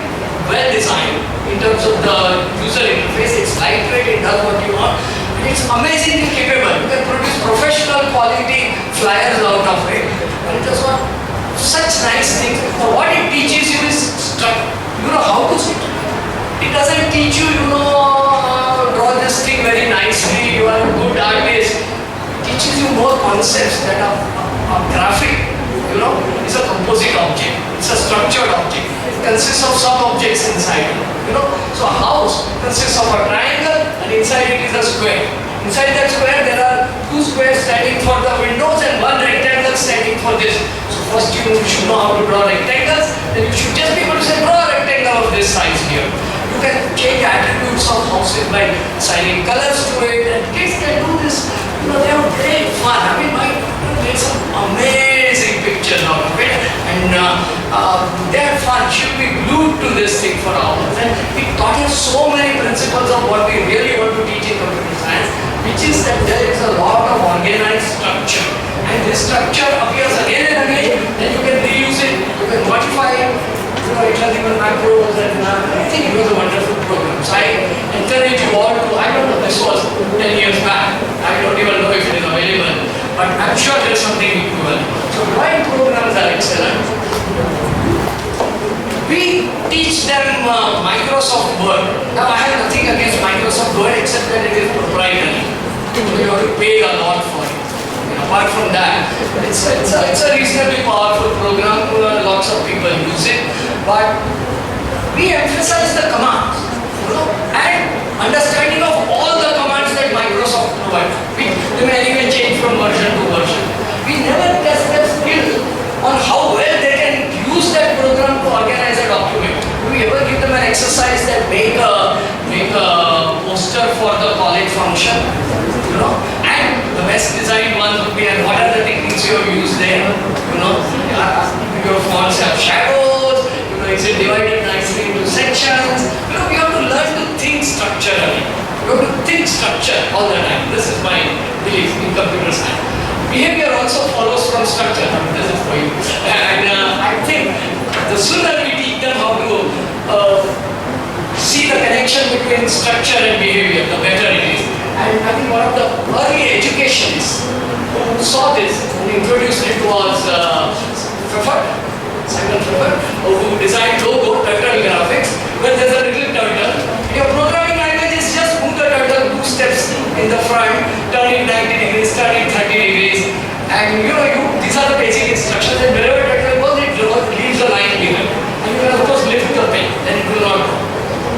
well designed in terms of the user interface. It's lightweight, it does what you want. It's amazingly capable. You can produce professional quality flyers out of it. And it does such nice things. But what it teaches you is how to sit. It doesn't teach you, draw this thing very nicely, you are a good artist. It teaches you more concepts that a graphic, is a composite object. It's a structured object. It consists of sub-objects inside. So a house consists of a triangle and inside it is a square. Inside that square there are 2 squares standing for the windows and 1 rectangle standing for this. So first you should know how to draw rectangles, then you should just be able to say draw a rectangle of this size here. You can change attributes of houses by assigning colors to it, and kids can do this. They have great fun. I mean, my daughter made some amazing pictures out of it, and they had fun. She'll be glued to this thing for hours. And it taught us so many principles of what we really want to teach in computer science, which is that there is a lot of organized structure. And this structure appears again and again, then you can reuse it, you can modify it. It has even macros, and I think it was a wonderful program. So I encourage you all to, I don't know, this was 10 years back. I don't even know if it is available, but I'm sure there's something equivalent. So drawing programs are excellent. We teach them Microsoft Word. Now I have nothing against Microsoft Word except that it is proprietary. You have to pay a lot for it. Apart from that, it's a reasonably powerful program. Lots of people use it, but we emphasize the commands, and understanding of all the commands that Microsoft provides. They may anyway change from version to version. We never test their skill on how well they can use that program to organize a document. Do we ever give them an exercise that make a poster for the college function? And the best designed ones would be, and what are the techniques you have used there? Your fonts have shadows, is it divided nicely into sections? We have to learn to think structurally. We have to think structure all the time. This is my belief in computer science. Behavior also follows from structure. This is for you. And I think the sooner we teach them how to see the connection between structure and behavior, the better it is. And I think one of the early educationists who saw this and introduced it was Simon Pfeffer, who designed logo, turtle graphics, where there's a little turtle. Your programming language is just move the turtle 2 steps in the front, turn it 90 degrees, turn it 30 degrees, and these are the basic instructions. And wherever turtle goes, it leaves a line behind. And you can of course lift the pen, then it will not go.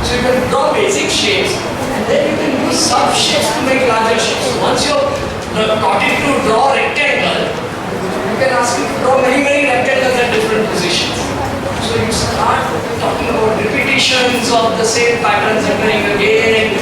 So So you can draw basic shapes and then you can use sub shapes to make larger shapes. So once you've taught it to draw rectangle, you can ask it to draw many rectangles at different positions. So you start talking about repetitions of the same patterns occurring again,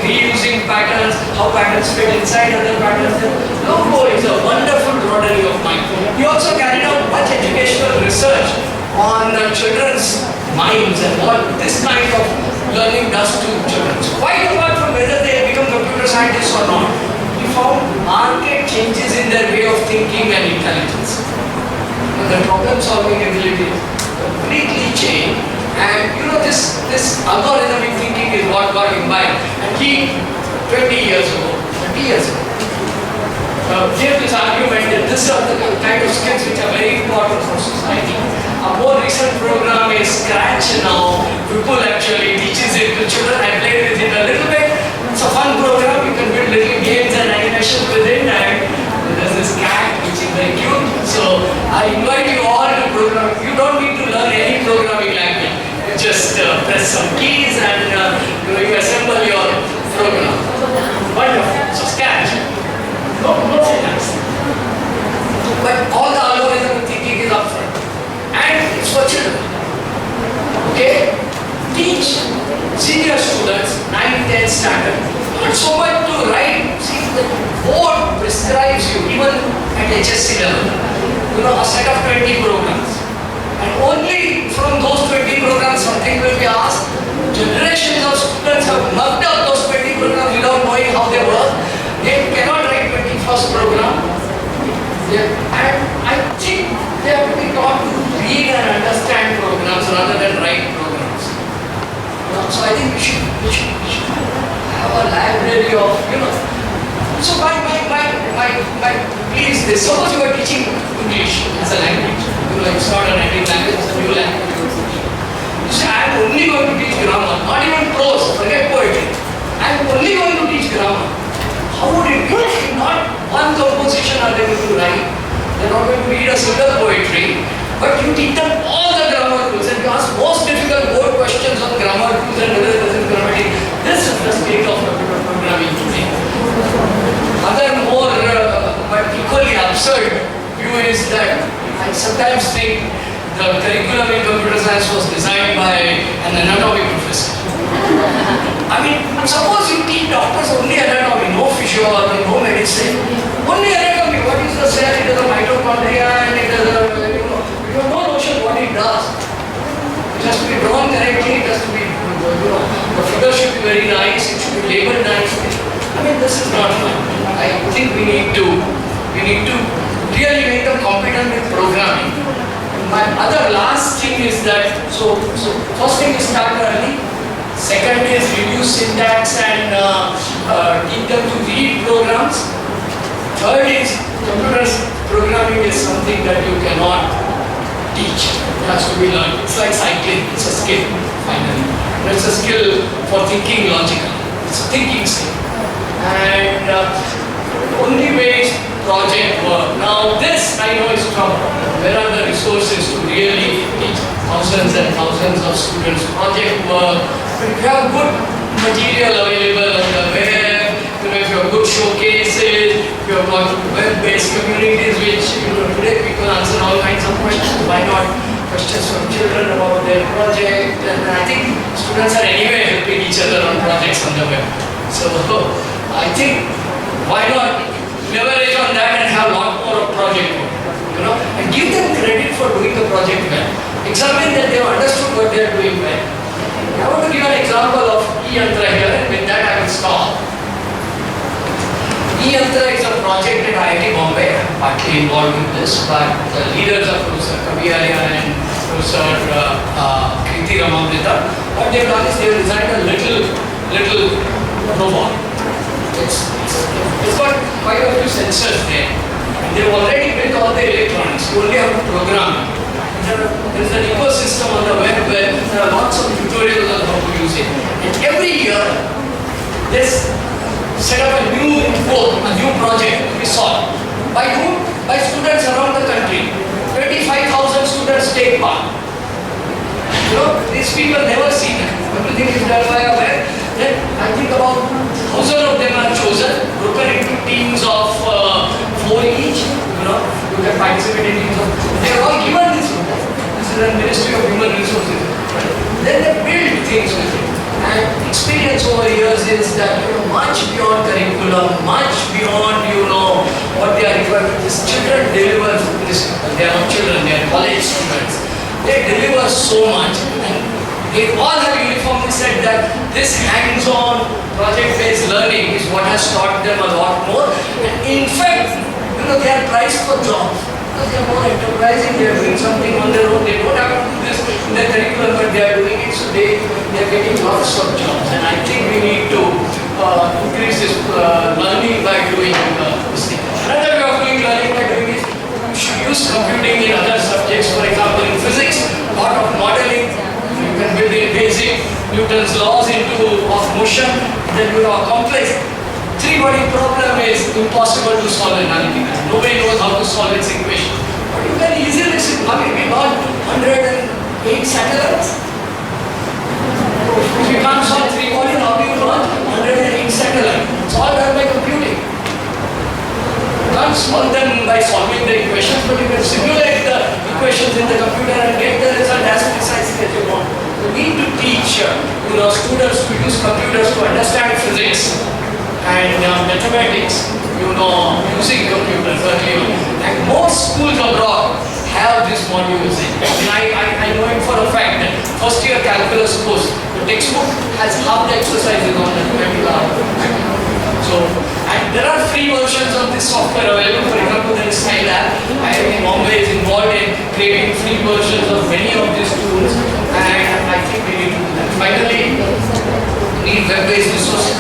reusing patterns, how patterns fit inside other patterns. Logo is a wonderful broadening of mind. He also carried out much educational research on children's minds and what this kind of learning does to children. So quite apart from whether they become computer scientists or not, he found marked changes in their way of thinking and intelligence. And the problem solving ability completely changed, and this algorithmic thinking is what got imbibed. And he 30 years ago gave this argument that these are the kind of skills which are very important for society. A more recent program is Scratch now. People actually teaches it to children. I played with it a little bit. It's a fun program. You can build little games and animations within, and there's this cat which is very cute. So I invite you all to program. You don't need to learn any programming language. You just press some keys and you assemble your program. Wonderful. So Scratch. No syntax. But all the algorithm thinking is up front. And it's for children. Okay? Teach senior students, 9th, 10th standard. Not so much to write. See, the board prescribes you, even at HSC level, a set of 20 programs. And only from those 20 programs something will be asked. Generations of students have mugged up those 20 programs without knowing how they work. They cannot write 21st program. And I think they have to be taught to read and understand programs rather than write programs. So I think we should have a library of, So my plea is this. Suppose you are teaching English as a language. It's not a native language, it's a new language. You say, I am only going to teach grammar, not even prose, forget poetry. I am only going to teach grammar. How would it be? Not one composition are they going to write. They're not going to read a single poetry, but you teach them all the grammar rules and you ask most difficult board questions on grammar rules and whether it is grammatic. This is the state of computer programming today. Other more but equally absurd view is that I sometimes think the curriculum in computer science was designed by an anatomy professor. I mean, suppose you teach doctors only anatomy, no physiology, no medicine, only anatomy. What is the cell? It is a mitochondria and it is a, you have no notion what it does. It has to be drawn correctly, it has to be, the figure should be very nice, it should be labeled nicely. I mean, this is not fun. I think we need to really make them competent with programming. My other last thing is that, so first thing is start early. Second is reduce syntax and teach them to read programs. Third is computer programming is something that you cannot teach. It has to be learned. It's like cycling. It's a skill, finally. And it's a skill for thinking logically. It's a thinking skill. And only way is project work. Now this I know is trouble. Where are the resources to really teach thousands and thousands of students project work? But if you have good material available on the web, if you have good showcases, if you have got web-based communities which today people answer all kinds of questions. Why not questions from children about their project? And I think students are anyway helping each other on projects on the web. So I think why not leverage on that and have a lot more of project work, and give them credit for doing the project well. Examine that they have understood what they are doing well. I want to give an example of E-Yantra here, and with that I will stop. E-Yantra is a project at IIT Bombay. I am partly involved in this, but the leaders are Professor Kaviarya and Professor Kriti Ramamrita. What they have done is they have designed a little robot. It's got quite a few sensors there. And they've already built all the electronics. You only have to program it. There is an ecosystem on the web where there are lots of tutorials on how to use it. And every year, this set up a new project to be solved. By whom? By students around the country. 25,000 students take part. These people never see them. everything is done by a web, then I think about 1,000 of them are chosen, broken into teams of 4 each, you can participate in teams of, they are all given this. This is the Ministry of Human Resources. Then they build things with it. And experience over years is that much beyond curriculum, much beyond what they are required. These children deliver this. They are not children; they are college students. They deliver so much, and they all have uniformly said that this hands-on, project-based learning is what has taught them a lot more. And in fact, they are priced for jobs. Because they are more enterprising, they are doing something on their own. They don't have to do this in their curriculum, but they are doing it, so they are getting lots of jobs. And I think we need to increase this learning by doing this thing. Another way of doing learning by doing is you should use computing in other subjects. For example, in physics, a lot of modeling. You can build in basic Newton's laws of motion. Then complex. Three-body problem is impossible to solve analytically. Nobody knows how to solve its equation. But you can easily see, we launched 108 satellites. If you can't solve three-body, how do you launch 108 satellites? It's all done by computing. You can't solve them by solving the equations, but you can simulate the equations in the computer and get the result as precisely as you want. You need to teach students to use computers to understand physics and mathematics, using computers early on. And most schools abroad have these modules in. I know it for a fact that first year calculus course, the textbook has half the exercises on the So, and there are free versions of this software available. For example, there is Style app. IIT Bombay is involved in creating free versions of many of these tools, and I think we need to do that. Finally, we need web-based resources.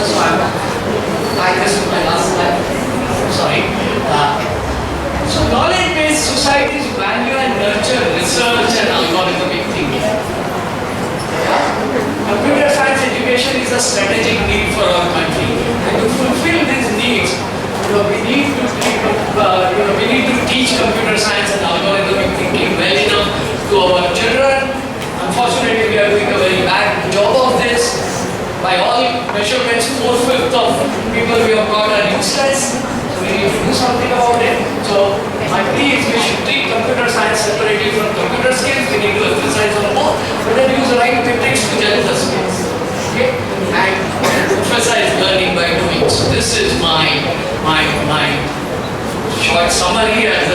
This is my last slide. Sorry. So knowledge-based societies value and nurture research and algorithmic thinking. Computer science education is a strategic need for our country. And to fulfill these needs, we need to teach computer science and algorithmic thinking well enough to our children. Unfortunately, we are doing a very bad job of this. By all measurements, 4/5 of people we have got are useless. So we need to do something about it. So my plea is we should treat computer science separately from computer skills. We need to emphasize on both, but then use the right metrics to judge the skills. Okay? And emphasize learning by doing. So this is my short summary as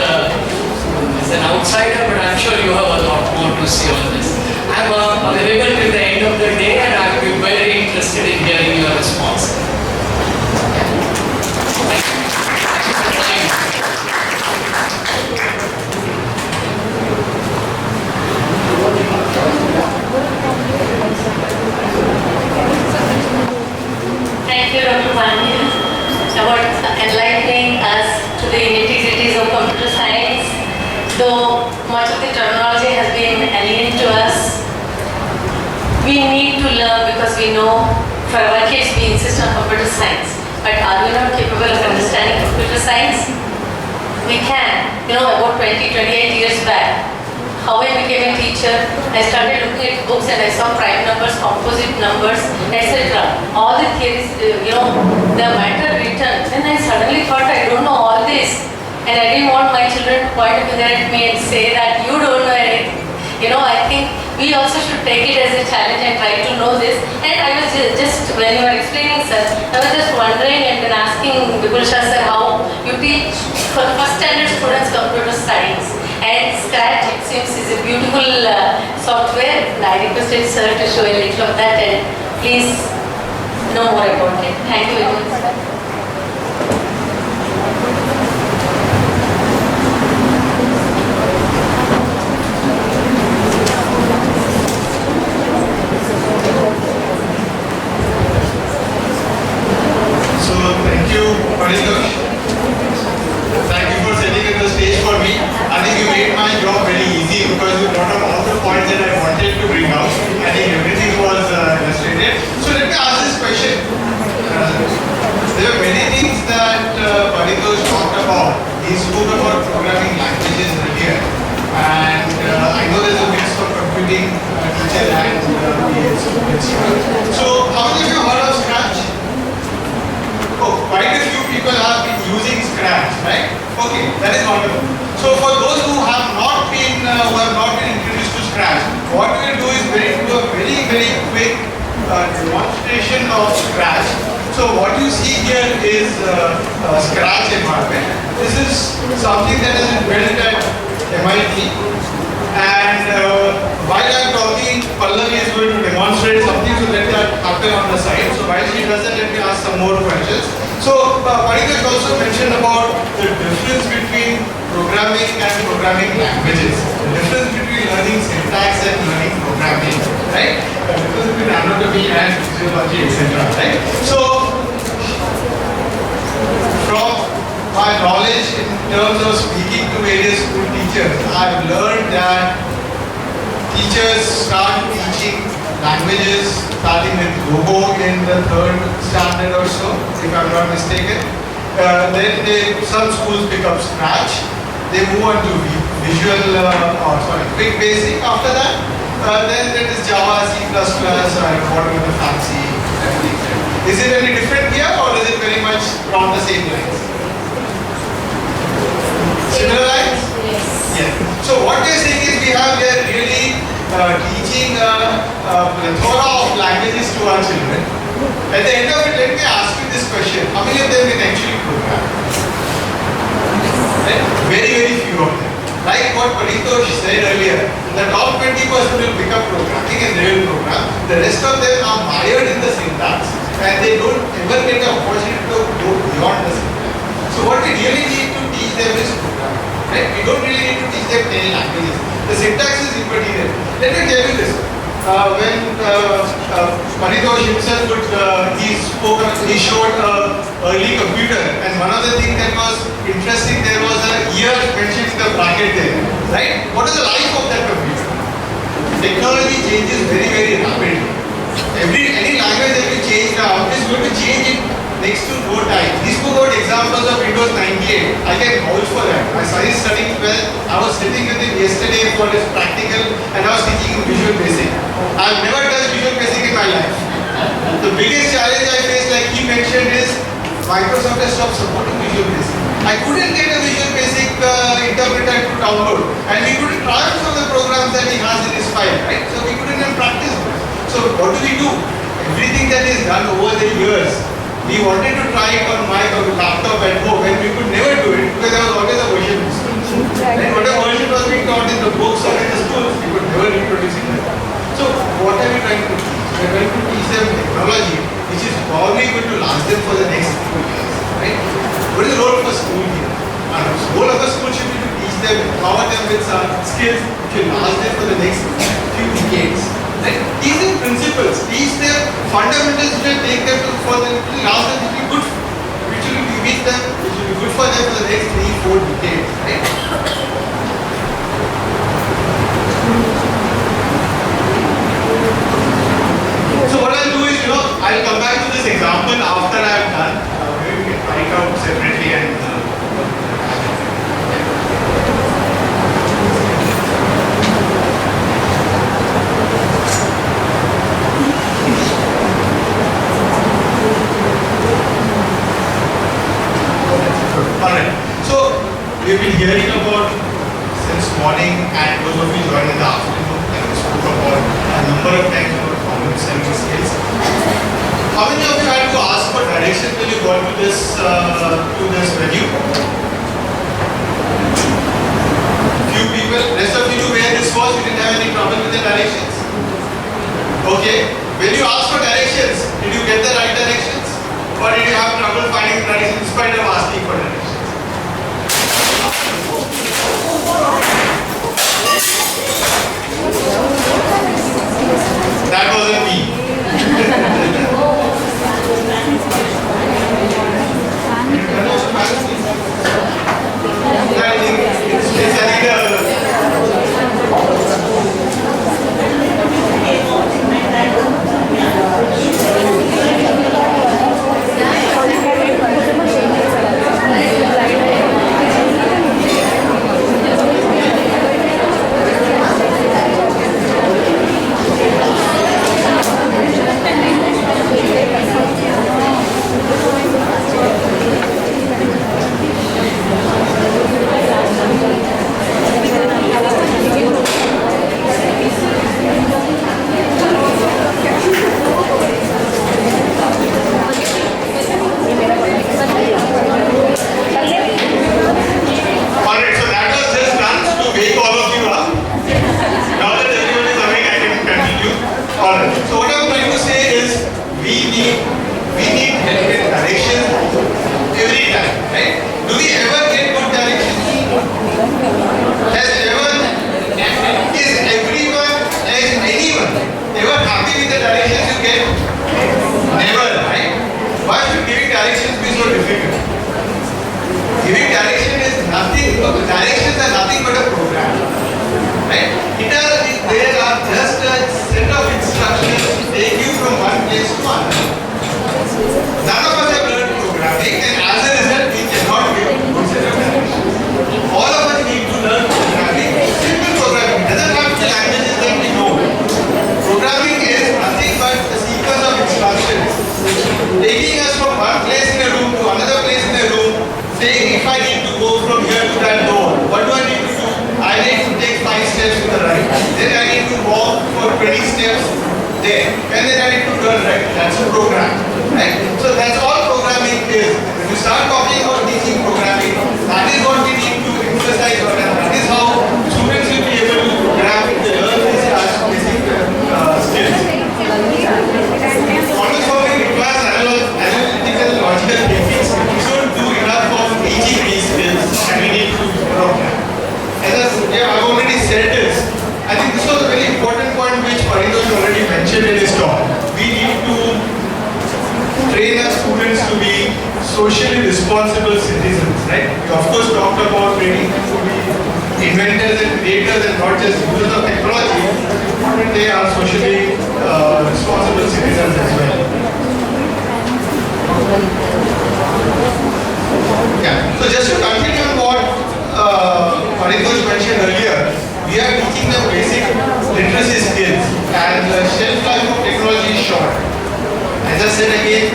an outsider, but I'm sure you have a lot more to say on this. I'm available till the end of the day, and I will be very interested in hearing your response. Thank you, Dr. Pandya, about enlightening us to the nitty-gritties of computer science. Though much of the terminology has been alien to us, we need to learn because we know for our kids we insist on computer science. But are we not capable of understanding computer science? We can. About 28 years back, how I became a teacher, I started looking at books and I saw prime numbers, composite numbers, etc. All the theories, the matter written. Then I suddenly thought I don't know all this. And I didn't want my children to point a finger at me and say that you don't know anything. I think we also should take it as a challenge and try to know this. And I was just when you were explaining, sir, I was just wondering and then asking Vipul Shah sir how you teach for first standard students computer science. And Scratch, it seems, is a beautiful software. And I requested sir to show a little of that and please know more about it. Thank you very much, sir. Thank you, Paritosh. Thank you for setting up the stage for me. I think you made my job very easy because you brought up all the points that I wanted to bring out. I think everything was illustrated. So let me ask this question. There are many things that Paritosh talked about. He spoke about programming languages earlier. And I know there's a mix of computing, teacher and So, how many of you heard of Scratch? Oh, quite a few people have been using Scratch, right? Okay, that is wonderful. So, for those who have not been introduced to Scratch, what we will do is do a very quick demonstration of Scratch. So, what you see here is a Scratch environment. This is something that has been built at MIT, and while I am talking, Pallavi is going to demonstrate something, so let that happen on the side. So while she does that, let me ask some more questions. So Parikaj also mentioned about the difference between programming and programming languages, the difference between learning syntax and learning programming, right? The difference between anatomy and physiology, etc. Right? So from my knowledge in terms of speaking to various school teachers, I've learned that teachers start teaching languages starting with Go in the 3rd standard or so, if I'm not mistaken. Then some schools pick up Scratch. They move on to Quick Basic after that. Then there is Java, C++, and whatever the fancy everything. Is it any different here, or is it very much around the same lines? Similar lines? Yes. Yeah. So what we are saying is we have here really teaching a plethora of languages to our children. At the end of it, let me ask you this question. How many of them can actually program? Right? Very few of them. Like what Paritosh said earlier, the top 20% will pick up programming and they will program. The rest of them are mired in the syntax and they don't ever get the opportunity to go beyond the syntax. So what we really need to teach them is programming. Right? We don't really need to teach them 10 languages. The syntax is immaterial. Let me tell you this. When Paritosh himself he showed an early computer, and one of the things that was interesting, there was a year mentioned in the bracket there. Right? What is the life of that computer? Technology changes very rapidly. Any language that you change now is going to change in next to no time. These spoke about examples of Windows 98. I can vouch for that. My son is studying well. I was sitting with him yesterday for his practical and I was teaching him Visual Basic. I have never done Visual Basic in my life. The biggest challenge I faced, like he mentioned, is Microsoft has stopped supporting Visual Basic. I couldn't get a Visual Basic interpreter to download, and we couldn't try out some of the programs that he has in his file, right? So we couldn't even practice. So what do? Everything that is done over the years, we wanted to try it on my laptop at home, and we could never do it because there was always a version missing. And whatever version was being taught in the books or in the schools, we could never reproduce it. So what are we trying to teach? We are trying to teach them technology which is probably going to last them for the next 2 years. Right? What is the role of a school here? The role of a school should be to teach them, empower them with some skills which will last them for the next few decades. Right? Teach them principles, teach them fundamentals which will take them for the last them, which will be good for them for the next 3-4 decades. Right? So what I'll do is, I'll come back to this example after I've done. Maybe we can write out separately and Alright, so we've been hearing about since morning, and those of you joined in the afternoon, and we spoke about a number of times about problem solving skills. How many of you had to ask for direction when you got to this venue? Few people. Rest of you knew where this was. You didn't have any trouble with the directions. Okay. When you asked for directions, did you get the right directions, or did you have trouble finding the directions in spite of asking for directions? That wasn't me. We need help with direction every time, right? Do we ever get good direction? Is everyone, is anyone ever happy with the directions you get? Never, right? Why should giving directions be so difficult? Giving direction is nothing, directions are nothing but a program, right? There are just a set of instructions to take you from one place to another. None of us have learned programming, and as a result, we cannot give a good set of directions. All of us need to learn programming, simple programming. It doesn't have to be languages that we know. Programming is nothing but a sequence of instructions, taking us from one place in a room to another place in a room, saying if I need to go from here to that door, what do I need to do? I need to take 5 steps to the right. Then I need to walk for 20 steps there. And then I need to turn right. That's a program. Right? So that's all programming is. When you start talking about teaching programming, that is what we need to emphasize on. And that is how students will be able to program if they learn these basic skills. Problem solving requires analytical logical thinking. We don't do enough of teaching these skills, and we need to program. As I've already said this, I think this was a very important point which Paritosh already mentioned in his talk. We need to train our students to be socially responsible citizens, right? We of course talked about training them to be inventors and creators and not just users of technology, but they are socially responsible citizens as well. Yeah, so just to continue on what Paritosh mentioned earlier, we are teaching them basic literacy skills, and the shelf life of technology is short. As I said again,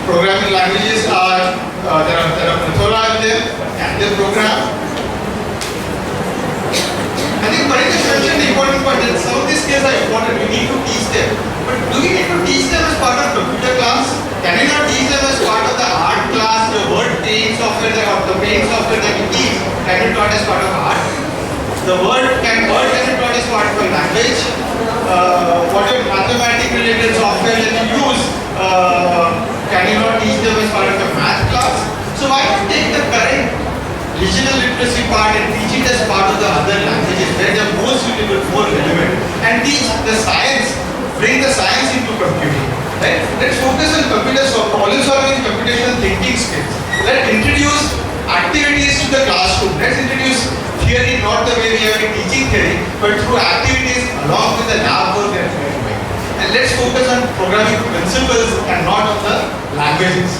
programming languages are, there are plethora of them, and they program. I think Paritosh mentioned the important point that some of these skills are important, we need to teach them. But do we need to teach them as part of computer class? Can we not teach them as part of the art class, the word paint software, the paint software that we teach? Can be taught as part of art? The word can be taught as part of a language. Whatever mathematics related software that you use, can you not teach them as part of a math class? So why not take the current digital literacy part and teach it as part of the other languages where they are more suitable, more relevant, and teach the science, bring the science into computing. Right? Let's focus on problem solving, computational thinking skills. Let's introduce activities to the classroom. Let's introduce theory not the way we have been teaching theory, but through activities along with the lab work that we are doing. And let's focus on programming principles and not on the languages.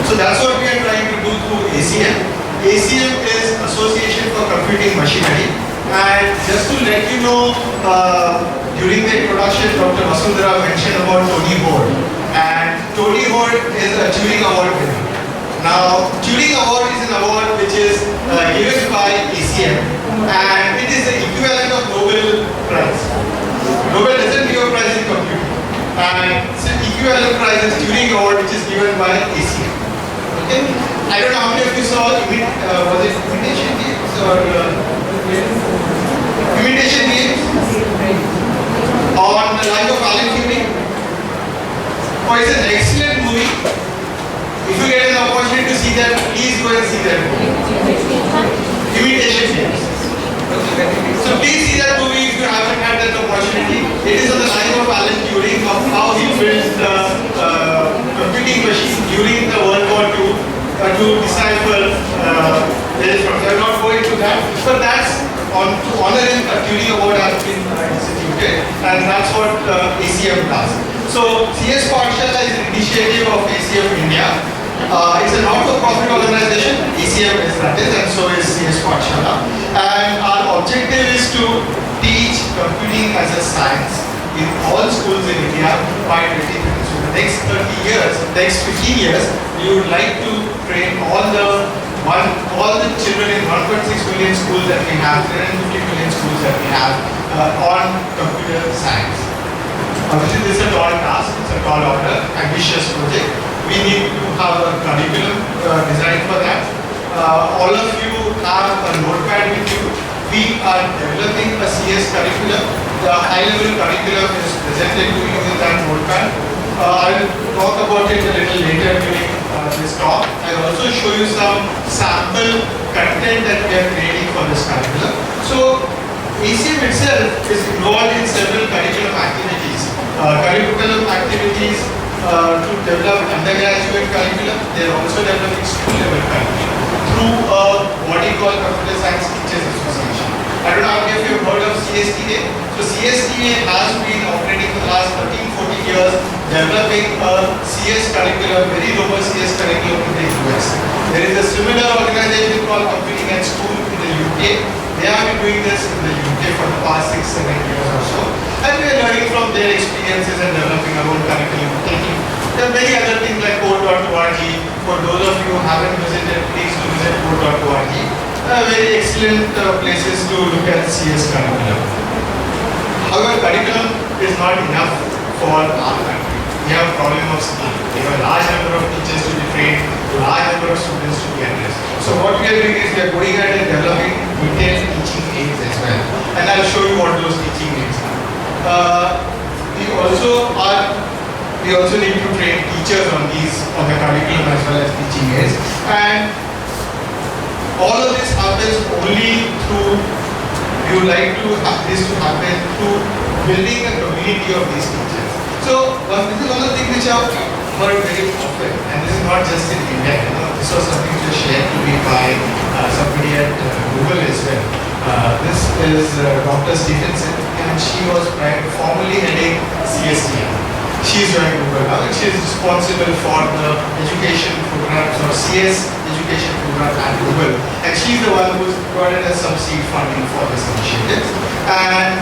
So that's what we are trying to do through ACM. ACM is Association for Computing Machinery. And just to let you know, during the introduction, Dr. Vasundhara mentioned about Tony Hoare. And Tony Hoare is a Turing Award winner. Now, Turing Award is an award which is given by ACM, and it is the equivalent of Nobel Prize. Nobel doesn't give a prize in computing, and it's an equivalent prize is Turing Award, which is given by ACM. Okay? I don't know how many of you saw was it Imitation Games or Imitation Games on the life of Alan Turing? Oh, it's an excellent movie. If you get an opportunity to see that, please go and see that movie. Imitation Games. So please see that movie if you haven't had that opportunity. It is on the life of Alan Turing, of how he built the computing machine during the World War II to decipher this. I'm not going to that, but that's to honor him. A Turing Award has been instituted, and that's what ACM does. So CS Pathshala is an initiative of ACM India. It's a not-for-profit organization. ACM is that is, and so is CS Pathshala. And our objective is to teach computing as a science in all schools in India by 2050. So the next 30 years, next 15 years, we would like to train all the children in 1.6 million schools that we have, 350 million schools that we have on computer science. Obviously, this is a tall task, it's a tall order, ambitious project. We need to have a curriculum designed for that. All of you have a notepad with you. We are developing a CS curriculum. The high-level curriculum is presented to you in that notepad. also show you some sample content that we are creating for this curriculum. So ACM itself is involved in several curriculum activities. To develop undergraduate curriculum. They are also developing school level curriculum through a body called Computer Science Teachers Association. I don't know if you have heard of CSTA. So CSTA has been operating for the last 13-14 years, developing a CS curriculum, very robust CS curriculum in the US. There is a similar organization called Computing at School in the UK. They have been doing this in the UK for the past 6-7 years or so. And we are learning from their experiences and developing our own curriculum. There are many other things like code.org. For those of you who haven't visited, please do visit code.org. Very excellent places to look at CS curriculum. However, curriculum is not enough for our country. We have a problem of skill. We have a large number of teachers to be trained, a large number of students to be addressed. So what we are doing is we are going ahead and developing detailed teaching aids as well. And I'll show you what those teaching aids are. We also need to train teachers on the curriculum as well as teaching aids. And all of this happens only through, we would like to have this to happen through building a community of these teachers. So this is one of the things which I've heard very often, and this is not just in India. This was something which was shared to me by somebody at Google as well. This is Dr. Stephenson, and she was formerly heading CSTM. She is joining Google now, and she is responsible for the education programs or CS education program at Google. And she's the one who's provided us some seed funding for this initiative. And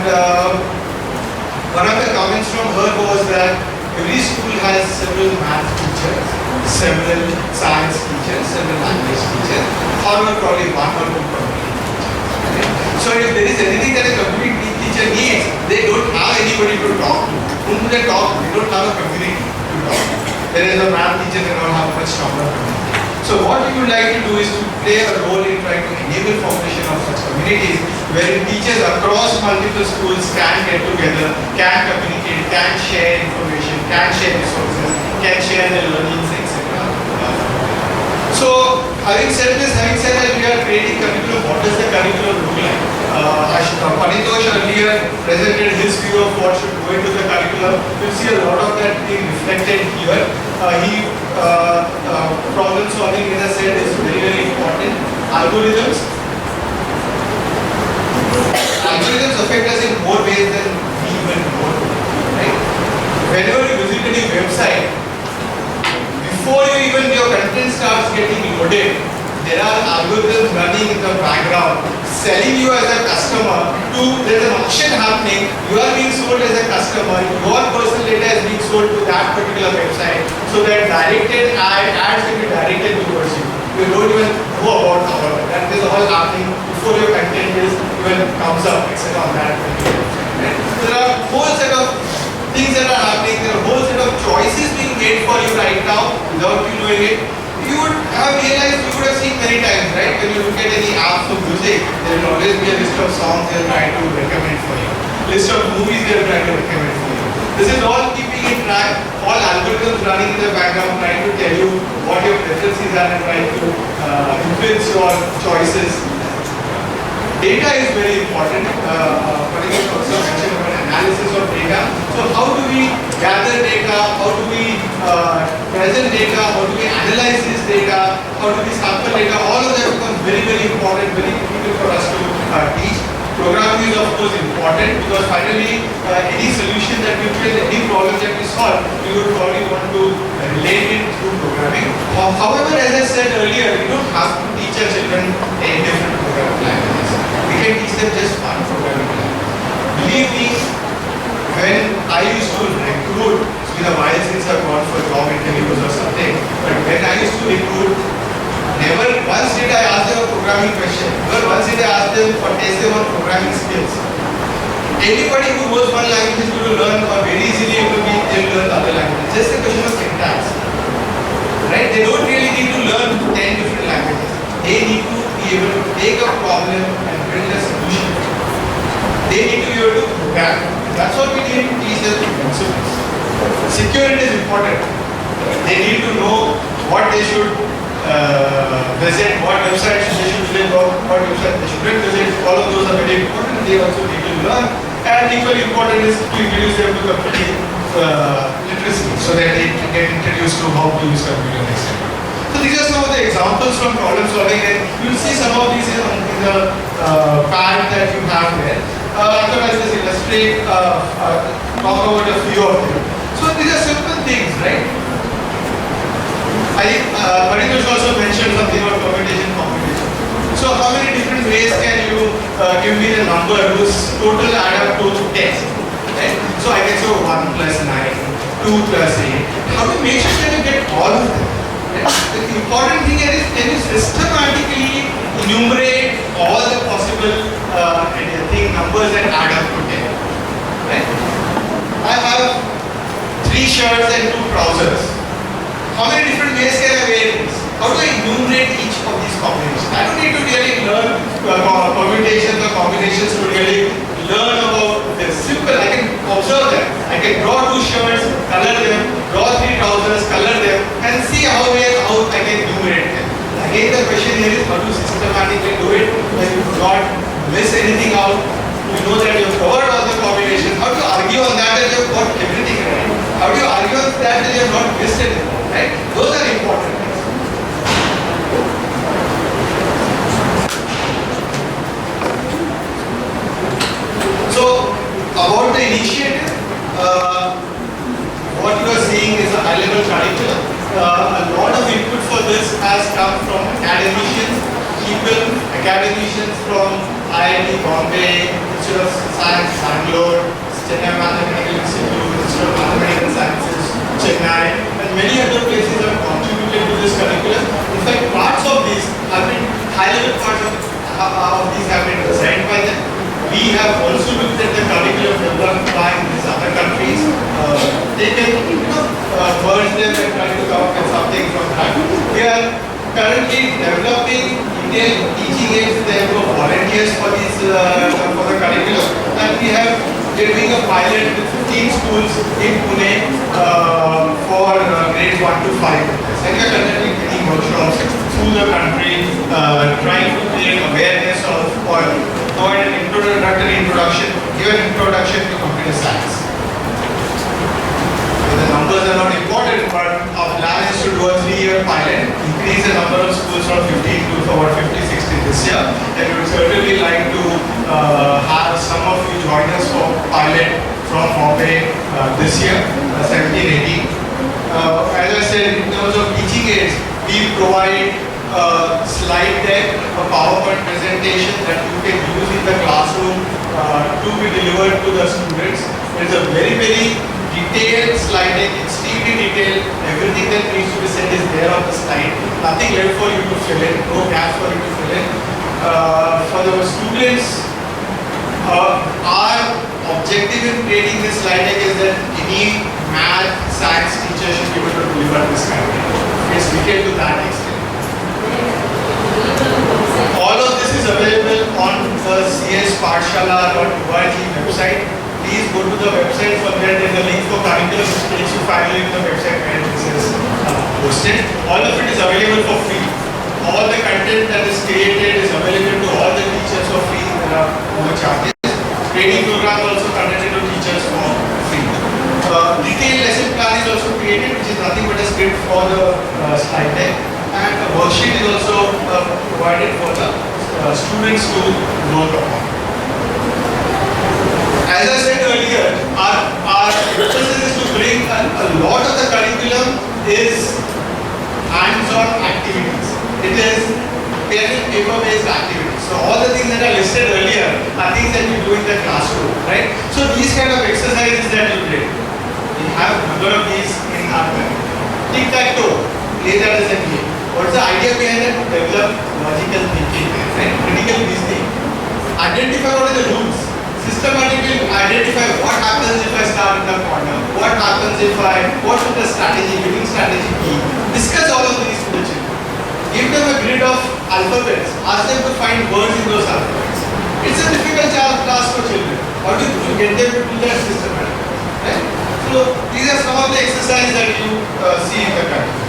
one of the comments from her was that every school has several math teachers, several science teachers, several language teachers, however probably one or two community teachers. So if there is anything that a community teacher needs, they don't have anybody to talk to. Whom do they talk to? They don't have a community to talk to. There is a math teacher, they don't have a much stronger community. So what we would like to do is to play a role in trying to enable formation of such communities where teachers across multiple schools can get together, can communicate, can share information, can share resources, can share their learnings, etc. So having said that we are creating curriculum, what does the curriculum look like? Panitosh earlier presented his view of what should go into the curriculum. You'll see a lot of that being reflected here. Problem solving, as I said, is very, very important. Algorithms affect us in more ways than we even know. Right? Whenever you visit any website, before your content starts getting loaded, there are algorithms running in the background selling you as a customer to, there's an auction happening, you are being sold as a customer, your personal data is being sold to that particular website, so that directed ads will be directed towards you. You don't even know about all of that. This is all happening before your content even comes up, etc. on that particular website. There are a whole set of things that are happening, there are a whole set of choices being made for you right now without you knowing it. You would have realized, you would have seen many times, right? When you look at any app for music, there will always be a list of songs they are trying to recommend for you. List of movies they are trying to recommend for you. This is all keeping in track, all algorithms running in the background, trying to tell you what your preferences are and trying to influence your choices. Data is very important. Particularly also mentioned about analysis of data. So how do we gather data? How do we present data? How do we analyze this data? How do we sample data? All of that becomes very, very important, very critical for us to teach. Programming is of course important because finally any solution that we build, any problem that we solve, we would probably want to relate it through programming. However, as I said earlier, we don't have to teach our children 10 different programming languages. We can teach them just one programming language. Believe me, when I used to recruit, it's been a while since I've gone for job interviews or something, but when I used to recruit, never once did I ask them a programming question. Never once did I ask them or test them on programming skills. Anybody who knows one language is going to learn or very easily able to learn other languages. Just a question of syntax. Right? They don't really need to learn 10 different languages. They need to be able to take a problem and build a solution. They need to be able to program. That's what we need to teach them principles. Security is important. They need to know what they should visit, what websites they should visit, what websites they shouldn't visit. All of those are very important. They also need to learn. And equally important is to introduce them to computing literacy so that they can get introduced to how to use computer next time. So these are some of the examples from problem solving, and you'll see some of these in the pad that you have there. I thought I'll just illustrate, talk about a few of them. So these are simple things, right? I think Manish also mentioned something about permutation combination. So how many different ways can you give me the number whose total add up to 10? Right? So I can say 1 plus 9, 2 plus 8. How to make sure that you get all of them? Right? The important thing here is, can you systematically enumerate all the possible numbers that add up to 10? Right? I have 3 shirts and 2 trousers. How many different ways can I wear this? How do I enumerate each of these combinations? I don't need to really learn permutations or combinations to really learn about this. Simple, I can observe them. I can draw 2 shirts, color them, draw 3 trousers, color them, and see how I can enumerate them. Again, the question here is how to systematically do it when you do not miss anything out. You know that you have covered all the combinations. How do you argue on that you have got everything right? How do you argue on that you have not missed anything? Right? Those are important things. So, about the initiative, what you are seeing is a high-level curriculum. A lot of input for this has come from academicians from IIT Bombay, Institute of Science, Bangalore, Chennai Mathematical Institute, Institute of Mathematical Sciences, Chennai, and many other places have contributed to this curriculum. In fact, parts of these have been, high-level parts of these have been designed by them. We have also looked at the curriculum developed by these other countries. They can, merge them and try to come up with something from that. We are currently developing detailed teaching aids. There are volunteers for these for the curriculum, and we're doing a pilot with 15 schools in Pune for grades 1 to 5. And we are conducting many workshops through the country, trying to create awareness of or provide an introduction, give an introduction to computer science. The numbers are not important, but our plan is to do a 3-year pilot, increase the number of schools from 15 to about 50, 60 this year. And we would certainly like to have some of you join us for pilot from Bombay this year, 17, 18. As I said, in terms of teaching aids, we provide a slide deck, a PowerPoint presentation that you can use in the classroom to be delivered to the students. It is a very, very detailed slide deck, extremely detailed. Everything that needs to be said is there on the slide. Nothing left for you to fill in, no gaps for you to fill in. For the students, our objective in creating this slide deck is that any math, science teacher should be able to deliver this kind of thing. It's detailed to that extent. All of this is available on the cspathshala.org website. Please go to the website. From there, there is a link for curriculum which takes you finally to the website where this is posted. All of it is available for free. All the content that is created is available to all the teachers for free. There are no charges. Training program also conducted to teachers for free. Detailed lesson plan is also created, which is nothing but a script for the slide deck. And a worksheet is also provided for the students to work upon. As I said earlier, our purpose is to bring a lot of the curriculum is hands-on activities. It is pen and paper-based activities. So all the things that are listed earlier are things that you do in the classroom, right? So these kind of exercises that you did, we have a number of these in our plan. Tic-tac-toe, play that as a game. What's the idea behind it? To develop logical thinking, right? Critical reasoning. Identify what are the rules. Systematically identify what happens if I start in the corner. What happens if what is the strategy, winning strategy key. Discuss all of these with the children. Give them a grid of alphabets. Ask them to find words in those alphabets. It's a difficult task for children. How do you get them to do that systematically? Right? So these are some of the exercises that you see in the country.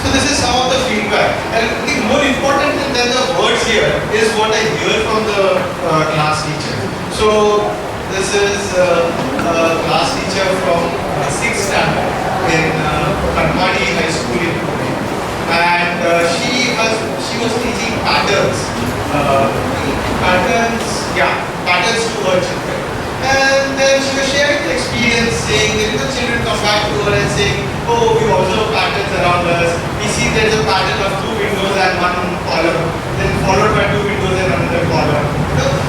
So this is some of the feedback. And I think more important than the words here is what I hear from the class teacher. So this is a class teacher from 6th standard in Kanmani High School in Pune. And she was teaching patterns. Patterns to her children. And then she was sharing the experience, saying that the children come back to her and saying, oh, we observe patterns around us. We see there's a pattern of 2 windows and 1 column, then followed by 2 windows and another column.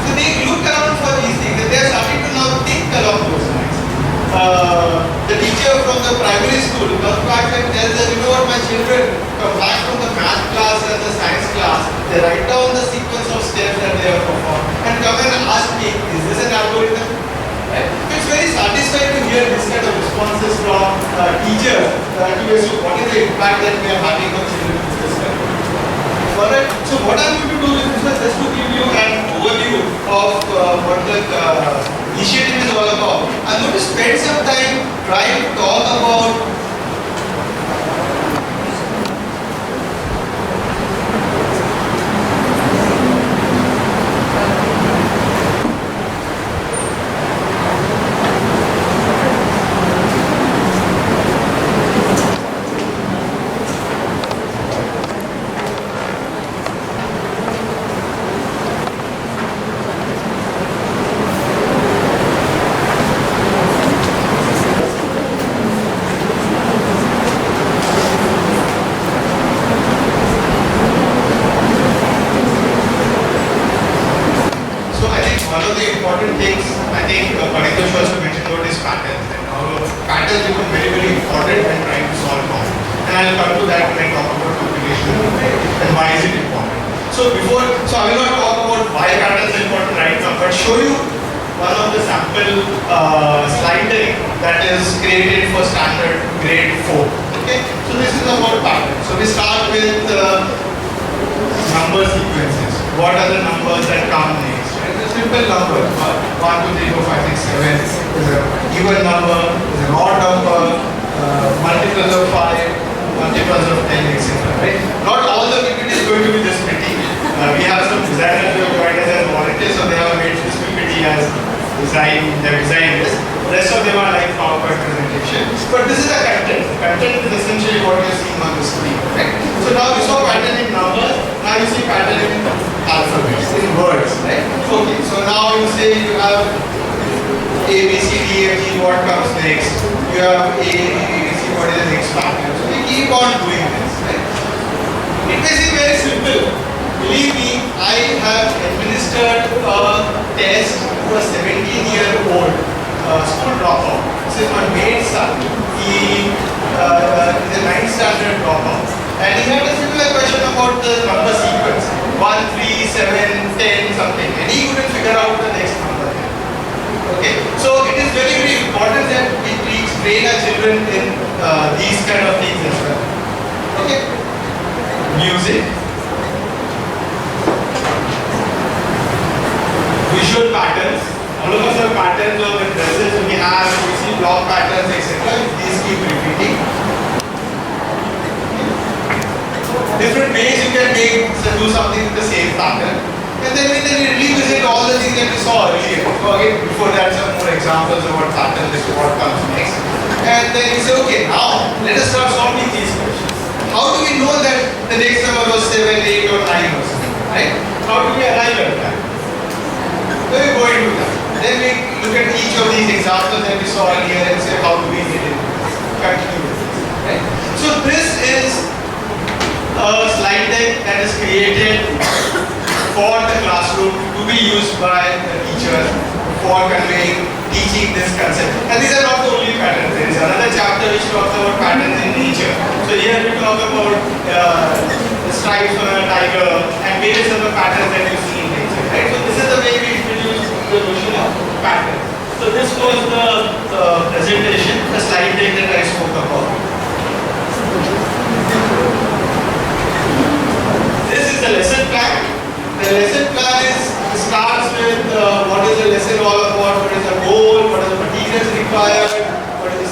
So they look around for these things and they're starting to now think along those lines. The teacher from the primary school comes back and tells them, you know what, my children come back from the math class and the science class, they write down the sequence of steps that they have performed and come and ask me, is this an algorithm? Right? It's very satisfying to hear this kind of responses from teachers to what is the impact that we are having on children with this kind of. Alright, so what I'm going to do is just to give you an overview of what the initiative is all about. I'm going to spend some time trying to talk about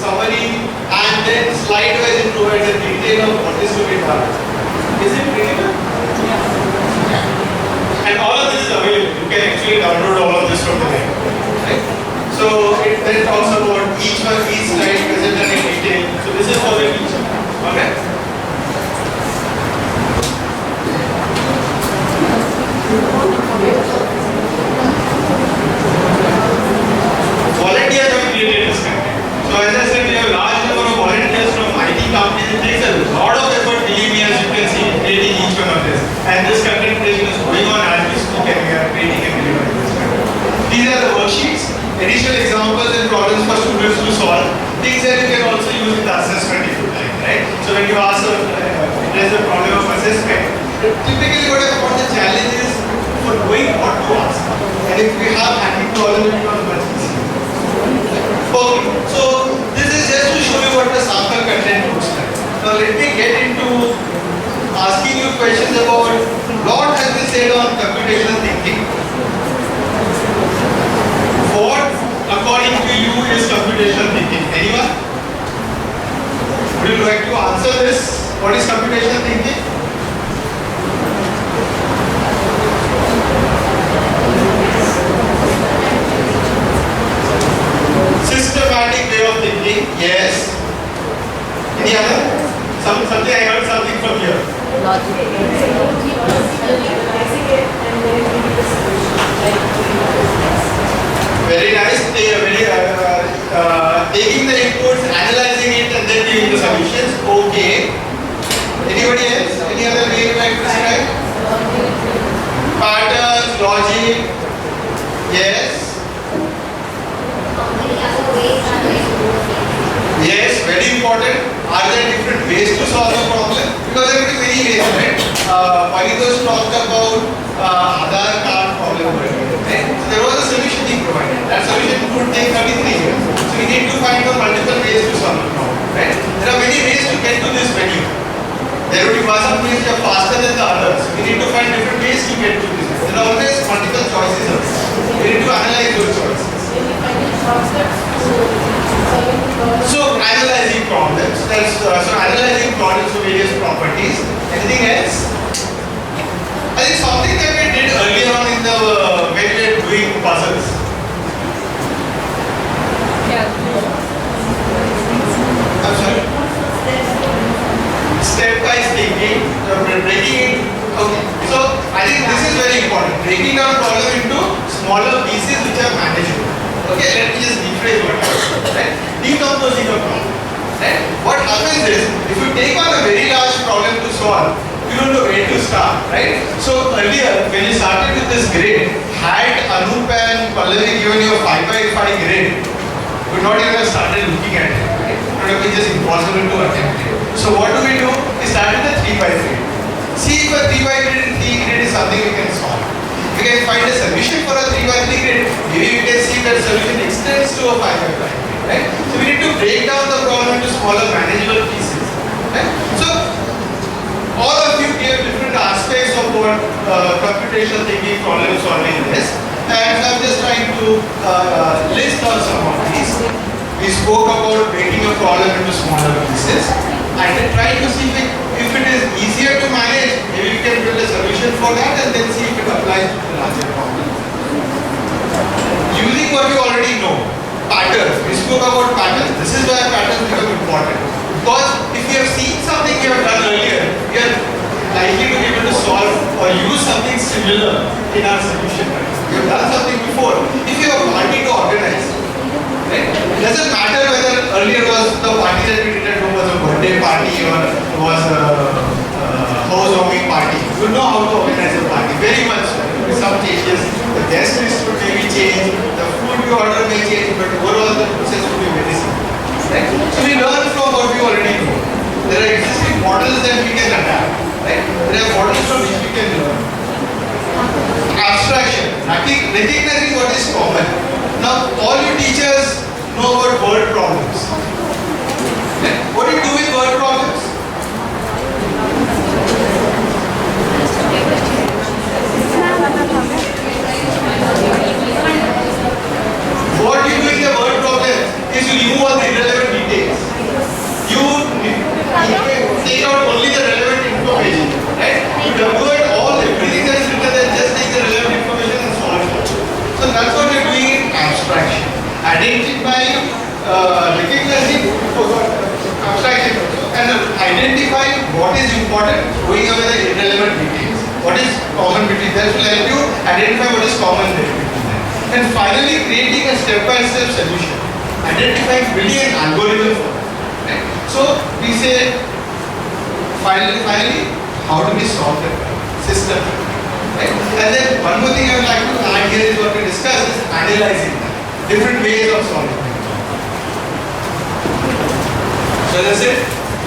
summary, and then slide-wise it provides a detail of what is to be done. Is it critical? Yeah. And all of this is available. You can actually download all of this from the net. Right? So it then talks about each slide presented in detail. So this is for the teacher. Okay? Volunteers have created this content. So as I said, we have a large number of volunteers from IT companies. It takes a lot of effort, believe me, as you can see, creating each one of this. And this content creation is going on as we speak, and we are creating and delivering this content. These are the worksheets, additional examples and problems for students to solve. Things that you can also use in the assessment if you like, right? So when you ask there's a problem of assessment, typically what the challenge is for knowing what to ask. And if we have hacking problem, it becomes much easier. Okay, so this is just to show you what the sample content looks like. Now let me get into asking you questions about what has been said on computational thinking. What, according to you, is computational thinking? Anyone? Would you like to answer this? What is computational thinking? Systematic way of thinking. Yes. Any other? Something I heard something from here. Very nice. Taking the inputs, analyzing it, and then giving the solutions. Okay. Anybody else? Any other way you like to describe? Patterns, logic. Yes. Yes, very important. Are there different ways to solve the problem? Because there could be many ways, right? Paritos talked about Aadhaar card problem, right? So there was a solution being provided. That solution could take 33 years. So we need to find the multiple ways to solve the problem, right? There are many ways to get to this venue. There will be some ways which are faster than the others. We need to find different ways to get to this. There are always multiple choices also. We need to analyze those choices. So analyzing problems. So analyzing problems for various properties. Anything else? I think something that we did earlier on in the when we were doing puzzles. Yeah. I'm sorry. Stepwise thinking, breaking it. Okay. So I think this is very important. Breaking down problem into smaller pieces which are manageable. Okay, let me just rephrase what I said, right? Decomposing a problem, right? What happens is, if you take on a very large problem to solve, you don't know where to start, right? So earlier, when you started with this grade, had Anup and Pallavi given you a 5 by 5 grade, you would not even have started looking at it, right? It would have been just impossible to attempt it. So what do? We start with a 3 by 3. See if a 3 by 3 grade is something we can solve. We can find a solution for a 3 by 3 grid. Maybe we can see that solution extends to a 5 by 5 grid, right? So we need to break down the problem into smaller manageable pieces, right? So all of you gave different aspects of what computational thinking, problem solving is, and I'm just trying to list down some of these. We spoke about breaking a problem into smaller pieces. I can try to see if it is easier to manage, maybe we can build a solution for that and then see if it applies to the larger problem. Using what you already know, patterns. We spoke about patterns. This is why patterns become important. Because if we have seen something we have done earlier, we are likely to be able to solve or use something similar in our solution. We have done something before. If you have a party to organize, right? It doesn't matter whether earlier was the party that we did at home was a birthday party or was a housewarming party. You know how to organize a party very much. With some changes, the guest list would maybe change, the food you order may change, but overall the process would be very simple. Right? So we learn from what we already know. There are existing models that we can adapt. Right? There are models from which we can learn. Abstraction, recognizing what is common. Now, all you teachers know about word problems. Right? What do you do with word problems? What you do in the word problem is you remove all the irrelevant details. You take out only the relevant information. and identify what is important, throwing away the irrelevant details. What is common between them will help you identify what is common there between them. And finally, creating a step-by-step solution. Identifying, building an algorithm for it. Right? So we say, finally, how do we solve the system? Right? And then one more thing I would like to add here is what we discussed is analyzing them. Different ways of solving them. So as I said,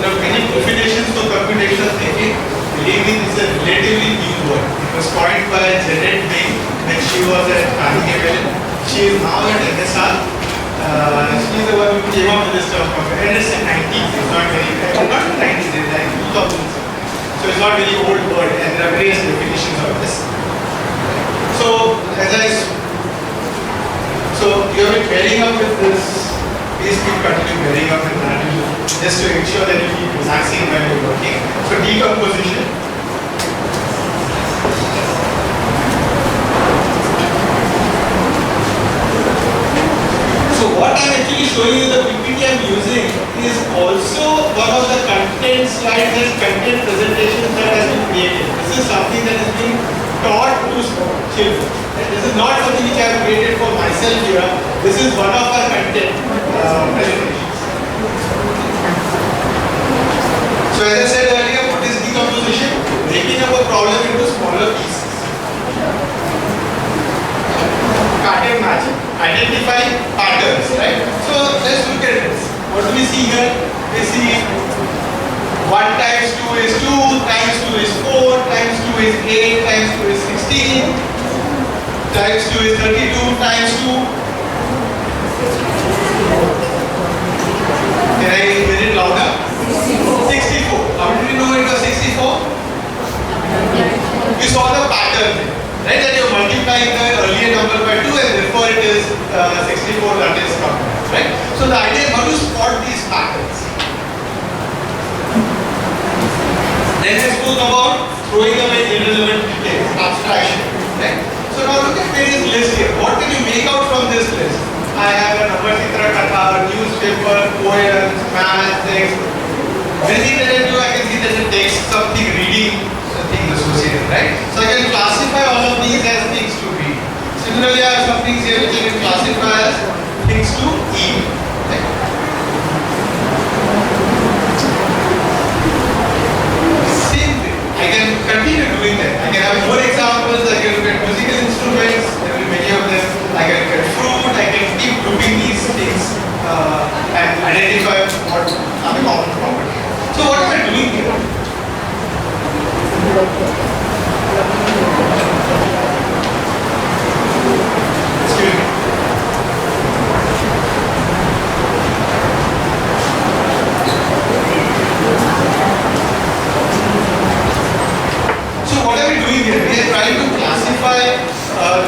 many definitions to computational thinking. Believe me, this is a relatively new word. It was coined by Janet Bing when she was at Carnegie Mellon. She is now at MSR. She is the one who came up with this term. And it's in 90s. It's not very, not 90s, it's like 2000s. So it's not very old word, and there are various definitions of this. So you have been pairing up with this. Please keep continue pairing up with that, just to ensure that you keep relaxing while you're working. So decomposition. So what I'm actually showing you, the PPT I'm using is also one of the content slides and content presentations that has been created. This is something that is being taught to children. This is not something which I have created for myself here. This is one of our content presentations. So as I said earlier, what is decomposition? Breaking up a problem into smaller pieces. Pattern matching. Identify patterns, right? So let's look at this. What do we see here? We see 1 times 2 is 2, times 2 is 4, times 2 is 8, times 2 is 16, times 2 is 32, times 2. Can I hear it louder? 64. How did you know it was 64? You saw the pattern, right? That you're multiplying the earlier number by 2 and therefore it is 64 that is coming, right? So the idea is how to spot these patterns. Then I spoke about throwing away irrelevant details, abstraction, right? So now look at various lists here. What can you make out from this list? I have a number chitra katha, newspaper, poems, math, text. Anything that I do, I can see that it takes something reading, something associated, right? So I can classify all of these as things to read. Similarly, I have some things here which I can classify as things to eat. Right? Same thing. I can continue doing that. I can have more examples. I can look at musical instruments. There will be many of them. I can look at fruit. I can keep grouping these things and identify what are the common properties. So what am I doing here? Excuse me. So what are we doing here? We are trying to classify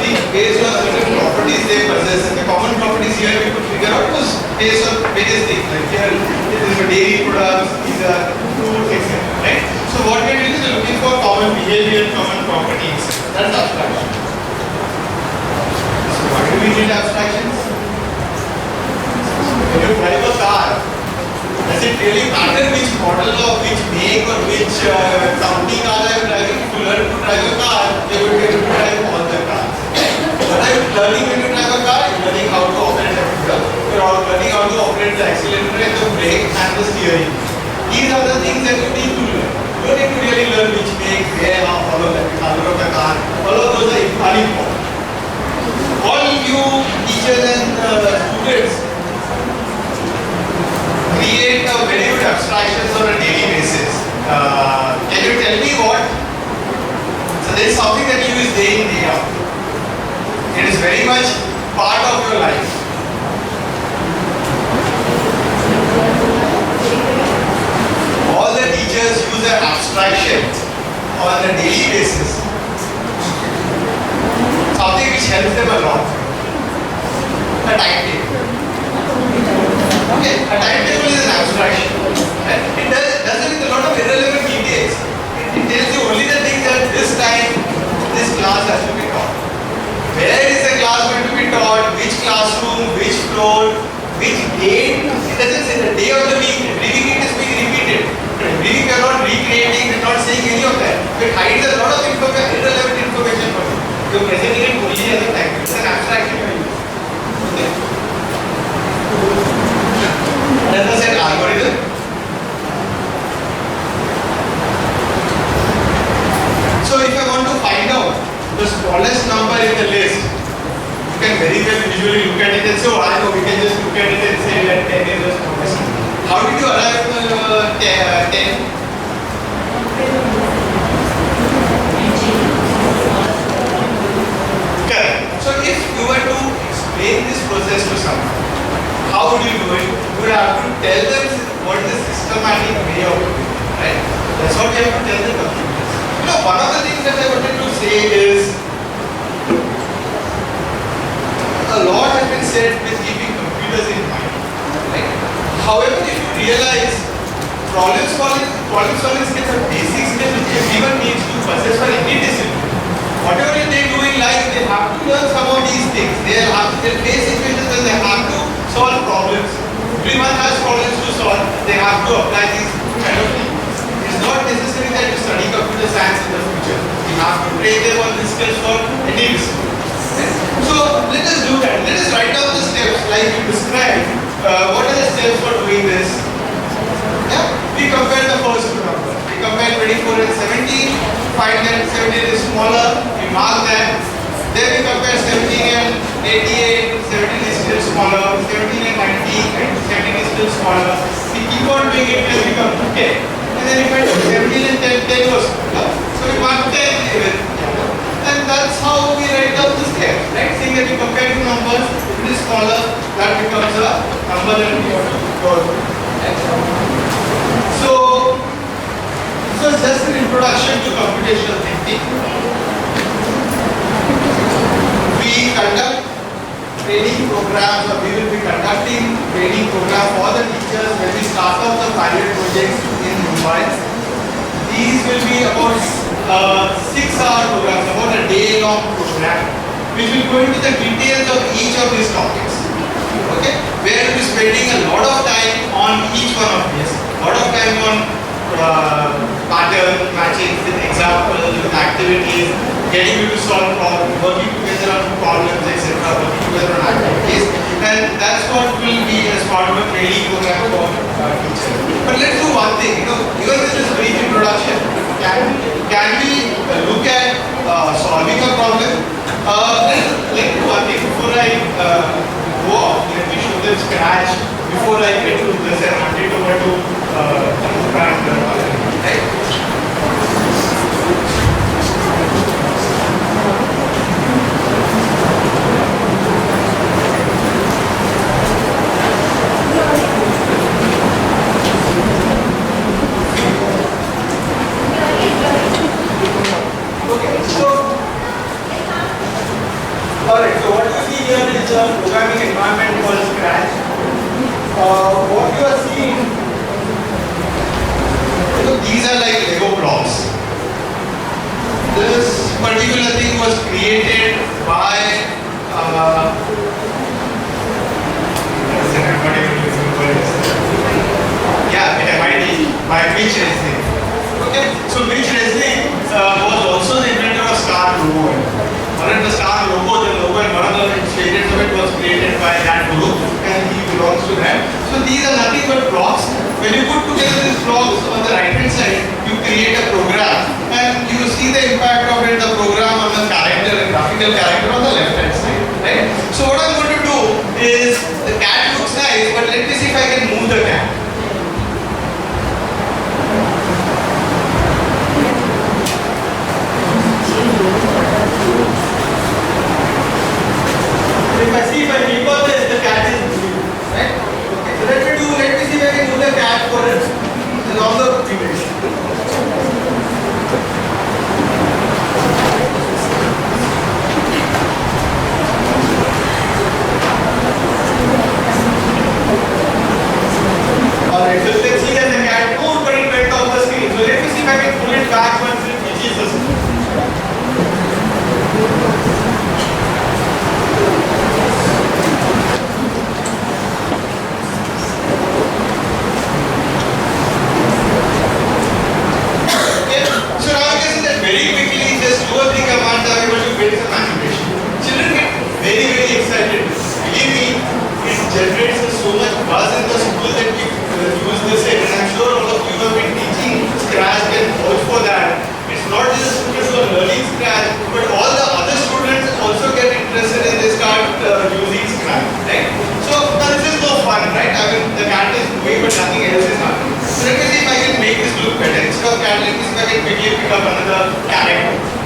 things based on certain properties they possess. And the common properties here we could figure out was based on various things. Like here, it is for dairy products, these are fruits, etc. Right? So what we are doing is looking for common behavior, common properties. That's abstraction. So why do we need abstractions? When you drive a car, does it really matter which model or which make or which company car I am driving? If you learn to drive a car, you will be able to drive all the cars. What are you learning when you drive a car? You are learning how to operate the wheel. You are learning how to operate the accelerator and the brake and the steering. These are the things that you need to learn. You don't need to really learn which make, where, how, all of that, color of the car. All of those are unimportant. All you teachers and students create a very good abstractions on a daily basis. Can you tell me what? So there is something that you use day in, day out. It is very much part of your life. All the teachers use their abstractions on a daily basis. Something which helps them a lot. A timetable. Okay, a timetable is an abstraction. And it does it with a lot of irrelevant details. It tells you only the things that this time this class has to be taught. Where is the class going to be taught? Which classroom? Which floor? Which date? It doesn't say the day of the week. Every week it is being repeated. hides a lot of irrelevant information from you. You're presenting it only as a tag. It's an abstraction you use. Okay. That's the set algorithm. So if I want to find out the smallest number in the list, you can very well visually look at it and say, oh, I know, we can just look at it and say that 10 is the smallest. How did you arrive at 10? Correct. So if you were to explain this process to someone, how would you do it? You would have to tell them what is the systematic way of doing it, right? That's what you have to tell the computers. You know, one of the things that I wanted to say is, a lot has been said with keeping computers in mind, right? However, if you realize problem solving skills are basic skills which everyone needs to possess for any discipline. Whatever they do in life, they have to learn some of these things. They'll face situations where they have to solve problems. Everyone has problems to solve. They have to apply these kind of things. It's not necessary that you study computer science in the future. You have to train them on these skills for any discipline. So let us do that. Let us write down the steps like you described. What are the steps for doing this? Yeah, we compare the first two numbers. We compare 24 and 17. Find that 17 is smaller. We mark that. Then we compare 17 and 88. 17 is still smaller. 17 and 90. 17 is still smaller. We keep on doing it till we come to 10. And then we find 17 and 10 was smaller. So we mark 10 even. And that's how we write down the steps, right? Seeing that we compare two numbers, it is smaller, that becomes a number that we want to go through. So just an introduction to computational thinking. We conduct training programs, or we will be conducting training programs for the teachers when we start off the pilot projects in Mumbai. These will be about 6-hour programs, about a day-long program, which will go into the details of each of these topics. Okay, where we will be spending a lot of time on each one of these, a lot of time on pattern matching with examples, with activities, getting you to solve problems, working together on problems, etc., working together on activities, and that's what will be as part of a training program for teachers. But let's do one thing, even with this brief introduction, can we look at solving a problem? Let's do one thing before I go off. Let me show them scratch before I get to this and hand it over to right? Alright, so what you see here is a programming environment called Scratch. What you are seeing, these are like Lego blocks. This particular thing was created by MIT by Mitch Resnick. Okay, so Mitch Resnick was also the inventor of star logo. One of the star logo, the logo and one of the shaded of it was created by that group, and he belongs to that. So these are nothing but blocks. When you put together these blocks on the right hand side, you create a program, and you see the impact of it, the program on the character, the graphical character on the left hand side, right? So what I'm going to do is, the cat looks nice, but let me see if I can move the cat. If I see if I click on this, the cat is moving, right? Okay, so let me see if I can move the cat for it along the image. Alright, so let's see that the cat moved, but it went off the screen. So let me see if I can pull it back once it reaches the screen. buzz in the school that we use this in, and I'm sure all of you have been teaching Scratch can vouch for that. It's not just students who are learning Scratch, but all the other students also get interested and they start using Scratch, right? So now this is no fun, right? I mean, the cat is moving, but nothing else is happening. So let me see if I can make this look better. Instead of cat, let me see if I can quickly pick up another character.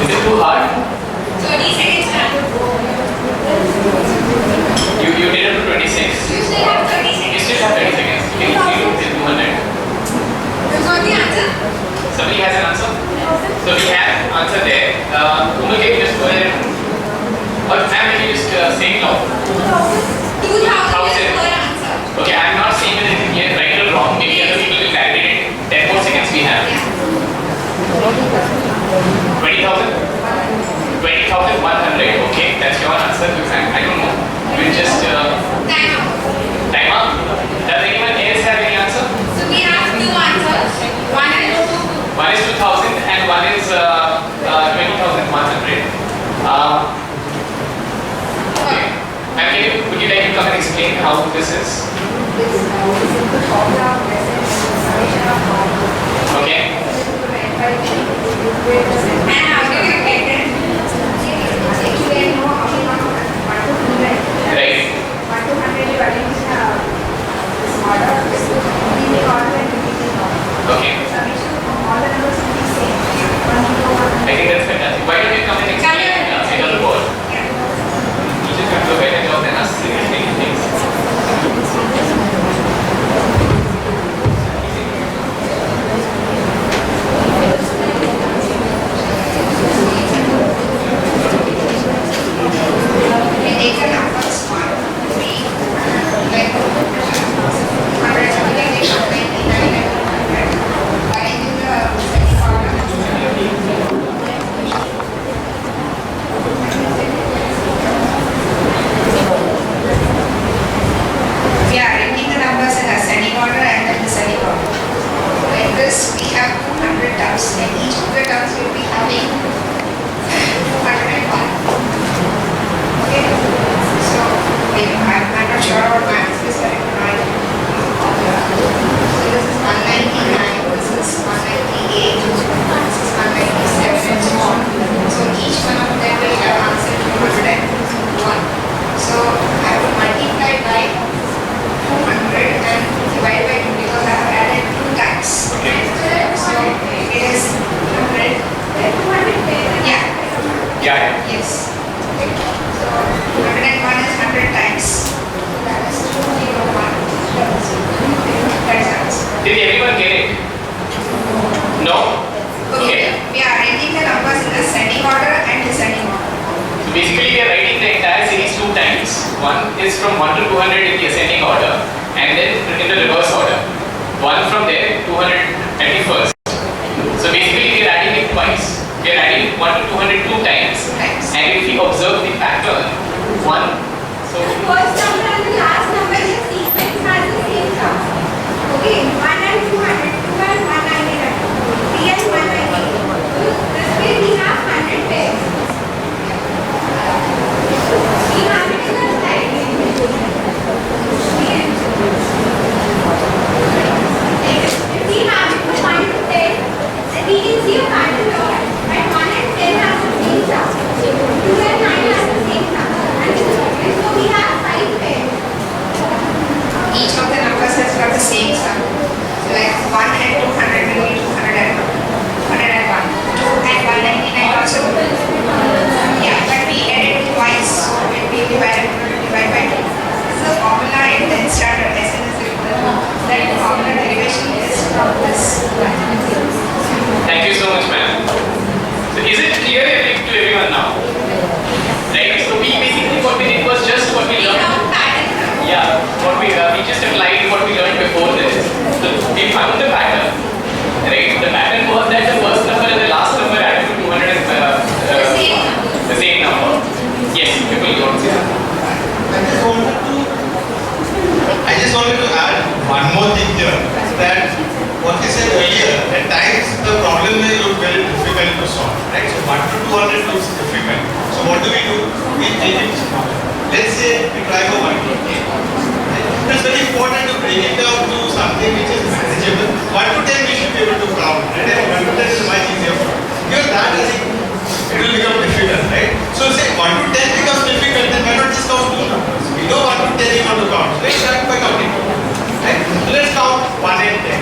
Is it too hard? 30 seconds. You did it to 26. You still have 30 seconds. You still have 30 seconds. Can you do 200? That's not the answer. Somebody has an answer? So we have answer there. Umar, can you just go ahead? Or ma'am, can you just say it loud? 2000 is her answer. Okay, I'm not saying that anything here right or wrong. Maybe other people will calculate it. 10 more seconds we have. 20,000? 20,100. Okay, that's your answer. I don't know. We'll just Time out. time out. Does anyone else have any answer? So we have two answers. One is One is 2,000 and one is 20,100. Okay. Ma'am, would you like to come and explain how this is? Okay. and how do you get it? Right. Okay. I think that's fantastic. Why don't you come and explain it on the board? You just have to do a better job than us explaining things. We take the numbers 1, 3, like 100, something like 99, arranging the second order. We are arranging the numbers in ascending order and then descending order. Like this, we have 200 terms, and each of the terms will be having 201. Okay, so I'm not sure about maths is correct or not. So this is 199, this is 198, this is 197 and so on. So each one of them will have answer 201. So I will multiply by 200 and divide by 2 because I have added 2 times. Okay. So it is 100. Yeah. Yeah. Yes. So 101 is 100 times. That is 201. That is answer. Did everyone get it? No? Okay. We are arranging the numbers in ascending order and descending order. So basically we are writing the entire series 2 times. One is from 1 to 200 in the ascending order and then in the reverse order. One from there, 231st. So basically we are adding it twice. We are adding 1 to 200 2 times. And if we observe the pattern, 1, so The first number and the last number in the sequence has the same term. Okay, 1 and 200, 2 and 199, 3 and 198. So this way we have 100 pairs. We have it in the slide. If we have it from 1 to 10, then we can see a pattern here. At 1 and 10 has the same term. 2 and 9 has the same term. And so we have 5 pairs. Each of the numbers has got the same sum. So like 1 and 200 will be 201. 2 and 199 also. Yeah, but we added twice. So when we divide by 2. This is a formula in 10th standard SSSS. That formula derivation is from this. thank you so much ma'am. So is it clear to everyone now? Right? So we basically what we did was just what we We learned. found pattern. Yeah, what we just applied what we learned before this. So we found the pattern. Right? The pattern was that the first number and the last number added to 200 is the same number. Yes, people you want to say that. I just wanted to add one more thing here, that what you said earlier, at times the problem may look very difficult to solve, right? So 1 to 200 looks difficult. So what do? We take it smaller. Let's say we try for 120. It's very important to break it down to something which is manageable. 1 to 10 we should be able to count, right? And 1 to 10 is much easier for us. Because that is it will become difficult, right? So say 1 to 10 becomes difficult, then why not just count 2 numbers? We know 1 to 10 you want to count. Let's start by counting 2. Right? So let's count 1 and 10.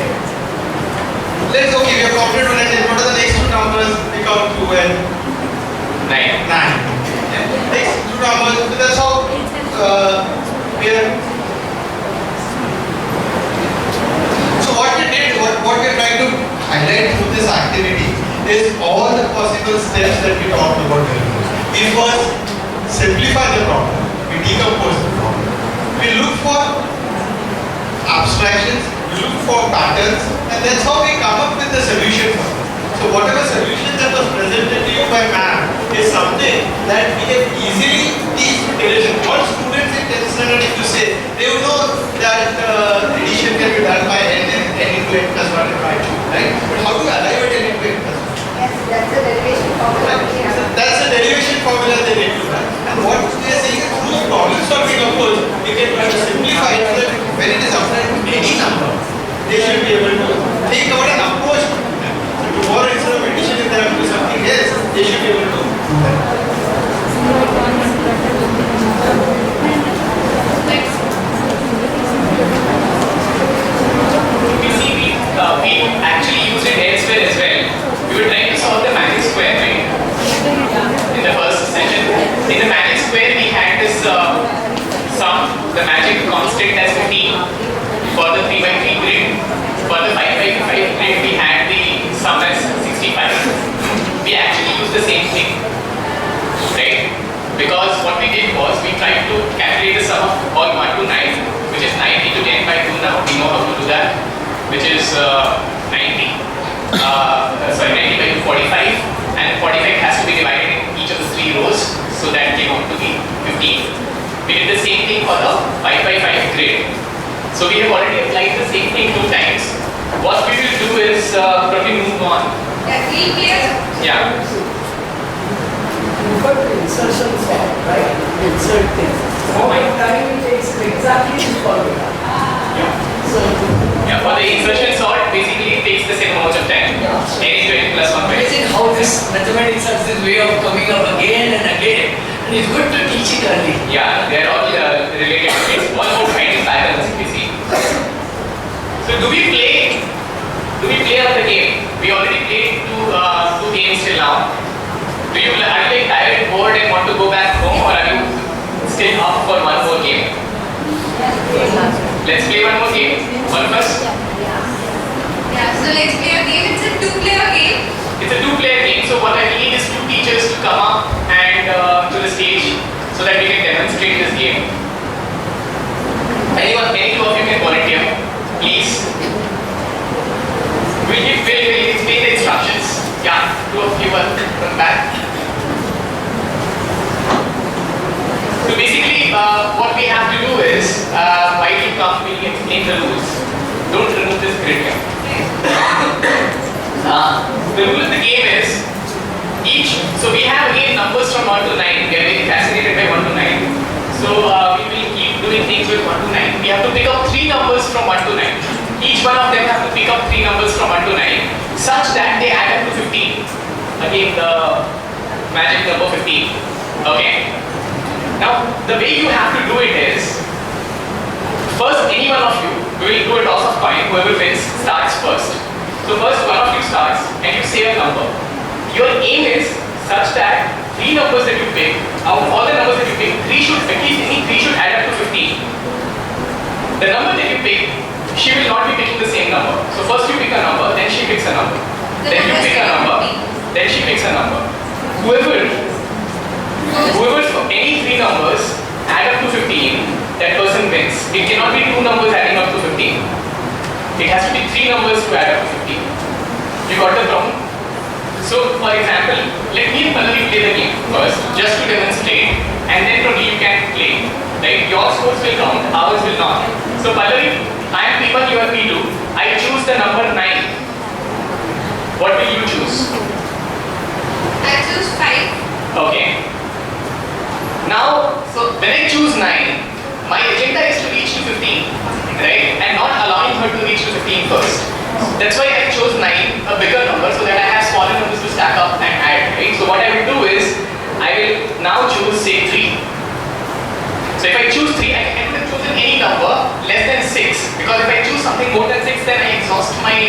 Let's okay, we have counted 1 and 10. What are the next 2 numbers? We count 2 and 9. 9. Yeah. Next 2 numbers. So that's how is all the possible steps that we talked about earlier. We first simplify the problem, we decompose the problem, we look for abstractions, we look for patterns, and that's how we come up with the solution for it. So whatever solution that was presented to you by ma'am is something that we can easily teach to derivation. All students in 10th standard, if you say, they will know that addition can be done by n into n plus 1 and by 2, right? But how to arrive at n into n plus 1? Yes, that's the derivation formula. That's the derivation formula they need to learn. And what we are saying is through problem solving approach, we can try to simplify it so that when it is applied to any number, they should be able to think about an approach to do that. So tomorrow instead of addition, if they have to do something else, they should be able to do that. You see, we actually used it elsewhere as well. We were trying to solve the magic square, right? In the first session. In the magic square, we had this sum, the magic constant as 15 for the 3 by 3 grid. For the 5 by 5 grid, we had the sum as 65. We actually used the same thing, right? Because what we did was we tried to calculate the sum of all 1 to 9, which is 9 into 10 by 2 now. We know how to do that, which is 90 by 2, 45, and 45 has to be divided in each of the 3 rows, so that came out to be 15. We did the same thing for the 5 by 5 grid. So we have already applied the same thing 2 times. What we will do is probably move on. Yeah, clear? Yeah. You got the insertion sort, right? Insert things. How much time it takes to exactly to follow that? Yeah. So, Yeah, for the insertion sort, basically it takes the same amount of time. Yeah. N into n plus 1 by 2. amazing how this mathematics has this way of coming up again and again. And it's good to teach it early. Yeah, they're all related. It's all about finding patterns, if you see. So do we play on the game? We already played two games till now. Are you like tired, bored and want to go back home, or are you still up for one more game? Let's play one more game. One first. Yeah, so let's play a game. It's a 2-player game. It's a 2-player game, so what I need is 2 teachers to come up and to the stage so that we can demonstrate this game. Any 2 of you can volunteer, please. We'll explain the instructions. Yeah, 2 of you will come back. So basically, what we have to do is, while you come, we'll explain the rules. Don't remove this grid here. The rule of the game is so we have again numbers from 1 to 9. We are very fascinated by 1 to 9. So we will keep doing things with 1 to 9. We have to pick up 3 numbers from 1 to 9. Each one of them have to pick up 3 numbers from 1 to 9 such that they add up to 15. Again, the magic number 15. Okay. Now, the way you have to do it is, first any one of you, we will do a toss of coin, whoever wins starts first. So first one of you starts and you say a number. Your aim is such that 3 numbers that you pick, out of all the numbers that you pick, 3 should, at least any 3 should add up to 15. The number that you pick, she will not be picking the same number. So first you pick a number, then she picks a number. Then you pick a number, then she picks a number. Whoever's any 3 numbers add up to 15, that person wins. It cannot be 2 numbers adding up to 15. It has to be 3 numbers to add up to 15. You got the problem? So, for example, let me and Pallavi play the game first, just to demonstrate, and then only you can play. Right? Your scores will count, ours will not. So, Pallavi, I am P1, you are P2. I choose the number 9. What will you choose? I choose 5. Okay. Now, so when I choose 9, my agenda is to reach to 15, right? And not allowing her to reach to 15 first. That's why I chose 9, a bigger number, so that I have smaller numbers to stack up and add, right? So what I will do is, I will now choose, say, 3. So if I choose 3, I could have chosen any number less than 6, because if I choose something more than 6, then I exhaust my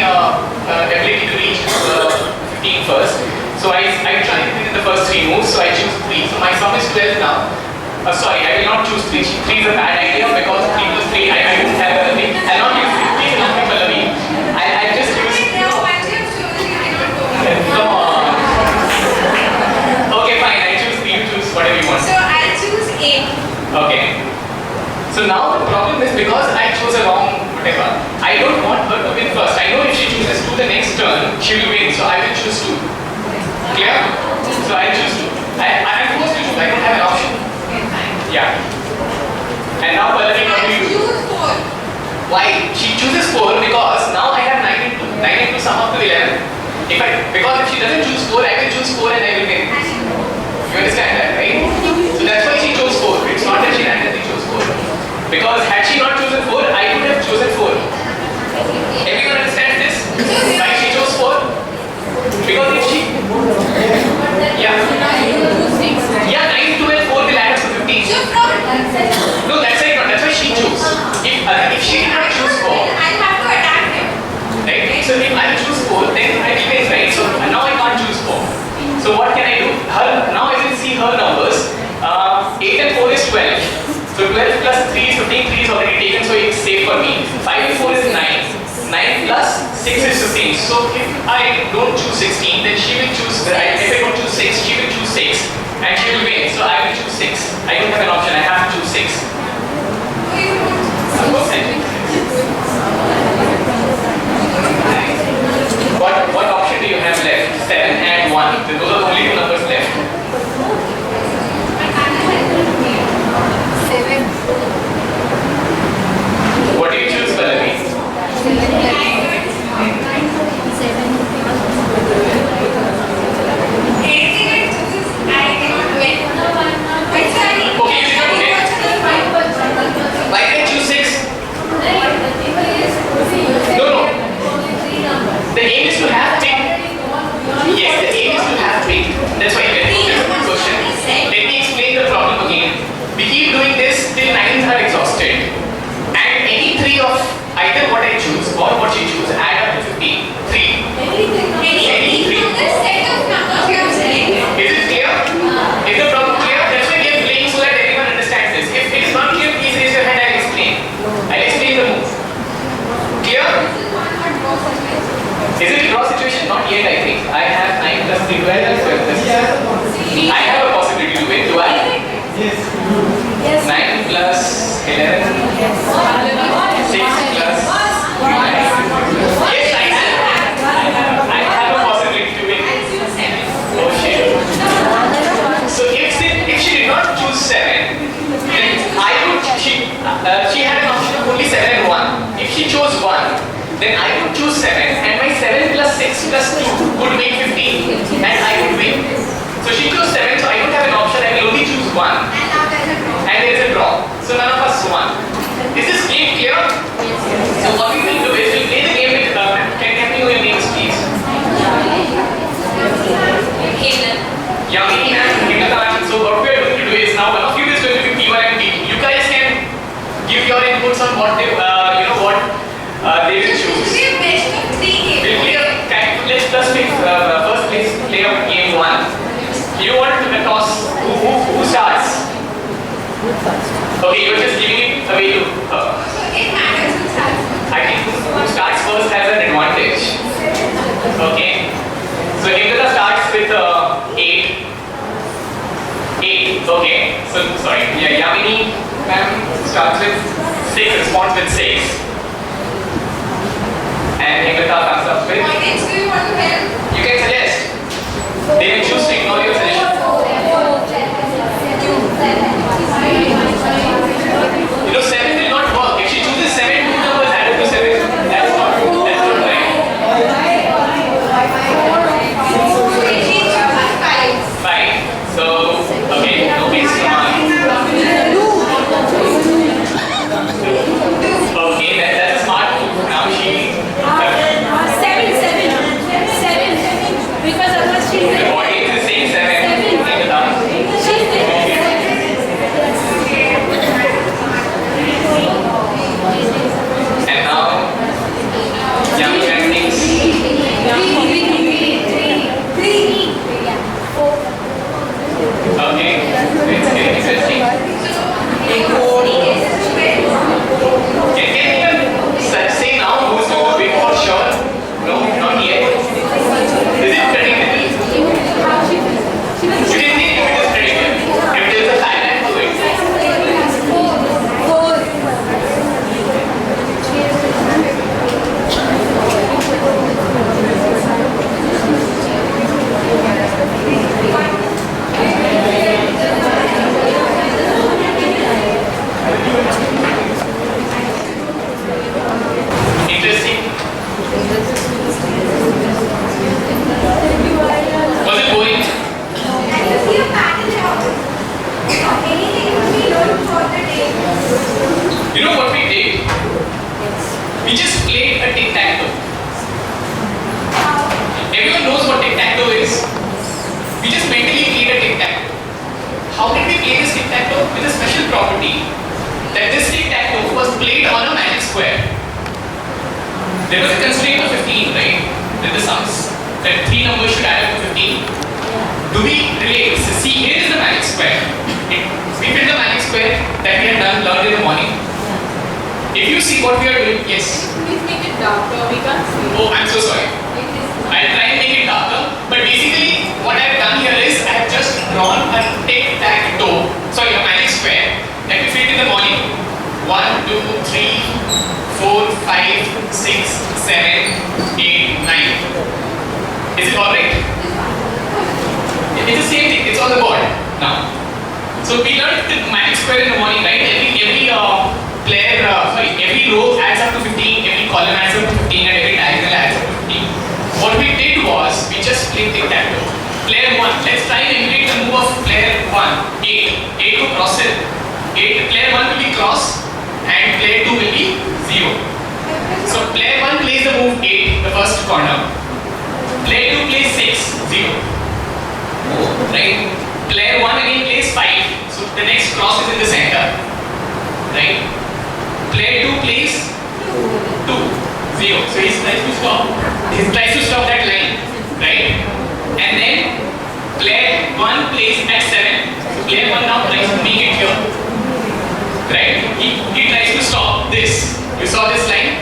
ability to reach 15 first. So I try to win in the first 3 moves, so I choose 3. So my sum is 12 now. Sorry, I will not choose 3. 3 is a bad idea because 3 plus 3, I won't have anything. I'll not use 3. Please don't be Pallavi. I'll just use. Now, once you have chosen, you cannot go back. Come on. Clear? So I choose 2. I'm forced to choose. I don't have an option. Yeah. And now Pallavi, what do you do? Why? She chooses 4 because now I have 9 into 2. 9 into sum up to 11. Because if she doesn't choose 4, I will choose 4 and I will win. You understand that, right? So that's why she chose 4. It's not that she randomly chose 4. Because had she not chosen 4, I would have chosen 4. Everyone understands this? Why she chose 4? Because if she... Yeah. Yeah, 9, 2 and 4 will add up to 15. No, that's right. That's why she chose. If she did not choose 4... I'll have to attack him. Right? So if I choose 4, then I will win, right? So now I can't choose 4. So what can I do? Now I will see her numbers. 8 and 4 is 12. So 12 plus 3 is 15. 3 is already taken, so it's safe for me. 5 and 4 is 9. 9 plus 6 is 15. So if I don't choose 16, then she will choose. If I don't choose 6, she will choose 6. And she will win. So I will choose 6. I don't have an option. I have to choose 6. What option do you have left? 7 and 1. Those are the only 2 numbers left. 7. What do you choose, Pallavi? Okay, you did not win. Why can't you choose 6? No. The aim is to have pick. Yes, the aim is to have pick. That's why you get it. That's a good question. Let me explain the problem again. We keep doing this till 9s are exhausted. And any 3 of either what I choose or what you choose add up to 15. 3. Any 3. Is it clear? Is the problem clear? That's why we are playing so that everyone understands this. If it is not clear, please raise your hand. I'll explain. I'll explain the move. Clear? Is it a draw situation? Not yet, I think. I have 9 plus 3, 12 and 12 plus 6. I have a possibility to win, do I? Yes. 9 plus 11. 6 plus 9. Yes, I have a possibility to win. Oh shit. So if she did not choose 7, then she had an option of only 7 and 1. If she chose 1, then I would choose 7 and my 7 plus 6 plus 2 would make 15 and I would win. So she chose 7, so I don't have an option, I will only choose 1. And there is a draw. So none of us won. Is this game clear? So what we will do is we'll play the game with can you know your names please? Yamini and Himata. So what we are going to do is now one of you is going to be P1 and P2. You guys can give your inputs on what they they will choose. We'll play let's just pick first place play of game 1. You want to toss who starts? Okay, you're just giving it away to her. I think who starts first has an advantage. Okay. So Himata starts with 8. 8. Okay. So sorry. Yeah, Yamini starts with 6. Responds with 6. And Himata comes up with. You can suggest. They can choose to ignore your suggestion. You know, 7 will not work. If she chooses 7, 2 numbers add up to 7. That's not right. 5. So, okay, no base. Okay, played a tic-tac-toe. Everyone knows what tic-tac-toe is. We just mentally played a tic-tac-toe. How did we play this tic-tac-toe? With a special property that this tic-tac-toe was played on a magic square. There was a constraint of 15, right? With the sums. That 3 numbers should add up to 15. Do we relate? So see, here is the magic square. We built the magic square that we had learned in the morning. If you see what we are doing, yes. Please make it darker. We can't see. Oh, I'm so sorry. I'll try and make it darker. But basically, what I've done here is I have just drawn a tic-tac-toe. Sorry, a magic square that we filled in the morning. 1, 2, 3, 4, 5, 6, 7, 8, 9. Is it alright? It's the same thing. It's on the board now. So we learned the magic square in the morning, right? Every row adds up to 15, every column adds up to 15, and every diagonal adds up to 15. What we did was we just played tic-tac-toe. Player 1, let's try and emulate the move of player 1, 8. 8 to cross it. Player 1 will be cross, and player 2 will be 0. So player 1 plays the move 8, the first corner. Player 2 plays 6, 0. Right? Player 1 again plays 5, so the next cross is in the center. Right? Player 2 plays 2, 0. So he tries to stop. He tries to stop that line. Right? And then player 1 plays at 7. So player 1 now tries to make it here. Right? He tries to stop this. You saw this line?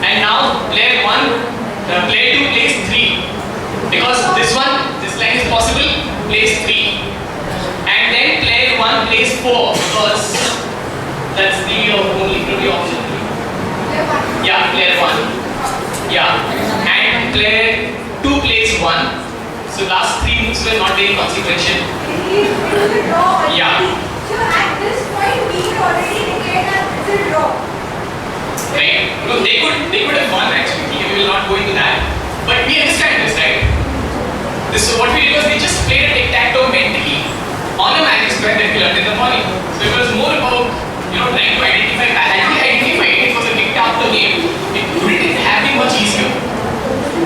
And now player 2 plays 3. Because this line is possible, plays 3. And then player 1 plays 4 because that's the only option. Yeah, player 1. Yeah. And player 2 plays 1. So last 3 moves were not very consequential. Yeah. So at this point, we already declared that it's a draw. Right? No, they could have won actually. We will not go into that. But we understand this, right? So what we did was we just played a tic-tac-toe mentally on a magic square that we learned in the morning. So it was more about, trying to identify patterns. We identified it was a tic-tac-toe game. It wouldn't have been much easier.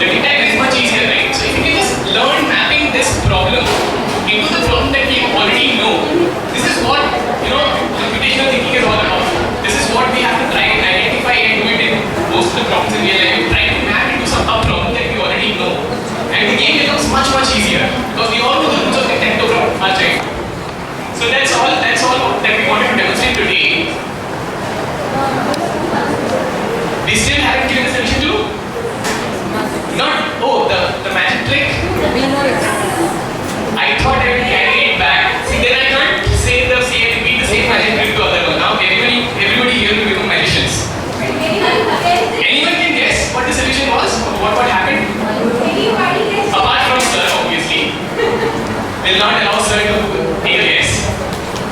The tic-tac is much easier, right? So if you can just learn mapping this problem into the problem that we already know, this is what, computational thinking is all about. This is what we have to try and identify and do it in most of the problems in real life. We try to map into a problem that we already know. And the game becomes much easier because we all know the rules of tic-tac-toe problem, right? So that's all that we wanted to demonstrate today. We still haven't given the solution to? The magic trick? I thought I would carry it back. See, then I can't repeat the same magic trick to other one. Now everybody here will become magicians. Anyone can guess what the solution was? What happened? Apart from sir, obviously. We'll not allow sir to take a guess.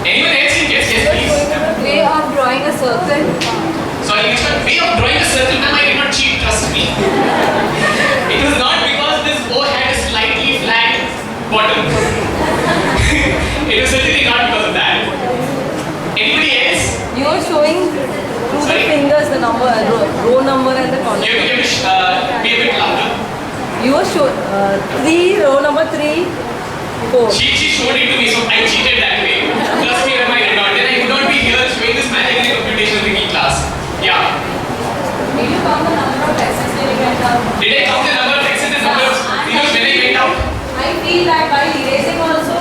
Anyone else can guess? Yes, please. Way of drawing a circle. Sorry, which one? Way of drawing a circle, ma'am, I did not cheat, trust me. It was not because this O had a slightly flat bottom. It was certainly not because of that. Anybody else? You are showing through Sorry? the fingers the number, row number and the column. You have to be a bit louder. You are showing 3, row number 3, 4. She showed it to me, so I cheated that way. Trust me, I did not. Then I would not be here showing this magic in a computational thinking class. Yeah. Did you count the number of X's when you went out? Did I count the number of X's and number of zeros when I went out? I feel that while erasing also,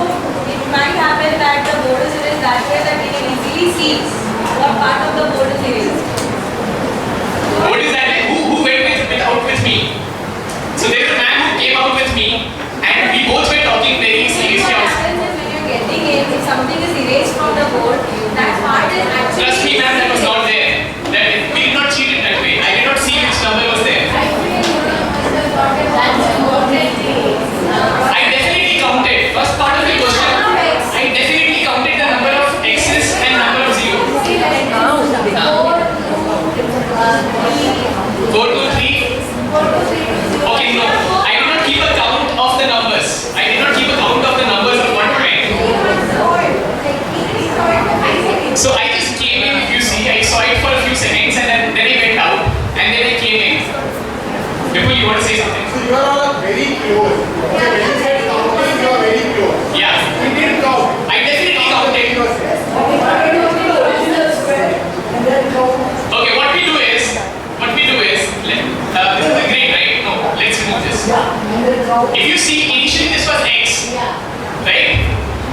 it might happen that the board is erased that way that we can easily see what part of the board is erased. What is that? Who went out with me? So there was a man who came out with me and we both were talking very seriously. What happens is when you're getting it, if something is erased from the board, that part is actually... Trust me, ma'am, that was not there. We did not cheat it that way. I did not see which number was there. I definitely counted. First part of the question, I definitely counted the number of X's and number of zeros. If you see, initially this was X, right?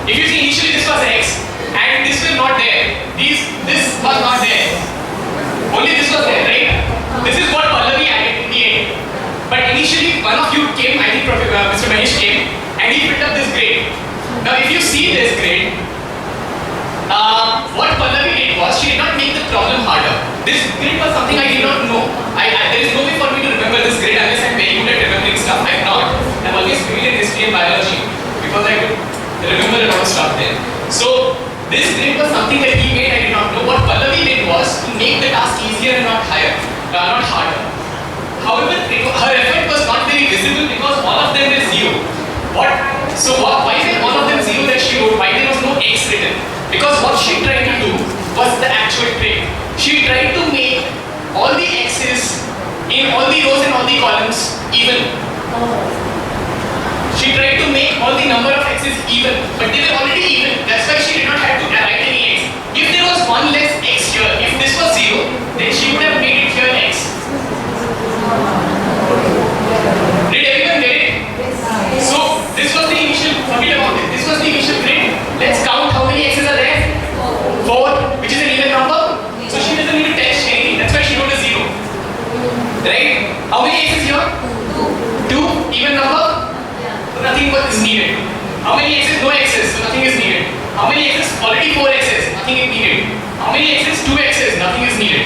If you see, initially this was X, and this was not there. This was not there. Only this was there, right? This is what Pallavi added in the end. But initially, one of you came, I think Mr. Mahesh came, and he picked up this grade. Now, if you see this grade, what Pallavi did was, she did not make the problem harder. This grade was something I did not know. There is no way for me to remember this grade unless I'm very good at remembering stuff. I'm not. I'm always good in history and biology because I could remember a lot of stuff there. So, this grade was something that he made, I did not know. What Pallavi did was to make the task easier and not harder. However, her effort was not very visible because all of them were zero. Why were all of them zero that she wrote? Why there was no X written? Because what she tried to do was the actual trick. She tried to make all the X's in all the rows and all the columns even. She tried to make all the number of X's even, but they were already even. That's why she did not have to write any X. If there was one less X here, if this was zero, then she would have made it here X. Did everyone get it? So this was the initial, forget about it. This was the initial grade. Let's count how many X's are there. 4, which is an even number. So she doesn't need to test anything. That's why she wrote a 0. Right? How many X's here? 2, even number. So nothing is needed. How many X's? No X's. So nothing is needed. How many X's? Already 4 X's. Nothing is needed. How many X's? 2 X's. Nothing is needed.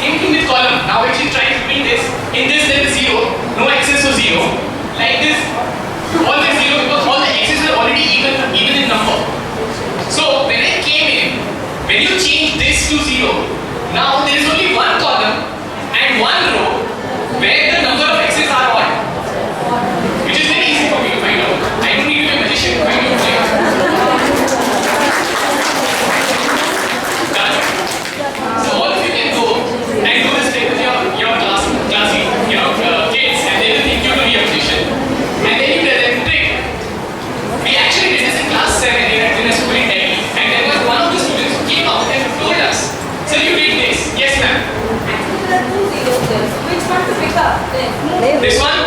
Same thing with column. Now when she tries to bring this, in this there is 0. No X's, so 0. Like this, all the 0 because all the X's were already even in number. So when I came in, when you change this to 0, now there is only one column and one row where the number of X's are odd. Which is very easy for me to find out. I don't need to be a magician to find out. Done. So all of you can go and do this thing with your classy, kids, and they will think you to be a magician. And then you tell them trick. We actually did this in class 7 in a school in Delhi, and there was one of the students who came out and told us, "Sir, you did this." Yes, ma'am. Which one to pick up? This one.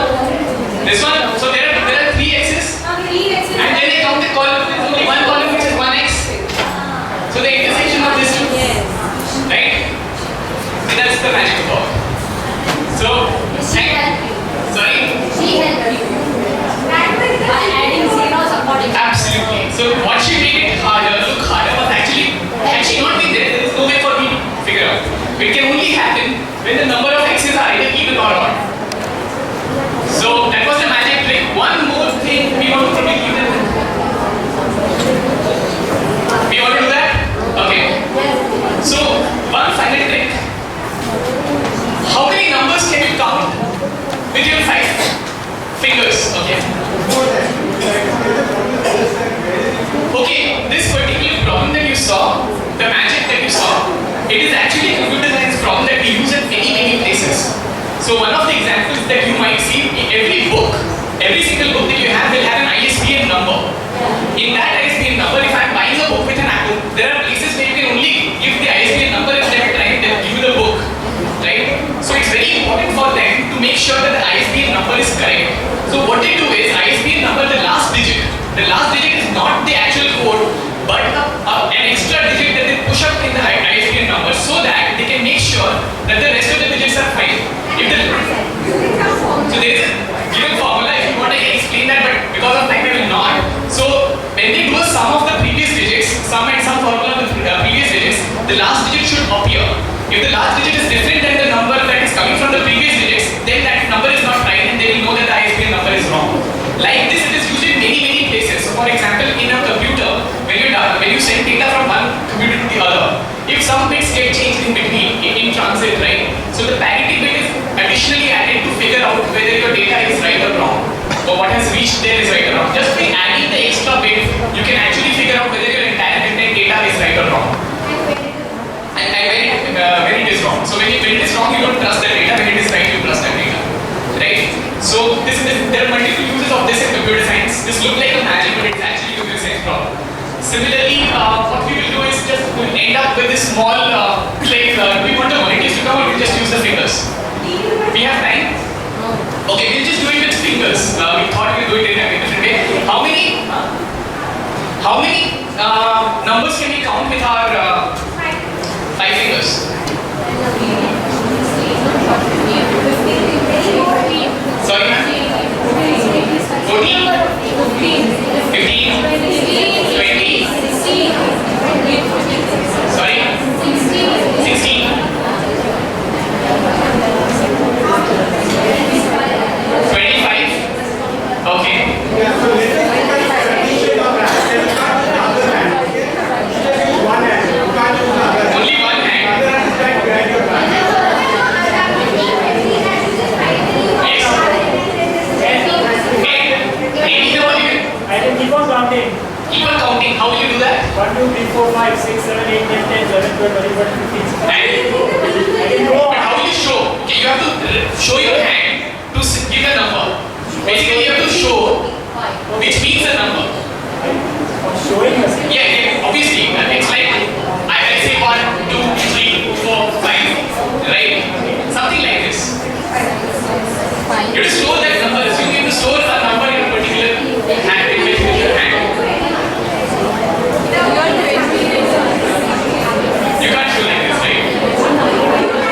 This one. So there are 3 X's. And then they count the column. There is only one column which is 1 X. So the intersection of these two. Right? So that's the magic of God. So, sorry? She helped you. By adding zeros according to Absolutely. So what she made it look harder was actually, had she not been there is no way for me to figure out. It can only happen when the number of X's are either even or odd. So that was the magic trick. One more thing we want to probably give them. We want to do that? Okay. So one final trick. How many numbers can you count with your 5 fingers? Okay. Okay, this particular problem that you saw, the magic that you saw, it is actually a computer science problem that we use at many places. So one of the examples that you might see in every book, every single book that you have will have an ISBN number. In that ISBN number, if I am buying a book with an Apple, there are places where you can only give the ISBN number and they will try and give you the book. Right? So it's very important for them to make sure that the ISBN number is correct. So what they do is ISBN number, the last digit is not the actual code, but an extra digit that they push up in the ISBN number so that they can make sure that the rest of the digits are fine. So there is a given formula. If you want, I can explain that, but because of time I will not. So when they do a sum of the previous digits, sum and sum formula of the previous digits, the last digit should appear. If the last digit is different than the number that is coming from the previous digits, then that number is not right and they will know that the ISBN number is wrong. Like this, it is used in many places. So for example, in a computer, when you send data from one computer to the other, if some bits get changed in between, in transit, right? So the parity bit is additionally added to figure out whether your data is right or wrong, or what has reached there is right or wrong. Just by adding the extra bit, you can actually figure out whether your entire data is right or wrong. And when it is wrong. So when it is wrong, you don't trust that data. When it is right, you trust that data. Right? So there are multiple uses of this in computer science. This looks like a magic, but it's actually a computer science problem. Similarly, what we will do is we'll end up with this small trick. Do we want the volunteers to come or we'll just use the fingers? We have time? Okay, we'll just do it with fingers. We thought with our 5 fingers? Sorry, ma'am? 14? 15? 20? Sorry? 16? 25? Okay. Yeah, so let us look at the definition of that. Let us start with the other hand. Okay? Just use one hand. You can't use the other hand. Only one hand. The other hand is like behind your back. Yes. Any number you can. I can keep on counting. Keep on counting. How will you do that? 1, 2, 3, 4, 5, 6, 7, 8, 9, 10, 11, 12, 13, 14, 15, 16. And I can go but on. how will you show? Okay, you have to show your hand to give a number. Basically, you have to show which means a number. I'm showing us. Yeah, obviously. It's like I say 1, 2, 3, 4, 5, right? Something like this. You have to store that number. So you have to store a number in a particular hand, in a particular hand. You can't show like this, right?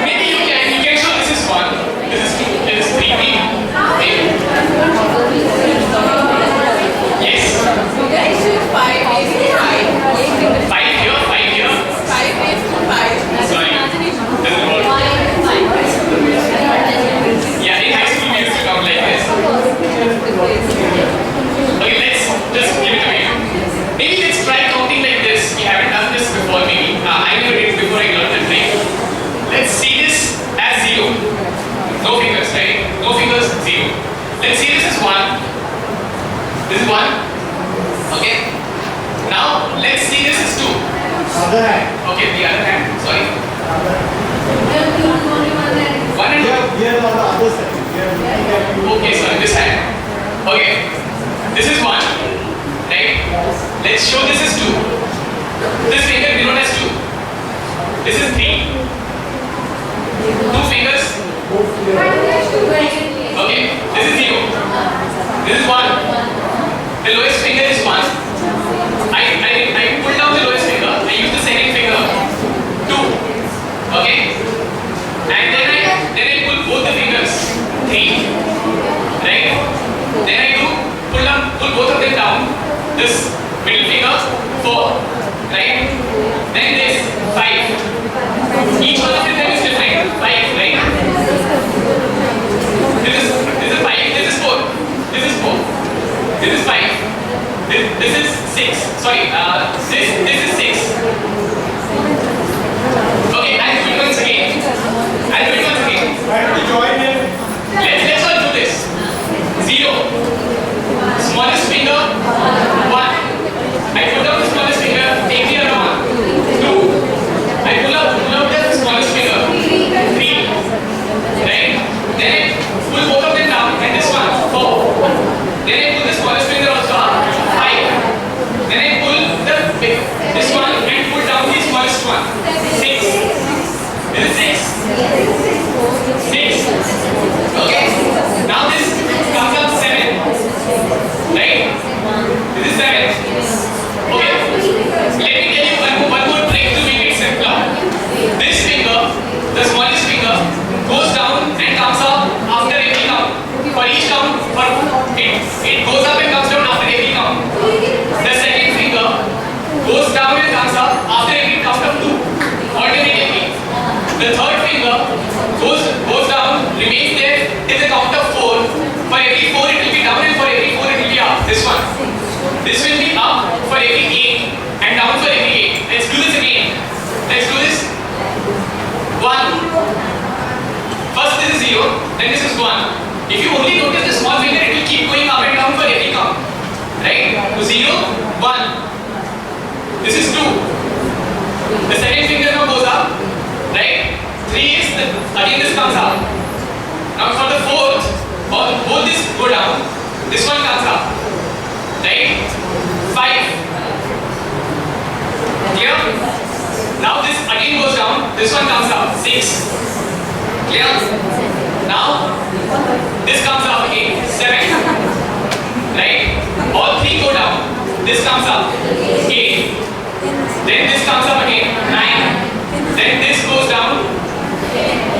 Maybe you can show this is 1, this is 2, this is 3, maybe. Yes. 5 here, 5 here. Sorry. Doesn't work. Yeah, in high school we used to count like this. Okay, let's just give it away. Maybe let's try counting like this. We haven't done this before, maybe. I never did it before I learned the trick. Let's see this as 0. No fingers, right? No fingers, 0. Let's see this is 1. This is 1. Okay. Now let's see this is 2. Other hand. Okay, the other hand. Sorry. 1 and 2. Here on the other side. Okay, sorry, this hand. Okay, this is 1, right? Let's show this is 2. This finger denoted as 2. This is 3. 2 fingers. Okay, this is 0. This is 1. The lowest finger is 1. I pull down the lowest finger. I use the second finger. 2. Okay? And then I pull both the fingers. 3. Right? Then I pull both of them down. This middle finger. 4. Right? Then this 5. Each one of them is different. 5, right? This is 5. This is 4. This is 4. This is 5. This is 6. Sorry, this is 6. Okay, I'll do it once again. Try to join in. Let's all do this. 0. Smallest finger, 1. I put up the smallest finger, take the other one. 2. I pull up the smallest finger, 3. Right? Then I pull both of them down, and this one, 4. Then I pull the smallest finger also up, 5. Then I pull this one and pull down the smallest one, 6. This is 6. Okay. Now this comes up 7. Right? This is 7. Okay. Let me tell you one more trick to make it simpler. This finger, the smallest finger, goes down and comes up after every count. For each count, it goes up and comes down after every count. The second finger goes down and comes up after every count of 2. Alternatively. The third finger goes down, remains there till the count of 4. For every 4 it will be down and for every 4 it will be up. This one. This will be up for every 8 and down for every 8. Let's do this again. Let's do this. 1. First this is 0, then this is 1. If you only notice the small finger, it will keep going up and down for every count. Right? So 0, 1. This is 2. The second finger now goes up. Right? 3 is again this comes up. Now for the 4th, both this go down. This one comes up. Right? 5. Clear? Now this again goes down. This one comes up. 6. Clear? Now this comes up again. 7. Right? All 3 go down. This comes up. 8. Then this comes up again, 9. Then this goes down.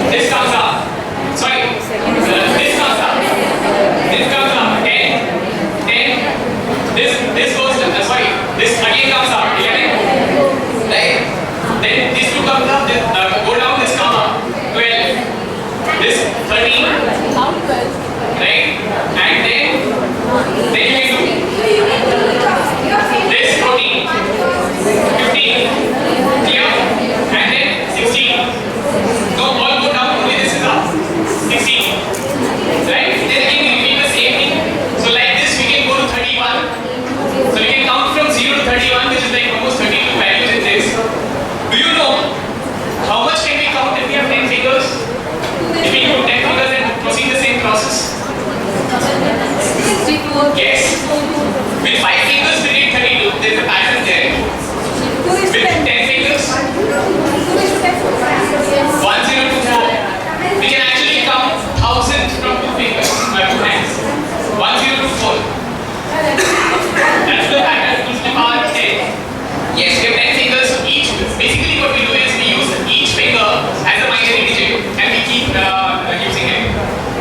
This comes up. Sorry. This comes up. This comes up. 10. 10. This goes down. Sorry. This again comes up. 11. Right? Then these two comes up. This, go down. This comes up. 12. This 13. Right? And then you can do this 14. 15. Clear? And then 16. No, all go down. Only this is up. 16. Right? Then again we repeat the same thing. So like this we can go to 31. So we can count from 0 to 31, which is like almost 32 values in this. Do you know how much can we count if we have 10 fingers? If we do 10 fingers and proceed the same process? Yes. With 5 fingers we did 32. There is a pattern there. With 10 fingers, 1024. We can actually count 1000 from 2 fingers, 2 hands. 1024. That's the pattern. To the power 10. Yes, we have 10 fingers. So each, basically what we do is we use each finger as a binary digit and we keep using it.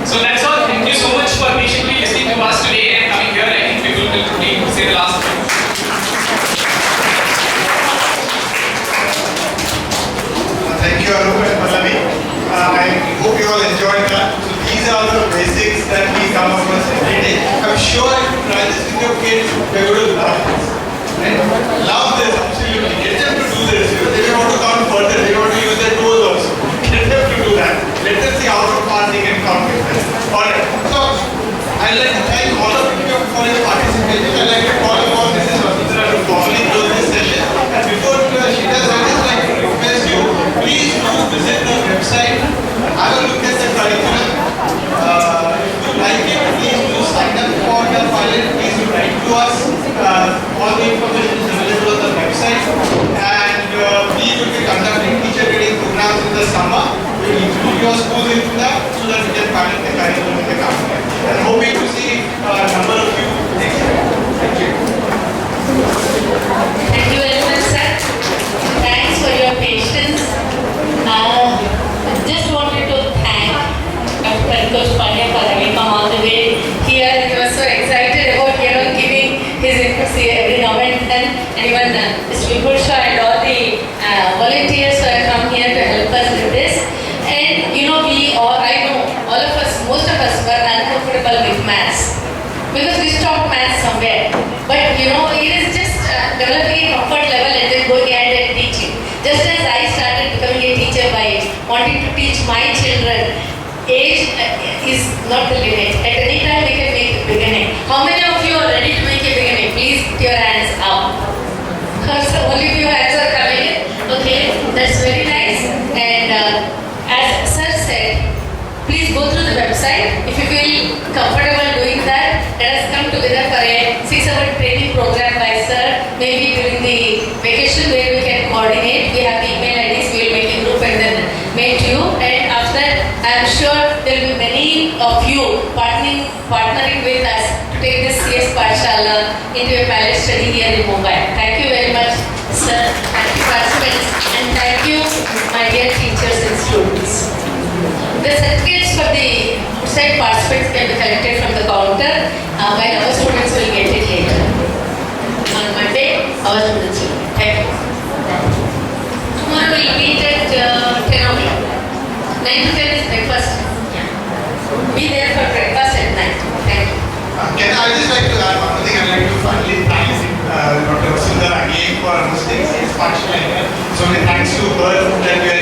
So that's all. Thank you so much for patiently listening to us today and coming here. I think we will say the last one. Thank you, Arup and Pallavi. I hope you all enjoyed that. So these are the basics that we come across every day. I'm sure if you try this with your kids, they're going to love this. Right? Love this, absolutely. Get them to do this. You know, they may want to count further. They want to use their toes also. Get them to do that. Let them see how far they can count with this. Alright. So I'd like to thank all of you for your participation. I'd like to call upon Mrs. Vasundhara to formally close this session. And before she does, I'd just like to request you, please do visit the website, have a look at the curriculum. If you like it, please do sign up for the pilot. Please do write to us. All the information is available on the website. And we will be conducting teacher training programs in the summer. We will include your schools into that so that we can pilot the curriculum in the company. And hoping to see a number of you next year. Thank you. Thank you very much, sir. Thanks for your patience. Just wanted to thank Coach Pandya for having come all the way here. He was so excited about giving his inputs here every now and then. And even Mr. Vipulsha and all the volunteers who have come here to help us with this. And we all, I know, all of us, most of us were uncomfortable with maths because we stopped maths somewhere. But it is just developing a comfort level and then going ahead and teaching. Just as I started becoming a teacher by wanting to teach my children, age is not the limit. At any time we can make the beginning. How many of you are ready to make a beginning? Please put your hands up. So only few hands are coming in. Okay, that's very nice. And as Sir said, please go through the website. If you feel comfortable doing that, let us come together for a 6-hour training program by Sir. Maybe during the vacation where we can coordinate. We have the email IDs. We will make a group and then mail to you. And after that, I am sure there will be many of you partnering with us to take this CS Pathshala into a pilot study here in Mumbai. Thank you very much, sir. Thank you, participants, and thank you, my dear teachers and students. The certificates for the outside participants can be collected from the counter, while our students will get it later. On Monday, our students will. Thank you. Tomorrow we'll meet at 10 o'clock. 9 to 10 is breakfast. Be there for breakfast at 9. Thank you. I would just like to add one thing. I'd like to finally thank Dr. Vasundhara again for hosting this partial. So many thanks to her that we are